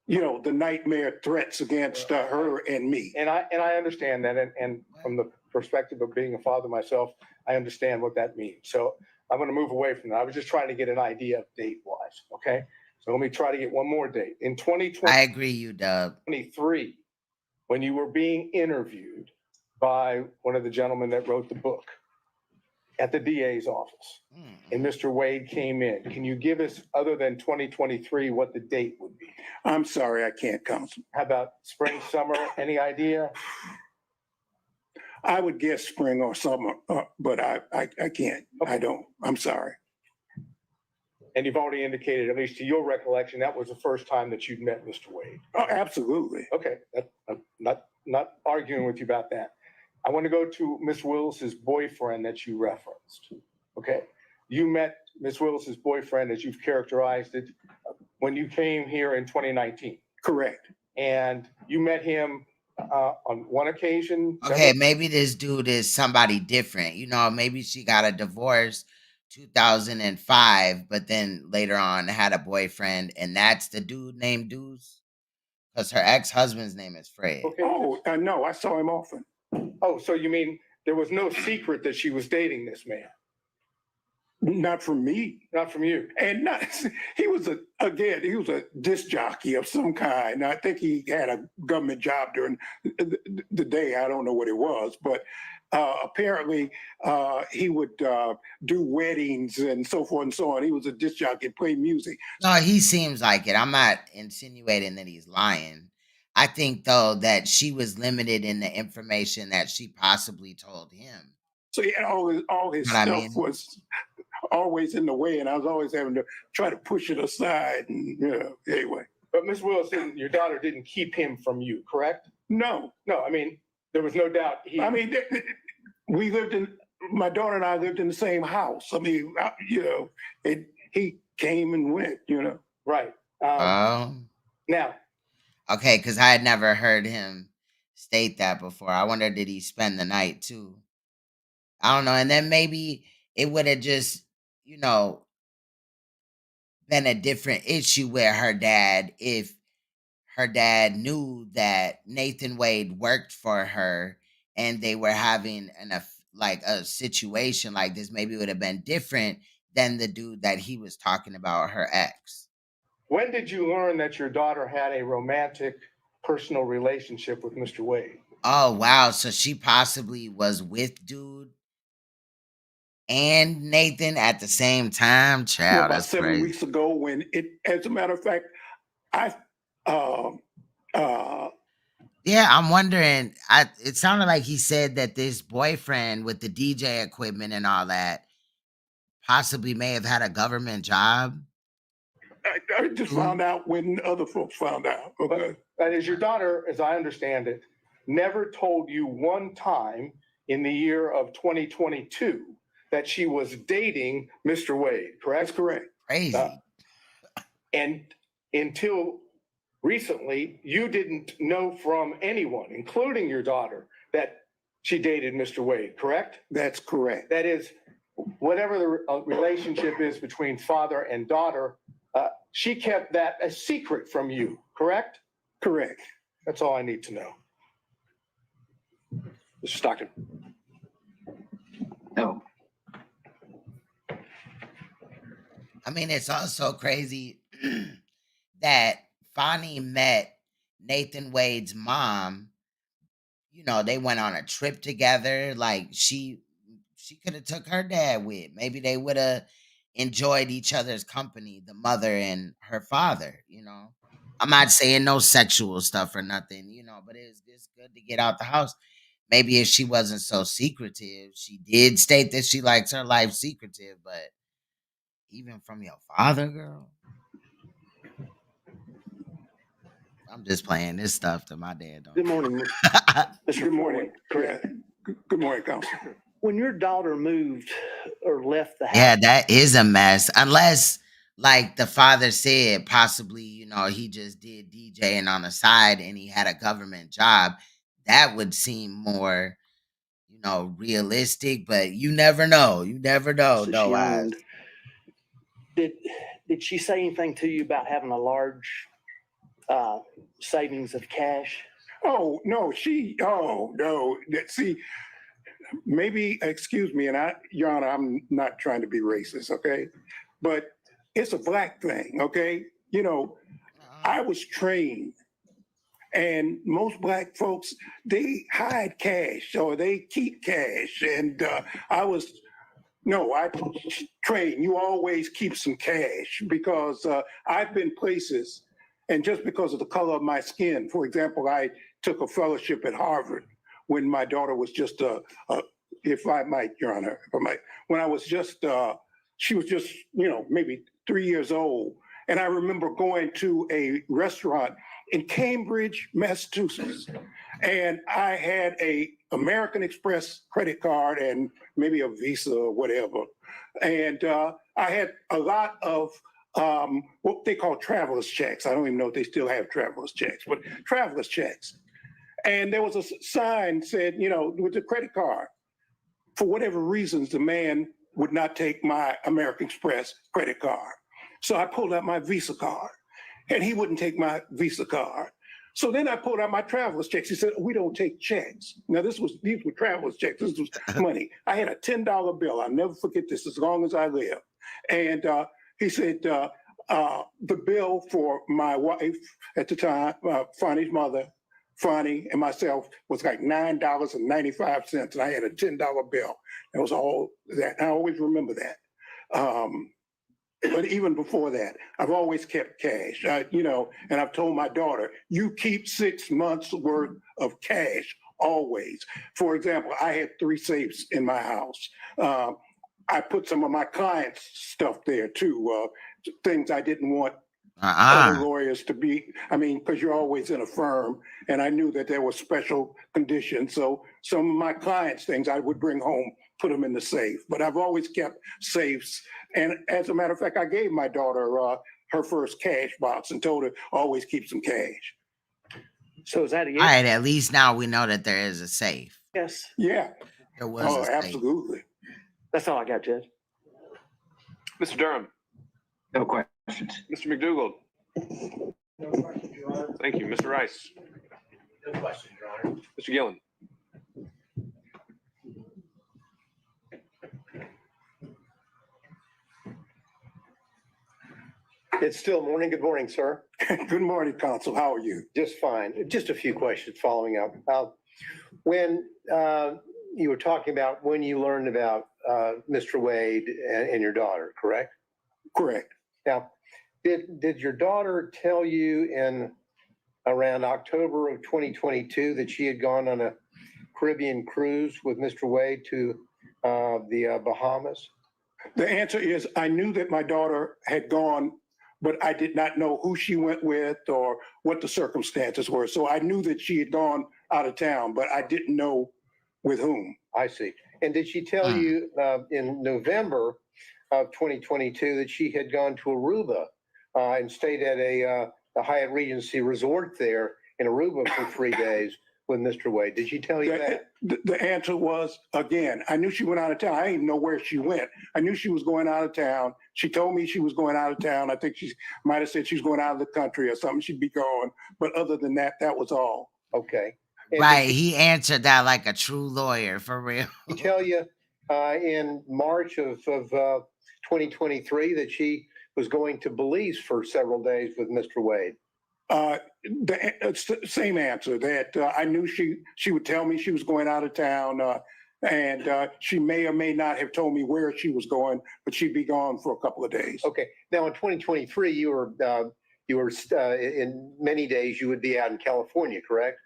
the nightmare threats against her and me. And I understand that. And from the perspective of being a father myself, I understand what that means. So I'm going to move away from that. I was just trying to get an idea of date wise. Okay. So let me try to get one more date. In 2020, I agree, you Dub. 23, when you were being interviewed, by one of the gentlemen that wrote the book at the DA's office. And Mr. Wade came in. Can you give us, other than 2023, what the date would be? I'm sorry, I can't, Council. How about spring, summer? Any idea? I would guess spring or summer, but I can't. I don't. I'm sorry. And you've already indicated, at least to your recollection, that was the first time that you'd met Mr. Wade. Oh, absolutely. Okay, I'm not arguing with you about that. I want to go to Miss Willis's boyfriend that you referenced. Okay, you met Miss Willis's boyfriend, as you've characterized it, when you came here in 2019. Correct. And you met him on one occasion. Okay, maybe this dude is somebody different. You know, maybe she got a divorce 2005, but then later on had a boyfriend, and that's the dude named Deuce, because her ex-husband's name is Fred. Okay. Oh, no, I saw him often. Oh, so you mean there was no secret that she was dating this man? Not from me. Not from you. And not, he was a disc jockey of some kind. I think he had a government job during the day. I don't know what it was, but apparently he would do weddings and so forth and so on. He was a disc jockey, play music. No, he seems like it. I'm not insinuating that he's lying. I think, though, that she was limited in the information that she possibly told him. So he had all his You know what I stuff mean? was always in the way, and I was always having to try to push it aside. And anyway. But Miss Willis, your daughter didn't keep him from you, correct? No. No, I mean, there was no doubt he. I mean, my daughter and I lived in the same house. I mean, he came and went, Right. Now. Okay, because I had never heard him state that before. I wonder, did he spend the night too? I don't know. And then maybe it would have just, been a different issue with her dad if her dad knew that Nathan Wade worked for her and they were having a situation like this. Maybe it would have been different than the dude that he was talking about, her ex. When did you learn that your daughter had a romantic personal relationship with Mr. Wade? Oh, wow. So she possibly was with dude and Nathan at the same time? Child, about that's 7 crazy. weeks ago, when as a matter of fact, Yeah, I'm wondering. It sounded like he said that this boyfriend with the DJ equipment and all that possibly may have had a government job. I just found out when other folks found out. Okay. That is, your daughter, as I understand it, never told you one time in the year of 2022 that she was dating Mr. Wade, correct? That's correct. Crazy. And until recently, you didn't know from anyone, including your daughter, that she dated Mr. Wade, correct? That's correct. That is, whatever the relationship is between father and daughter, she kept that a secret from you, correct? Correct. That's all I need to know. Mr. Stockton. No. I mean, it's also crazy that Fani met Nathan Wade's mom. They went on a trip together. Like she could have took her dad with. Maybe they would have enjoyed each other's company, the mother and her father. I'm not saying no sexual stuff or nothing, but it's good to get out the house. Maybe if she wasn't so secretive, she did state that she likes her life secretive, but even from your father, girl. I'm just playing this stuff that my dad don't. Good morning. Good morning. Correct. Good morning, Council. When your daughter moved or left the house. Yeah, that is a mess. Unless, like the father said, possibly, he just did DJing on the side and he had a government job. That would seem more, realistic, but you never know. You never know. So No she eyes. owned. Did she say anything to you about having a large savings of cash? Oh, no, no. See, maybe, excuse me, and Your Honor, I'm not trying to be racist, okay? But it's a black thing, okay? I was trained And most black folks, they hide cash or they keep cash. And I train, you always keep some cash because I've been places, and just because of the color of my skin, for example, I took a fellowship at Harvard when my daughter was just if I might, Your Honor, when I was just, she was just, maybe 3 years old. And I remember going to a restaurant in Cambridge, Massachusetts, and I had a American Express credit card and maybe a Visa or whatever. And I had a lot of what they call traveler's checks. I don't even know if they still have traveler's checks, but traveler's checks. And there was a sign said, with the credit card. For whatever reasons, the man would not take my American Express credit card. So I pulled out my Visa card, and he wouldn't take my Visa card. So then I pulled out my traveler's checks. He said, we don't take checks. Now these were traveler's checks. This was money. I had a $10 bill. I'll never forget this as long as I live. And he said, the bill for my wife at the time, Fani's mother, Fani and myself, was like $9.95, and I had a $10 bill. That was all that. I always remember that. But even before that, I've always kept cash, and I've told my daughter, you keep 6 months worth of cash always. For example, I had 3 safes in my house. I put some of my clients' stuff there too, things I didn't want other lawyers to be, because you're always in a firm, and I knew that there were special conditions. So some of my clients' things I would bring home, put them in the safe. But I've always kept safes. And as a matter of fact, I gave my daughter her first cash box and told her always keep some cash. So is that a All yes? right, at least now we know that there is a safe. Yes. Yeah. There was Oh, a safe. absolutely. That's all I got, Judge. Mr. Durham. No questions. Mr. McDougald. No questions, Your Honor. Thank you. Mr. Rice. No questions, Your Honor. Mr. Gillen. It's still morning. Good morning, sir. Good morning, counsel. How are you? Just fine. Just a few questions following up. When you were talking about when you learned about Mr. Wade and your daughter, correct? Correct. Now, did your daughter tell you in around October of 2022 that she had gone on a Caribbean cruise with Mr. Wade to the Bahamas? The answer is I knew that my daughter had gone, but I did not know who she went with or what the circumstances were. So I knew that she had gone out of town, but I didn't know with whom. I see. And did she tell you in November of 2022 that she had gone to Aruba and stayed at the Hyatt Regency Resort there in Aruba for 3 days with Mr. Wade? Did she tell you that? The answer was, again, I knew she went out of town. I didn't even know where she went. I knew she was going out of town. She told me she was going out of town. I think she might have said she was going out of the country or something. She'd be going. But other than that, that was all. Okay. And Right. He answered that like a true lawyer, for real. did she tell you in March of 2023 that she was going to Belize for several days with Mr. Wade? The same answer, that I knew she would tell me she was going out of town, and she may or may not have told me where she was going, but she'd be gone for a couple of days. Okay. Now in 2023, you were in many days you would be out in California, correct?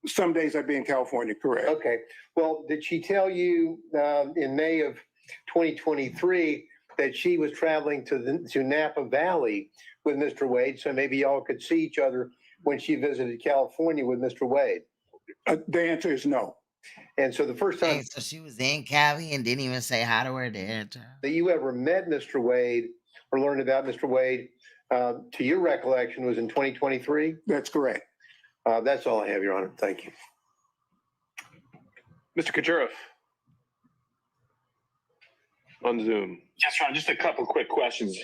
Some days I'd be in California, correct. Okay. Well, did she tell you in May of 2023 that she was traveling to Napa Valley with Mr. Wade, so maybe y'all could see each other when she visited California with Mr. Wade? The answer is no. And so the first time So she was in Cali and didn't even say hi to her there. that you ever met Mr. Wade or learned about Mr. Wade, to your recollection, was in 2023? That's correct. That's all I have, Your Honor. Thank you. Mr. Kachuroff. On Zoom. Yes, Ron, just a couple quick questions.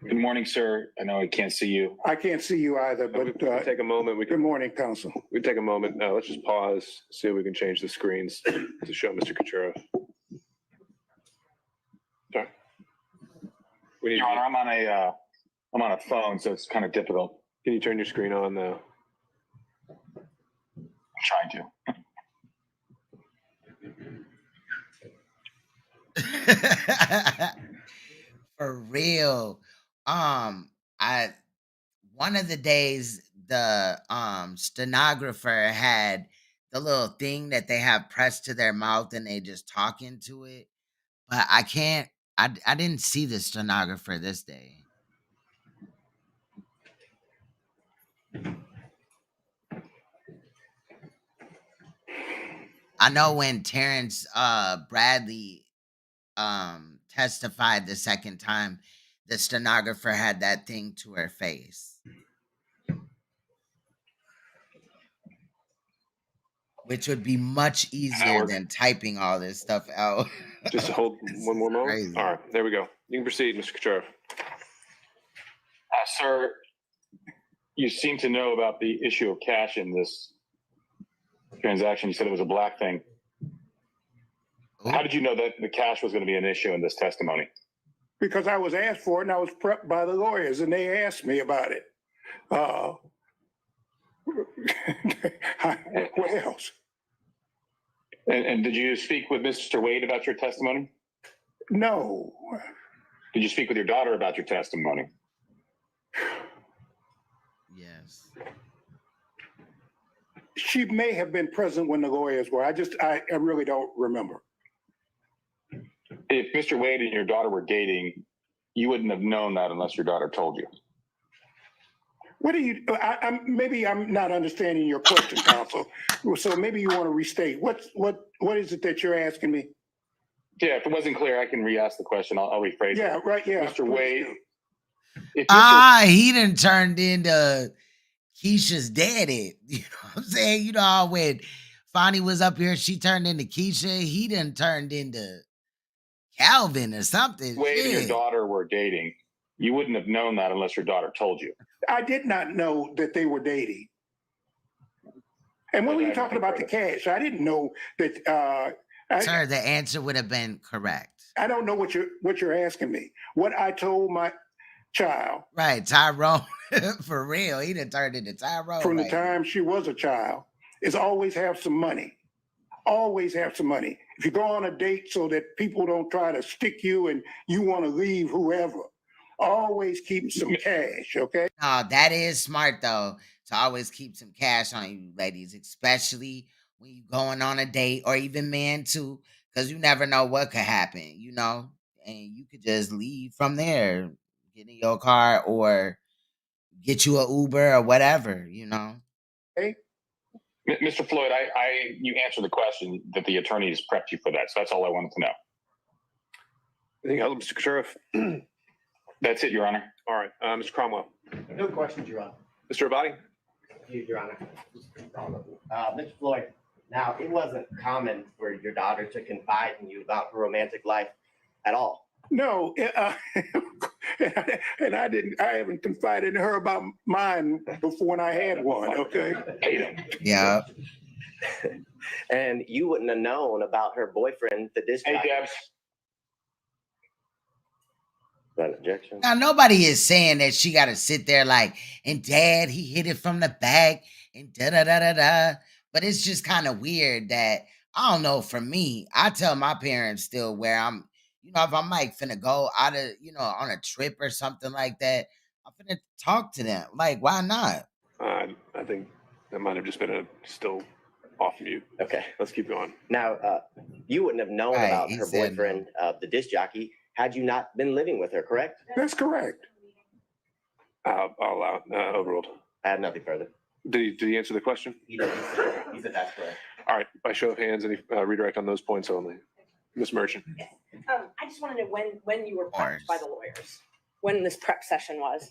Good morning, sir. I know I can't see you. I can't see you either, We but can take a moment. good morning, counsel. We take a moment. Let's just pause, see if we can change the screens to show Mr. Kachuroff. Sorry. We need. Your Honor, I'm on a phone, so it's kind of difficult. Can you turn your screen on though? trying to. For real. I one of the days the stenographer had the little thing that they have pressed to their mouth and they just talk into it. But I didn't see the stenographer this day. I know when Terrence Bradley testified the second time, the stenographer had that thing to her face, which would be much easier work? than typing all this stuff out. Just hold one more moment. Crazy. All right, there we go. You can proceed, Mr. Kucherov. Sir, you seem to know about the issue of cash in this transaction. You said it was a black thing. How did you know that the cash was going to be an issue in this testimony? Because I was asked for it and I was prepped by the lawyers and they asked me about it. What else? And did you speak with Mr. Wade about your testimony? No. Did you speak with your daughter about your testimony? Yes. She may have been present when the lawyers were. I really don't remember. If Mr. Wade and your daughter were dating, you wouldn't have known that unless your daughter told you. What do you, maybe I'm not understanding your question, counsel. So maybe you want to restate. What is it that you're asking me? Yeah, if it wasn't clear, I can re-ask the question. I'll rephrase it. Yeah, right, yeah. Mr. Wade. He done turned into Keisha's daddy. You know what I'm saying? You know, when Fani was up here, she turned into Keisha. He done turned into Calvin or something. Wade and your daughter were dating. You wouldn't have known that unless your daughter told you. I did not know that they were dating. And when were you talking about the cash? I didn't know that. Sir, the answer would have been correct. I don't know what you're asking me. What I told my child. Right, Tyrone. For real, he done turned into Tyrone. From the time she was a child, is always have some money. Always have some money. If you go on a date so that people don't try to stick you and you want to leave whoever, always keep some cash, okay? No, that is smart though, to always keep some cash on you, ladies, especially when you going on a date, or even men too, because you never know what could happen, you know, and you could just leave from there, get in your car or get you an Uber or whatever, you know. Hey. Mr. Floyd, you answered the question that the attorneys prepped you for that, so that's all I wanted to know. Anything else, Mr. Kucherov? That's it, Your Honor. All right, Mr. Cromwell. No questions, Your Honor. Mr. Abadi? Your Honor. Mr. Floyd, now it wasn't common for your daughter to confide in you about her romantic life at all. No, and I haven't confided in her about mine before when I had one, okay? Yeah. And you wouldn't have known about her boyfriend, the disc jockey. Hey, Debs. That objection? Now, nobody is saying that she got to sit there like, and dad, he hit it from the back and da-da-da-da-da. But it's just kind of weird that, I don't know, for me, I tell my parents still where I'm, you know, if I'm like finna go out of, you know, on a trip or something like that, I'm finna talk to them. Like, why not? I think that might have just been still off mute. Okay. Let's keep going. Now, you wouldn't have known Right, about he her said boyfriend, the disc jockey, had you not been living with her, correct? That's correct. I'll allow overruled. I have nothing further. Did he answer the question? He said that's correct. All right, by show of hands, any redirect on those points only. Ms. Merchant. I just want to know when you were prepped by the lawyers, when this prep session was.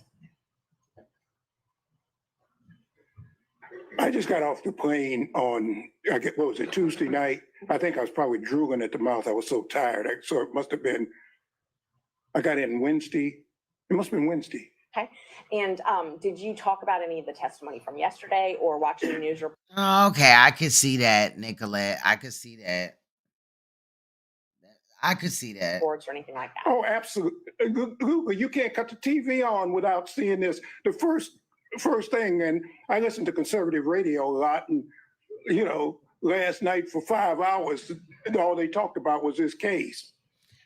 I just got off the plane on, what was it, Tuesday night? I think I was probably drooling at the mouth. I was so tired. So it must have been, I got in Wednesday. It must have been Wednesday. Okay. And did you talk about any of the testimony from yesterday or watching the news report? Okay, I could see that, Nicolette. I could see that. I could see that. Reports or anything like that? Oh, absolutely. You can't cut the TV on without seeing this. The first thing, and I listen to conservative radio a lot, and last night for 5 hours, all they talked about was this case.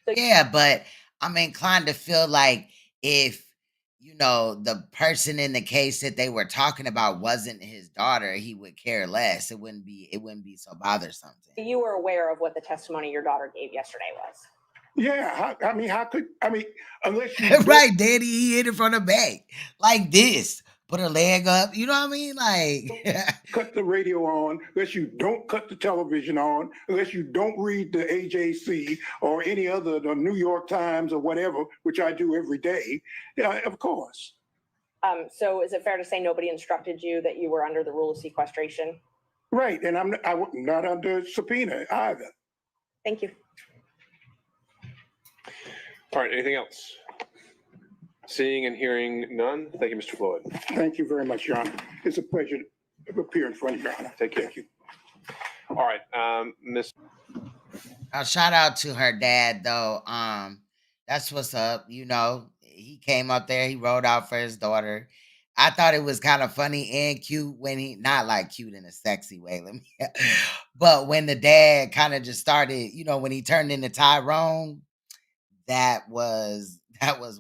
Yeah, but I'm inclined to feel like if the person in the case that they were talking about wasn't his daughter, he would care less. It wouldn't be so bothersome. You were aware of what the testimony your daughter gave yesterday was. Yeah, unless you Right, Daddy, he hit it from the back like this. Put her leg up. You know what I mean? Like cut the radio on, unless you don't cut the television on, unless you don't read the AJC or any other, the New York Times or whatever, which I do every day. Yeah, of course. So is it fair to say nobody instructed you that you were under the rule of sequestration? Right, and I'm not under subpoena either. Thank you. All right, anything else? Seeing and hearing none, thank you, Mr. Floyd. Thank you very much, Your Honor. It's a pleasure to appear in front of Your Honor. Take care. Thank you. All right, Miss. shout out to her dad though. That's what's up. He came up there, he rode out for his daughter. I thought it was kind of funny and cute when he, not like cute in a sexy way, but when the dad kind of just started, when he turned into Tyrone, that was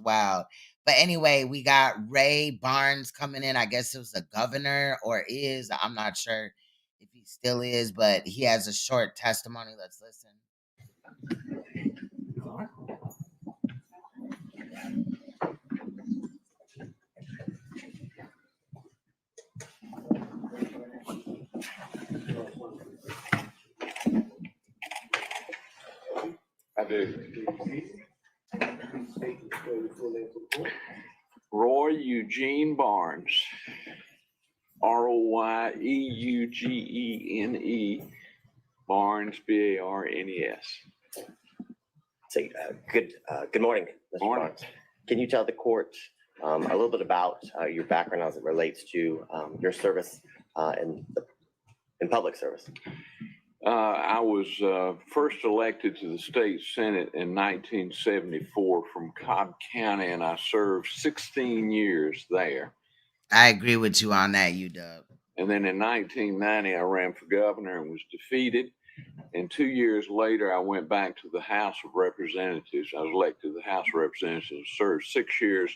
wild. But anyway, we got Ray Barnes coming in. I guess it was a governor or is, I'm not sure if he still is, but he has a short testimony. Let's listen. I do. Roy Eugene Barnes, Royeugene, Barnes, Barnes. Say, good morning, Mr. Morning. Barnes. Can you tell the court a little bit about your background as it relates to your service in public service? I was first elected to the state senate in 1974 from Cobb County, and I served 16 years there. I agree with you on that, UW. And then in 1990, I ran for governor and was defeated. And 2 years later, I went back to the House of Representatives. I was elected to the House of Representatives, served 6 years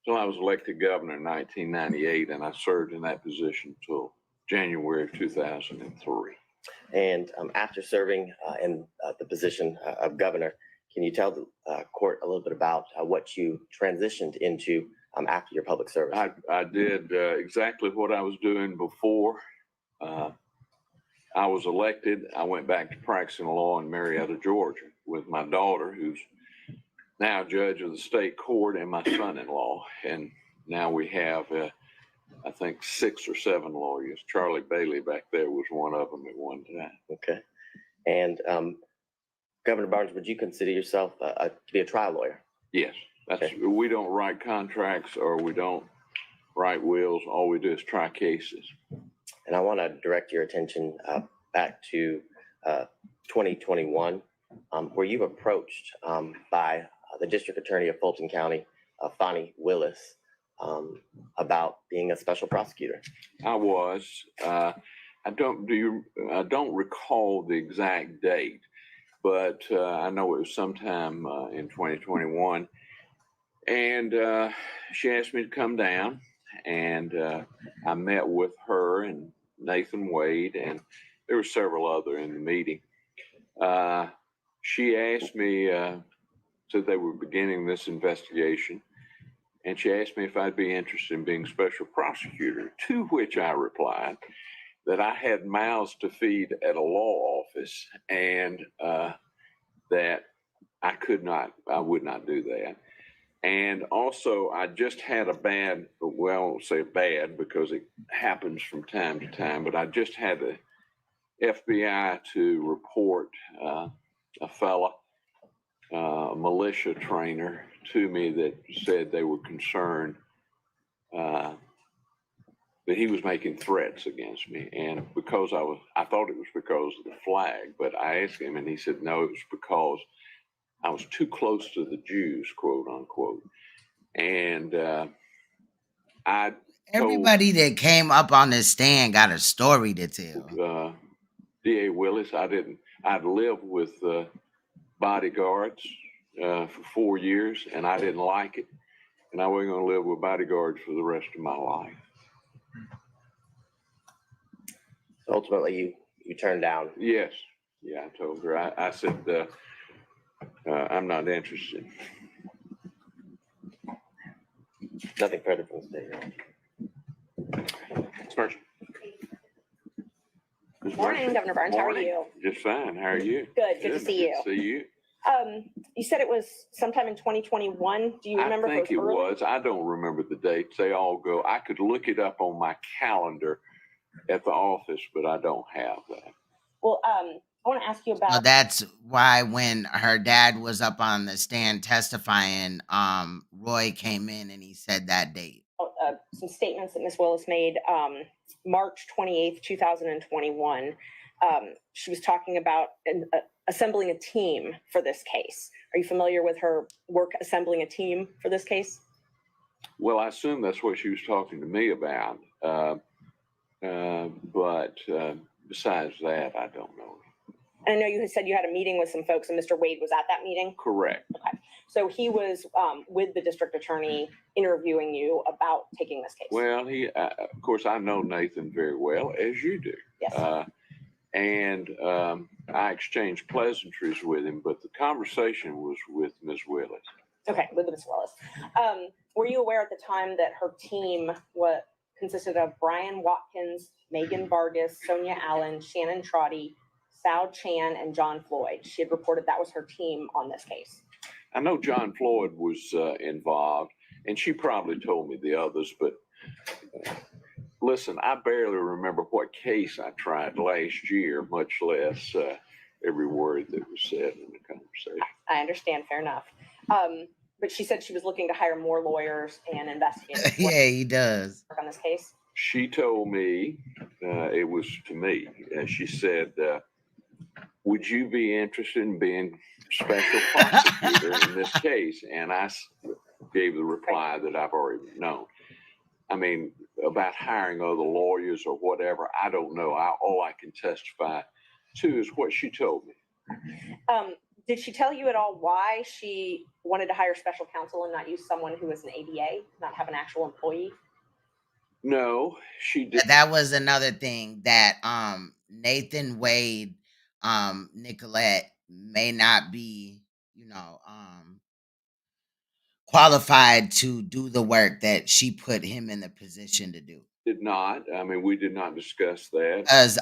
until I was elected governor in 1998, and I served in that position until January of 2003. And after serving in the position of governor, can you tell the court a little bit about what you transitioned into after your public service? I did exactly what I was doing before. I was elected. I went back to practicing law in Marietta, Georgia, with my daughter, who's now a judge of the state court, and my son-in-law. And now we have I think 6 or 7 lawyers. Charlie Bailey back there was one of them at one time. Okay. And Governor Barnes, would you consider yourself to be a trial lawyer? Yes. Okay. We don't write contracts or we don't write wills. All we do is try cases. And I want to direct your attention back to 2021, where you were approached by the district attorney of Fulton County, Fani Willis, about being a special prosecutor. I was. I don't recall the exact date, but I know it was sometime in 2021. And she asked me to come down, and I met with her and Nathan Wade, and there were several other in the meeting. She asked me, said they were beginning this investigation, and she asked me if I'd be interested in being special prosecutor, to which I replied that I had mouths to feed at a law office and that I would not do that. And also, I just had a bad, well, I won't say bad because it happens from time to time, but I just had the FBI to report a fella, a militia trainer, to me that said they were concerned that he was making threats against me. And because I thought it was because of the flag, but I asked him and he said, no, it was because I was too close to the Jews, quote unquote. And I Everybody that came up on the stand got a story to tell. DA Willis, I'd lived with bodyguards for 4 years, and I didn't like it. And I wasn't going to live with bodyguards for the rest of my life. Ultimately, you turned down. Yes. Yeah, I told her. I said, I'm not interested. Nothing further from the state. Smirch. Morning, Governor Barnes. How are you? Just fine. How are you? Good to see you. See you. You said it was sometime in 2021. Do you remember? I think if it early? was. I don't remember the dates. They all go. I could look it up on my calendar at the office, but I don't have that. Well, I want to ask you about. So that's why when her dad was up on the stand testifying, Roy came in and he said that date. Some statements that Ms. Willis made March 28th, 2021. She was talking about assembling a team for this case. Are you familiar with her work assembling a team for this case? Well, I assume that's what she was talking to me about. But besides that, I don't know. I know you had said you had a meeting with some folks and Mr. Wade was at that meeting. Correct. Okay. So he was with the district attorney interviewing you about taking this case. Well, of course, I know Nathan very well, as you do. Yes. And I exchanged pleasantries with him, but the conversation was with Ms. Willis. Okay, with Ms. Willis. Were you aware at the time that her team consisted of Brian Watkins, Megan Vargas, Sonia Allen, Shannon Trotty, Sal Chan, and John Floyd? She had reported that was her team on this case. I know John Floyd was involved, and she probably told me the others, but listen, I barely remember what case I tried last year, much less every word that was said in the conversation. I understand, fair enough. But she said she was looking to hire more lawyers and investigators. Yeah, he does. On this case. She told me, it was to me, she said, would you be interested in being special prosecutor in this case? And I gave the reply that I've already known. I mean, about hiring other lawyers or whatever, I don't know. All I can testify to is what she told me. Did she tell you at all why she wanted to hire special counsel and not use someone who was an ADA, not have an actual employee? No, she did. That was another thing that Nathan Wade, Nicolette may not be, qualified to do the work that she put him in the position to do. Did not. I mean, we did not discuss that. Because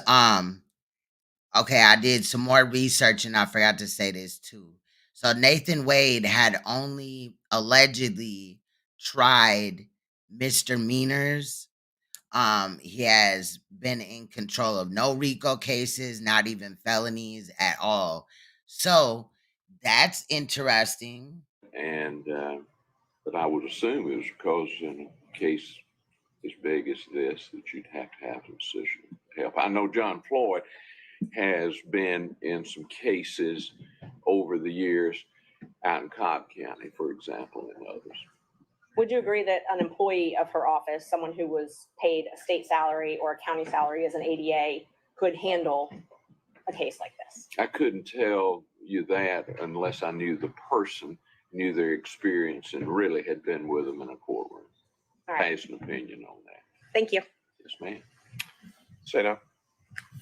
okay, I did some more research and I forgot to say this too. So Nathan Wade had only allegedly tried misdemeanors. He has been in control of no RICO cases, not even felonies at all. So that's interesting. And but I would assume it was because in a case as big as this that you'd have to have some decision help. I know John Floyd has been in some cases over the years out in Cobb County, for example, and others. Would you agree that an employee of her office, someone who was paid a state salary or a county salary as an ADA, could handle a case like this? I couldn't tell you that unless I knew the person, knew their experience, and really had been with them in a courtroom. All right. Has an opinion on that. Thank you. Yes, ma'am. Say no.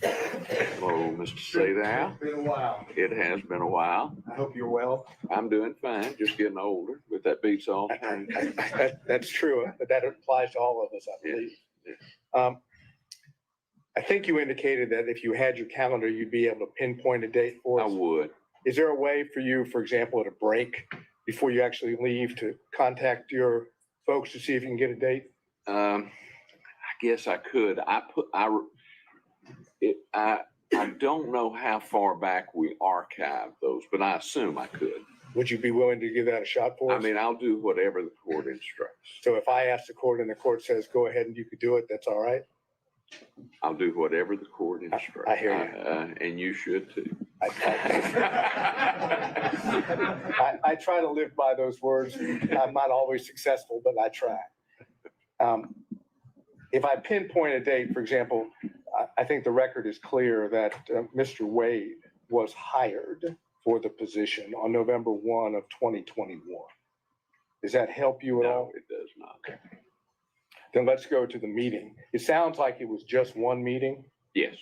Hello, Mr. Sadow. It's been a while. It has been a while. I hope you're well. I'm doing fine, just getting older, but that beats all time. That's true, but that applies to all of us, I believe. Yeah. I think you indicated that if you had your calendar, you'd be able to pinpoint a date for I us. would. Is there a way for you, for example, at a break before you actually leave to contact your folks to see if you can get a date? I guess I could. I don't know how far back we archived those, but I assume I could. Would you be willing to give that a shot for us? I mean, I'll do whatever the court instructs. So if I ask the court and the court says, go ahead and you could do it, that's all right? I'll do whatever the court instructs. I hear you. And you should too. I try to live by those words. I'm not always successful, but I try. if I pinpoint a date, for example, I think the record is clear that Mr. Wade was hired for the position on November 1 of 2021. Does that help you at all? No, it does not. Okay. Then let's go to the meeting. It sounds like it was just one meeting. Yes.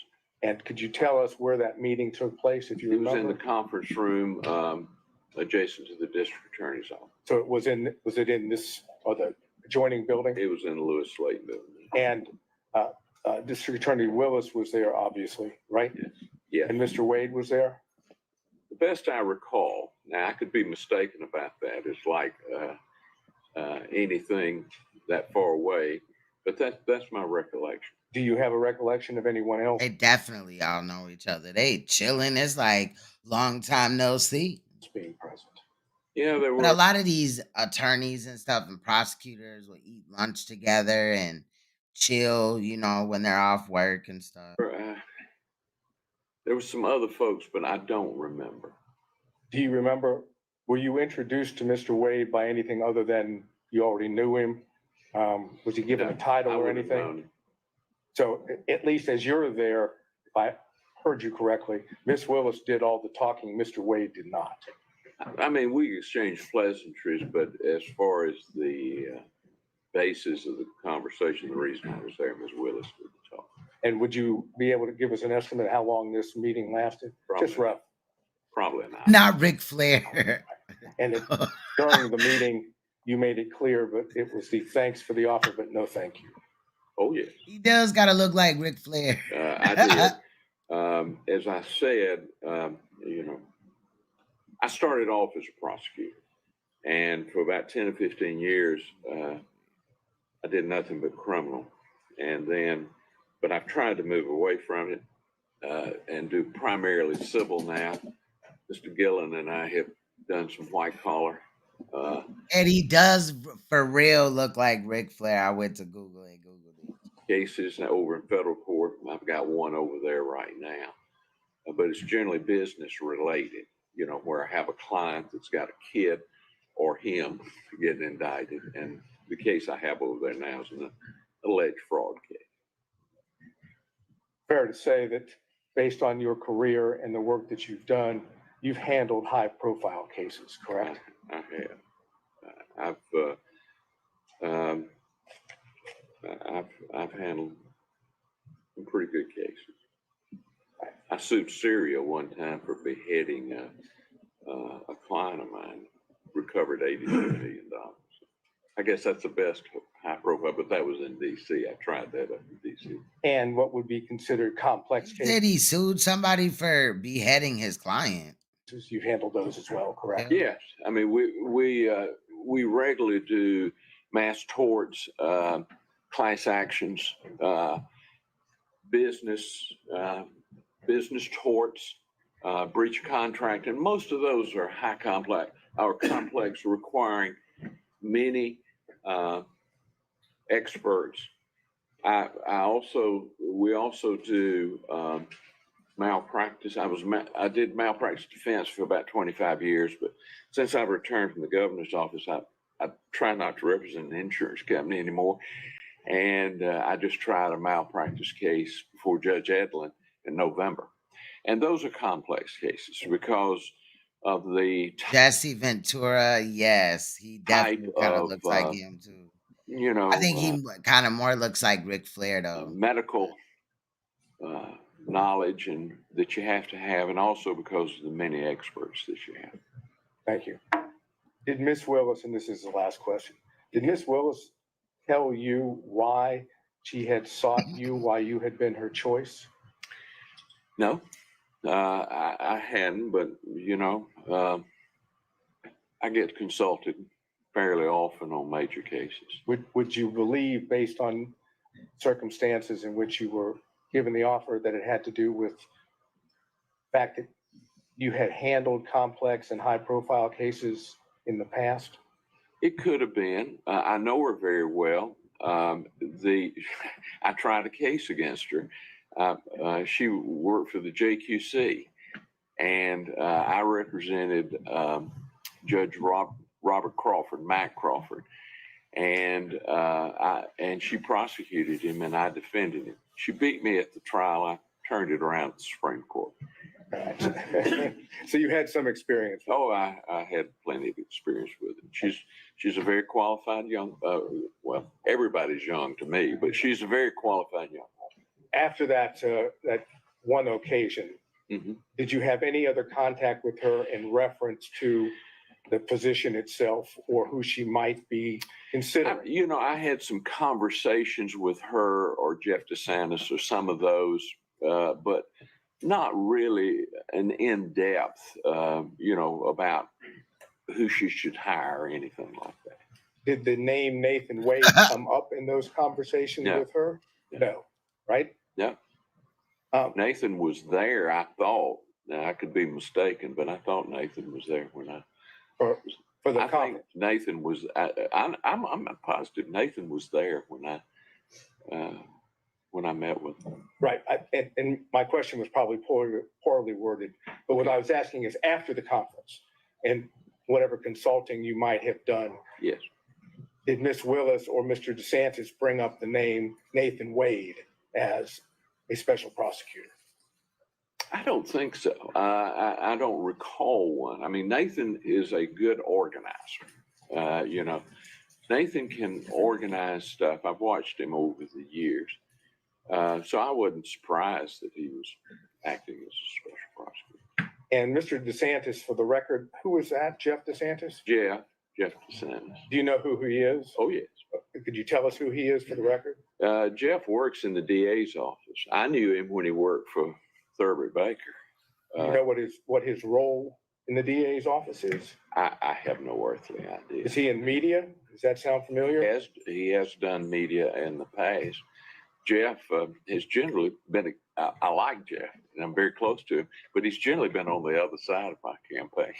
And could you tell us where that meeting took place, if you It was in remember? the conference room adjacent to the district attorney's office. So was it in this, or the adjoining building? It was in the Lewis Slate building. And District Attorney Willis was there, obviously, right? Yes. Yeah. And Mr. Wade was there? The best I recall, now I could be mistaken about that, it's like anything that far away, but that's my recollection. Do you have a recollection of anyone else They definitely all know each other. They chilling. It's like long time no see. being present? Yeah, there But a were. lot of these attorneys and stuff and prosecutors will eat lunch together and chill, you know, when they're off work and stuff. There were some other folks, but I don't remember. Do you remember, were you introduced to Mr. Wade by anything other than you already knew him? Was he given a title I or wouldn't have anything? known. So at least as you're there, if I heard you correctly, Miss Willis did all the talking, Mr. Wade did not. I mean, we exchanged pleasantries, but as far as the basis of the conversation, the reason I was there, Ms. Willis did the talk. And would you be able to give us an estimate of how long this meeting lasted? Probably Just rough. Probably not. Not Ric Flair. And during the meeting, you made it clear, but it was the thanks for the offer, but no thank you. Oh, yes. He does gotta look like Ric Flair. I did. As I said, you know, I started off as a prosecutor, and for about 10 or 15 years, I did nothing but criminal. And then, but I've tried to move away from it and do primarily civil now. Mr. Gillen and I have done some white collar. And he does for real look like Ric Flair. I went to Google and Googled it. Cases over in federal court. I've got one over there right now, but it's generally business related, you know, where I have a client that's got a kid or him getting indicted. And the case I have over there now is an alleged fraud case. Fair to say that based on your career and the work that you've done, you've handled high profile cases, correct? I have. I've handled some pretty good cases. I sued Syria one time for beheading a client of mine, recovered $82 million. I guess that's the best high profile, but that was in DC. I tried that up in DC. And what would be considered complex He said cases, he sued somebody for beheading his client. you've handled those as well, correct? Yes, I mean we regularly do mass torts, class actions, business torts, breach of contract, and most of those are complex, requiring many experts. We also do malpractice. I did malpractice defense for about 25 years, but since I've returned from the governor's office, I try not to represent an insurance company anymore. And I just tried a malpractice case before Judge Edlin in November. And those are complex cases because of the Jesse Ventura, yes, he definitely kind of looks like him too. You know, I think he kind of more looks like Ric Flair though. Medical knowledge and that you have to have, and also because of the many experts that you have. Thank you. Did Miss Willis, and this is the last question, did Miss Willis tell you why she had sought you, why you had been her choice? No, I hadn't, but you know, I get consulted fairly often on major cases. Would you believe, based on circumstances in which you were given the offer, that it had to do with the fact that you had handled complex and high profile cases in the past? It could have been. I know her very well. I tried a case against her. She worked for the JQC, and I represented Judge Robert Crawford, Mac Crawford. and she prosecuted him, and I defended him. She beat me at the trial. I turned it around at the Supreme Court. So you had some experience. Oh, I had plenty of experience with him. She's a very qualified young. Well, everybody's young to me, but she's a very qualified young woman. After that one occasion, did you have any other contact with her in reference to the position itself or who she might be considering? I had some conversations with her or Jeff DeSantis or some of those, but not really an in-depth, about who she should hire or anything like that. Did the name Nathan Wade come up in those conversations with her? No, right? No. Nathan was there, I thought. Now, I could be mistaken, but I thought Nathan was there when I... For the I conference. think Nathan was... I'm not positive. Nathan was there when I met with him. Right. And my question was probably poorly worded, but what I was asking is after the conference and whatever consulting you might have done. Yes. Did Ms. Willis or Mr. DeSantis bring up the name Nathan Wade as a special prosecutor? I don't think so. I don't recall one. I mean, Nathan is a good organizer. Nathan can organize stuff. I've watched him over the years. So I wasn't surprised that he was acting as a special prosecutor. And Mr. DeSantis, for the record, who was that? Jeff DeSantis? Jeff DeSantis. Do you know who he is? Oh, yes. Could you tell us who he is for the record? Jeff works in the DA's office. I knew him when he worked for Thurber Baker. Do you know what his role in the DA's office is? I have no earthly idea. Is he in media? Does that sound familiar? He has done media in the past. Jeff has generally been, I like Jeff, and I'm very close to him, but he's generally been on the other side of my campaign.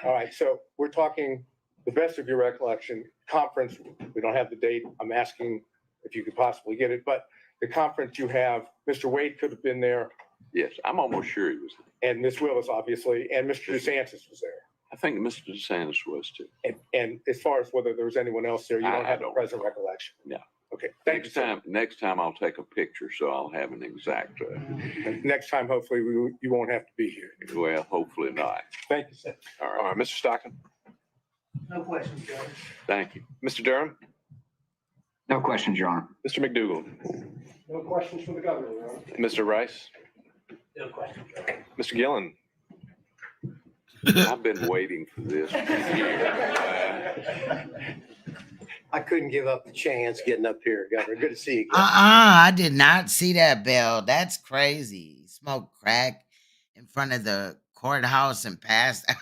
All right, so we're talking the best of your recollection, conference, we don't have the date. I'm asking if you could possibly get it, but the conference you have, Mr. Wade could have been there. Yes, I'm almost sure he was there. And Ms. Willis, obviously, and Mr. DeSantis was there. I think Mr. DeSantis was too. And as far as whether there was anyone else there, you don't have a present recollection? No. Okay, thanks. Next time I'll take a picture, so I'll have an exact. Next time, hopefully, you won't have to be here. Well, hopefully not. Thank you, sir. All right, Mr. Stockton. No questions, Judge. Thank you. Mr. Durham. No questions, Your Honor. Mr. McDougall. No questions from the governor, Your Honor. Mr. Rice. No questions, Judge. Mr. Gillen. I've been waiting for this. I couldn't give up the chance getting up here, Governor. Good to see you again. I did not see that bell. That's crazy. Smoked crack in front of the courthouse and passed out.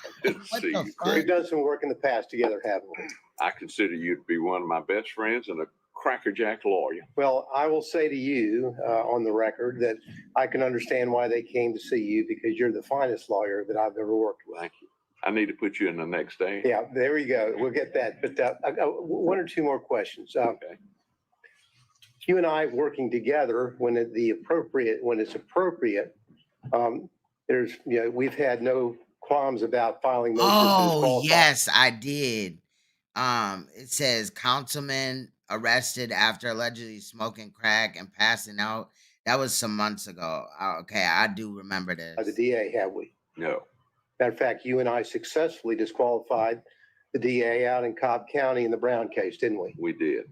What the fuck? We've done some work in the past together, haven't we? I consider you to be one of my best friends and a crackerjack lawyer. Well, I will say to you on the record that I can understand why they came to see you because you're the finest lawyer that I've ever worked with. Thank you. I need to put you in the next day. Yeah, there you go. We'll get that. But I got one or two more questions. Okay. You and I working together when it's appropriate. We've had no qualms about filing motions. Oh, yes, I did. It says councilman arrested after allegedly smoking crack and passing out. That was some months ago. Okay, I do remember this. By the DA, have we? No. Matter of fact, you and I successfully disqualified the DA out in Cobb County in the Brown case, didn't we? We did.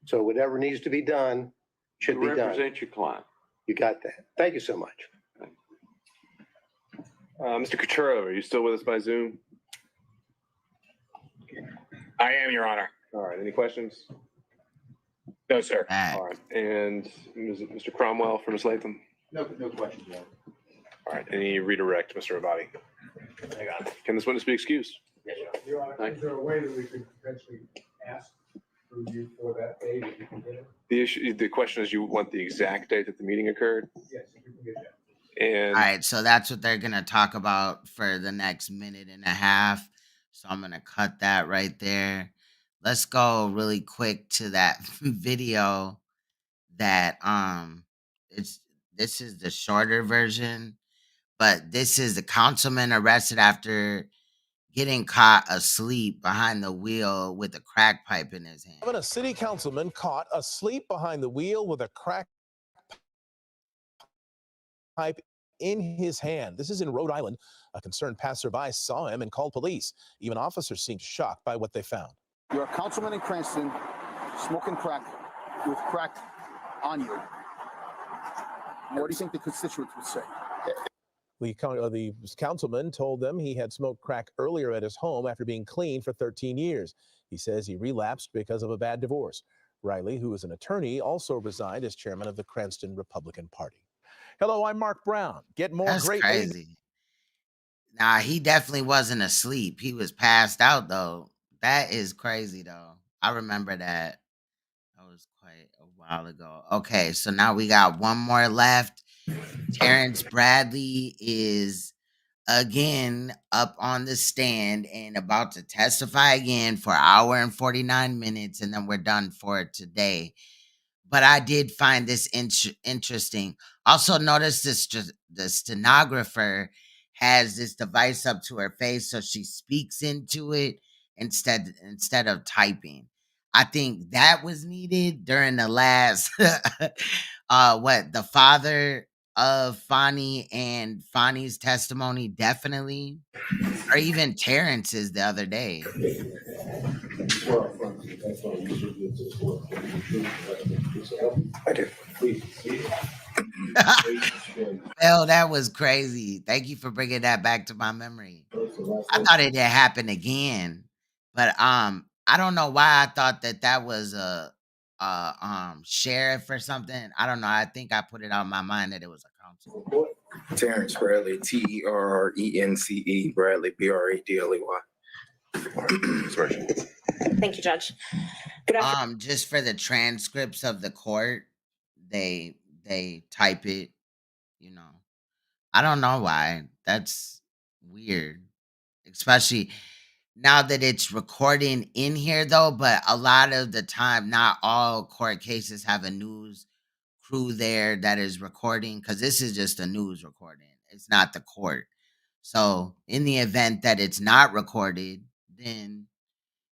So whatever needs to be done should be done. Represent your client. You got that. Thank you so much. Mr. Coturo, are you still with us by Zoom? I am, Your Honor. All right, any questions? No, sir. All right, and Mr. Cromwell for Ms. Latham? No questions, Your Honor. All right, any redirect, Mr. Abadi? Can this witness be excused? Yes, Your Honor. Your Honor, is there a way that we could potentially ask through you for that date if you can get it? The question is, you want the exact date that the meeting occurred? Yes, if you can get that. And All right, so that's what they're gonna talk about for the next minute and a half. So I'm gonna cut that right there. Let's go really quick to that video that this is the shorter version, but this is the councilman arrested after getting caught asleep behind the wheel with a crack pipe in his hand. A city councilman caught asleep behind the wheel with a crack pipe in his hand. This is in Rhode Island. A concerned passerby saw him and called police. Even officers seemed shocked by what they found. You're a councilman in Cranston, smoking crack with crack on you. What do you think the constituents would say? The councilman told them he had smoked crack earlier at his home after being clean for 13 years. He says he relapsed because of a bad divorce. Riley, who is an attorney, also resigned as chairman of the Cranston Republican Party. Hello, I'm Mark Brown. Get more That's great crazy. Nah, he definitely wasn't asleep. He was passed out, though. That is crazy, though. I remember that. That was quite a while ago. Okay, so now we got one more left. Terrence Bradley is again up on the stand and about to testify again for an hour and 49 minutes, and then we're done for today. But I did find this interesting. Also, notice the stenographer has this device up to her face, so she speaks into it instead of typing. I think that was needed during the last the father of Fani and Fani's testimony, definitely, or even Terrence's the other day. Well, that was crazy. Thank you for bringing that back to my memory. I thought it had happened again, but I don't know why I thought that was a sheriff or something. I don't know. I think I put it on my mind that it was a council. Terrence Bradley, Terrence Bradley, Bradley. Thank you, Judge. Good afternoon. Just for the transcripts of the court, they type it, you know. I don't know why. That's weird. Especially now that it's recording in here though, but a lot of the time, not all court cases have a news crew there that is recording, because this is just a news recording. It's not the court. So in the event that it's not recorded, then,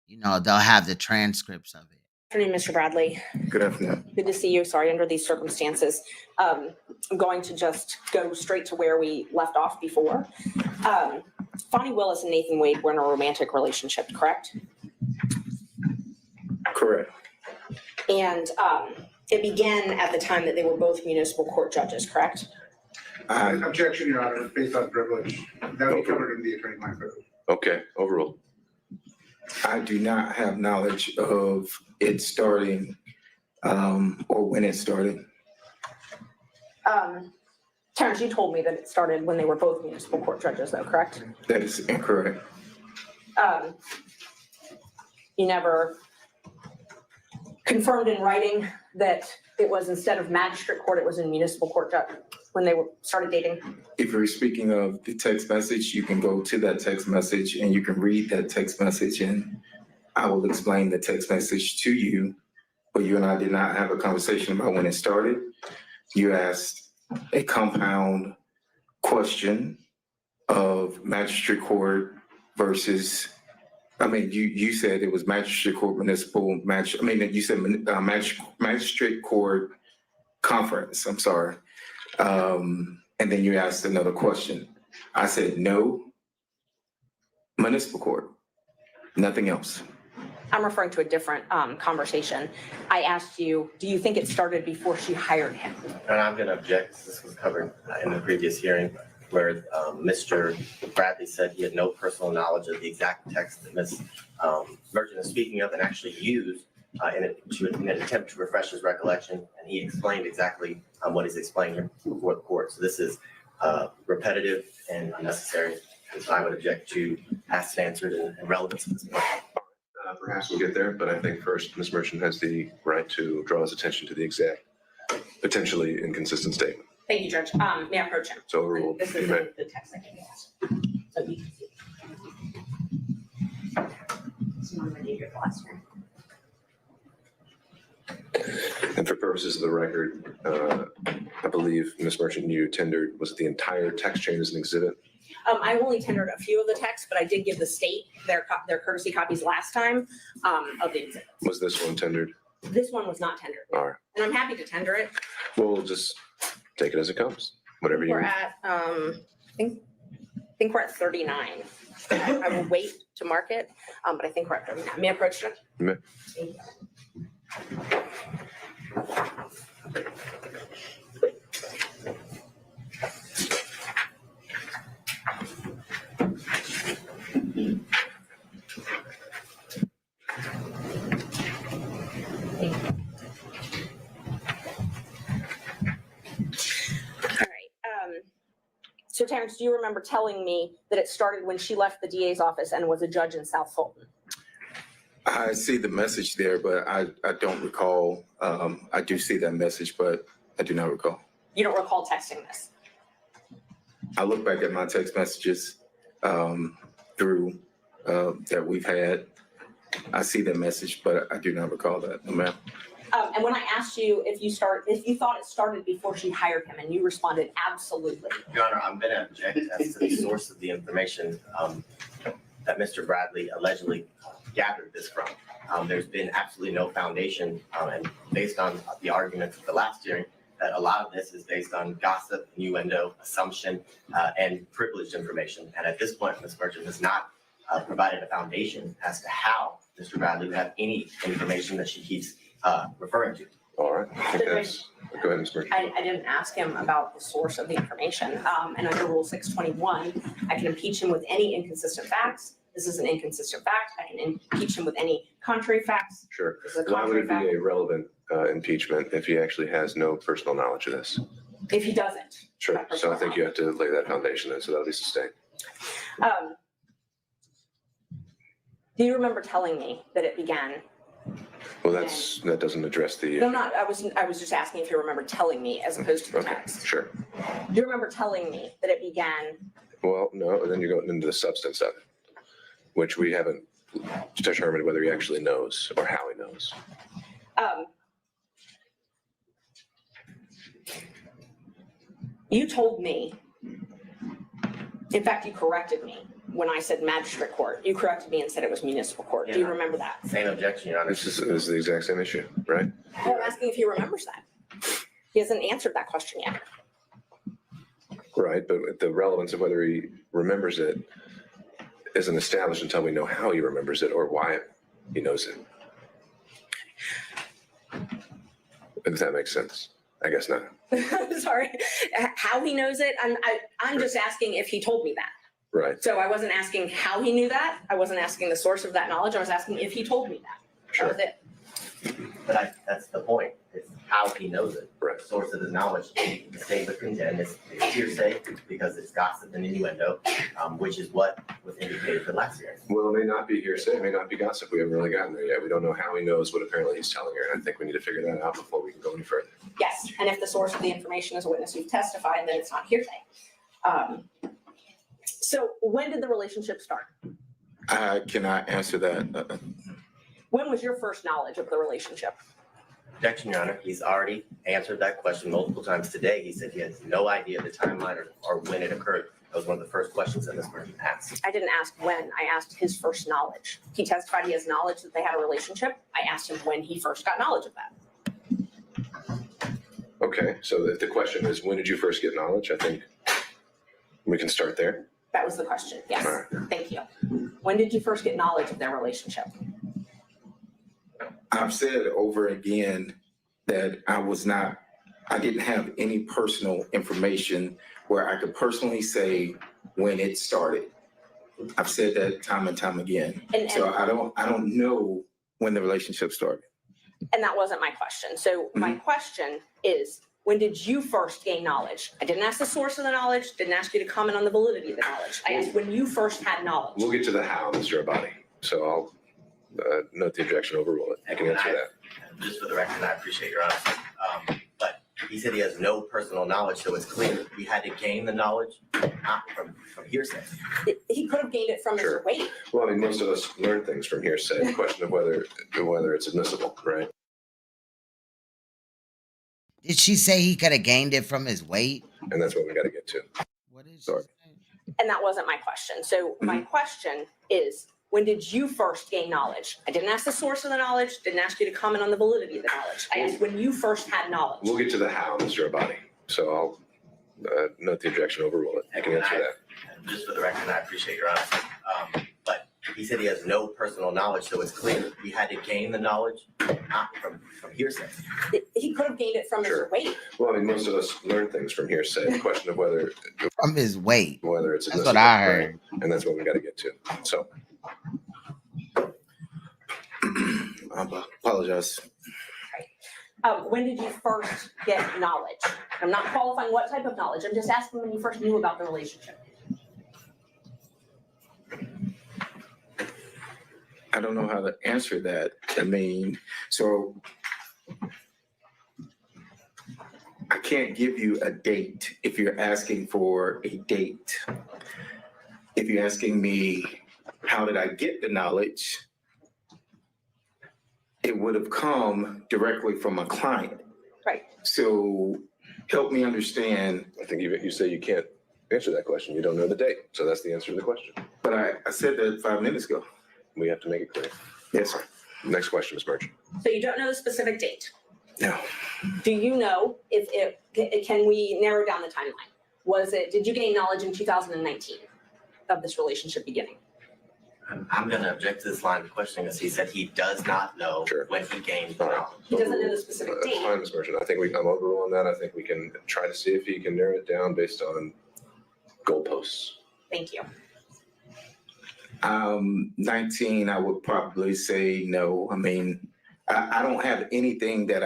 you know, they'll have the transcripts of it. Good afternoon, Mr. Bradley. Good afternoon. Good to see you. Sorry, under these circumstances. I'm going to just go straight to where we left off before. Fani Willis and Nathan Wade were in a romantic relationship, correct? Correct. And it began at the time that they were both municipal court judges, correct? Objection, Your Honor, based on privilege. That would be covered in the attorney-client privilege. Okay, overruled. I do not have knowledge of it starting or when it started. Terrence, you told me that it started when they were both municipal court judges, though, correct? That is incorrect. You never confirmed in writing that it was, instead of magistrate court, it was in municipal court judge when they started dating? If you're speaking of the text message, you can go to that text message and you can read that text message, and I will explain the text message to you. But you and I did not have a conversation about when it started. You asked a compound question of magistrate court versus, I mean, you said it was magistrate court, municipal, you said magistrate court conference, I'm sorry. And then you asked another question. I said, no, municipal court, nothing else. I'm referring to a different conversation. I asked you, do you think it started before she hired him? And I'm going to object. This was covered in the previous hearing where Mr. Bradley said he had no personal knowledge of the exact text that Ms. Merchant is speaking of and actually used in an attempt to refresh his recollection. And he explained exactly what he's explaining here before the court. So this is repetitive and unnecessary. And so I would object to asked and answered and relevance at this point. Perhaps we'll get there, but I think first Ms. Merchant has the right to draw his attention to the exact, potentially inconsistent statement. Thank you, Judge. May I approach him? So overruled. This is the text I gave you. So you can see. So I'm going to do your last one. And for purposes of the record, I believe Ms. Merchant, you tendered, was it the entire text chain as an exhibit? I only tendered a few of the texts, but I did give the state their courtesy copies last time of the exhibits. Was this one tendered? This one was not tendered, All right. and I'm happy to tender it. Well, we'll just take it as it comes. Whatever you We're need. at, I think we're at 39. I will wait to mark it, but I think we're at 39. May I approach it? May. Thank you. So Terrence, do you remember telling me that it started when she left the DA's office and was a judge in South Fulton? I see the message there, but I don't recall. I do see that message, but I do not recall. You don't recall texting this? I look back at my text messages through that we've had. I see that message, but I do not recall that, no, ma'am. And when I asked you if you thought it started before she hired him, and you responded absolutely. Your Honor, I'm going to object as to the source of the information that Mr. Bradley allegedly gathered this from. There's been absolutely no foundation, and based on the arguments of the last hearing, that a lot of this is based on gossip, innuendo, assumption, and privileged information. And at this point, Ms. Merchant has not provided a foundation as to how Mr. Bradley would have any information that she keeps referring to. All right. I think that's, go ahead, Ms. Merchant. I didn't ask him about the source of the information. And under Rule 621, I can impeach him with any inconsistent facts. This is an inconsistent fact. I can impeach him with any contrary facts. Sure. This is a Why would contrary it fact. be a relevant impeachment if he actually has no personal knowledge of this? If he doesn't. Sure. So I think you have to lay that foundation then, so that'll be sustained. Do you remember telling me that it began? Well, that doesn't address the. No, not. I was just asking if you remember telling me as opposed to the text. Sure. Do you remember telling me that it began? Well, no, then you're going into the substance of it, which we haven't determined whether he actually knows or how he knows. You told me, in fact, you corrected me when I said magistrate court. You corrected me and said it was municipal court. Do you remember that? Same objection, Your Honor. This is the exact same issue, right? Well, I'm asking if he remembers that. He hasn't answered that question yet. Right, but the relevance of whether he remembers it isn't established until we know how he remembers it or why he knows it. If that makes sense. I guess not. Sorry. How he knows it, I'm just asking if he told me that. Right. So I wasn't asking how he knew that. I wasn't asking the source of that knowledge. I was asking if he told me that. Sure. That was it. But that's the point. It's how he knows it. Right. The source of his knowledge. The state would contend it's hearsay because it's gossip and innuendo, which is what was indicated for last year. Well, it may not be hearsay, it may not be gossip. We haven't really gotten there yet. We don't know how he knows what apparently he's telling her. And I think we need to figure that out before we can go any further. Yes. And if the source of the information is a witness who's testified, then it's not hearsay. So when did the relationship start? I cannot answer that. When was your first knowledge of the relationship? Objection, Your Honor. He's already answered that question multiple times today. He said he has no idea the timeline or when it occurred. That was one of the first questions that Ms. Merchant asked. I didn't ask when. I asked his first knowledge. He testified he has knowledge that they had a relationship. I asked him when he first got knowledge of that. Okay, so if the question is, when did you first get knowledge? I think we can start there. That was the question. Yes. All right. Thank you. When did you first get knowledge of their relationship? I've said over again that I didn't have any personal information where I could personally say when it started. I've said that time and time again. So I don't know when the relationship started. And that wasn't my question. So my question is, when did you first gain knowledge? I didn't ask the source of the knowledge, didn't ask you to comment on the validity of the knowledge. I asked when you first had knowledge. We'll get to the how, Mr. Abadi. So I'll note the objection, overrule it. You can answer that. Just for the record, I appreciate your honesty. But he said he has no personal knowledge, so it's clear he had to gain the knowledge, not from hearsay. He could have gained it from Mr. Wade. Well, I mean, most of us learn things from hearsay. The question of whether it's admissible, right? Did she say he could have gained it from his weight? And that's what we got to get to. What is Sorry. And that wasn't my question. So my question is, when did you first gain knowledge? I didn't ask the source of the knowledge, didn't ask you to comment on the validity of the knowledge. I asked when you first had knowledge. We'll get to the how, Mr. Abadi. So I'll note the objection, overrule it. You can answer that. Just for the record, I appreciate your honesty. But he said he has no personal knowledge, so it's clear he had to gain the knowledge, not from hearsay. He could have gained it from Mr. Wade. Well, I mean, most of us learn things from hearsay. The question of whether From his weight. Whether it's That's what I heard. and that's what we got to get to. So, I apologize. When did you first get knowledge? I'm not qualifying what type of knowledge. I'm just asking when you first knew about the relationship. I don't know how to answer that. I mean, so I can't give you a date if you're asking for a date. If you're asking me, how did I get the knowledge? It would have come directly from a client. Right. So help me understand. I think you say you can't answer that question. You don't know the date. So that's the answer to the question. But I said that 5 minutes ago. We have to make it clear. Yes, sir. Next question, Ms. Merchant. So you don't know the specific date? No. Do you know can we narrow down the timeline? Did you gain knowledge in 2019 of this relationship beginning? I'm going to object to this line of questioning as he said he does not know when he gained the knowledge. He doesn't know the specific That's date. fine, Ms. Merchant. I think I'm overruling that. I think we can try to see if he can narrow it down based on goalposts. Thank you. 19, I would probably say no. I mean, I don't have anything that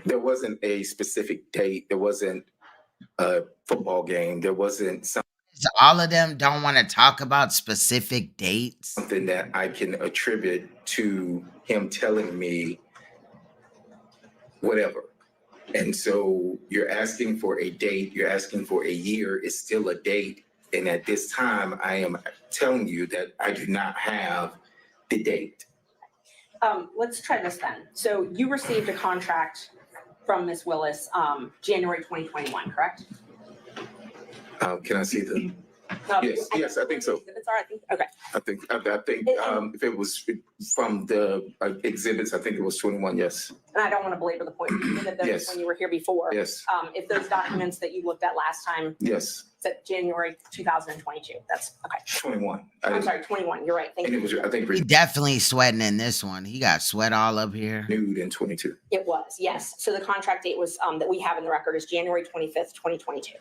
there wasn't a specific date. There wasn't a football game. There wasn't something. So all of them don't want to talk about specific dates. Something that I can attribute to him telling me whatever. And so you're asking for a date, you're asking for a year, it's still a date. And at this time, I am telling you that I do not have the date. Let's try this then. So you received a contract from Ms. Willis, January 2021, correct? Can I see the? Yes, I think so. Exhibits are, I think, okay. I think if it was from the exhibits, I think it was 21, yes. And I don't want to belabor the point, you did those Yes. when you were here before. Yes. If those documents that you looked at last time, Yes, said January 2022, that's, okay. 21. I'm sorry, 21, you're right, thank And you. it was, I think, He definitely sweating in this one. He got sweat all up here. renewed in 22. It was, yes. So the contract date was, that we have in the record is January 25th, 2022.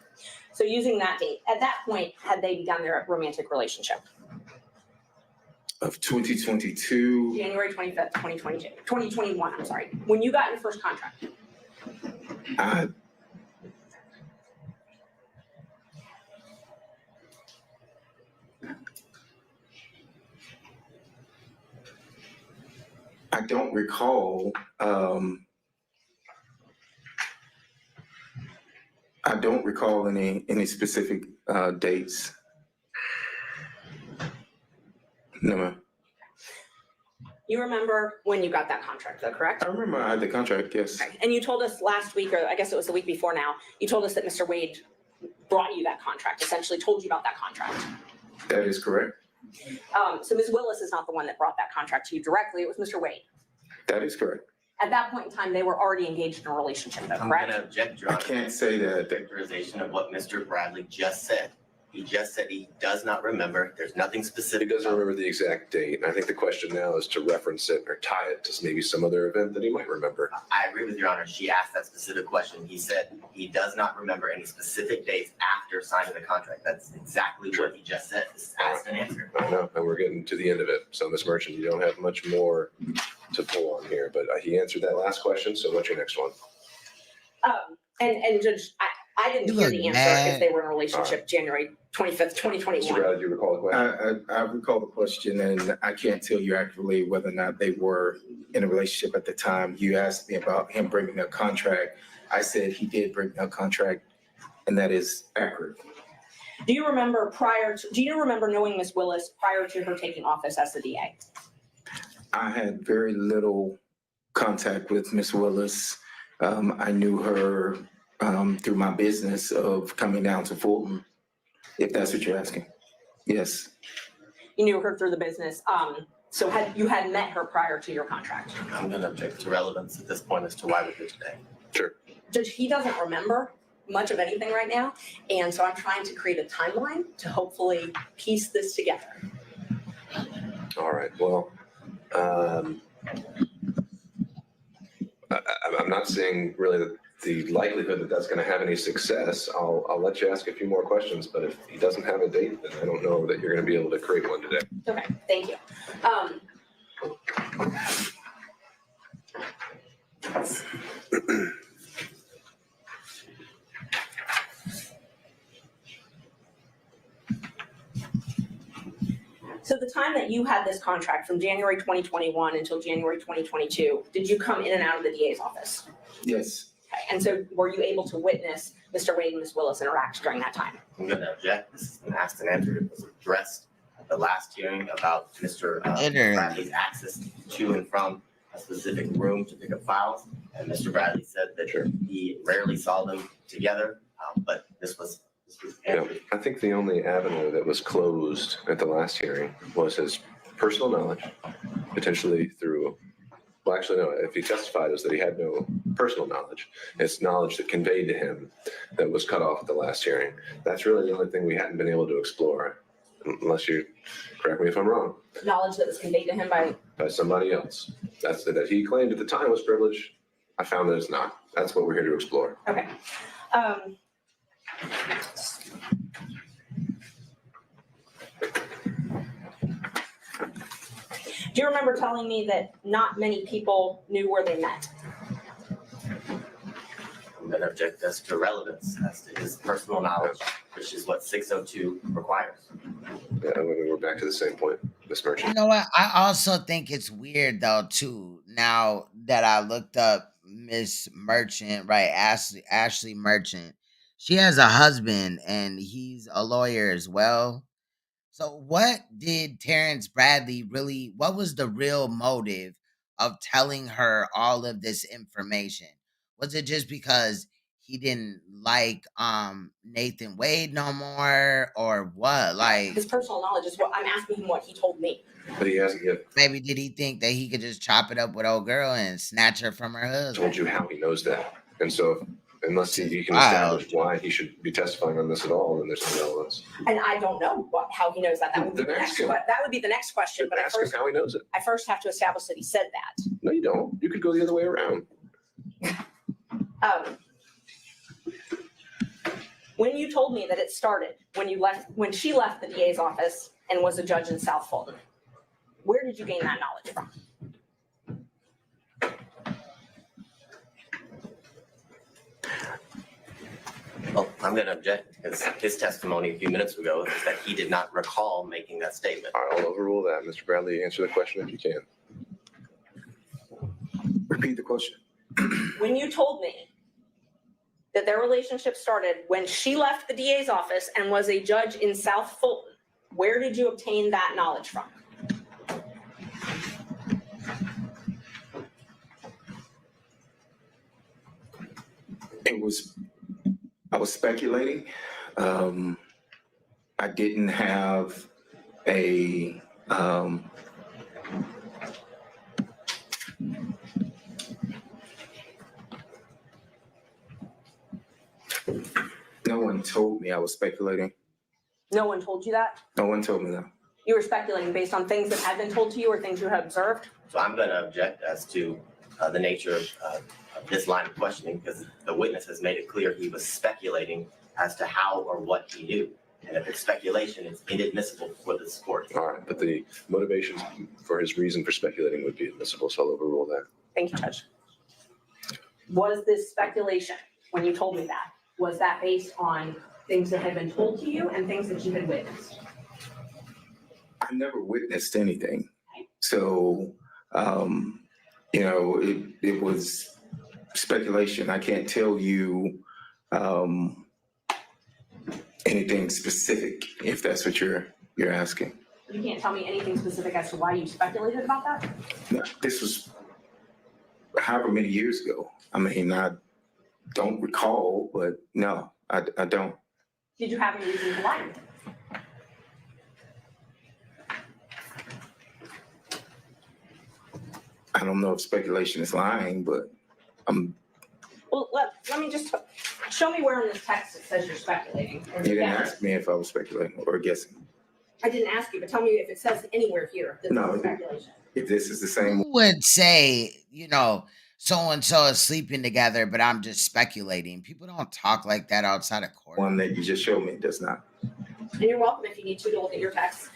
So using that date, at that point, had they begun their romantic relationship? Of 2022, January 25th, 2022, 2021, I'm sorry, when you got your first contract. I don't recall. I don't recall any specific dates. No, ma'am. You remember when you got that contract, though, correct? I remember I had the contract, yes. Okay. And you told us last week, or I guess it was the week before now, you told us that Mr. Wade brought you that contract, essentially told you about that contract. That is correct. So Ms. Willis is not the one that brought that contract to you directly, it was Mr. Wade. That is correct. At that point in time, they were already engaged in a relationship, though, I'm correct? going to object, Your I Honor. can't say that. Characterization of what Mr. Bradley just said. He just said he does not remember. There's nothing He specific. doesn't remember the exact date. And I think the question now is to reference it or tie it to maybe some other event that he might remember. I agree with Your Honor. She asked that specific question. He said he does not remember any specific dates after signing the contract. That's exactly what he just said. Just asked and answered. I know, and we're getting to the end of it. So, Ms. Merchant, you don't have much more to pull on here, but he answered that last question. So what's your next one? And Judge, I didn't You hear look the answer mad. if they were in a relationship January 25th, 2021. Mr. Bradley, do you recall the question? I recall the question, and I can't tell you actually whether or not they were in a relationship at the time. You asked me about him bringing a contract. I said he did bring a contract, and that is accurate. Do you remember knowing Ms. Willis prior to her taking office as the DA? I had very little contact with Miss Willis. I knew her through my business of coming down to Fulton, if that's what you're asking. Yes. You knew her through the business. So you had met her prior to your contract. I'm gonna object to relevance at this point as to why we're here today. Sure. Judge, he doesn't remember much of anything right now, and so I'm trying to create a timeline to hopefully piece this together. All right, well, I'm not seeing really the likelihood that that's going to have any success. I'll let you ask a few more questions, but if he doesn't have a date, then I don't know that you're going to be able to create one today. Okay, thank you. So the time that you had this contract from January 2021 until January 2022, did you come in and out of the DA's office? Yes. Okay, and so were you able to witness Mr. Wade and Ms. Willis interact during that time? I'm gonna object. This has been asked and answered. It was addressed at the last hearing about Mr. Bradley's access to and from a specific room to pick up files. And Mr. Bradley said that he rarely saw them together, but this was answered. I think the only avenue that was closed at the last hearing was his personal knowledge, potentially through, well, actually, no, if he testified, it was that he had no personal knowledge. It's knowledge that conveyed to him that was cut off at the last hearing. That's really the only thing we hadn't been able to explore, unless you correct me if I'm wrong. Knowledge that was conveyed to him by Somebody else. That's that he claimed at the time was privilege. I found that it's not. That's what we're here to explore. Okay. Do you remember telling me that not many people knew where they met? I'm gonna object as to relevance, as to his personal knowledge, which is what 602 requires. Yeah, I mean, we're back to the same point, Ms. Merchant. You know what? I also think it's weird though too. Now that I looked up Miss Merchant, right? Ashley Merchant. She has a husband and he's a lawyer as well. So what did Terrence Bradley really, what was the real motive of telling her all of this information? Was it just because he didn't like Nathan Wade no more or what? Like His personal knowledge is what I'm asking him what he told me. But he hasn't yet maybe did he think that he could just chop it up with old girl and snatch her from her husband? told you how he knows that. And so unless he can Wow. establish why he should be testifying on this at all, then there's no relevance. And I don't know how he knows that. That would be Then the ask next him. that would be the next question. But Ask him how he knows it. I first have to establish that he said that. No, you don't. You could go the other way around. When you told me that it started when she left the DA's office and was a judge in South Fulton, where did you gain that knowledge from? Well, I'm gonna object because his testimony a few minutes ago is that he did not recall making that statement. All right, I'll overrule that. Mr. Bradley, answer the question if you can. Repeat the question. When you told me that their relationship started when she left the DA's office and was a judge in South Fulton, where did you obtain that knowledge from? I was speculating. I didn't have a no one told me I was speculating. No one told you that? No one told me that. You were speculating based on things that had been told to you or things you had observed? So I'm gonna object as to the nature of this line of questioning because the witness has made it clear he was speculating as to how or what he knew. And if it's speculation, it's inadmissible for this court. All right, but the motivations for his reason for speculating would be admissible, so I'll overrule that. Thank you, Judge. Was this speculation when you told me that? Was that based on things that had been told to you and things that you had witnessed? I never witnessed anything. So, it was speculation. I can't tell you anything specific if that's what you're asking. You can't tell me anything specific as to why you speculated about that? No, this was however many years ago. I mean, don't recall, but no, I don't. Did you have any reason to lie? I don't know if speculation is lying, but Well, let me just, show me where in this text it says you're speculating. you didn't ask me if I was speculating or guessing. I didn't ask you, but tell me if it says anywhere here that No, this is speculation. If this is the same, Who would say, so and so is sleeping together, but I'm just speculating? People don't talk like that outside of court. one that you just showed me does not. And you're welcome if you need to look at your text.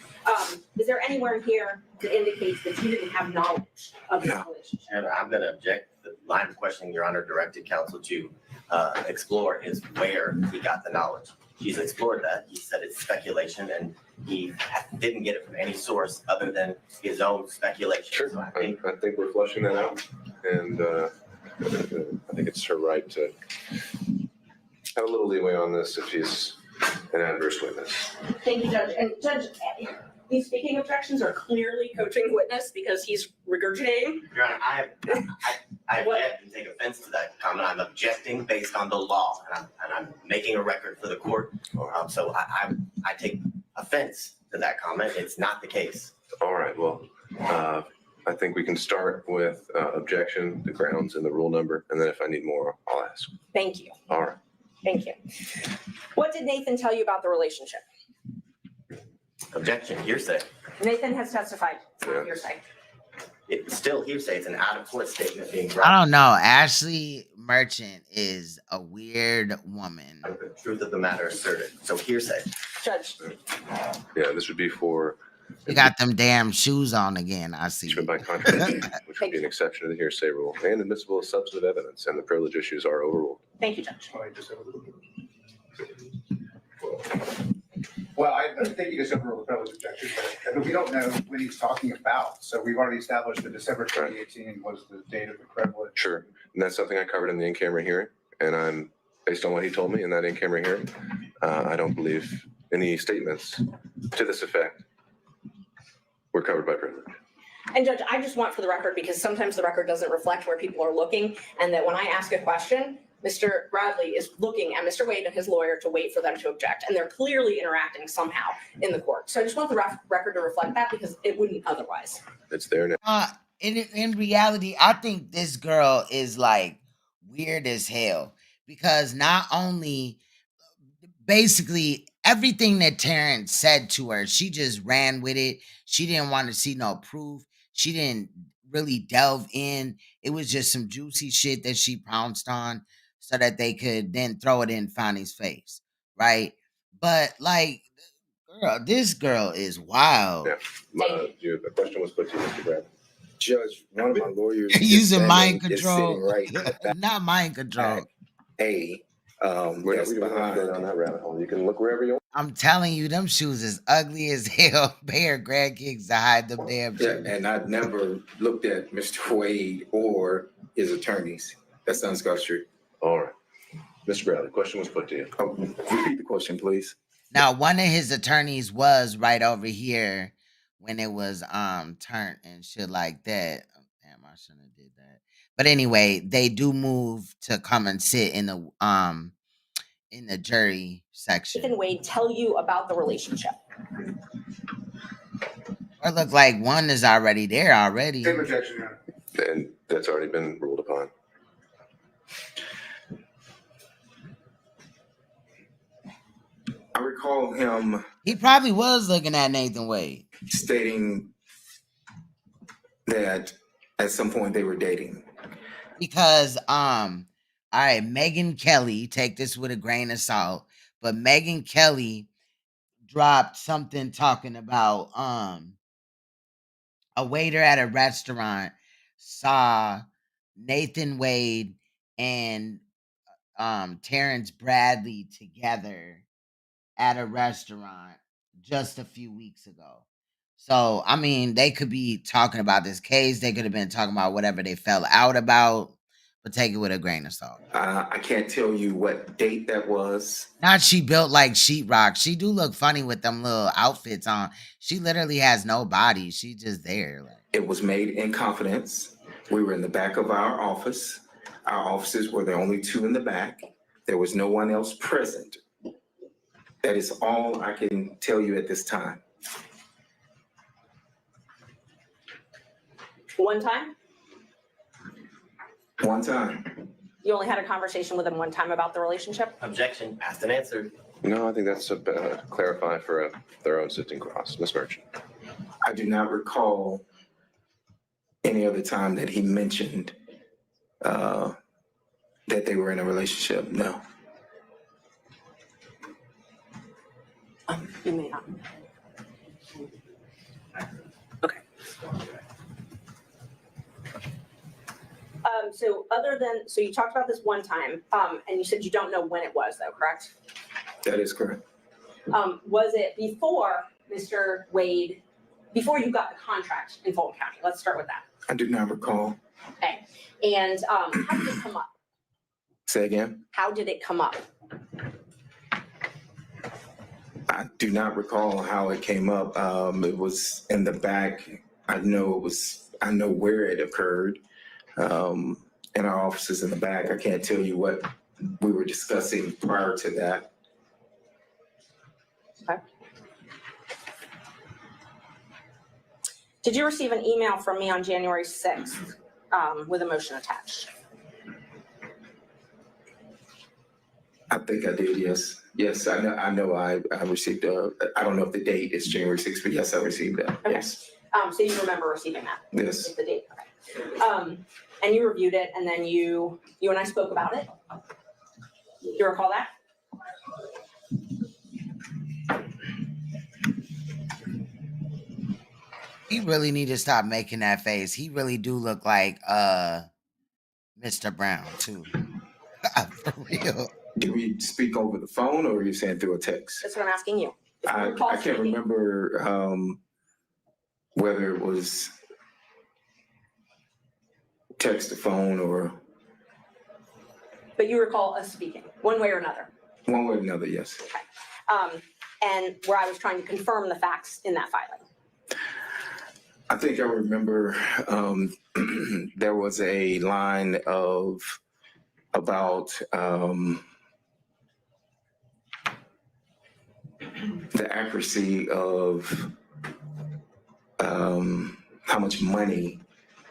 Is there anywhere in here that indicates that you didn't have knowledge of this relationship? And I'm going to object. The line of questioning Your Honor directed counsel to explore is where he got the knowledge. He's explored that. He said it's speculation, and he didn't get it from any source other than his own speculation. Sure. So I think we're flushing that out, and I think it's her right to have a little leeway on this if she's an adverse witness. Thank you, Judge. And Judge, these speaking objections are clearly coaching the witness because he's regurgitating. Your Honor, I object and take offense to that comment. I'm objecting based on the law, and I'm making a record for the court. So I take offense to that comment. It's not the case. All right. Well, I think we can start with objection, the grounds, and the rule number, and then if I need more, I'll ask. Thank you. All right. Thank you. What did Nathan tell you about the relationship? Objection, hearsay. Nathan has testified. It's not hearsay. It's still hearsay. It's an out-of-court statement being brought. I don't know. Ashley Merchant is a weird woman. The truth of the matter asserted. So hearsay. Judge. Yeah, this would be for You got them damn shoes on again. I see. by contradiction, which would be an exception to the hearsay rule, and admissible as substantive evidence, and the privilege issues are overruled. Thank you, Judge. Well, I think you just overruled the privilege objection, but we don't know when he's talking about. So we've already established that December 2018 was the date of the privilege. Sure, and that's something I covered in the in-camera hearing, and I'm, based on what he told me in that in-camera hearing, I don't believe any statements to this effect were covered by privilege. And Judge, I just want for the record, because sometimes the record doesn't reflect where people are looking, and that when I ask a question, Mr. Bradley is looking at Mr. Wade and his lawyer to wait for them to object, and they're clearly interacting somehow in the court. So I just want the record to reflect that because it wouldn't otherwise. It's there now. In reality, I think this girl is like weird as hell because not only basically everything that Terrence said to her, she just ran with it. She didn't want to see no proof. She didn't really delve in. It was just some juicy shit that she pounced on so that they could then throw it in Fani's face, right? But like, girl, this girl is wild. Yeah, the question was put to you, Mr. Bradley. Judge, one of my lawyers Using mind is control, sitting right in the back. not mind control. We don't have to go down that rabbit hole. You can look wherever you want. I'm telling you, them shoes is ugly as hell. Pay her grandkids to hide them damn Yeah, shoes. and I never looked at Mr. Wade or his attorneys. That's unsculptured. All right. Mr. Bradley, question was put to you. Repeat the question, please. Now, one of his attorneys was right over here when it was turned and shit like that. Damn, I shouldn't have did that. But anyway, they do move to come and sit in the jury section. Nathan Wade tell you about the relationship? It look like one is already there already. Same objection, Your Honor. And that's already been ruled upon. I recall him He probably was looking at Nathan Wade. stating that at some point they were dating. Because all right, Megyn Kelly, take this with a grain of salt, but Megyn Kelly dropped something talking about a waiter at a restaurant saw Nathan Wade and Terrence Bradley together at a restaurant just a few weeks ago. So, I mean, they could be talking about this case. They could have been talking about whatever they fell out about, but take it with a grain of salt. I can't tell you what date that was. Not she built like sheetrock. She do look funny with them little outfits on. She literally has no body. She just there. Like. It was made in confidence. We were in the back of our office. Our officers were the only two in the back. There was no one else present. That is all I can tell you at this time. One time? One time. You only had a conversation with him one time about the relationship? Objection, asked and answered. No, I think that's a clarify for a thorough sifting cross. Ms. Merchant. I do not recall any other time that he mentioned that they were in a relationship. No. You may not. Okay. So you talked about this one time, and you said you don't know when it was though, correct? That is correct. Was it before Mr. Wade, before you got the contract in Fulton County? Let's start with that. I do not recall. Okay. And how did it come up? Say again? How did it come up? I do not recall how it came up. It was in the back. I know where it occurred. In our offices in the back. I can't tell you what we were discussing prior to that. Okay. Did you receive an email from me on January 6th with a motion attached? I think I did, yes. Yes, I know I received I don't know if the date is January 6th, but yes, I received that. Okay. Yes. So you remember receiving that? Yes. It's the date, okay. And you reviewed it, and then you and I spoke about it. Do you recall that? He really need to stop making that face. He really do look like Mr. Brown too. For real. Did we speak over the phone or are you saying through a text? That's what I'm asking you. I can't remember whether it was text or phone or. But you recall us speaking, one way or another? One way or another, yes. Okay. And where I was trying to confirm the facts in that filing. I think I remember there was a line of about the accuracy of how much money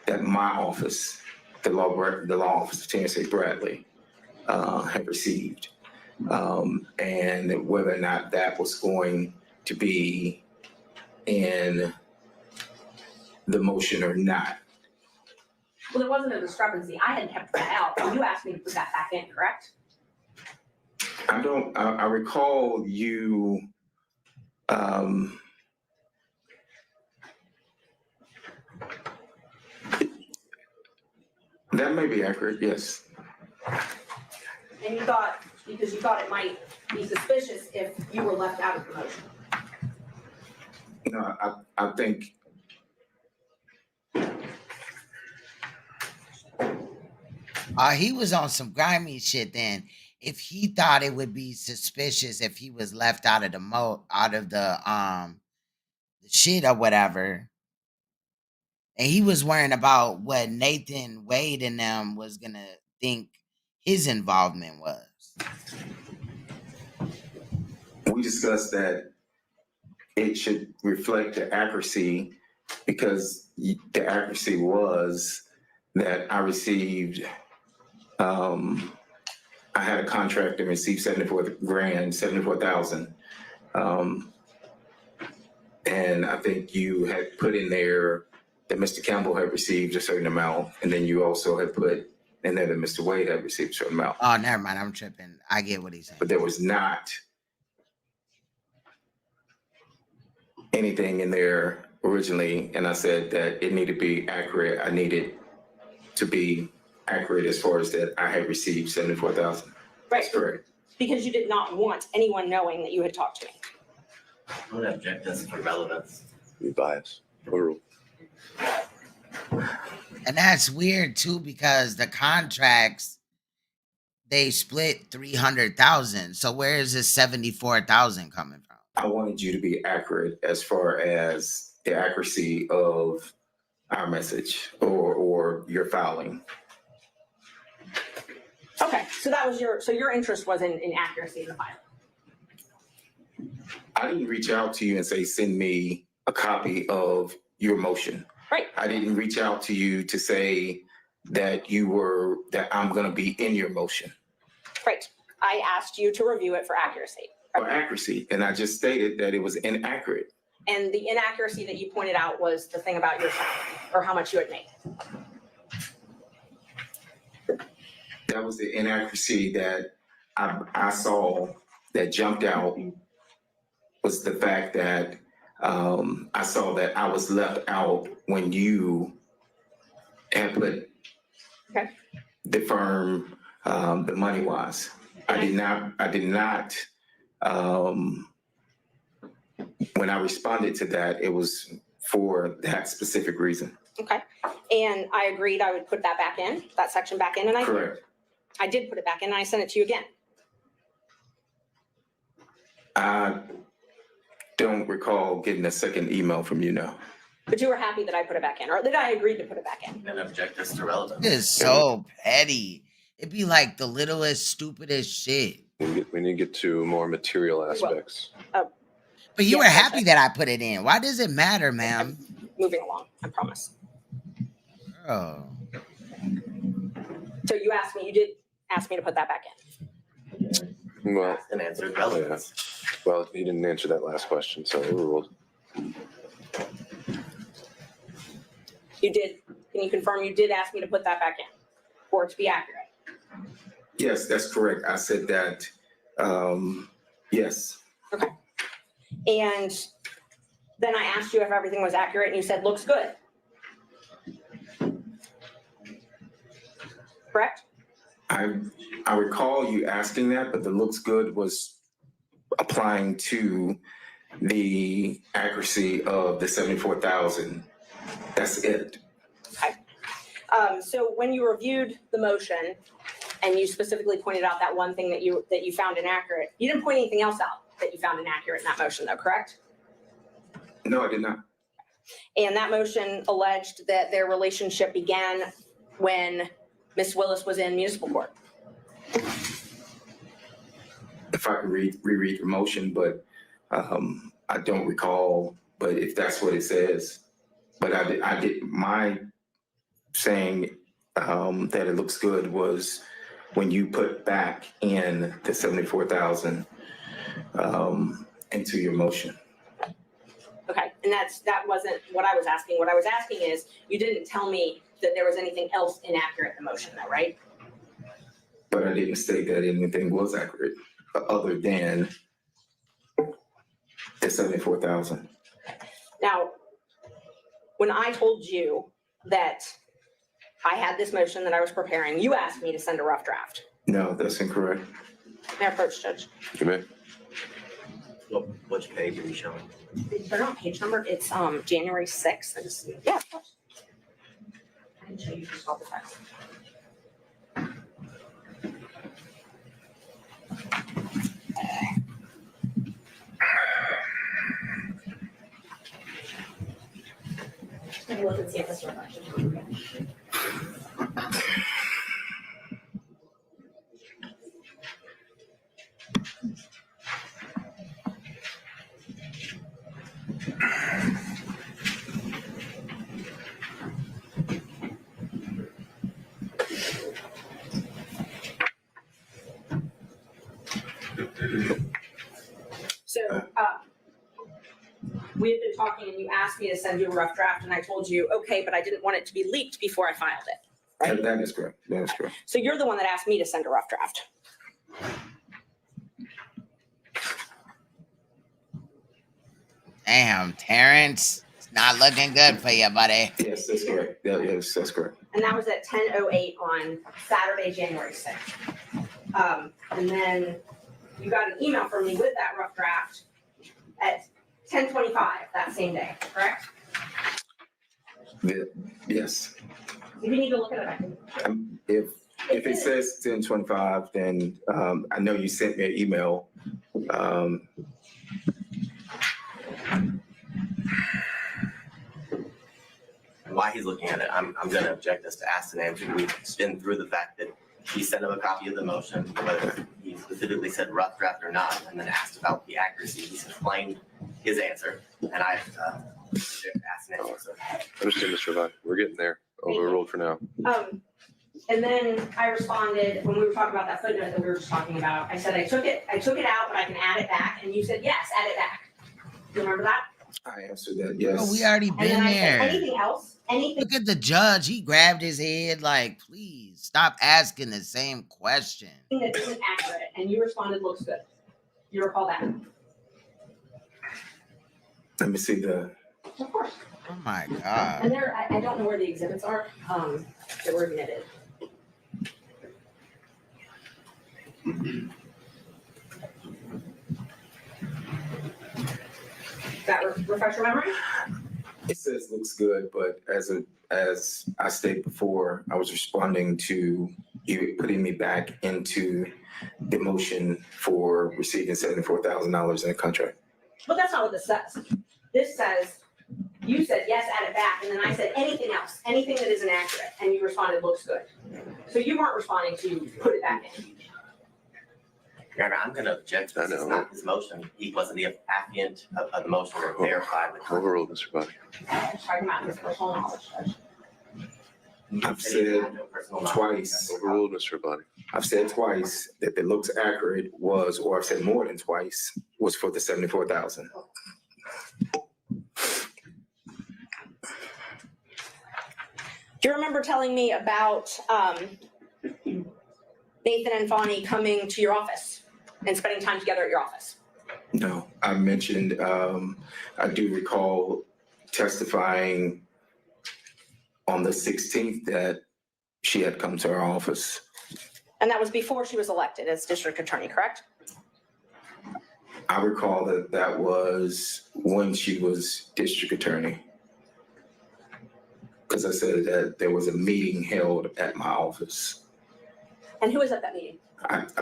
that my office, the law office of Tennessee Bradley, had received, and whether or not that was going to be in the motion or not. Well, there wasn't a discrepancy. I had kept that out, and you asked me to put that back in, correct? I recall you that may be accurate, yes. And you thought, because you thought it might be suspicious if you were left out of the motion. No, I think He was on some grimy shit then. If he thought it would be suspicious if he was left out of the shit or whatever, and he was worrying about what Nathan Wade and them was gonna think his involvement was. we discussed that it should reflect the accuracy, because the accuracy was that I received I had a contract and received $74,000. And I think you had put in there that Mr. Campbell had received a certain amount, and then you also had put in there that Mr. Wade had received a certain amount. Oh, never mind. I'm tripping. I get what he's saying. But there was not anything in there originally, and I said that it needed to be accurate. I needed to be accurate as far as that I had received $74,000. Right. That's correct. Because you did not want anyone knowing that you had talked to me. I'm gonna object this for relevance. Be biased. Overruled. And that's weird too, because the contracts, they split 300,000. So where is this 74,000 coming from? I wanted you to be accurate as far as the accuracy of our message or your filing. Okay, so that was your interest was in accuracy in the file. I didn't reach out to you and say, send me a copy of your motion. Right. I didn't reach out to you to say that I'm gonna be in your motion. Right. I asked you to review it for accuracy. For accuracy, and I just stated that it was inaccurate. And the inaccuracy that you pointed out was the thing about your salary or how much you had made. That was the inaccuracy that I saw that jumped out, was the fact that I saw that I was left out when you had put the firm, the money wise. I did not, when I responded to that, it was for that specific reason. Okay. And I agreed I would put that back in, that section back in, and Correct. I did put it back in and I sent it to you again. I don't recall getting a second email from you now. But you were happy that I put it back in, or that I agreed to put it back in. And object us to relevance. It's so petty. It'd be like the littlest, stupidest shit. We need to get to more material aspects. But you were happy that I put it in. Why does it matter, ma'am? Moving along, I promise. Oh. So you did ask me to put that back in. Well, and answered relevance. Yeah. Well, you didn't answer that last question, so overruled. You did. Can you confirm you did ask me to put that back in for it to be accurate? Yes, that's correct. I said that, yes. Okay. And then I asked you if everything was accurate and you said, looks good. Correct? I recall you asking that, but the looks good was applying to the accuracy of the 74,000. That's it. Okay. So when you reviewed the motion and you specifically pointed out that one thing that you found inaccurate, you didn't point anything else out that you found inaccurate in that motion though, correct? No, I did not. And that motion alleged that their relationship began when Ms. Willis was in municipal court. If I could reread the motion, but I don't recall, but if that's what it says. But I did my saying that it looks good was when you put back in the 74,000 into your motion. Okay, and that wasn't what I was asking. What I was asking is, you didn't tell me that there was anything else inaccurate in the motion though, right? But I didn't state that anything was accurate other than the 74,000. Now, when I told you that I had this motion that I was preparing, you asked me to send a rough draft. No, that's incorrect. May I approach, Judge? You may. Which page are you showing? They're not page number. It's January 6th. Yeah, of course. I can show you just all the text. Let me look and see if this reflection. So we had been talking and you asked me to send you a rough draft and I told you, okay, but I didn't want it to be leaked before I filed it. Right? That is correct. That is correct. So you're the one that asked me to send a rough draft. Damn, Terrence. It's not looking good for you, buddy. Yes, that's correct. Yes, that's correct. And that was at 10:08 on Saturday, January 6th. And then you got an email from me with that rough draft at 10:25 that same day, correct? Yes. You need to look at it. If it says 10:25, then I know you sent me an email. Why he's looking at it, I'm going to object us to ask the name. We've been through the fact that She sent him a copy of the motion, whether he specifically said rough draft or not, and then asked about the accuracy. He explained his answer, and I asked an answer. Understood, Mr. Vaughn. We're getting there. Overruled for now. And then I responded, when we were talking about that footnote that we were just talking about, I said, I took it out, but I can add it back. And you said, yes, add it back. Do you remember that? I answered that, yes. Oh, we already And been then I said, there. anything else? Anything? Look at the judge. He grabbed his head like, please stop asking the same question. That isn't accurate. And you responded, looks good. You recall that? Let me see the. Of course. Oh my God. And there, I don't know where the exhibits are, that were admitted. That refresh your memory? It says looks good, but as I stated before, I was responding to you putting me back into the motion for receiving $74,000 in a contract. But that's not what this says. This says, you said, yes, add it back, and then I said, anything else, anything that isn't accurate, and you responded, looks good. So you weren't responding to put it back in. Your Honor, I'm gonna object. This is not his motion. He wasn't the affiant of the motion or verified with. Overruled, Mr. Vaughn. I'm just talking about his personal knowledge, Judge. I've said twice. Overruled, Mr. Vaughn. I've said twice that the looks accurate was, or I've said more than twice, was for the $74,000. Do you remember telling me about Nathan and Fani coming to your office and spending time together at your office? No, I mentioned, I do recall testifying on the 16th that she had come to our office. And that was before she was elected as district attorney, correct? I recall that that was when she was district attorney. Because I said that there was a meeting held at my office. And who was at that meeting?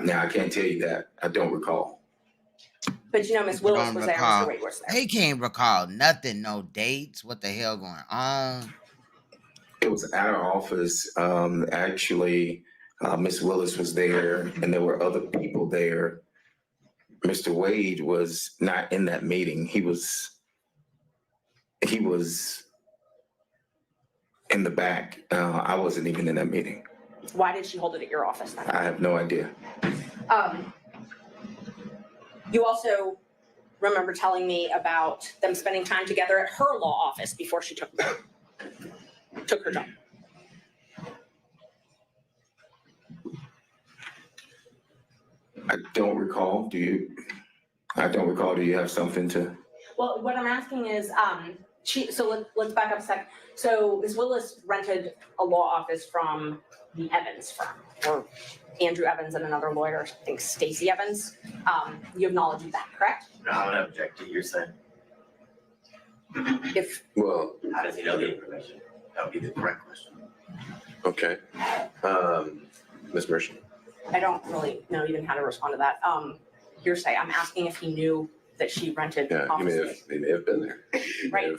Now, I can't tell you that. I don't recall. But you know, Ms. Willis was there, Mr. Wade was there. They can't recall nothing, no dates, what the hell going on. It was at our office. Actually, Ms. Willis was there and there were other people there. Mr. Wade was not in that meeting. He was in the back. I wasn't even in that meeting. Why did she hold it at your office then? I have no idea. You also remember telling me about them spending time together at her law office before she took her job. I don't recall. Do you? I don't recall. Do you have something to? Well, what I'm asking is, let's back up a second. So Ms. Willis rented a law office from the Evans firm, or Andrew Evans and another lawyer, I think Stacy Evans. You have knowledge of that, correct? No, I'm gonna object to your saying. Well, how does he know the information? That would be the correct question. Okay. Ms. Merchant. I don't really know even how to respond to that. Hearsay, I'm asking if he knew that she rented Yeah, offices. he may have been there. He may Right.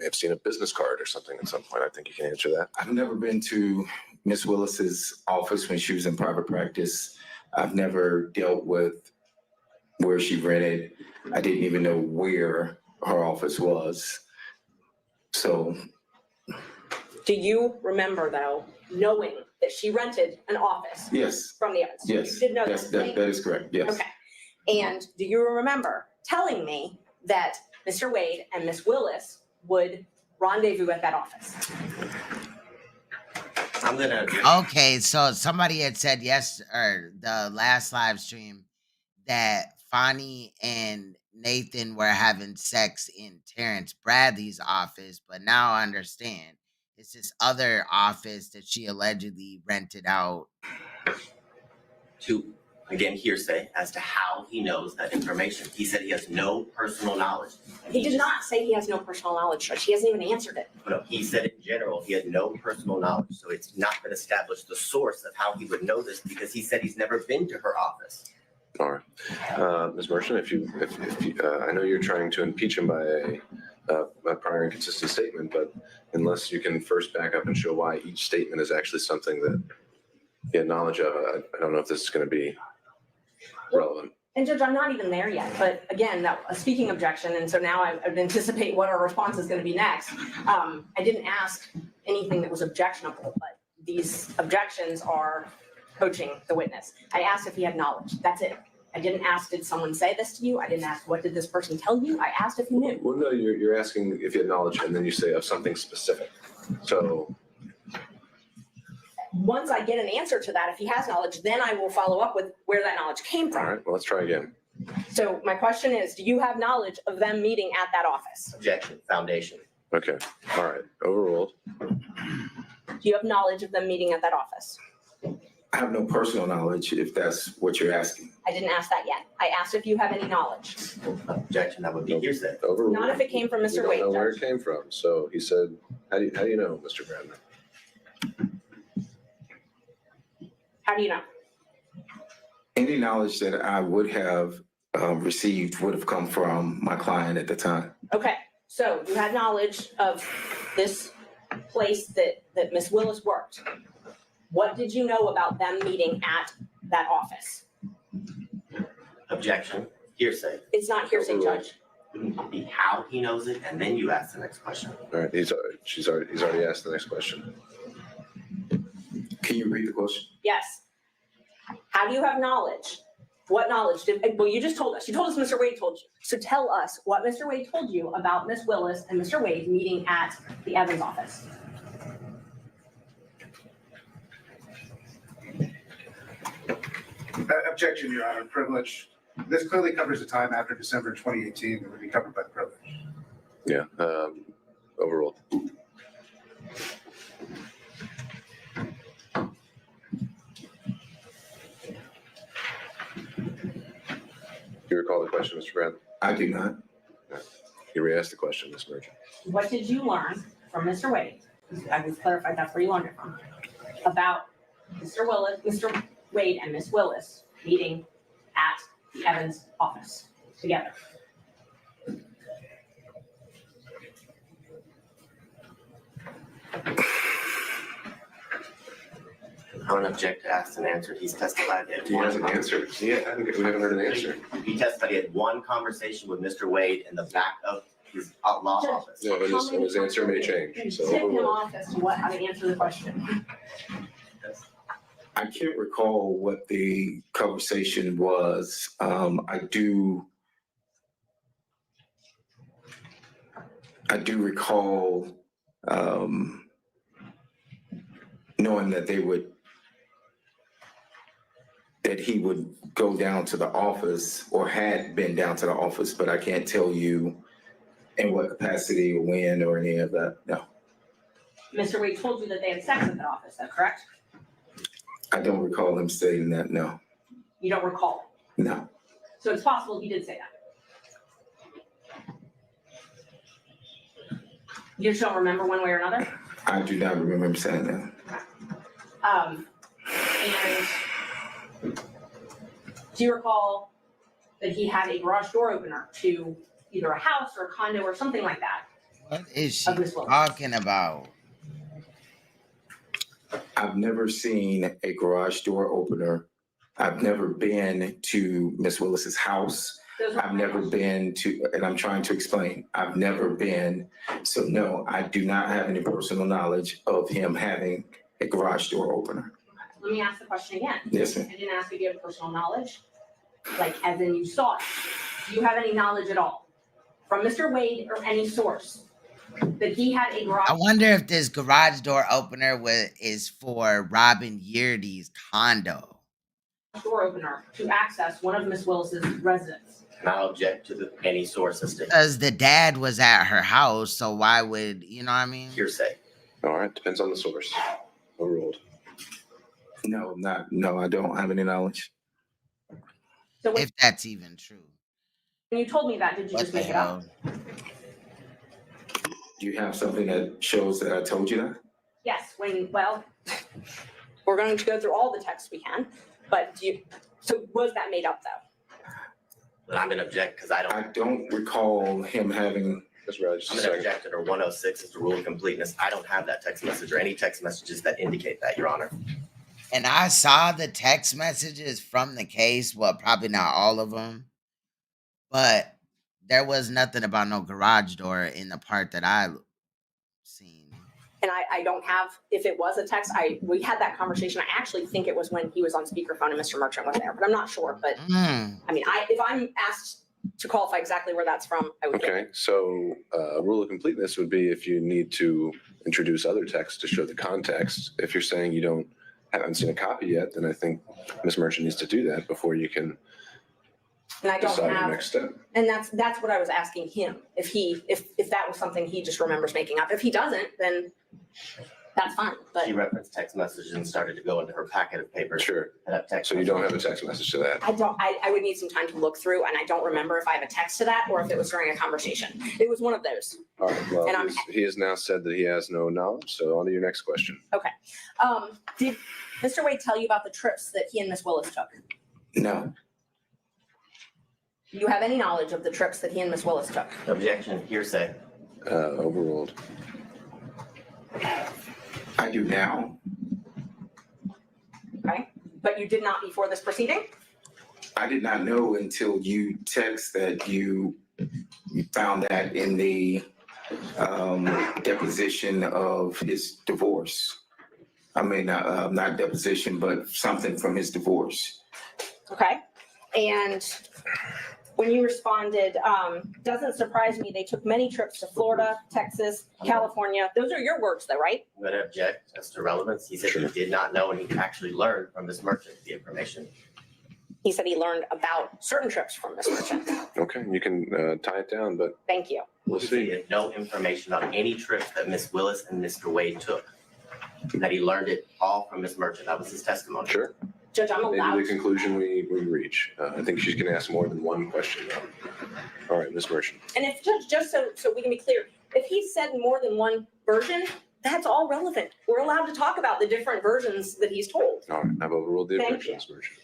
have seen a business card or something at some point. I think you can answer that. I've never been to Ms. Willis's office when she was in private practice. I've never dealt with where she rented. I didn't even know where her office was. So. Do you remember though, knowing that she rented an office? Yes. From the Evans? Yes. You did know Yes, that? that is correct. Yes. Okay. And do you remember telling me that Mr. Wade and Ms. Willis would rendezvous at that office? I'm gonna. Okay, so somebody had said or the last live stream that Fani and Nathan were having sex in Terrence Bradley's office, but now I understand it's this other office that she allegedly rented out. To, again, hearsay as to how he knows that information. He said he has no personal knowledge. He did not say he has no personal knowledge, Judge. He hasn't even answered it. No, he said in general, he had no personal knowledge. So it's not been established the source of how he would know this because he said he's never been to her office. All right. Ms. Merchant, if you, I know you're trying to impeach him by a prior inconsistent statement, but unless you can first back up and show why each statement is actually something that he had knowledge of it. I don't know if this is going to be relevant. And Judge, I'm not even there yet, but again, that a speaking objection, and so now I would anticipate what our response is going to be next. I didn't ask anything that was objectionable, but these objections are coaching the witness. I asked if he had knowledge. That's it. I didn't ask, did someone say this to you? I didn't ask, what did this person tell you? I asked if you knew. Well, no, you're asking if you had knowledge, and then you say of something specific. So Once I get an answer to that, if he has knowledge, then I will follow up with where that knowledge came all from. right, well, let's try again. So my question is, do you have knowledge of them meeting at that office? Objection, foundation. Okay, all right, overruled. Do you have knowledge of them meeting at that office? I have no personal knowledge, if that's what you're asking. I didn't ask that yet. I asked if you have any knowledge. Objection, that would be hearsay. Overruled. Not if it came from We Mr. don't Wade, know where Judge. it came from. So he said, how do you know, Mr. Brandner? How do you know? Any knowledge that I would have received would have come from my client at the time. Okay, so you had knowledge of this place that Ms. Willis worked. What did you know about them meeting at that office? Objection, hearsay. It's not hearsay, Judge. Wouldn't it be how he knows it, and then you ask the next question? All right, he's already asked the next question. Can you repeat the question? Yes. How do you have knowledge? What knowledge well, you just told us. You told us Mr. Wade told you. So tell us what Mr. Wade told you about Ms. Willis and Mr. Wade meeting at the Evans office. Objection, Your Honor, privilege. This clearly covers the time after December 2018 that would be covered by the privilege. Yeah, overruled. You recall the question, Mr. Brand? I do not. You re-asked the question, Ms. Merchant. What did you learn from Mr. Wade? I just clarified that's where you learned it from. About Mr. Wade and Ms. Willis meeting at the Evans office together. I don't object to asked and answered. He's testified. He hasn't answered. Yeah, we haven't heard an answer. He testified he had one conversation with Mr. Wade in the back of his law office. No, and his answer may change. So Tip him overruled. off as to how to answer the question. I can't recall what the conversation was. I do recall knowing that he would go down to the office or had been down to the office, but I can't tell you in what capacity or when or any of that. No, Mr. Wade told you that they had sex at that office, is that correct? I don't recall him stating that. No, You don't recall. no. So it's possible he did say that. You just don't remember one way or another? I do not remember him saying that. And do you recall that he had a garage door opener to either a house or a condo or something like that? What is she Of Miss Willis. talking about? I've never seen a garage door opener. I've never been to Miss Willis's house. Those are I've my never questions. been to, and I'm trying to explain, I've never been. So no, I do not have any personal knowledge of him having a garage door opener. Let me ask the question again. Yes, ma'am. I didn't ask if you have personal knowledge, like as in you saw it. Do you have any knowledge at all from Mr. Wade or any source that he had a garage I wonder if this garage door opener is for Robin Yeardy's condo. door opener to access one of Miss Willis's residence? And I'll object to any source as stated. Because the dad was at her house, so why would, you know what I mean? Hearsay. All right, depends on the source. Overruled. No, I don't have any knowledge. So when If that's even true. you told me that, did you What just the make it up? hell? Do you have something that shows that I told you that? Yes, well, we're going to go through all the texts we can, but so was that made up though? But I'm gonna object because I I don't recall him having, That's right, just I'm a gonna second. object under 106 is the rule of completeness. I don't have that text message or any text messages that indicate that, Your Honor. And I saw the text messages from the case. Well, probably not all of them, but there was nothing about no garage door in the part that I seen. And I don't have, if it was a text, we had that conversation. I actually think it was when he was on speakerphone and Mr. Merchant was there, but I'm not sure. But I mean, if I'm asked to qualify exactly where that's from, I would. Okay, so rule of completeness would be if you need to introduce other text to show the context. If you're saying you haven't seen a copy yet, then I think Ms. Merchant needs to do that before you can And I don't decide have, the next step. and that's what I was asking him. If that was something he just remembers making up. If he doesn't, then that's fine. But She referenced text messages and started to go into her packet of papers. Sure. Text So you don't have a text message to that? I would need some time to look through, and I don't remember if I have a text to that or if it was during a conversation. It was one of those. All right, well, And he has now said that he has no knowledge, so on to your next question. Okay. Did Mr. Wade tell you about the trips that he and Miss Willis took? No. Do you have any knowledge of the trips that he and Miss Willis took? Objection, hearsay. Overruled. I do now. Okay, but you did not before this proceeding? I did not know until you text that you found that in the deposition of his divorce. I mean, not deposition, but something from his divorce. Okay, and when you responded, doesn't surprise me, they took many trips to Florida, Texas, California. Those are your words though, right? I'm going to object as to relevance. He said he did not know, and he actually learned from Ms. Merchant the information. He said he learned about certain trips from Ms. Merchant. Okay, you can tie it down, but Thank you. we'll see. He had no information on any trips that Ms. Willis and Mr. Wade took. That he learned it all from Ms. Merchant. That was his testimony. Sure. Judge, I'm allowed. Maybe the conclusion we reach. I think she's going to ask more than one question though. All right, Ms. Merchant. And if Judge, just so we can be clear, if he said more than one version, that's all relevant. We're allowed to talk about the different versions that he's told. All right, I've overruled the Thank objection, you. Ms. Merchant.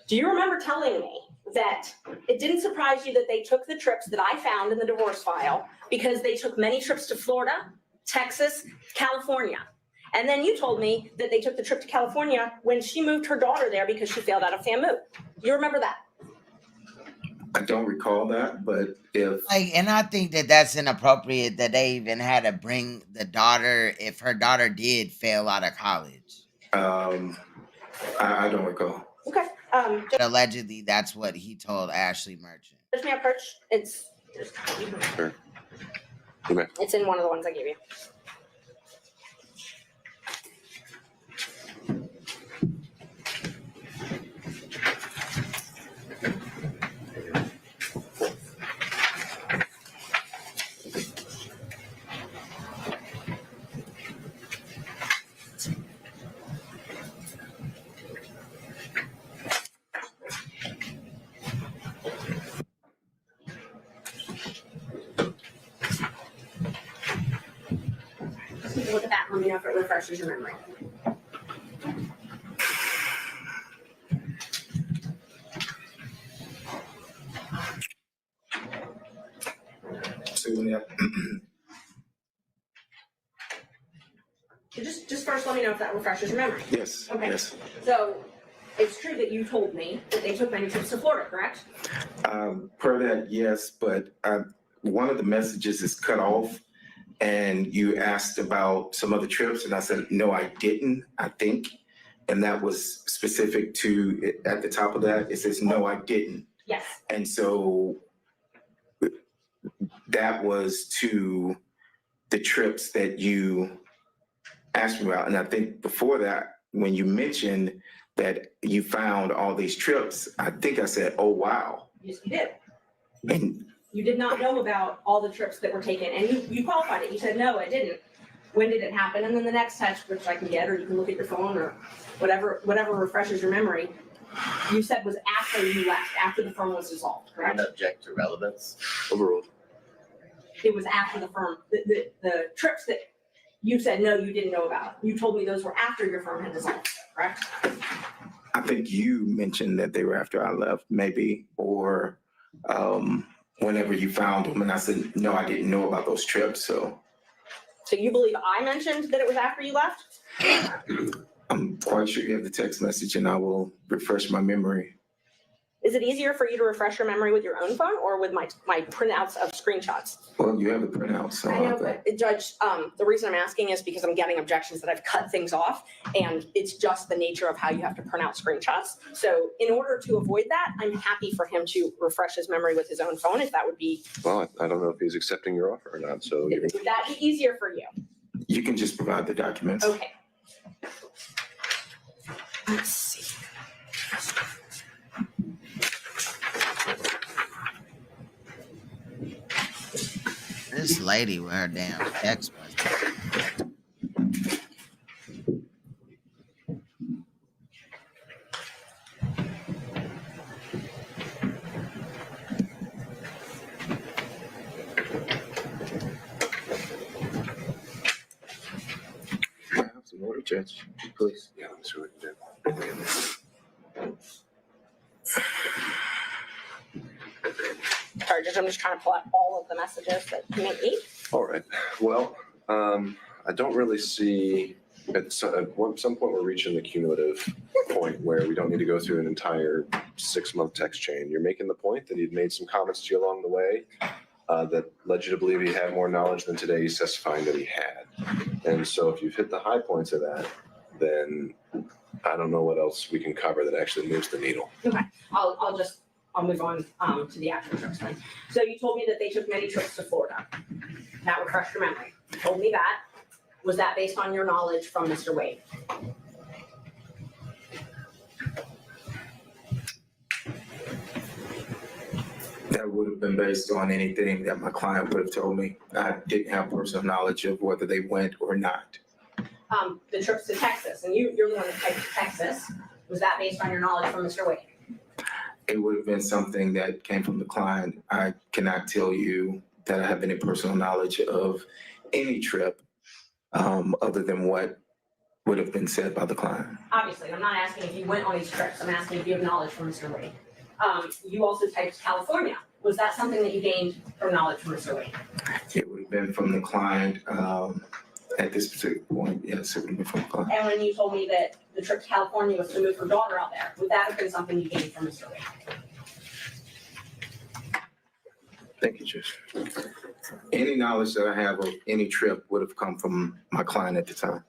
Do you remember telling me that it didn't surprise you that they took the trips that I found in the divorce file because they took many trips to Florida, Texas, California? And then you told me that they took the trip to California when she moved her daughter there because she failed out of FAMU. You remember that? I don't recall that, but And I think that that's inappropriate that they even had to bring the daughter if her daughter did fail out of college. I don't recall. Okay. But allegedly, that's what he told Ashley Merchant. Judge May I approach? It's in one of the ones I gave you. Look at that. Let me know if it refreshes your memory. Just first let me know if that refreshes your memory. Yes. Okay. Yes. So it's true that you told me that they took many trips to Florida, correct? Per that, yes, but one of the messages is cut off, and you asked about some other trips, and I said, no, I didn't, I think. And that was specific to, at the top of that, it says, no, I didn't. Yes. And so that was to the trips that you asked me about. And I think before that, when you mentioned that you found all these trips, I think I said, oh, wow. Yes, you did. And You did not know about all the trips that were taken, and you qualified it. You said, no, I didn't. When did it happen? And then the next text, which I can get, or you can look at your phone or whatever refreshes your memory, you said was after you left, after the firm was dissolved, I'm correct? going to object to relevance. Overruled. It was after the firm, the trips that you said, no, you didn't know about. You told me those were after your firm had dissolved, correct? I think you mentioned that they were after I left, maybe, or whenever you found them. And I said, no, I didn't know about those trips. So So you believe I mentioned that it was after you left? I'm quite sure you have the text message, and I will refresh my memory. Is it easier for you to refresh your memory with your own phone or with my printouts of screenshots? Well, you have the printout, so. I know, but Judge, the reason I'm asking is because I'm getting objections that I've cut things off, and it's just the nature of how you have to print out screenshots. So in order to avoid that, I'm happy for him to refresh his memory with his own phone, if that would be. Well, I don't know if he's accepting your offer or not, so. Would that be easier for you? You can just provide the documents. Okay. Let's see. This lady with her damn text message. I have some order, Judge, please. Yeah, let me see what we can do. Sorry, Judge, I'm just trying to pull out all of the messages that you made me. All right. Well, I don't really see at some point we're reaching the cumulative point where we don't need to go through an entire 6-month text chain. You're making the point that he'd made some comments to you along the way that led you to believe he had more knowledge than today he's testifying that he had. And so if you've hit the high points of that, then I don't know what else we can cover that actually moves the needle. Okay, I'll move on to the actual trips then. So you told me that they took many trips to Florida. That refreshed your memory. You told me that. Was that based on your knowledge from Mr. Wade? That would have been based on anything that my client would have told me. I didn't have personal knowledge of whether they went or not. The trips to Texas, and you're the one that typed to Texas. Was that based on your knowledge from Mr. Wade? It would have been something that came from the client. I cannot tell you that I have any personal knowledge of any trip other than what would have been said by the client. Obviously, I'm not asking if you went on these trips. I'm asking if you have knowledge from Mr. Wade. You also typed California. Was that something that you gained from knowledge from Mr. Wade? It would have been from the client at this particular point. Yes, it would have been from the client. And when you told me that the trip to California was to move her daughter out there, would that have been something you gained from Mr. Wade? Thank you, Judge. Any knowledge that I have of any trip would have come from my client at the time.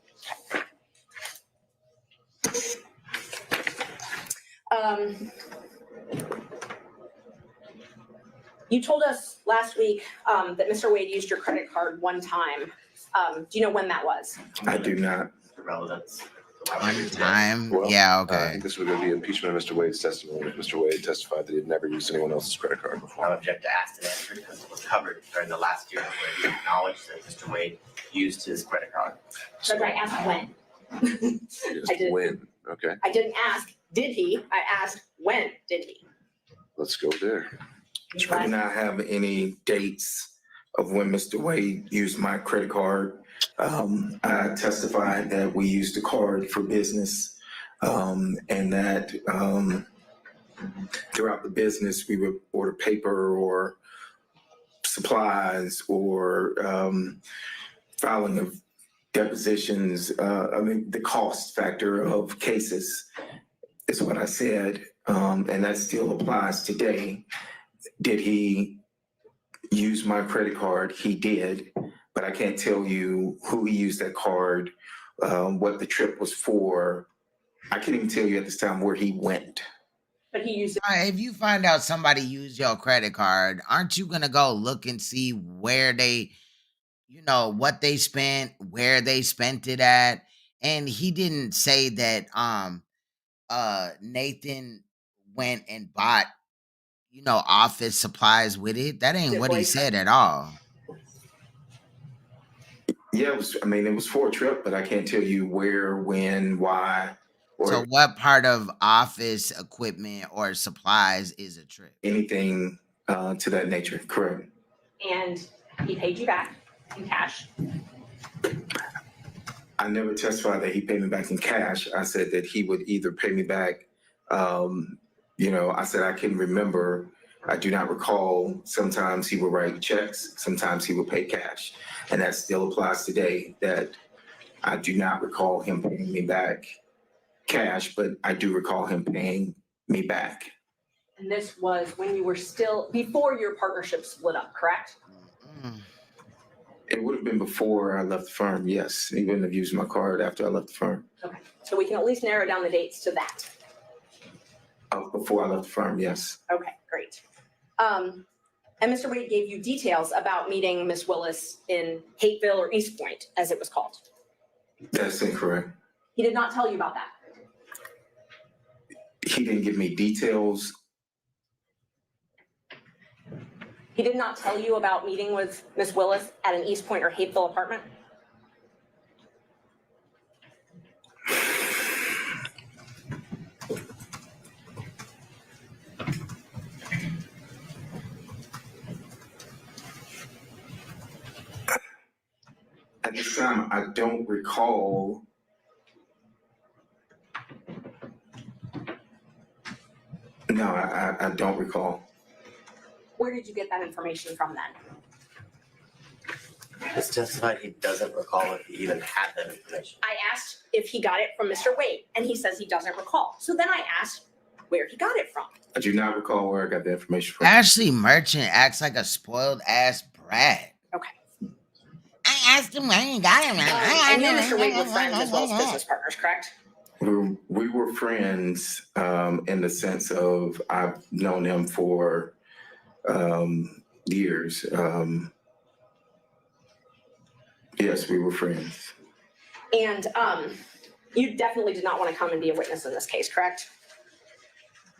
You told us last week that Mr. Wade used your credit card one time. Do you know when that was? I do not. Relevance. One time? Well, Yeah, I okay. think this would be impeachment of Mr. Wade's testimony. Mr. Wade testified that he had never used anyone else's credit card before. I object to asked and answered because it was covered during the last year where he acknowledged that Mr. Wade used his credit card. Judge, I asked when. Just I did. when, okay? I didn't ask, did he? I asked, when did he? Let's go there. I do not have any dates of when Mr. Wade used my credit card. I testified that we used the card for business and that throughout the business, we would order paper or supplies or filing of depositions. The cost factor of cases is what I said, and that still applies today. Did he use my credit card? He did, but I can't tell you who he used that card, what the trip was for. I can't even tell you at this time where he went. But he used it. All right, if you find out somebody used your credit card, aren't you gonna go look and see where they, what they spent, where they spent it at? And he didn't say that Nathan went and bought, office supplies with it. That ain't what he said at all. Yeah, it was for a trip, but I can't tell you where, when, why, or So what part of office equipment or supplies is a trip? anything to that nature. Correct. And he paid you back in cash. I never testified that he paid me back in cash. I said that he would either pay me back. I said I can remember. I do not recall. Sometimes he would write checks. Sometimes he would pay cash. And that still applies today, that I do not recall him paying me back cash, but I do recall him paying me back. And this was when you were still, before your partnership split up, correct? It would have been before I left the firm, yes. He wouldn't have used my card after I left the firm. Okay, so we can at least narrow down the dates to that. Before I left the firm, yes. Okay, great. And Mr. Wade gave you details about meeting Miss Willis in Hateville or East Point, as it was called. That's incorrect. He did not tell you about that. He didn't give me details. He did not tell you about meeting with Miss Willis at an East Point or Hateville apartment? At this time, I don't recall. No, I don't recall. Where did you get that information from then? It's justified he doesn't recall if he even had that information. I asked if he got it from Mr. Wade, and he says he doesn't recall. So then I asked where he got it from. I do not recall where I got the information from. Ashley Merchant acts like a spoiled ass brat. Okay. I asked him where he got it. And you and Mr. Wade were friends as well as business partners, correct? We were friends in the sense of I've known him for years. Yes, we were friends. And you definitely did not want to come and be a witness in this case, correct?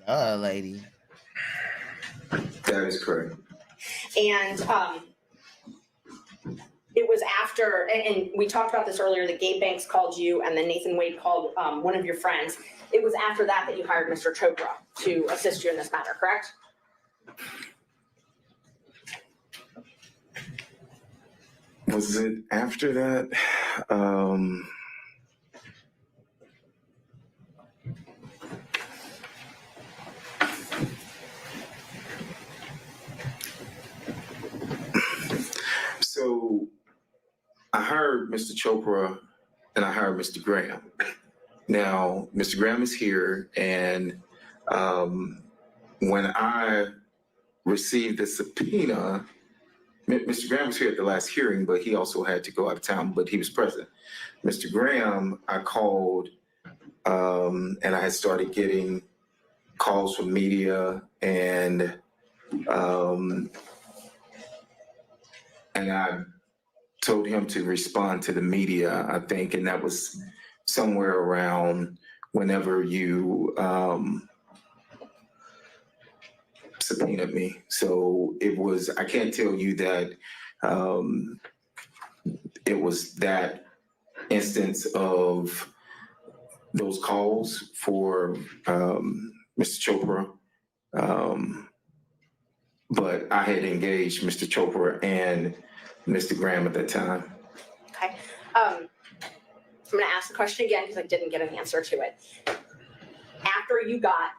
Lady. That is correct. And it was after, and we talked about this earlier, that Gabe Banks called you and then Nathan Wade called one of your friends. It was after that that you hired Mr. Chopra to assist you in this matter, correct? Was it after that? So I heard Mr. Chopra and I heard Mr. Graham. Now, Mr. Graham is here, and when I received the subpoena, Mr. Graham was here at the last hearing, but he also had to go out of town, but he was present. Mr. Graham, I called, and I had started getting calls from media, and I told him to respond to the media, I think, and that was somewhere around whenever you subpoenaed me. So it was, I can't tell you that it was that instance of those calls for Mr. Chopra, but I had engaged Mr. Chopra and Mr. Graham at that time. Okay. I'm going to ask the question again because I didn't get an answer to it. After you got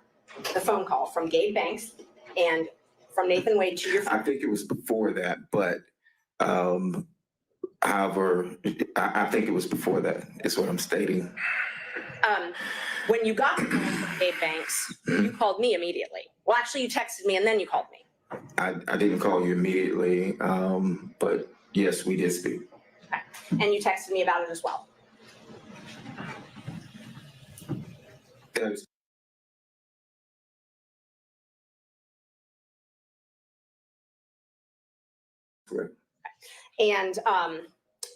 the phone call from Gabe Banks and from Nathan Wade to your phone. I think it was before that, but however, I think it was before that is what I'm stating. When you got the call from Gabe Banks, you called me immediately. Well, actually, you texted me and then you called me. I didn't call you immediately, but yes, we did speak. Okay. And you texted me about it as well. That is correct. And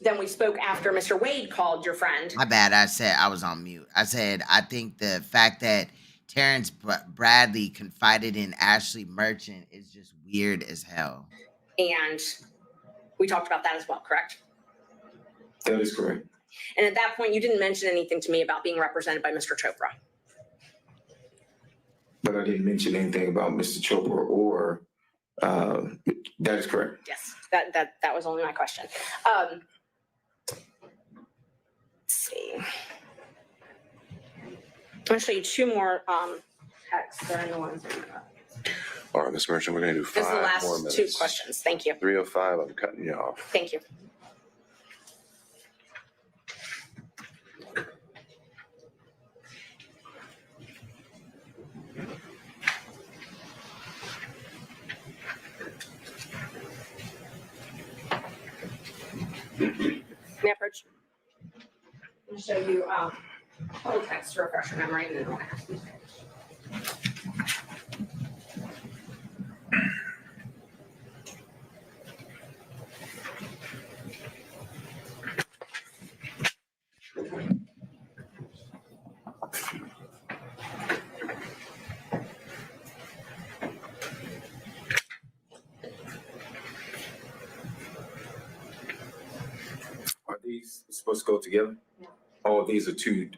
then we spoke after Mr. Wade called your friend. My bad. I said I was on mute. I said I think the fact that Terrence Bradley confided in Ashley Merchant is just weird as hell. And we talked about that as well, correct? That is correct. And at that point, you didn't mention anything to me about being represented by Mr. Chopra. But I didn't mention anything about Mr. Chopra or that is correct. Yes, that was only my question. Let's see. I'm going to show you two more texts. They're in the ones that you got. All right, Ms. Merchant, we're going to do This is the 5 more last minutes. 2 questions. Thank you. 3:05, I'm cutting you off. Thank you. charge. I'm gonna show you, full text to refresh your memory and then I'll ask you. Are these supposed to go together? Oh, these are two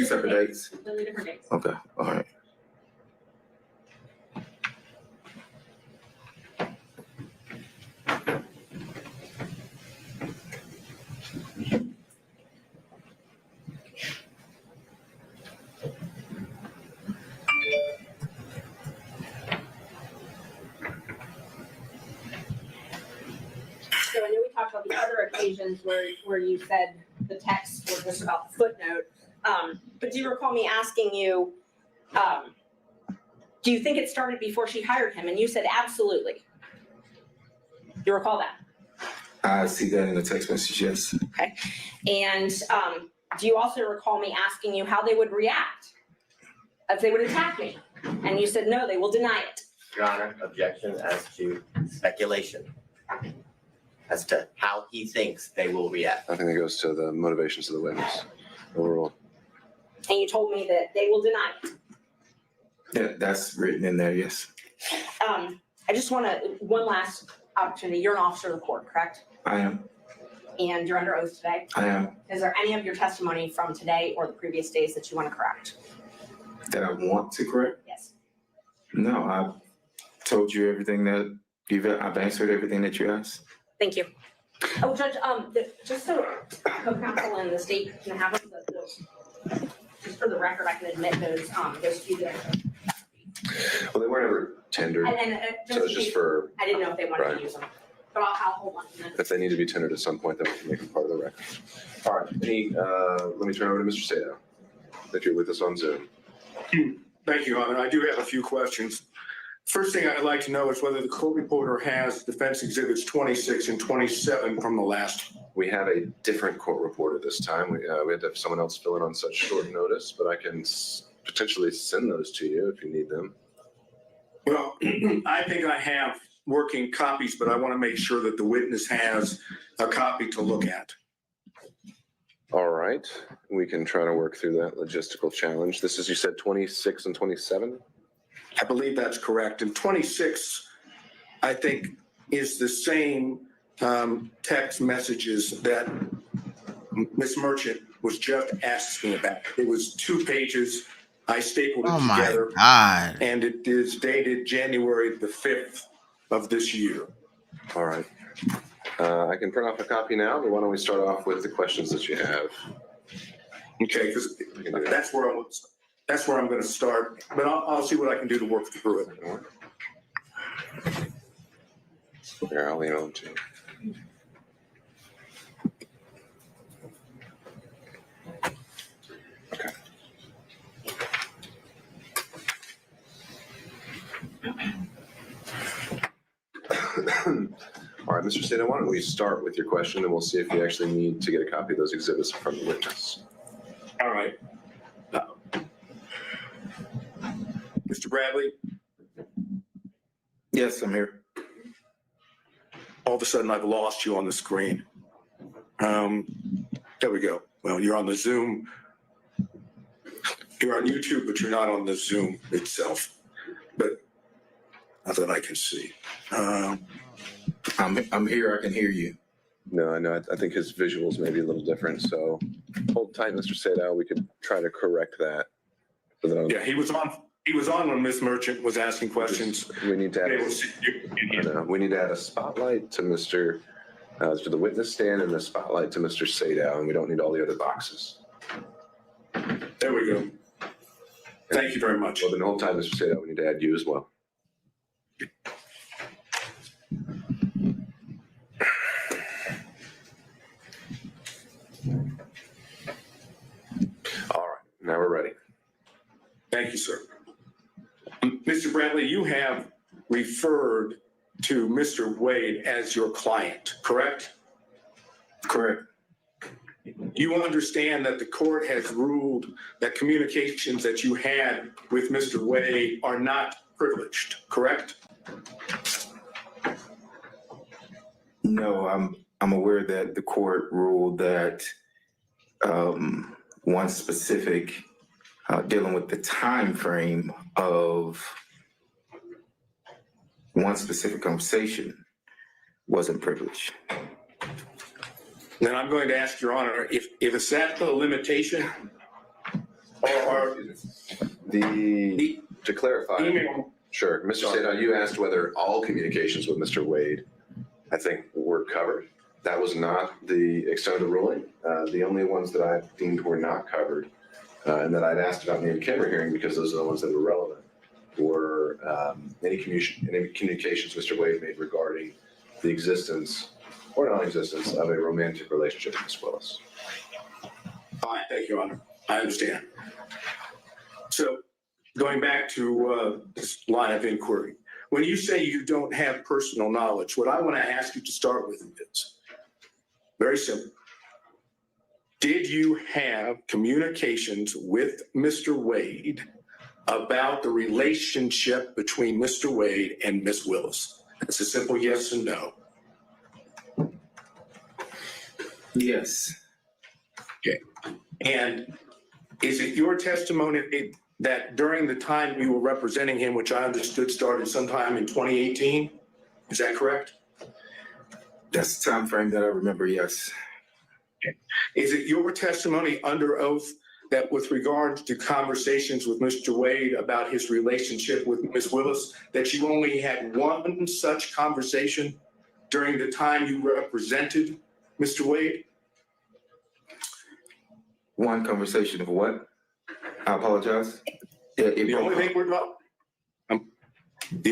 separate dates? Completely different dates. Okay, all right. So I know we talked about the other occasions where you said the texts were just about the footnote. But do you recall me asking you, do you think it started before she hired him? And you said absolutely. Do you recall that? I see that in the text message, yes. Okay. And do you also recall me asking you how they would react if they would attack me? And you said, no, they will deny it. Your Honor, objection as to speculation as to how he thinks they will react. I think that goes to the motivations of the witness overall. And you told me that they will deny it. Yeah, that's written in there, yes. I just want to, one last opportunity. You're an officer of the court, correct? I am. And you're under oath today. I am. Is there any of your testimony from today or the previous days that you want to correct? That I want to correct? Yes. No, I've told you everything that I've answered everything that you asked. Thank you. Oh, Judge, just so co-counsel and the state can have them, just for the record, I can admit those few that Well, they weren't ever tendered, and so it's just for, I didn't know if they wanted Right. to use them, but I'll hold on to them. if they need to be tendered at some point, then we can make them part of the record. All right, let me turn over to Mr. Sato, that you're with us on Zoom. Thank you, Honor. I do have a few questions. First thing I'd like to know is whether the court reporter has defense exhibits 26 and 27 from the last. We have a different court reporter this time. We had to have someone else fill in on such short notice, but I can potentially send those to you if you need them. Well, I think I have working copies, but I want to make sure that the witness has a copy to look at. All right, we can try to work through that logistical challenge. This is, you said 26 and 27? I believe that's correct. And 26, I think, is the same text messages that Ms. Merchant was just asking about. It was 2 pages. I stapled it together. Oh my God. And it is dated January the 5th of this year. All right. I can print off a copy now, but why don't we start off with the questions that you have? Okay, because that's where I'm going to start, but I'll see what I can do to work through it. Here, I'll lean on to. Okay. All right, Mr. Sato, why don't we start with your question and we'll see if you actually need to get a copy of those exhibits from the witness. All right. Mr. Bradley? Yes, I'm here. All of a sudden, I've lost you on the screen. There we go. Well, you're on the Zoom. You're on YouTube, but you're not on the Zoom itself. But not that I can see. I'm here. I can hear you. No, I know. I think his visuals may be a little different. So hold tight, Mr. Sato. We could try to correct that. Yeah, he was on. He was on when Ms. Merchant was asking questions. We need to add. We need to add a spotlight to Mr. To the witness stand and a spotlight to Mr. Sato, and we don't need all the other boxes. There we go. Thank you very much. Well, then hold tight, Mr. Sato. We need to add you as well. All right, now we're ready. Thank you, sir. Mr. Bradley, you have referred to Mr. Wade as your client, correct? Correct. you understand that the court has ruled that communications that you had with Mr. Wade are not privileged, correct? No, I'm aware that the court ruled that one specific dealing with the time frame of one specific conversation wasn't privileged. Then I'm going to ask Your Honor, if it's that the limitation, or To clarify, email, sure, Mr. Sadon, you asked whether all communications with Mr. Wade, I think, were covered. That was not the extent of the ruling. The only ones that I deemed were not covered, and that I'd asked about in the in-camera hearing, because those are the ones that were relevant, were any communications Mr. Wade made regarding the existence or non-existence of a romantic relationship with Ms. Willis. fine, thank you, Your Honor. I understand. So going back to this line of inquiry, when you say you don't have personal knowledge, what I want to ask you to start with is very simple. Did you have communications with Mr. Wade about the relationship between Mr. Wade and Ms. Willis? It's a simple yes and no. Yes. Okay. And is it your testimony that during the time you were representing him, which I understood started sometime in 2018, is that correct? That's the time frame that I remember, yes. Okay. Is it your testimony under oath that with regard to conversations with Mr. Wade about his relationship with Ms. Willis, that you only had one such conversation during the time you represented Mr. Wade? One conversation of what? I apologize. The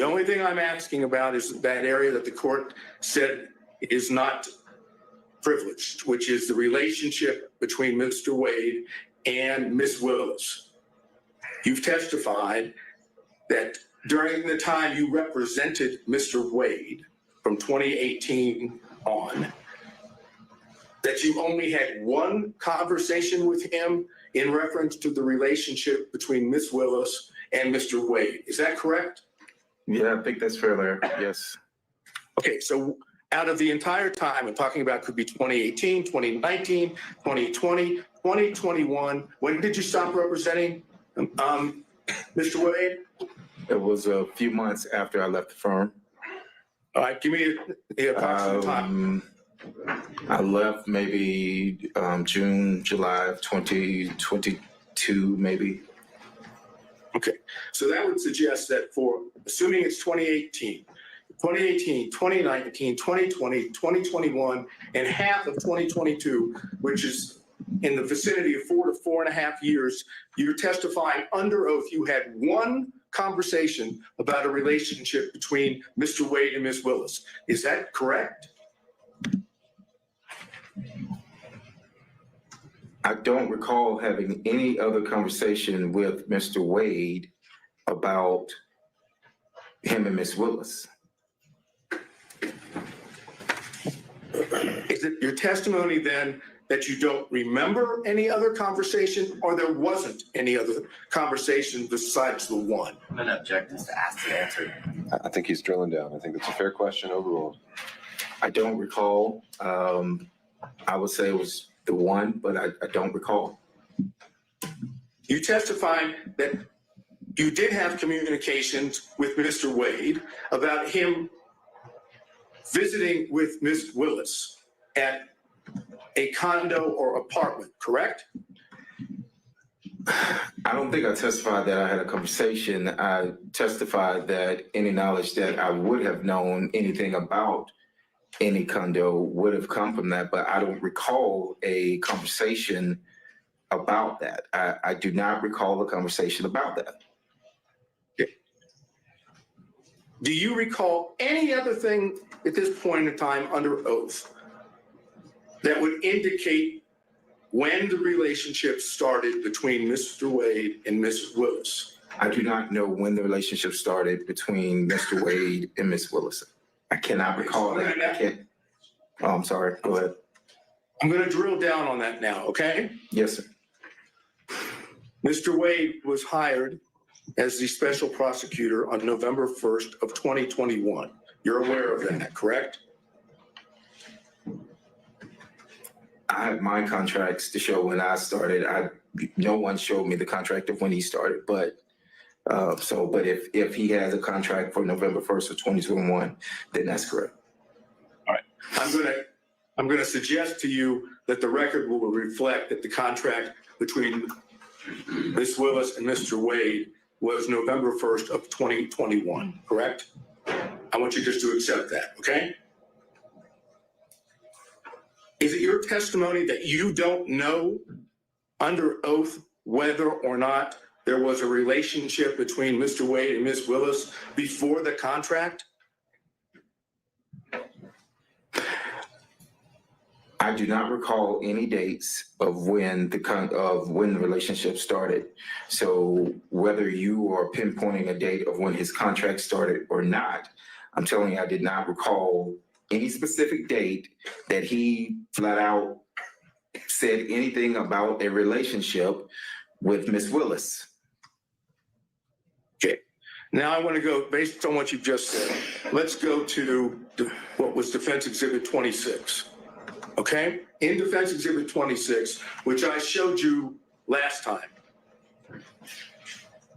only thing I'm asking about is that area that the court said is not privileged, which is the relationship between Mr. Wade and Ms. Willis. You've testified that during the time you represented Mr. Wade from 2018 on, that you only had one conversation with him in reference to the relationship between Ms. Willis and Mr. Wade. Is that correct? Yeah, I think that's fair there. Yes. Okay, so out of the entire time, I'm talking about could be 2018, 2019, 2020, 2021. When did you stop representing Mr. Wade? It was a few months after I left the firm. All right, give me the approximate time. I left maybe June, July of 2022, maybe. Okay, so that would suggest that for, assuming it's 2018, 2019, 2020, 2021, and half of 2022, which is in the vicinity of 4 to 4.5 years, you're testifying under oath you had one conversation about a relationship between Mr. Wade and Ms. Willis. Is that correct? I don't recall having any other conversation with Mr. Wade about him and Ms. Willis. Is it your testimony then that you don't remember any other conversation, or there wasn't any other conversation besides the one? I'm going to object to ask the answer. I think he's drilling down. I think that's a fair question overall. I don't recall. I would say it was the one, but I don't recall. You testified that you did have communications with Mr. Wade about him visiting with Ms. Willis at a condo or apartment, correct? I don't think I testified that I had a conversation. I testified that any knowledge that I would have known anything about any condo would have come from that, but I don't recall a conversation about that. I do not recall a conversation about that. Okay. Do you recall any other thing at this point in time under oath that would indicate when the relationship started between Mr. Wade and Ms. Willis? I do not know when the relationship started between Mr. Wade and Ms. Willis. I cannot recall that. I can't. Oh, I'm sorry. Go ahead. I'm going to drill down on that now, okay? Yes, sir. Mr. Wade was hired as the special prosecutor on November 1st of 2021. You're aware of that, correct? I have my contracts to show when I started. No one showed me the contract of when he started, but if he has a contract for November 1st of 2021, then that's correct. All right. I'm gonna suggest to you that the record will reflect that the contract between Ms. Willis and Mr. Wade was November 1st of 2021, correct? I want you just to accept that, okay? Is it your testimony that you don't know under oath whether or not there was a relationship between Mr. Wade and Ms. Willis before the contract? I do not recall any dates of when the relationship started. So whether you are pinpointing a date of when his contract started or not, I'm telling you, I did not recall any specific date that he flat out said anything about a relationship with Ms. Willis. Okay. Now I want to go, based on what you've just said, let's go to what was Defense Exhibit 26. Okay? In Defense Exhibit 26, which I showed you last time,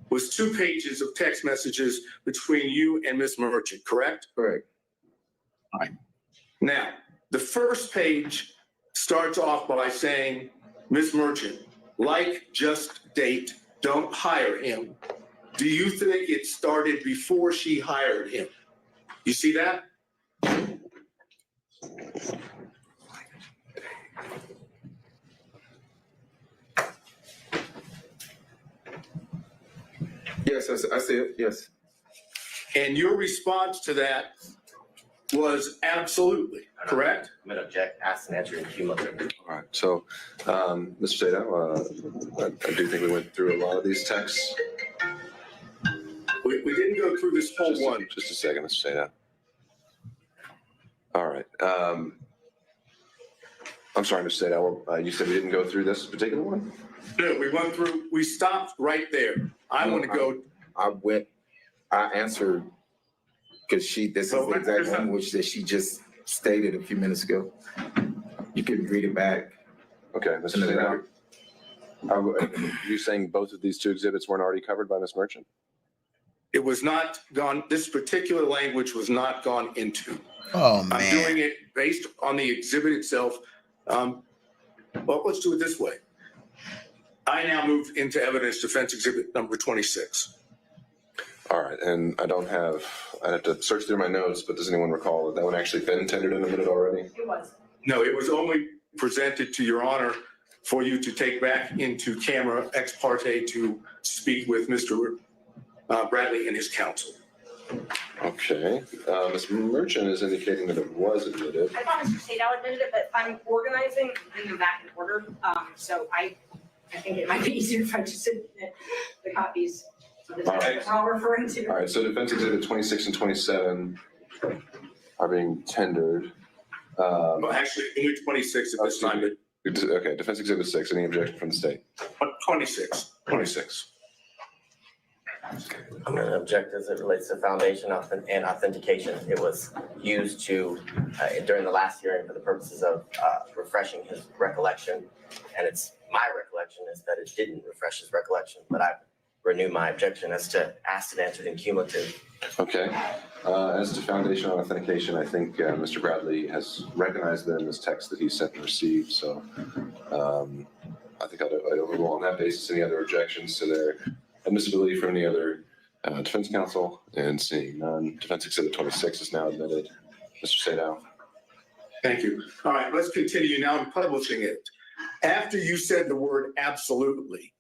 was 2 pages of text messages between you and Ms. Merchant, correct? Correct. All right. Now, the first page starts off by saying, Ms. Merchant, like just date, don't hire him. Do you think it started before she hired him? You see that? Yes, I see it, yes. And your response to that was absolutely, correct? I'm going to object, ask and answer in cumulative. All right, so, Mr. Sato, I do think we went through a lot of these texts. We didn't go through this whole one. Just a second, Mr. Sato. All right. I'm sorry, Mr. Sato, you said we didn't go through this particular one? No, we stopped right there. I want to go. I answered, because this is the exact language that she just stated a few minutes ago. You can read it back. Okay, Mr. Sato. Are you saying both of these 2 exhibits weren't already covered by Ms. Merchant? It was not gone, this particular language was not gone into. Oh, man. I'm doing it based on the exhibit itself. Well, let's do it this way. I now move into evidence defense exhibit number 26. All right, and I'd have to search through my notes, but does anyone recall that one actually been tendered in a minute already? It was. No, it was only presented to your honor for you to take back into camera ex parte to speak with Mr. Bradley and his counsel. Okay, Ms. Merchant is indicating that it was admitted. I thought Mr. Sato admitted it, but I'm organizing them back in order. So I think it might be easier if I just submit the copies. So this is what I'm referring to. All right, so Defense Exhibit 26 and 27 are being tendered. Well, actually, only 26 at this time. Okay, Defense Exhibit 6, any objection from the state? 26. I'm going to object as it relates to foundation and authentication. It was used to, during the last hearing for the purposes of refreshing his recollection. And it's my recollection is that it didn't refresh his recollection, but I renew my objection as to asked and answered in cumulative. Okay, as to foundation and authentication, I think Mr. Bradley has recognized them as texts that he sent and received. So I think I'd overrule on that basis any other objections to their admissibility from any other defense counsel, and seeing none, Defense Exhibit 26 is now admitted. Mr. Sato. Thank you. All right, let's continue now in publishing it. After you said the word absolutely,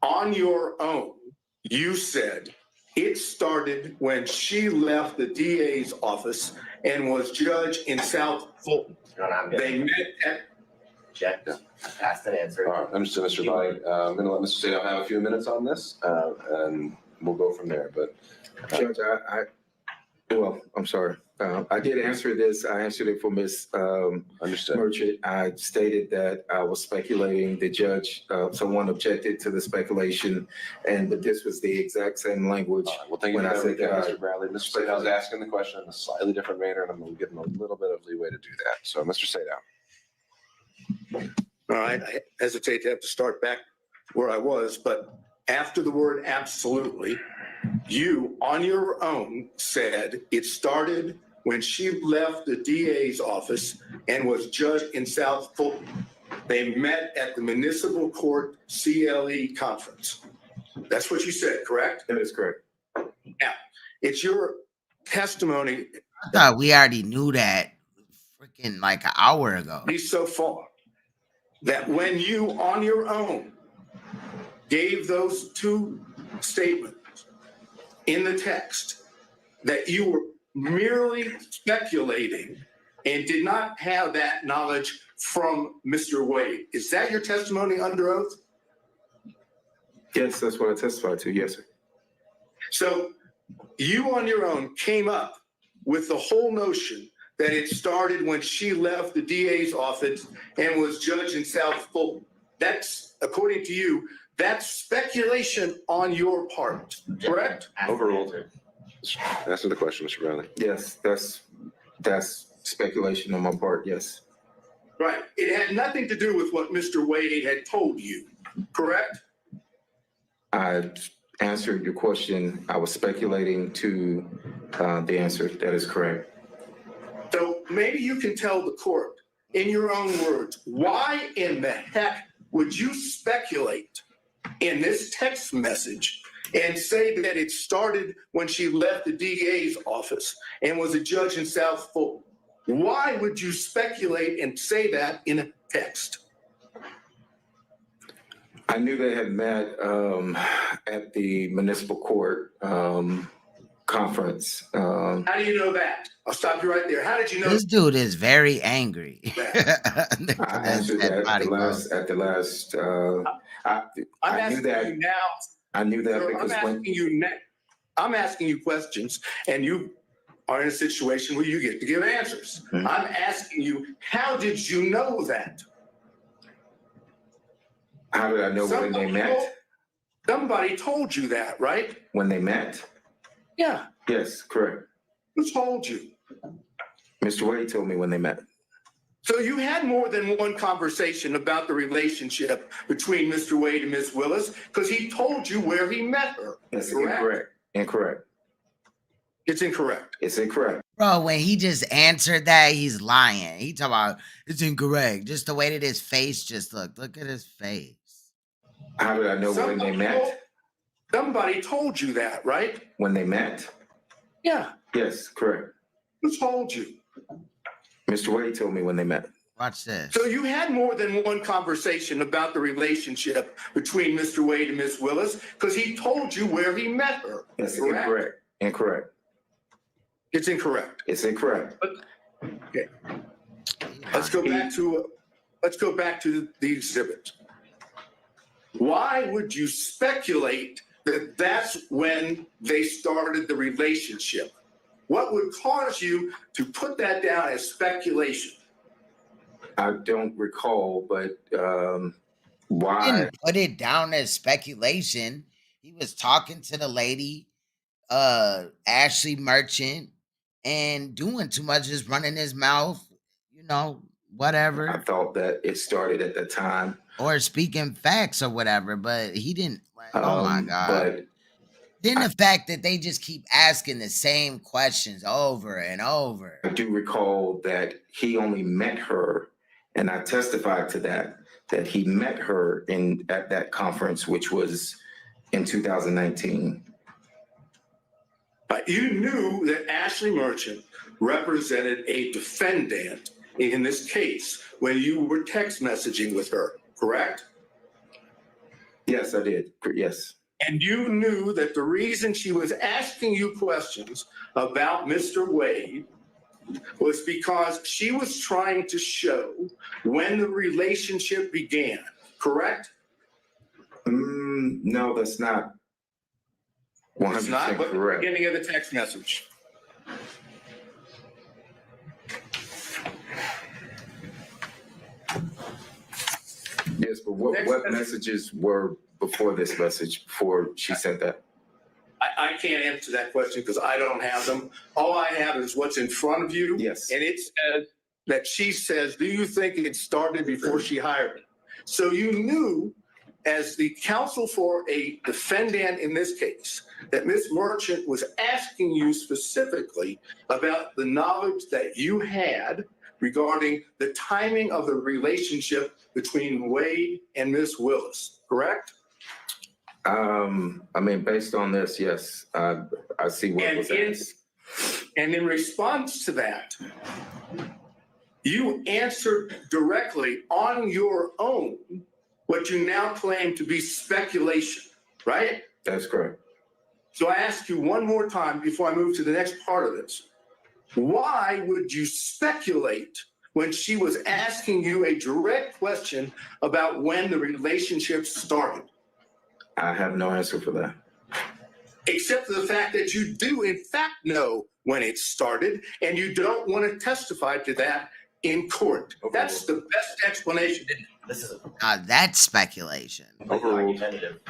on your own, you said it started when she left the DA's office and was judge in South Fulton. They met at Object. Asked and answered. All right, understood, Mr. Body. I'm going to let Mr. Sato have a few minutes on this, and we'll go from there. But Judge, I'm sorry. I did answer this. I answered it for Ms. Understood. Merchant. I stated that I was speculating. The judge, someone objected to the speculation, but this was the exact same language. All right, well, thank you when for I that said recap, that Mr. Bradley. Mr. Sadow is asking the question in a slightly different manner, and I'm going to give him a little bit of leeway to do that. So, Mr. Sadow. All right, I hesitate to have to start back where I was, but after the word absolutely, you on your own said it started when she left the DA's office and was judged in South Fulton. They met at the municipal court CLE conference. That's what you said, correct? That is correct. Now, it's your testimony. I thought we already knew that freaking like an hour ago. So far that when you on your own gave those two statements in the text, that you were merely speculating and did not have that knowledge from Mr. Wade. Is that your testimony under oath? Yes, that's what I testified to. Yes, sir. So you on your own came up with the whole notion that it started when she left the DA's office and was judged in South Fulton. That's, according to you, that's speculation on your part, correct? Overruled. Answer the question, Mr. Bradley. Yes, that's speculation on my part. Yes. Right. It had nothing to do with what Mr. Wade had told you, correct? I answered your question. I was speculating to the answer. That is correct. So maybe you can tell the court in your own words, why in the heck would you speculate in this text message and say that it started when she left the DA's office and was a judge in South Fulton? Why would you speculate and say that in a text? I knew they had met at the municipal court conference. How do you know that? I'll stop you right there. How did you know This dude is very angry. I answered that at the last. I knew that. You now. I knew that Sir, because I'm asking you questions, and you are in a situation where you get to give answers. Mm-hmm. I'm asking you, how did you know that? How did I know when they met? Somebody told you that, right? When they met? Yeah. Yes, correct. Who told you? Mr. Wade told me when they met. So you had more than one conversation about the relationship between Mr. Wade and Ms. Willis because he told you where he met her. That's incorrect. Incorrect. It's incorrect. It's incorrect. Bro, when he just answered that, he's lying. He talking about it's incorrect. Just the way that his face just looked. Look at his face. How did I know when they met? Somebody told you that, right? When they met? Yeah. Yes, correct. Who told you? Mr. Wade told me when they met. Watch this. So you had more than one conversation about the relationship between Mr. Wade and Ms. Willis because he told you where he met her. That's correct? incorrect. Incorrect. It's incorrect. It's incorrect. Okay. Let's go back to the exhibit. Why would you speculate that that's when they started the relationship? What would cause you to put that down as speculation? I don't recall, but why? He didn't put it down as speculation. He was talking to the lady, Ashley Merchant, and doing too much, just running his mouth, whatever. I thought that it started at the time. Or speaking facts or whatever, but he didn't. Oh my God. But then the fact that they just keep asking the same questions over and over. I do recall that he only met her, and I testified to that he met her at that conference, which was in 2019. But you knew that Ashley Merchant represented a defendant in this case when you were text messaging with her, correct? Yes, I did. Yes. And you knew that the reason she was asking you questions about Mr. Wade was because she was trying to show when the relationship began, correct? No, that's not 100% It's not, but the correct. beginning of the text message. Yes, but what messages were before this message, before she sent that? I can't answer that question because I don't have them. All I have is what's in front of you. Yes. And it says that she says, do you think it started before she hired me? So you knew, as the counsel for a defendant in this case, that Ms. Merchant was asking you specifically about the knowledge that you had regarding the timing of the relationship between Wade and Ms. Willis, correct? I mean, based on this, yes, I see what was asked. And in response to that, you answered directly on your own what you now claim to be speculation, right? That's correct. So I ask you one more time before I move to the next part of this. Why would you speculate when she was asking you a direct question about when the relationship started? I have no answer for that. Except for the fact that you do in fact know when it started, and you don't want to testify to that in court. That's the best explanation. This is That's speculation. argumentative.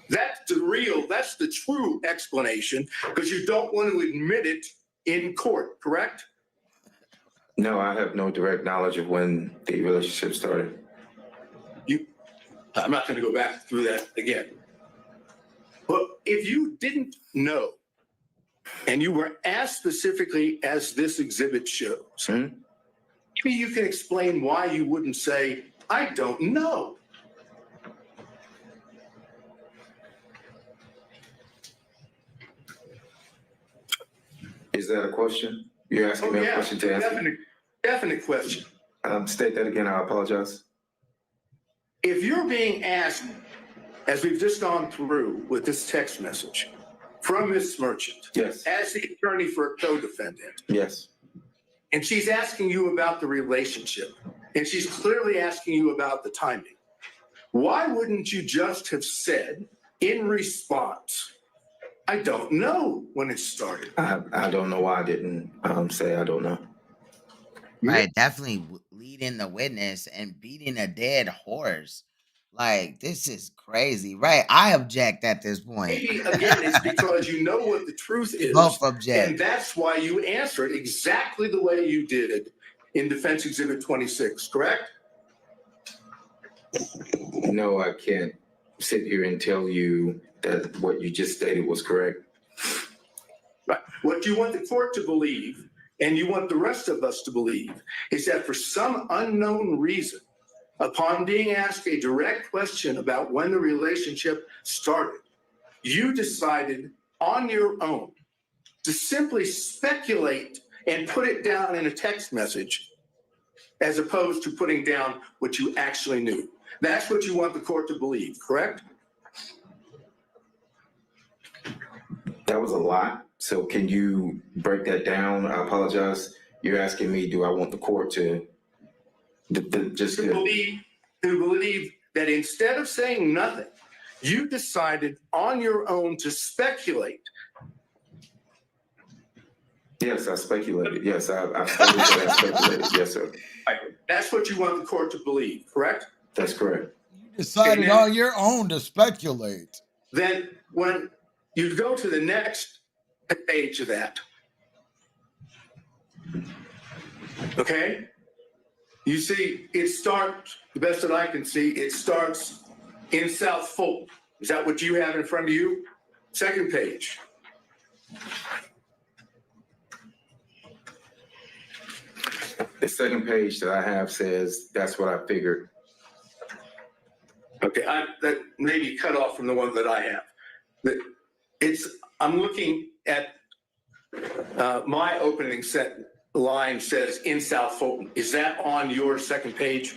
That's the true explanation, because you don't want to admit it in court, correct? No, I have no direct knowledge of when the relationship started. I'm not going to go back through that again. But if you didn't know, and you were asked specifically as this exhibit shows, maybe you can explain why you wouldn't say, I don't know. Is that a question? You're asking me a question to answer? Definite question. State that again, I apologize. If you're being asked, as we've just gone through with this text message from Ms. Merchant, yes, as the attorney for a co-defendant, yes, and she's asking you about the relationship, and she's clearly asking you about the timing, why wouldn't you just have said in response, I don't know when it started? I don't know why I didn't say I don't know. Right, definitely leading the witness and beating a dead horse. Like, this is crazy, right? I object at this point. Maybe, again, it's because you know what the truth is. Both object. And that's why you answered exactly the way you did in Defense Exhibit 26, correct? No, I can't sit here and tell you that what you just stated was correct. Right. What you want the court to believe, and you want the rest of us to believe, is that for some unknown reason, upon being asked a direct question about when the relationship started, you decided on your own to simply speculate and put it down in a text message, as opposed to putting down what you actually knew. That's what you want the court to believe, correct? That was a lot. So can you break that down? I apologize. You're asking me, do I want the court to believe that instead of saying nothing, you decided on your own to speculate. Yes, I speculated. Yes, I speculated. Yes, sir. That's what you want the court to believe, correct? That's correct. You decided on your own to speculate. Then when you go to the next page of that, okay, you see it starts, the best that I can see, it starts in South Fulton. Is that what you have in front of you? Second page. The second page that I have says, that's what I figured. Okay, that may be cut off from the one that I have. I'm looking at my opening line says in South Fulton. Is that on your second page?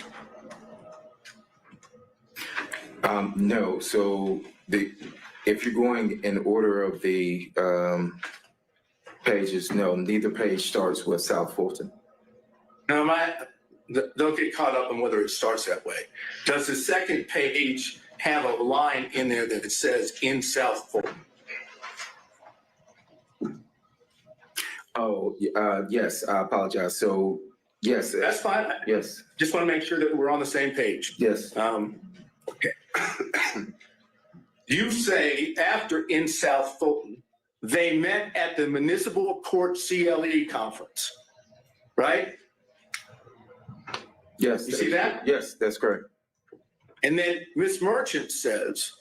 No. So if you're going in order of the pages, no, neither page starts with South Fulton. No, don't get caught up on whether it starts that way. Does the second page have a line in there that it says in South Fulton? Oh, yes, I apologize. So Yes. That's fine. Yes. Just want to make sure that we're on the same page. Yes. Okay. You say after in South Fulton, they met at the municipal court CLE conference, right? Yes. You see that? Yes, that's correct. And then Ms. Merchant says,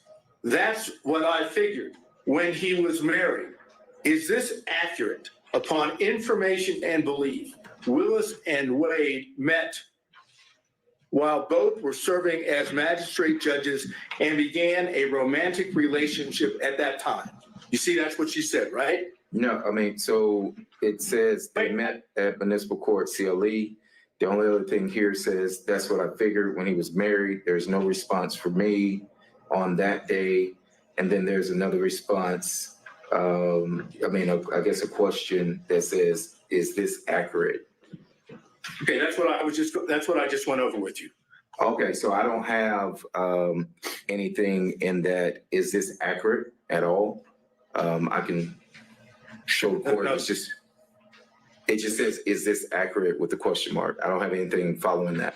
that's what I figured when he was married. Is this accurate? Upon information and belief, Willis and Wade met while both were serving as magistrate judges and began a romantic relationship at that time. You see, that's what she said, right? No, I mean, so it says they met at municipal court CLE. The only other thing here says that's what I figured when he was married. There's no response for me on that day. And then there's another response. I guess a question that says, is this accurate? Okay, that's what I just went over with you. Okay, so I don't have anything in that. Is this accurate at all? I can show the court. It just says, is this accurate with the question mark? I don't have anything following that.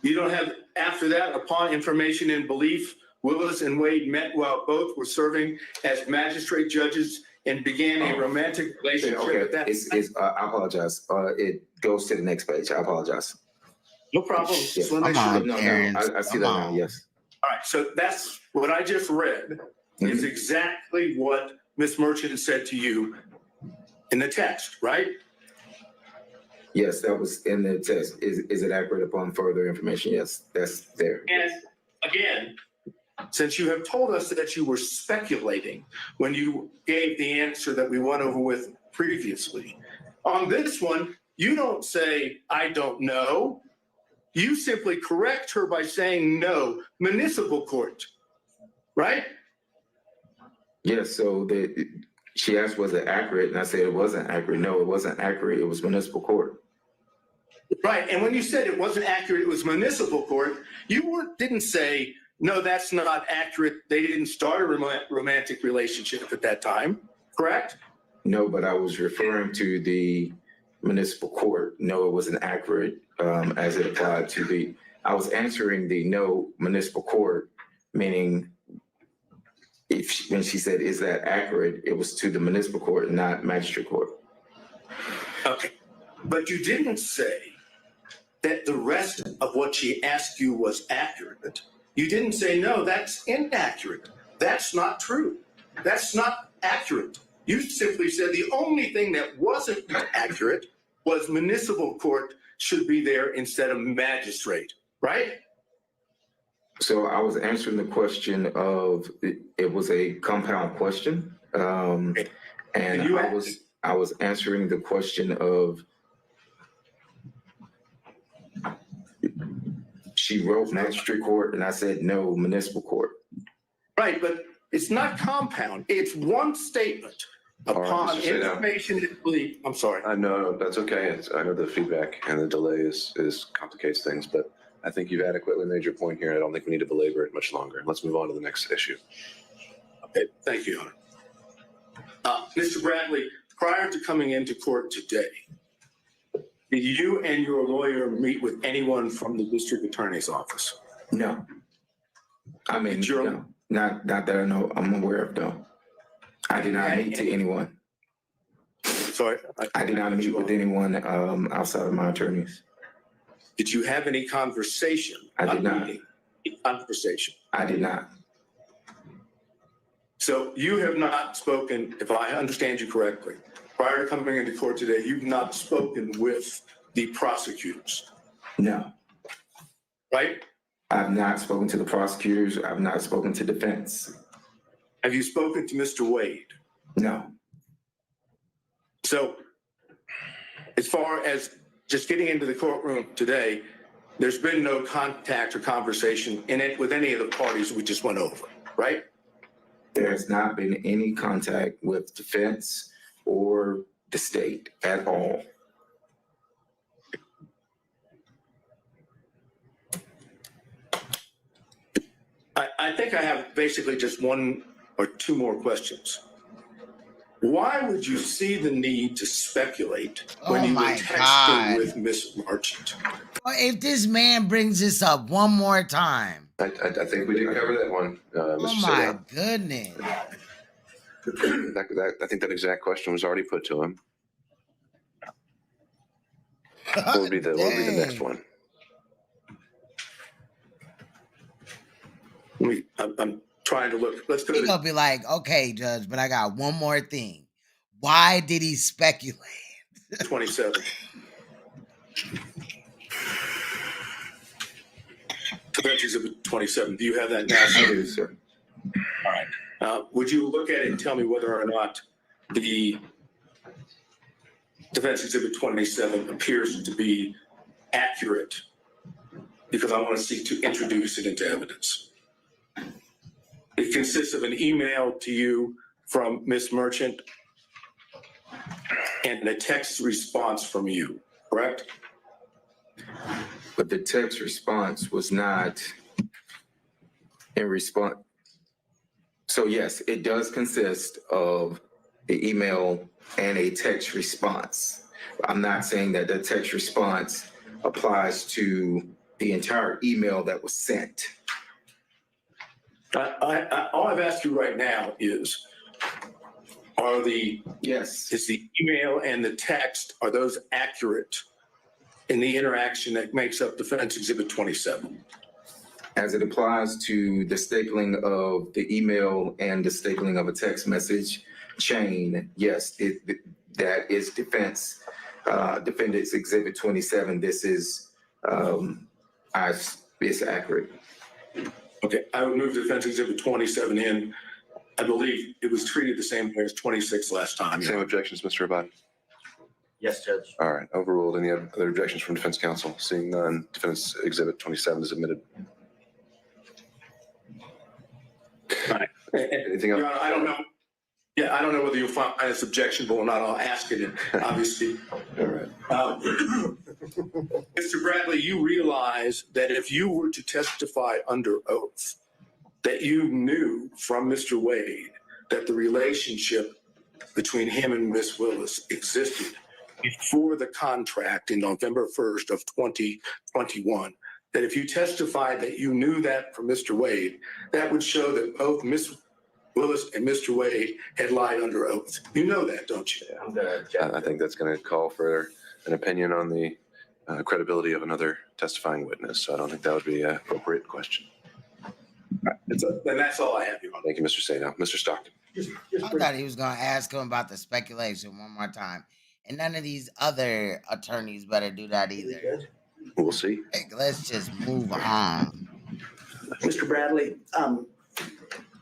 You don't have, after that, upon information and belief, Willis and Wade met while both were serving as magistrate judges and began a romantic relationship. Okay, I apologize. It goes to the next page. I apologize. No problem. Yes. Just want to make sure. No, I see that now. Yes. All right. So that's what I just read is exactly what Ms. Merchant said to you in the text, right? Yes, that was in the text. Is it accurate upon further information? Yes, that's there. And again, since you have told us that you were speculating when you gave the answer that we went over with previously, on this one, you don't say, I don't know. You simply correct her by saying no, municipal court, right? Yes, so she asked, was it accurate? And I said it wasn't accurate. No, it wasn't accurate. It was municipal court. Right, and when you said it wasn't accurate, it was municipal court, you didn't say, no, that's not accurate. They didn't start a romantic relationship at that time, correct? No, but I was referring to the municipal court. No, it wasn't accurate as it applied to I was answering the no municipal court, meaning when she said, is that accurate? It was to the municipal court, not magistrate court. Okay, but you didn't say that the rest of what she asked you was accurate. You didn't say, no, that's inaccurate. That's not true. That's not accurate. You simply said the only thing that wasn't accurate was municipal court should be there instead of magistrate, right? So I was answering the question of, it was a compound question. And I was answering the question of, she wrote magistrate court and I said, no, municipal court. Right, but it's not compound. It's one statement upon information and belief. I'm sorry. No, that's okay. I know the feedback and the delay complicates things, but I think you've adequately made your point here. I don't think we need to belabor it much longer. Let's move on to the next issue. Okay, thank you, Hunter. Mr. Bradley, prior to coming into court today, did you and your lawyer meet with anyone from the district attorney's office? No. I mean, no, not that I know, I'm aware of, no. I did not meet to anyone. Sorry? I did not meet with anyone outside of my attorneys. Did you have any conversation? I did not. Conversation? I did not. So you have not spoken, if I understand you correctly, prior to coming into court today, you've not spoken with the prosecutors? No. Right? I've not spoken to the prosecutors. I've not spoken to defense. Have you spoken to Mr. Wade? No. So as far as just getting into the courtroom today, there's been no contact or conversation in it with any of the parties we just went over, right? There has not been any contact with defense or the state at all. I think I have basically just one or two more questions. Why would you see the need to speculate when Oh you were my texting God. with Miss Marchant? Well, if this man brings this up one more time. I think we did cover that one, Mr. Oh my Sadell. goodness. I think that exact question was already put to him. What would be the next Dang. one? I'm trying to look. Let's go He to gonna be like, okay, Judge, but I got one more thing. Why did he speculate? 27. Defense Exhibit 27. Do you have that now? I do, sir. All right. Would you look at it and tell me whether or not the Defense Exhibit 27 appears to be accurate? Because I want to seek to introduce it into evidence. It consists of an email to you from Ms. Marchant and a text response from you, correct? But the text response was not in response. So yes, it does consist of the email and a text response. I'm not saying that the text response applies to the entire email that was sent. All I've asked you right now is, is the email and the text, are those accurate in the interaction that makes up Defense Exhibit 27? As it applies to the stapling of the email and the stapling of a text message chain, yes, that is Defendant's Exhibit 27. This is, it's accurate. Okay, I would move Defense Exhibit 27 in. I believe it was treated the same way as 26 last time. Same objections, Mr. Abadi? Yes, Judge. All right, overruled. Any other objections from defense counsel? Seeing none, Defense Exhibit 27 is admitted. All right. Anything else? Your Honor, I don't know. Yeah, I don't know whether you'll find this objectionable or not. I'll ask it, obviously. All right. Mr. Bradley, you realize that if you were to testify under oath, that you knew from Mr. Wade that the relationship between him and Miss Willis existed before the contract in November 1st of 2021, that if you testified that you knew that from Mr. Wade, that would show that both Miss Willis and Mr. Wade had lied under oath. You know that, don't you? I think that's going to call for an opinion on the credibility of another testifying witness. So I don't think that would be an appropriate question. Then that's all I have, Your Honor. Thank you, Mr. Sadell. Mr. Stockton. I thought he was going to ask him about the speculation one more time. And none of these other attorneys better do that either. We'll see. Hey, let's just move on. Mr. Bradley,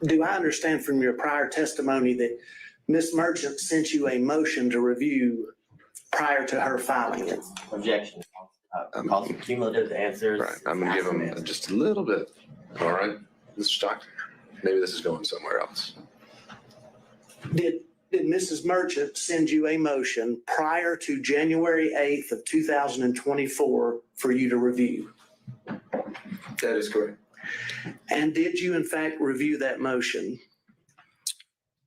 do I understand from your prior testimony that Ms. Merchant sent you a motion to review prior to her filing it? Objection. Also cumulative answers. Right. I'm going to give him just a little bit. All right, Mr. Stockton. Maybe this is going somewhere else. Did Mrs. Merchant send you a motion prior to January 8th of 2024 for you to review? That is correct. And did you in fact review that motion?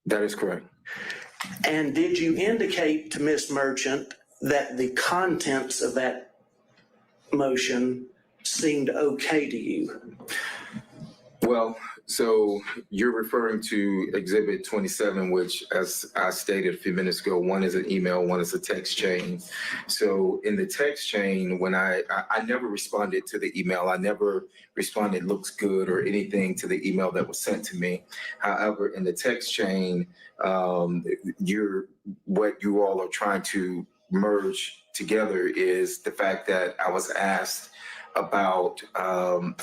That is correct. And did you indicate to Ms. Merchant that the contents of that motion seemed okay to you? Well, so you're referring to Exhibit 27, which, as I stated a few minutes ago, one is an email, one is a text chain. So in the text chain, when I never responded to the email, I never responded looks good or anything to the email that was sent to me. However, in the text chain, what you all are trying to merge together is the fact that I was asked about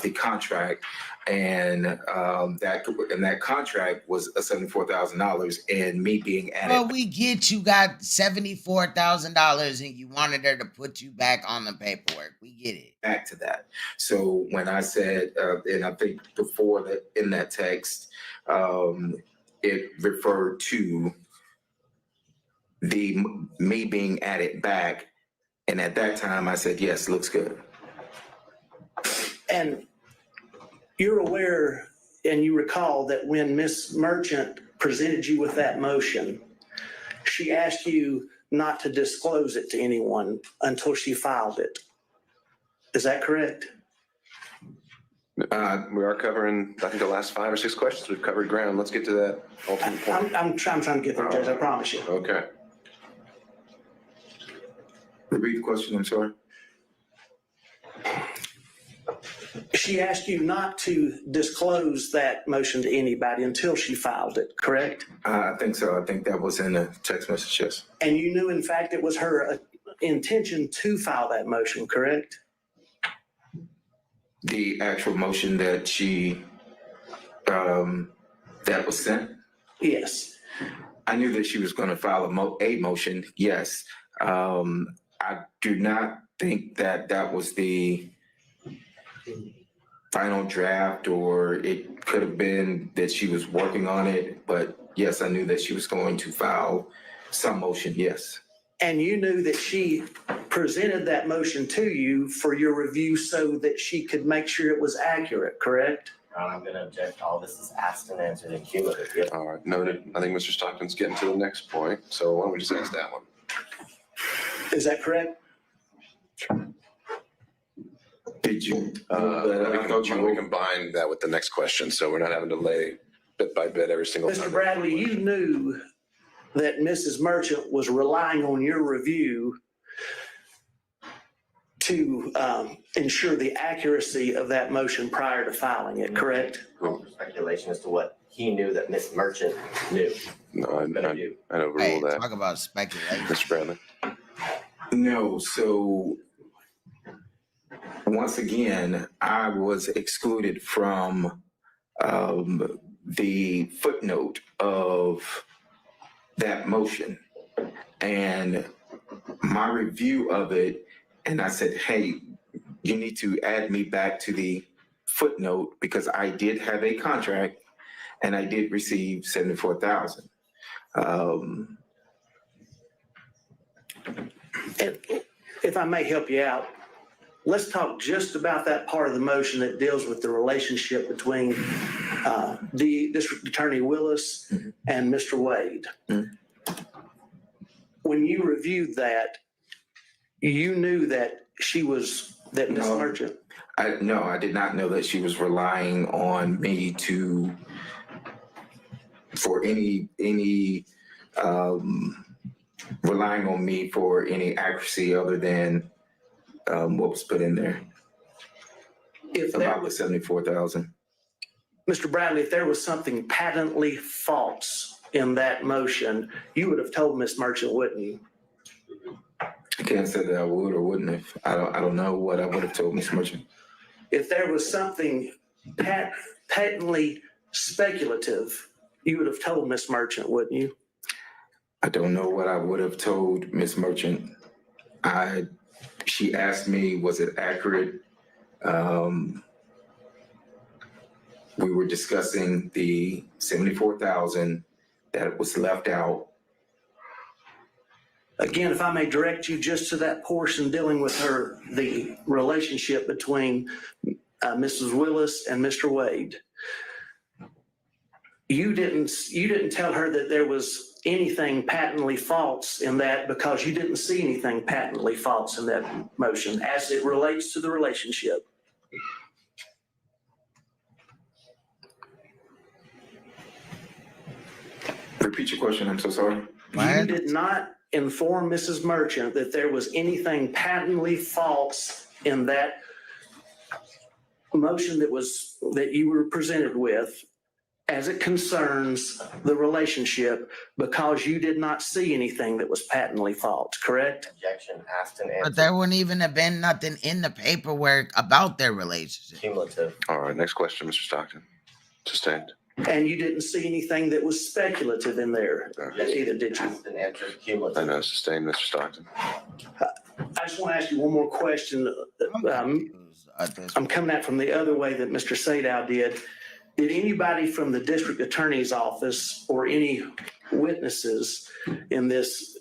the contract, and that contract was $74,000, and me being added. Well, we get you got $74,000 and you wanted her to put you back on the paperwork. We get it. Back to that. So when I said, and I think before that in that text, it referred to me being added back, and at that time I said, yes, looks good. And you're aware and you recall that when Ms. Merchant presented you with that motion, she asked you not to disclose it to anyone until she filed it. Is that correct? We are covering, I think, the last 5 or 6 questions. We've covered ground. Let's get to that ultimate point. I'm trying to get there, Judge, I promise you. Okay. Repeat the question, I'm sorry. She asked you not to disclose that motion to anybody until she filed it, correct? I think so. I think that was in the text message, yes. And you knew, in fact, it was her intention to file that motion, correct? The actual motion that she, that was sent? Yes. I knew that she was going to file a motion, yes. I do not think that that was the final draft, or it could have been that she was working on it, but yes, I knew that she was going to file some motion, yes. And you knew that she presented that motion to you for your review so that she could make sure it was accurate, correct? I'm going to object. All this is asked and answered in cumulative. Yep. All right, noted. I think Mr. Stockton's getting to the next point, so why don't we just ask that one? Is that correct? Did you? We can combine that with the next question, so we're not having to lay bit by bit every single time. Mr. Bradley, you knew that Mrs. Merchant was relying on your review to ensure the accuracy of that motion prior to filing it, correct? Speculation as to what he knew that Miss Merchant knew. No, I overrule that. Talk about speculation. Mr. Bradley. No, so once again, I was excluded from the footnote of that motion and my review of it. And I said, hey, you need to add me back to the footnote because I did have a contract and I did receive $74,000. If I may help you out, let's talk just about that part of the motion that deals with the relationship between the District Attorney Willis and Mr. Wade. When you reviewed that, you knew that that Miss Merchant. No, I did not know that she was relying on me for any relying on me for any accuracy other than what was put in there about the 74,000. Mr. Bradley, if there was something patently false in that motion, you would have told Miss Merchant, wouldn't you? I can't say that I would or wouldn't have. I don't know what I would have told Miss Merchant. If there was something patently speculative, you would have told Miss Merchant, wouldn't you? I don't know what I would have told Miss Merchant. She asked me, was it accurate? We were discussing the 74,000 that was left out. Again, if I may direct you just to that portion dealing with the relationship between Mrs. Willis and Mr. Wade. You didn't tell her that there was anything patently false in that because you didn't see anything patently false in that motion as it relates to the relationship. Repeat your question, I'm so sorry. You did not inform Mrs. Merchant that there was anything patently false in that motion that you were presented with as it concerns the relationship because you did not see anything that was patently false, correct? Objection asked and answered. But there wouldn't even have been nothing in the paperwork about their relationship. Cumulative. All right, next question, Mr. Stockton. Sustained. And you didn't see anything that was speculative in there either, did you? Asked and answered. Cumulative. I know, sustained, Mr. Stockton. I just want to ask you one more question. I'm coming at from the other way that Mr. Sadow did. Did anybody from the district attorney's office or any witnesses in this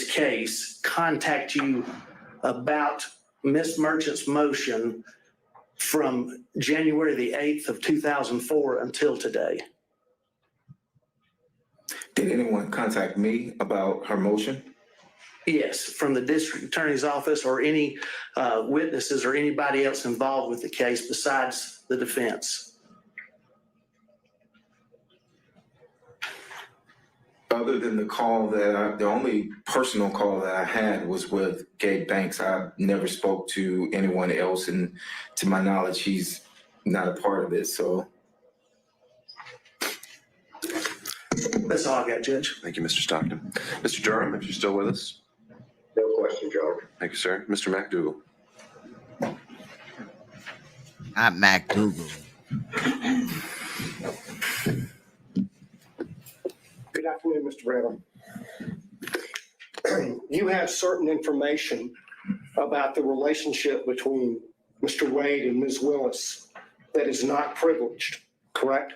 case contact you about Ms. Merchant's motion from January the 8th of 2004 until today? Did anyone contact me about her motion? Yes, from the district attorney's office or any witnesses or anybody else involved with the case besides the defense. Other than the call the only personal call that I had was with Gabe Banks. I never spoke to anyone else, and to my knowledge, he's not a part of it, so. That's all I got, Judge. Thank you, Mr. Stockton. Mr. Durham, if you're still with us. No question, Joe. Thank you, sir. Mr. McDougall. Not McDougal. Good afternoon, Mr. Bradley. You have certain information about the relationship between Mr. Wade and Ms. Willis that is not privileged, correct?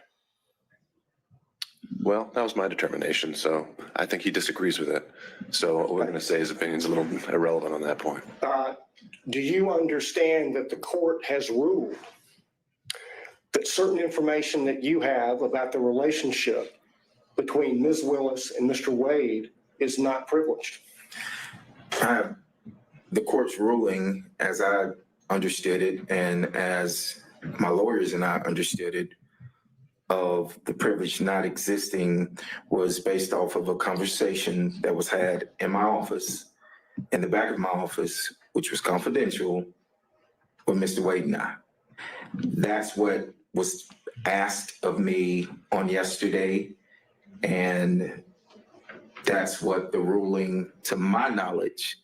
Well, that was my determination, so I think he disagrees with it. So what we're going to say his opinion's a little irrelevant on that point. Do you understand that the court has ruled that certain information that you have about the relationship between Ms. Willis and Mr. Wade is not privileged? The court's ruling, as I understood it, and as my lawyers and I understood it, of the privilege not existing was based off of a conversation that was had in my office, in the back of my office, which was confidential, with Mr. Wade and I. That's what was asked of me on yesterday, and that's what the ruling, to my knowledge,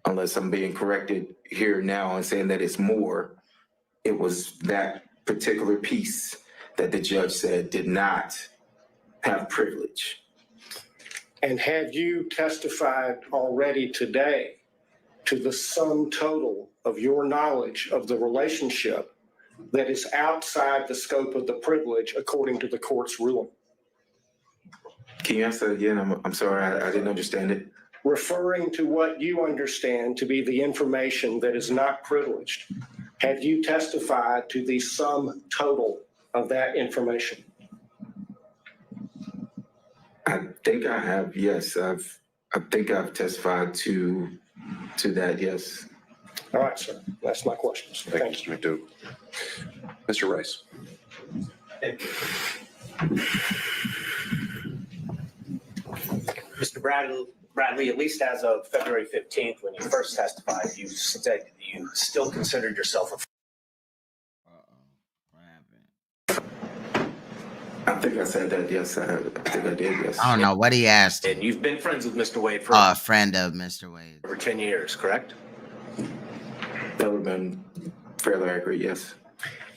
unless I'm being corrected here now and saying that it's more, it was that particular piece that the judge said did not have privilege. And have you testified already today to the sum total of your knowledge of the relationship that is outside the scope of the privilege according to the court's ruling? Can you answer that again? I'm sorry, I didn't understand it. Referring to what you understand to be the information that is not privileged, have you testified to the sum total of that information? I think I have, yes. I think I've testified to that, yes. All right, sir. That's my questions. Thank you, Mr. McDougall. Mr. Rice. Mr. Bradley, at least as of February 15th, when you first testified, you said you still considered yourself a. I think I said that, yes. I think I did, yes. I don't know what he asked. And you've been friends with Mr. Wade for A friend of Mr. Wade. over 10 years, correct? That would have been fairly accurate, yes.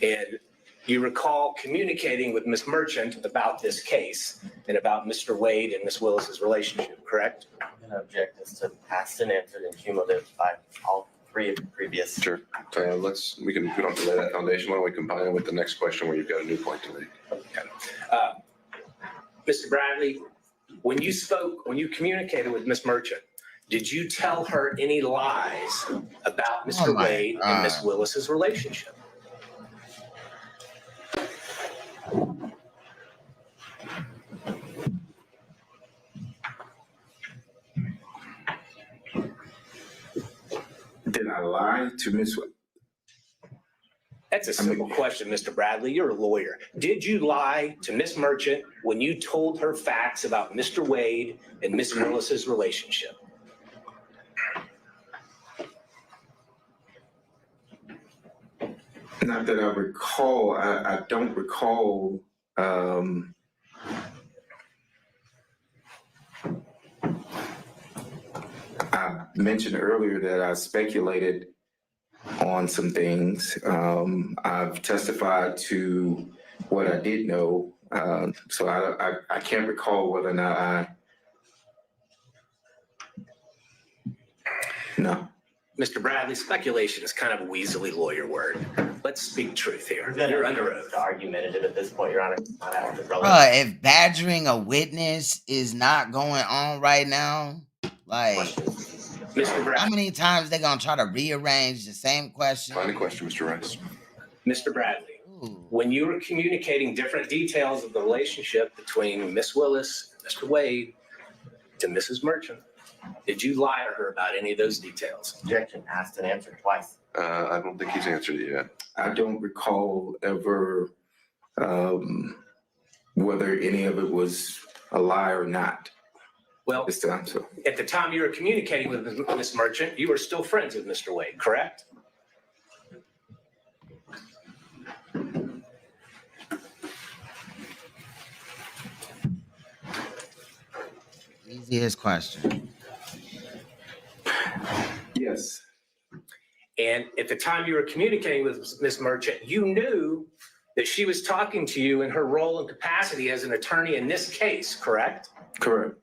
And you recall communicating with Ms. Merchant about this case and about Mr. Wade and Ms. Willis's relationship, correct? I'm going to object as to past and answered and cumulative by all three of the previous. Sure. We don't have to lay that foundation. Why don't we combine it with the next question where you've got a new point to make? Okay. Mr. Bradley, when you communicated with Ms. Merchant, did you tell her any lies about Mr. Wade and Ms. Willis's relationship? Did I lie to Ms. That's a simple question, Mr. Bradley. You're a lawyer. Did you lie to Ms. Merchant when you told her facts about Mr. Wade and Ms. Willis's relationship? Not that I recall. I don't recall. I mentioned earlier that I speculated on some things. I've testified to what I did know. So I can't recall whether or not no. Mr. Bradley, speculation is kind of a weaselly lawyer word. Let's speak truth here. You're under oath. Argumentative at this point, Your Honor. If badgering a witness is not going on right now, like, Mr. Bradley, how many times they gonna try to rearrange the same question? Find a question, Mr. Rice. Mr. Bradley, when you were communicating different details of the relationship between Miss Willis Mr. Wade to Mrs. Merchant? Did you lie to her about any of those details? Objection, asked and answered twice. I don't think he's answered it yet. I don't recall ever whether any of it was a lie or not. Well, this time, so at the time you were communicating with Miss Merchant, you were still friends with Mr. Wade, correct? Easiest question. yes. And at the time you were communicating with Miss Merchant, you knew that she was talking to you in her role and capacity as an attorney in this case, correct? Correct.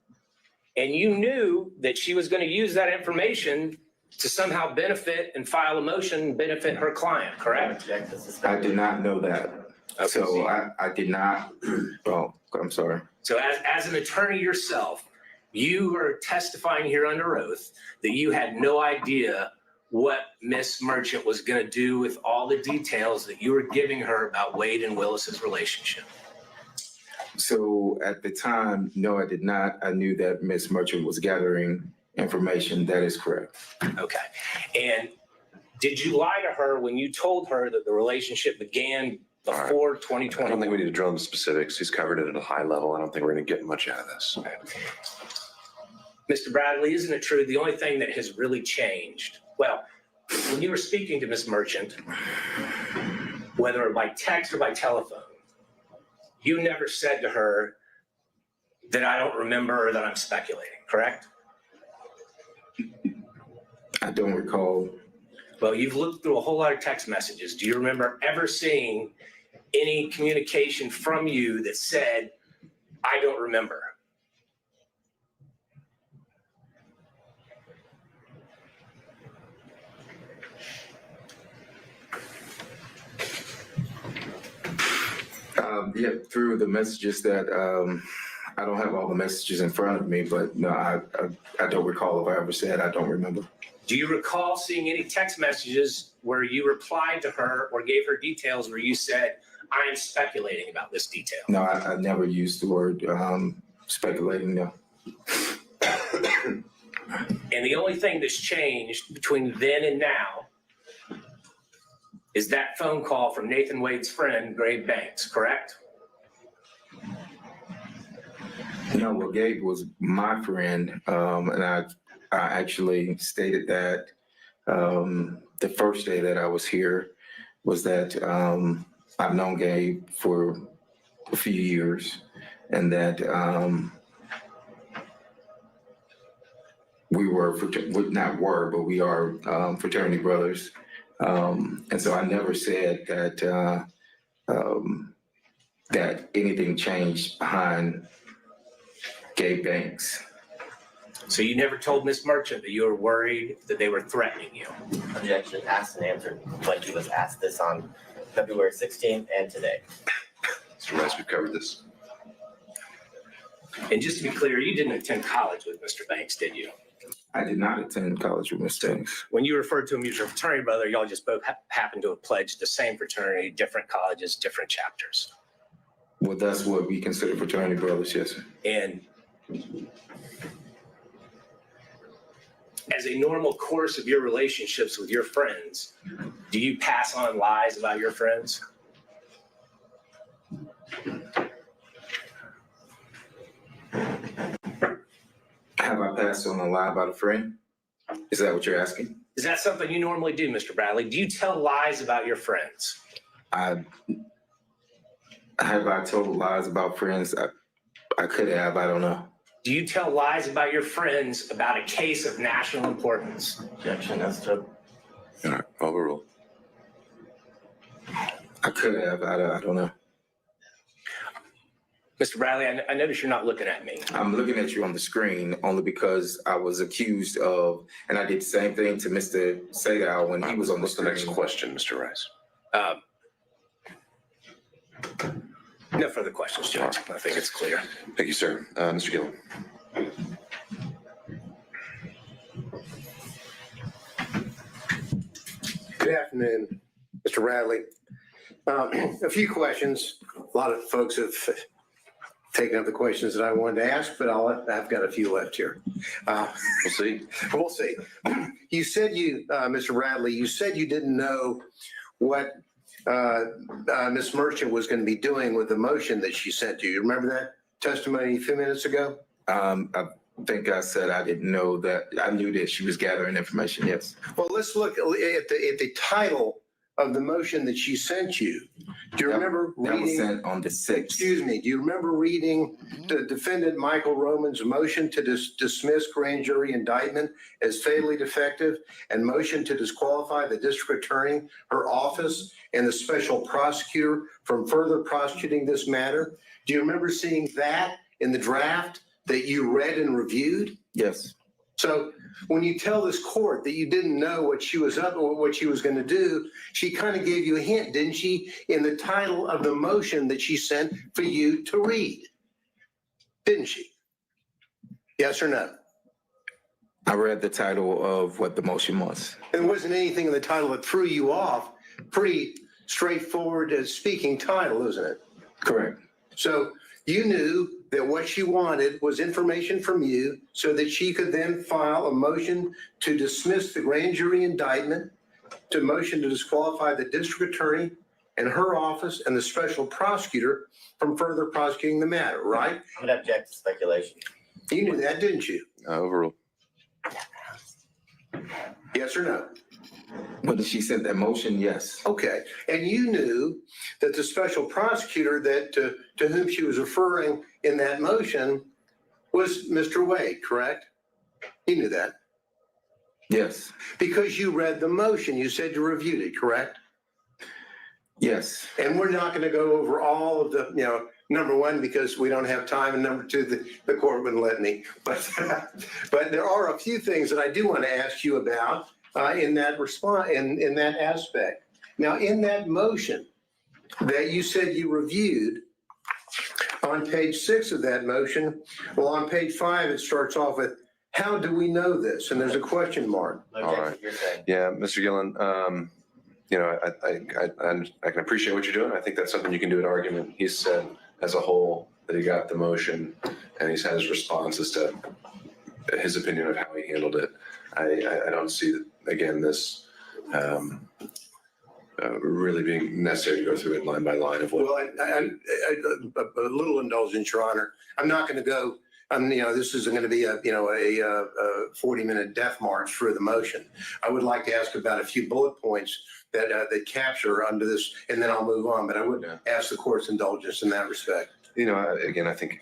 And you knew that she was going to use that information to somehow benefit and file a motion and benefit her client, correct? I did not know that. Okay. So I did not. Oh, I'm sorry. So as an attorney yourself, you are testifying here under oath that you had no idea what Miss Merchant was going to do with all the details that you were giving her about Wade and Willis's relationship. So at the time, no, I did not. I knew that Miss Merchant was gathering information. That is correct. Okay. And did you lie to her when you told her that the relationship began before 2020? I don't think we need to drill into specifics. He's covered it at a high level. I don't think we're going to get much out of this. Okay. Mr. Bradley, isn't it true the only thing that has really changed? Well, when you were speaking to Miss Merchant, whether by text or by telephone, you never said to her that I don't remember or that I'm speculating, correct? I don't recall. Well, you've looked through a whole lot of text messages. Do you remember ever seeing any communication from you that said, I don't remember? Yeah, through the messages that I don't have all the messages in front of me, but no, I don't recall if I ever said I don't remember. Do you recall seeing any text messages where you replied to her or gave her details where you said, I am speculating about this detail? No, I never used the word speculating, no. And the only thing that's changed between then and now is that phone call from Nathan Wade's friend, Gabe Banks, correct? No, well, Gabe was my friend, and I actually stated that the first day that I was here was that I've known Gabe for a few years, and that we are fraternity brothers. And so I never said that that anything changed behind Gabe Banks. So you never told Miss Merchant that you were worried that they were threatening you? Objection, asked and answered like he was asked this on February 16th and today. Mr. Rice, we've covered this. And just to be clear, you didn't attend college with Mr. Banks, did you? I did not attend college with Mr. Banks. When you referred to him as your fraternity brother, y'all just both happened to have pledged the same fraternity, different colleges, different chapters. Well, that's what we consider fraternity brothers, yes, sir. And as a normal course of your relationships with your friends, do you pass on lies about your friends? Have I passed on a lie about a friend? Is that what you're asking? Is that something you normally do, Mr. Bradley? Do you tell lies about your friends? Have I told lies about friends? I could have, I don't know. Do you tell lies about your friends about a case of national importance? Objection, that's true. All right, overruled. I could have, I don't know. Mr. Bradley, I notice you're not looking at me. I'm looking at you on the screen only because I was accused of, and I did the same thing to Mr. Sadow when he was on the What's the screen. next question, Mr. Rice? No further questions, Judge. I think it's clear. Thank you, sir. Mr. Gillum. Good afternoon, Mr. Radley. A few questions. A lot of folks have taken up the questions that I wanted to ask, but I've got a few left here. We'll see. We'll see. You said Mr. Bradley, you said you didn't know what Ms. Merchant was going to be doing with the motion that she sent you. You remember that testimony a few minutes ago? I think I said I didn't know that. I knew that she was gathering information, yes. Well, let's look at the title of the motion that she sent you. Do you remember That was reading? sent on the 6th. Excuse me, do you remember reading the defendant Michael Roman's motion to dismiss grand jury indictment as fatally defective and motion to disqualify the district attorney, her office, and the special prosecutor from further prosecuting this matter? Do you remember seeing that in the draft that you read and reviewed? Yes. So when you tell this court that you didn't know what she was up or what she was going to do, she kind of gave you a hint, didn't she, in the title of the motion that she sent for you to read? Didn't she? Yes or no? I read the title of what the motion was. And there wasn't anything in the title that threw you off. Pretty straightforward speaking title, isn't it? Correct. So you knew that what she wanted was information from you so that she could then file a motion to dismiss the grand jury indictment, to motion to disqualify the district attorney and her office and the special prosecutor from further prosecuting the matter, right? I'm gonna object to speculation. You knew that, didn't you? Overruled. Yes or no? When she sent that motion, yes. Okay. And you knew that the special prosecutor that to whom she was referring in that motion was Mr. Wade, correct? You knew that. Yes. Because you read the motion, you said you reviewed it, correct? Yes. And we're not going to go over all of the, number one, because we don't have time, and number two, the court wouldn't let me. But there are a few things that I do want to ask you about in that response, in that aspect. Now, in that motion that you said you reviewed, on page 6 of that motion, well, on page 5, it starts off with, how do we know this? And there's a question mark. All right. Yeah, Mr. Gillen, I can appreciate what you're doing. I think that's something you can do at argument. He said as a whole that he got the motion and he's had his responses to his opinion of how he handled it. I don't see, again, this really being necessary to go through it line by line of what. Well, a little indulgence, Your Honor. I'm not going to go. This isn't going to be a 40-minute death march through the motion. I would like to ask about a few bullet points that capture under this, and then I'll move on. But I would ask the court's indulgence in that respect. Again, I think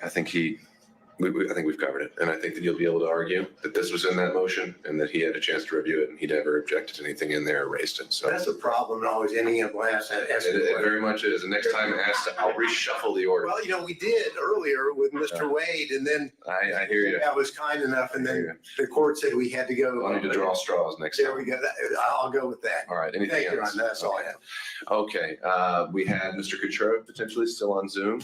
we've covered it, and I think that you'll be able to argue that this was in that motion and that he had a chance to review it and he never objected to anything in there or raised it. So that's a problem in always ending up last. It very much is. And next time I'll reshuffle the order. Well, we did earlier with Mr. Wade, and then I hear you. That was kind enough, and then the court said we had to go. I need to draw straws next time. There we go. I'll go with that. All right. Anything Thank you, else? Ron. That's all I have. Okay. We had Mr. Kuchera potentially still on Zoom.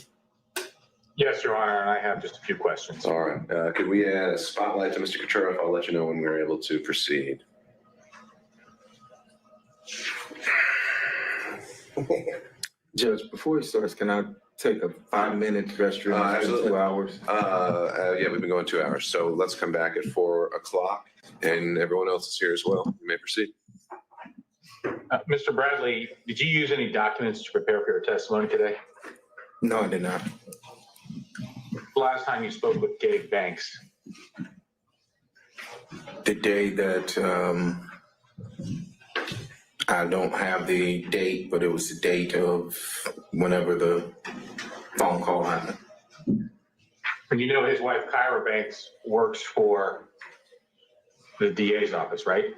Yes, Your Honor, and I have just a few questions. All right. Could we add a spotlight to Mr. Kuchera? I'll let you know when we're able to proceed. Judge, before he starts, can I take a 5-minute restroom? Absolutely. 2 hours? Yeah, we've been going 2 hours. So let's come back at 4 o'clock and everyone else is here as well. You may proceed. Mr. Bradley, did you use any documents to prepare for your testimony today? No, I did not. Last time you spoke with Gabe Banks. The day that, I don't have the date, but it was the date of whenever the phone call happened. And you know his wife, Kyra Banks, works for the DA's office, right?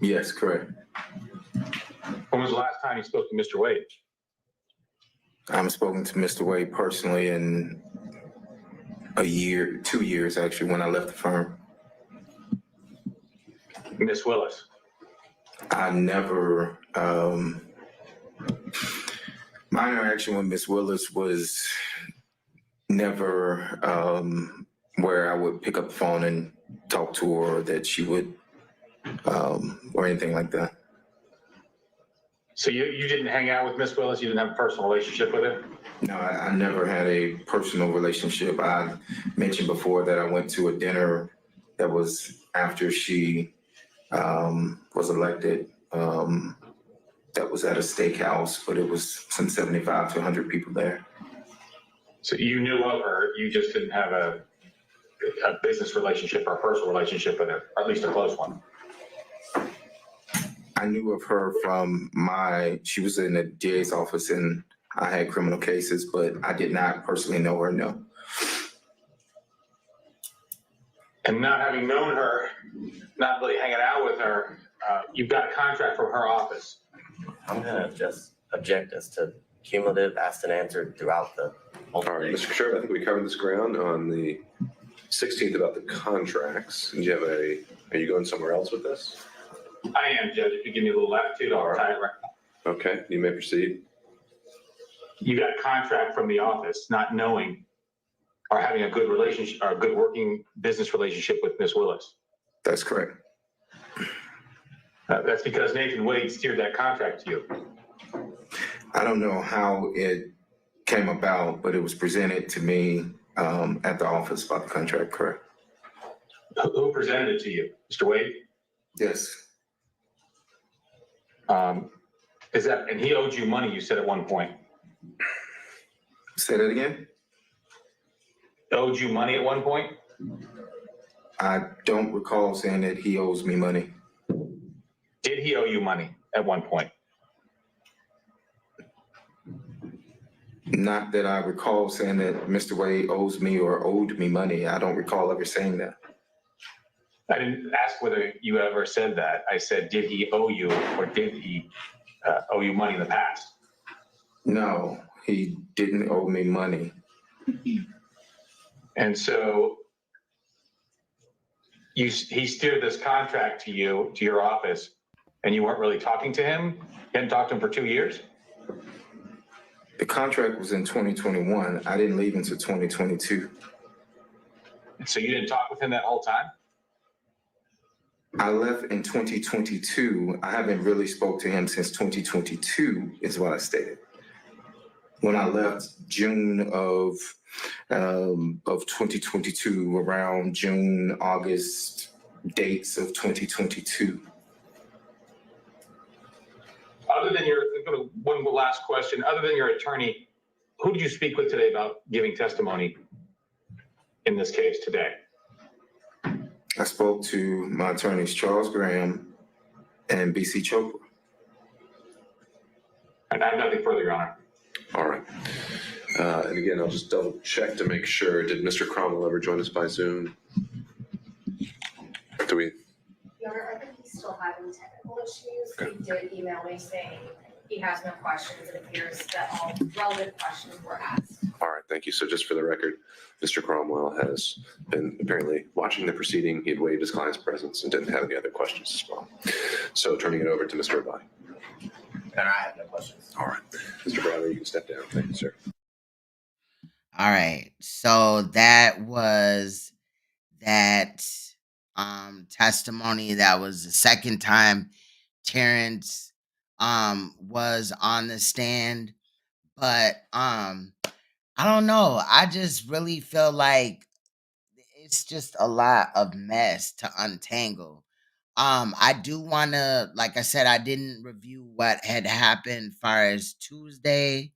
Yes, correct. When was the last time you spoke to Mr. Wade? I haven't spoken to Mr. Wade personally in a year, 2 years actually, when I left the firm. Miss Willis? I never, my interaction with Miss Willis was never where I would pick up the phone and talk to her, or that she would, or anything like that. So you didn't hang out with Miss Willis? You didn't have a personal relationship with her? No, I never had a personal relationship. I mentioned before that I went to a dinner that was after she was elected. That was at a steakhouse, but it was some 75 to 100 people there. So you knew of her, you just didn't have a business relationship or a personal relationship with her, or at least a close one? I knew of her from she was in the DA's office and I had criminal cases, but I did not personally know her, no. And not having known her, not really hanging out with her, you've got a contract from her office. I'm gonna just object as to cumulative asked and answered throughout the whole All right, thing. Mr. Sherb, I think we covered this ground on the 16th about the contracts. Do you have are you going somewhere else with this? I am, Judge. If you give me a little latitude, I'll tie it right. Okay, you may proceed. You got a contract from the office, not knowing or having a good relationship or a good working business relationship with Miss Willis. That's correct. That's because Nathan Wade steered that contract to you. I don't know how it came about, but it was presented to me at the office about the contract, correct? Who presented it to you? Mr. Wade? Yes. And he owed you money, you said at one point. Say that again? Owed you money at one point? I don't recall saying that he owes me money. Did he owe you money at one point? Not that I recall saying that Mr. Wade owes me or owed me money. I don't recall ever saying that. I didn't ask whether you ever said that. I said, did he owe you or did he owe you money in the past? No, he didn't owe me money. And so he steered this contract to you, to your office, and you weren't really talking to him? You hadn't talked to him for 2 years? The contract was in 2021. I didn't leave until 2022. So you didn't talk with him that whole time? I left in 2022. I haven't really spoke to him since 2022 is what I stated. When I left June of 2022, around June, August dates of 2022. Other than one last question, other than your attorney, who did you speak with today about giving testimony in this case today? I spoke to my attorneys, Charles Graham and BC Chopra. And I have nothing further, Your Honor. All right. And again, I'll just double check to make sure. Did Mr. Cromwell ever join us by Zoom? Do we? Your Honor, I think he's still having technical issues. He did email me saying he has no questions. It appears that all relevant questions were asked. All right, thank you. So just for the record, Mr. Cromwell has been apparently watching the proceeding. He had waived his client's presence and didn't have any other questions as well. So turning it over to Mr. Abadi. And I have no questions. All right. Mr. Bradley, you can step down. Thank you, sir. All right. So that was that testimony. That was the second time Terrence was on the stand. But I don't know. I just really feel like it's just a lot of mess to untangle. I do want to, like I said, I didn't review what had happened far as Tuesday.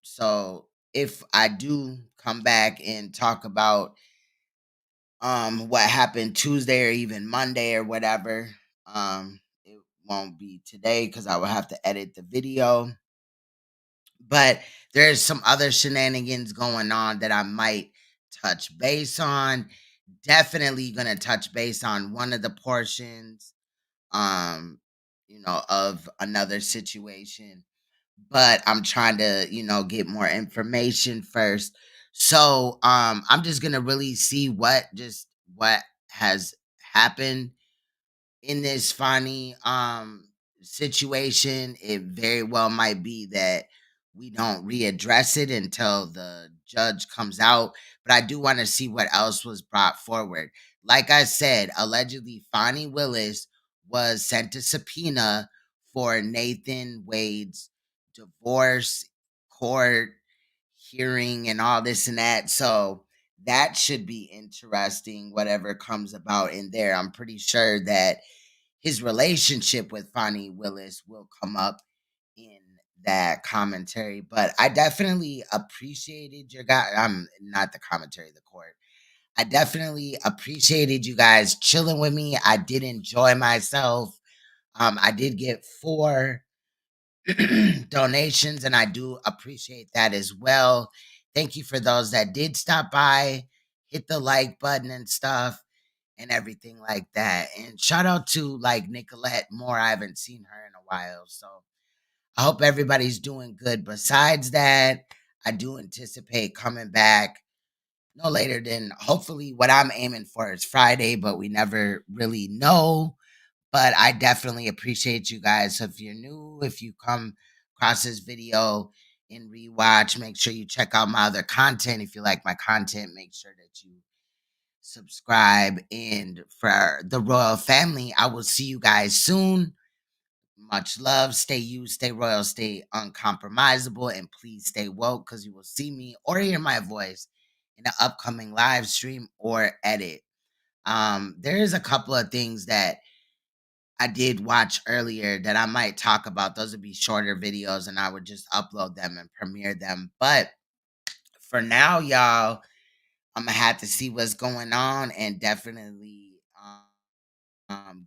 So if I do come back and talk about what happened Tuesday or even Monday or whatever, it won't be today because I will have to edit the video. But there's some other shenanigans going on that I might touch base on. Definitely gonna touch base on one of the portions, of another situation. But I'm trying to, get more information first. So I'm just gonna really see what has happened in this Fani situation. It very well might be that we don't readdress it until the judge comes out. But I do want to see what else was brought forward. Like I said, allegedly Fani Willis was sent a subpoena for Nathan Wade's divorce court hearing and all this and that. So that should be interesting, whatever comes about in there. I'm pretty sure that his relationship with Fani Willis will come up in that commentary. But I definitely appreciated your guys. I'm not the commentary, the court. I definitely appreciated you guys chilling with me. I did enjoy myself. I did get 4 donations, and I do appreciate that as well. Thank you for those that did stop by, hit the like button and stuff, and everything like that. And shout out to like Nicolette Moore. I haven't seen her in a while, so I hope everybody's doing good. Besides that, I do anticipate coming back no later than hopefully what I'm aiming for is Friday, but we never really know. But I definitely appreciate you guys. So if you're new, if you come across this video and rewatch, make sure you check out my other content. If you like my content, make sure that you subscribe. And for the royal family, I will see you guys soon. Much love. Stay you, stay royal, stay uncompromisable, and please stay woke, because you will see me or hear my voice in an upcoming live stream or edit. There is a couple of things that I did watch earlier that I might talk about. Those would be shorter videos, and I would just upload them and premiere them. But for now, y'all, I'm gonna have to see what's going on and definitely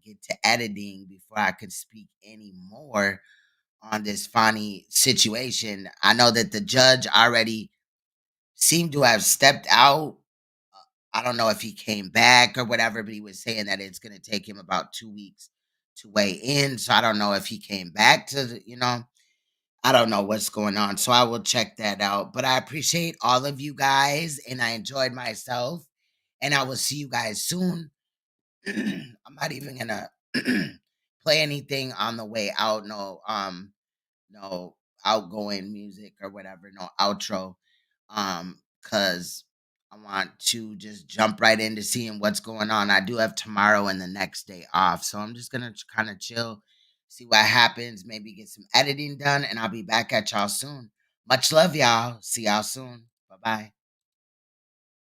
get to editing before I could speak any more on this Fani situation. I know that the judge already seemed to have stepped out. I don't know if he came back or whatever, but he was saying that it's going to take him about 2 weeks to weigh in. So I don't know if he came back to, I don't know what's going on. So I will check that out. But I appreciate all of you guys, and I enjoyed myself. And I will see you guys soon. I'm not even gonna play anything on the way out. No outgoing music or whatever, no outro. Cause I want to just jump right into seeing what's going on. I do have tomorrow and the next day off. So I'm just gonna kind of chill, see what happens, maybe get some editing done, and I'll be back at y'all soon. Much love, y'all. See y'all soon. Bye-bye.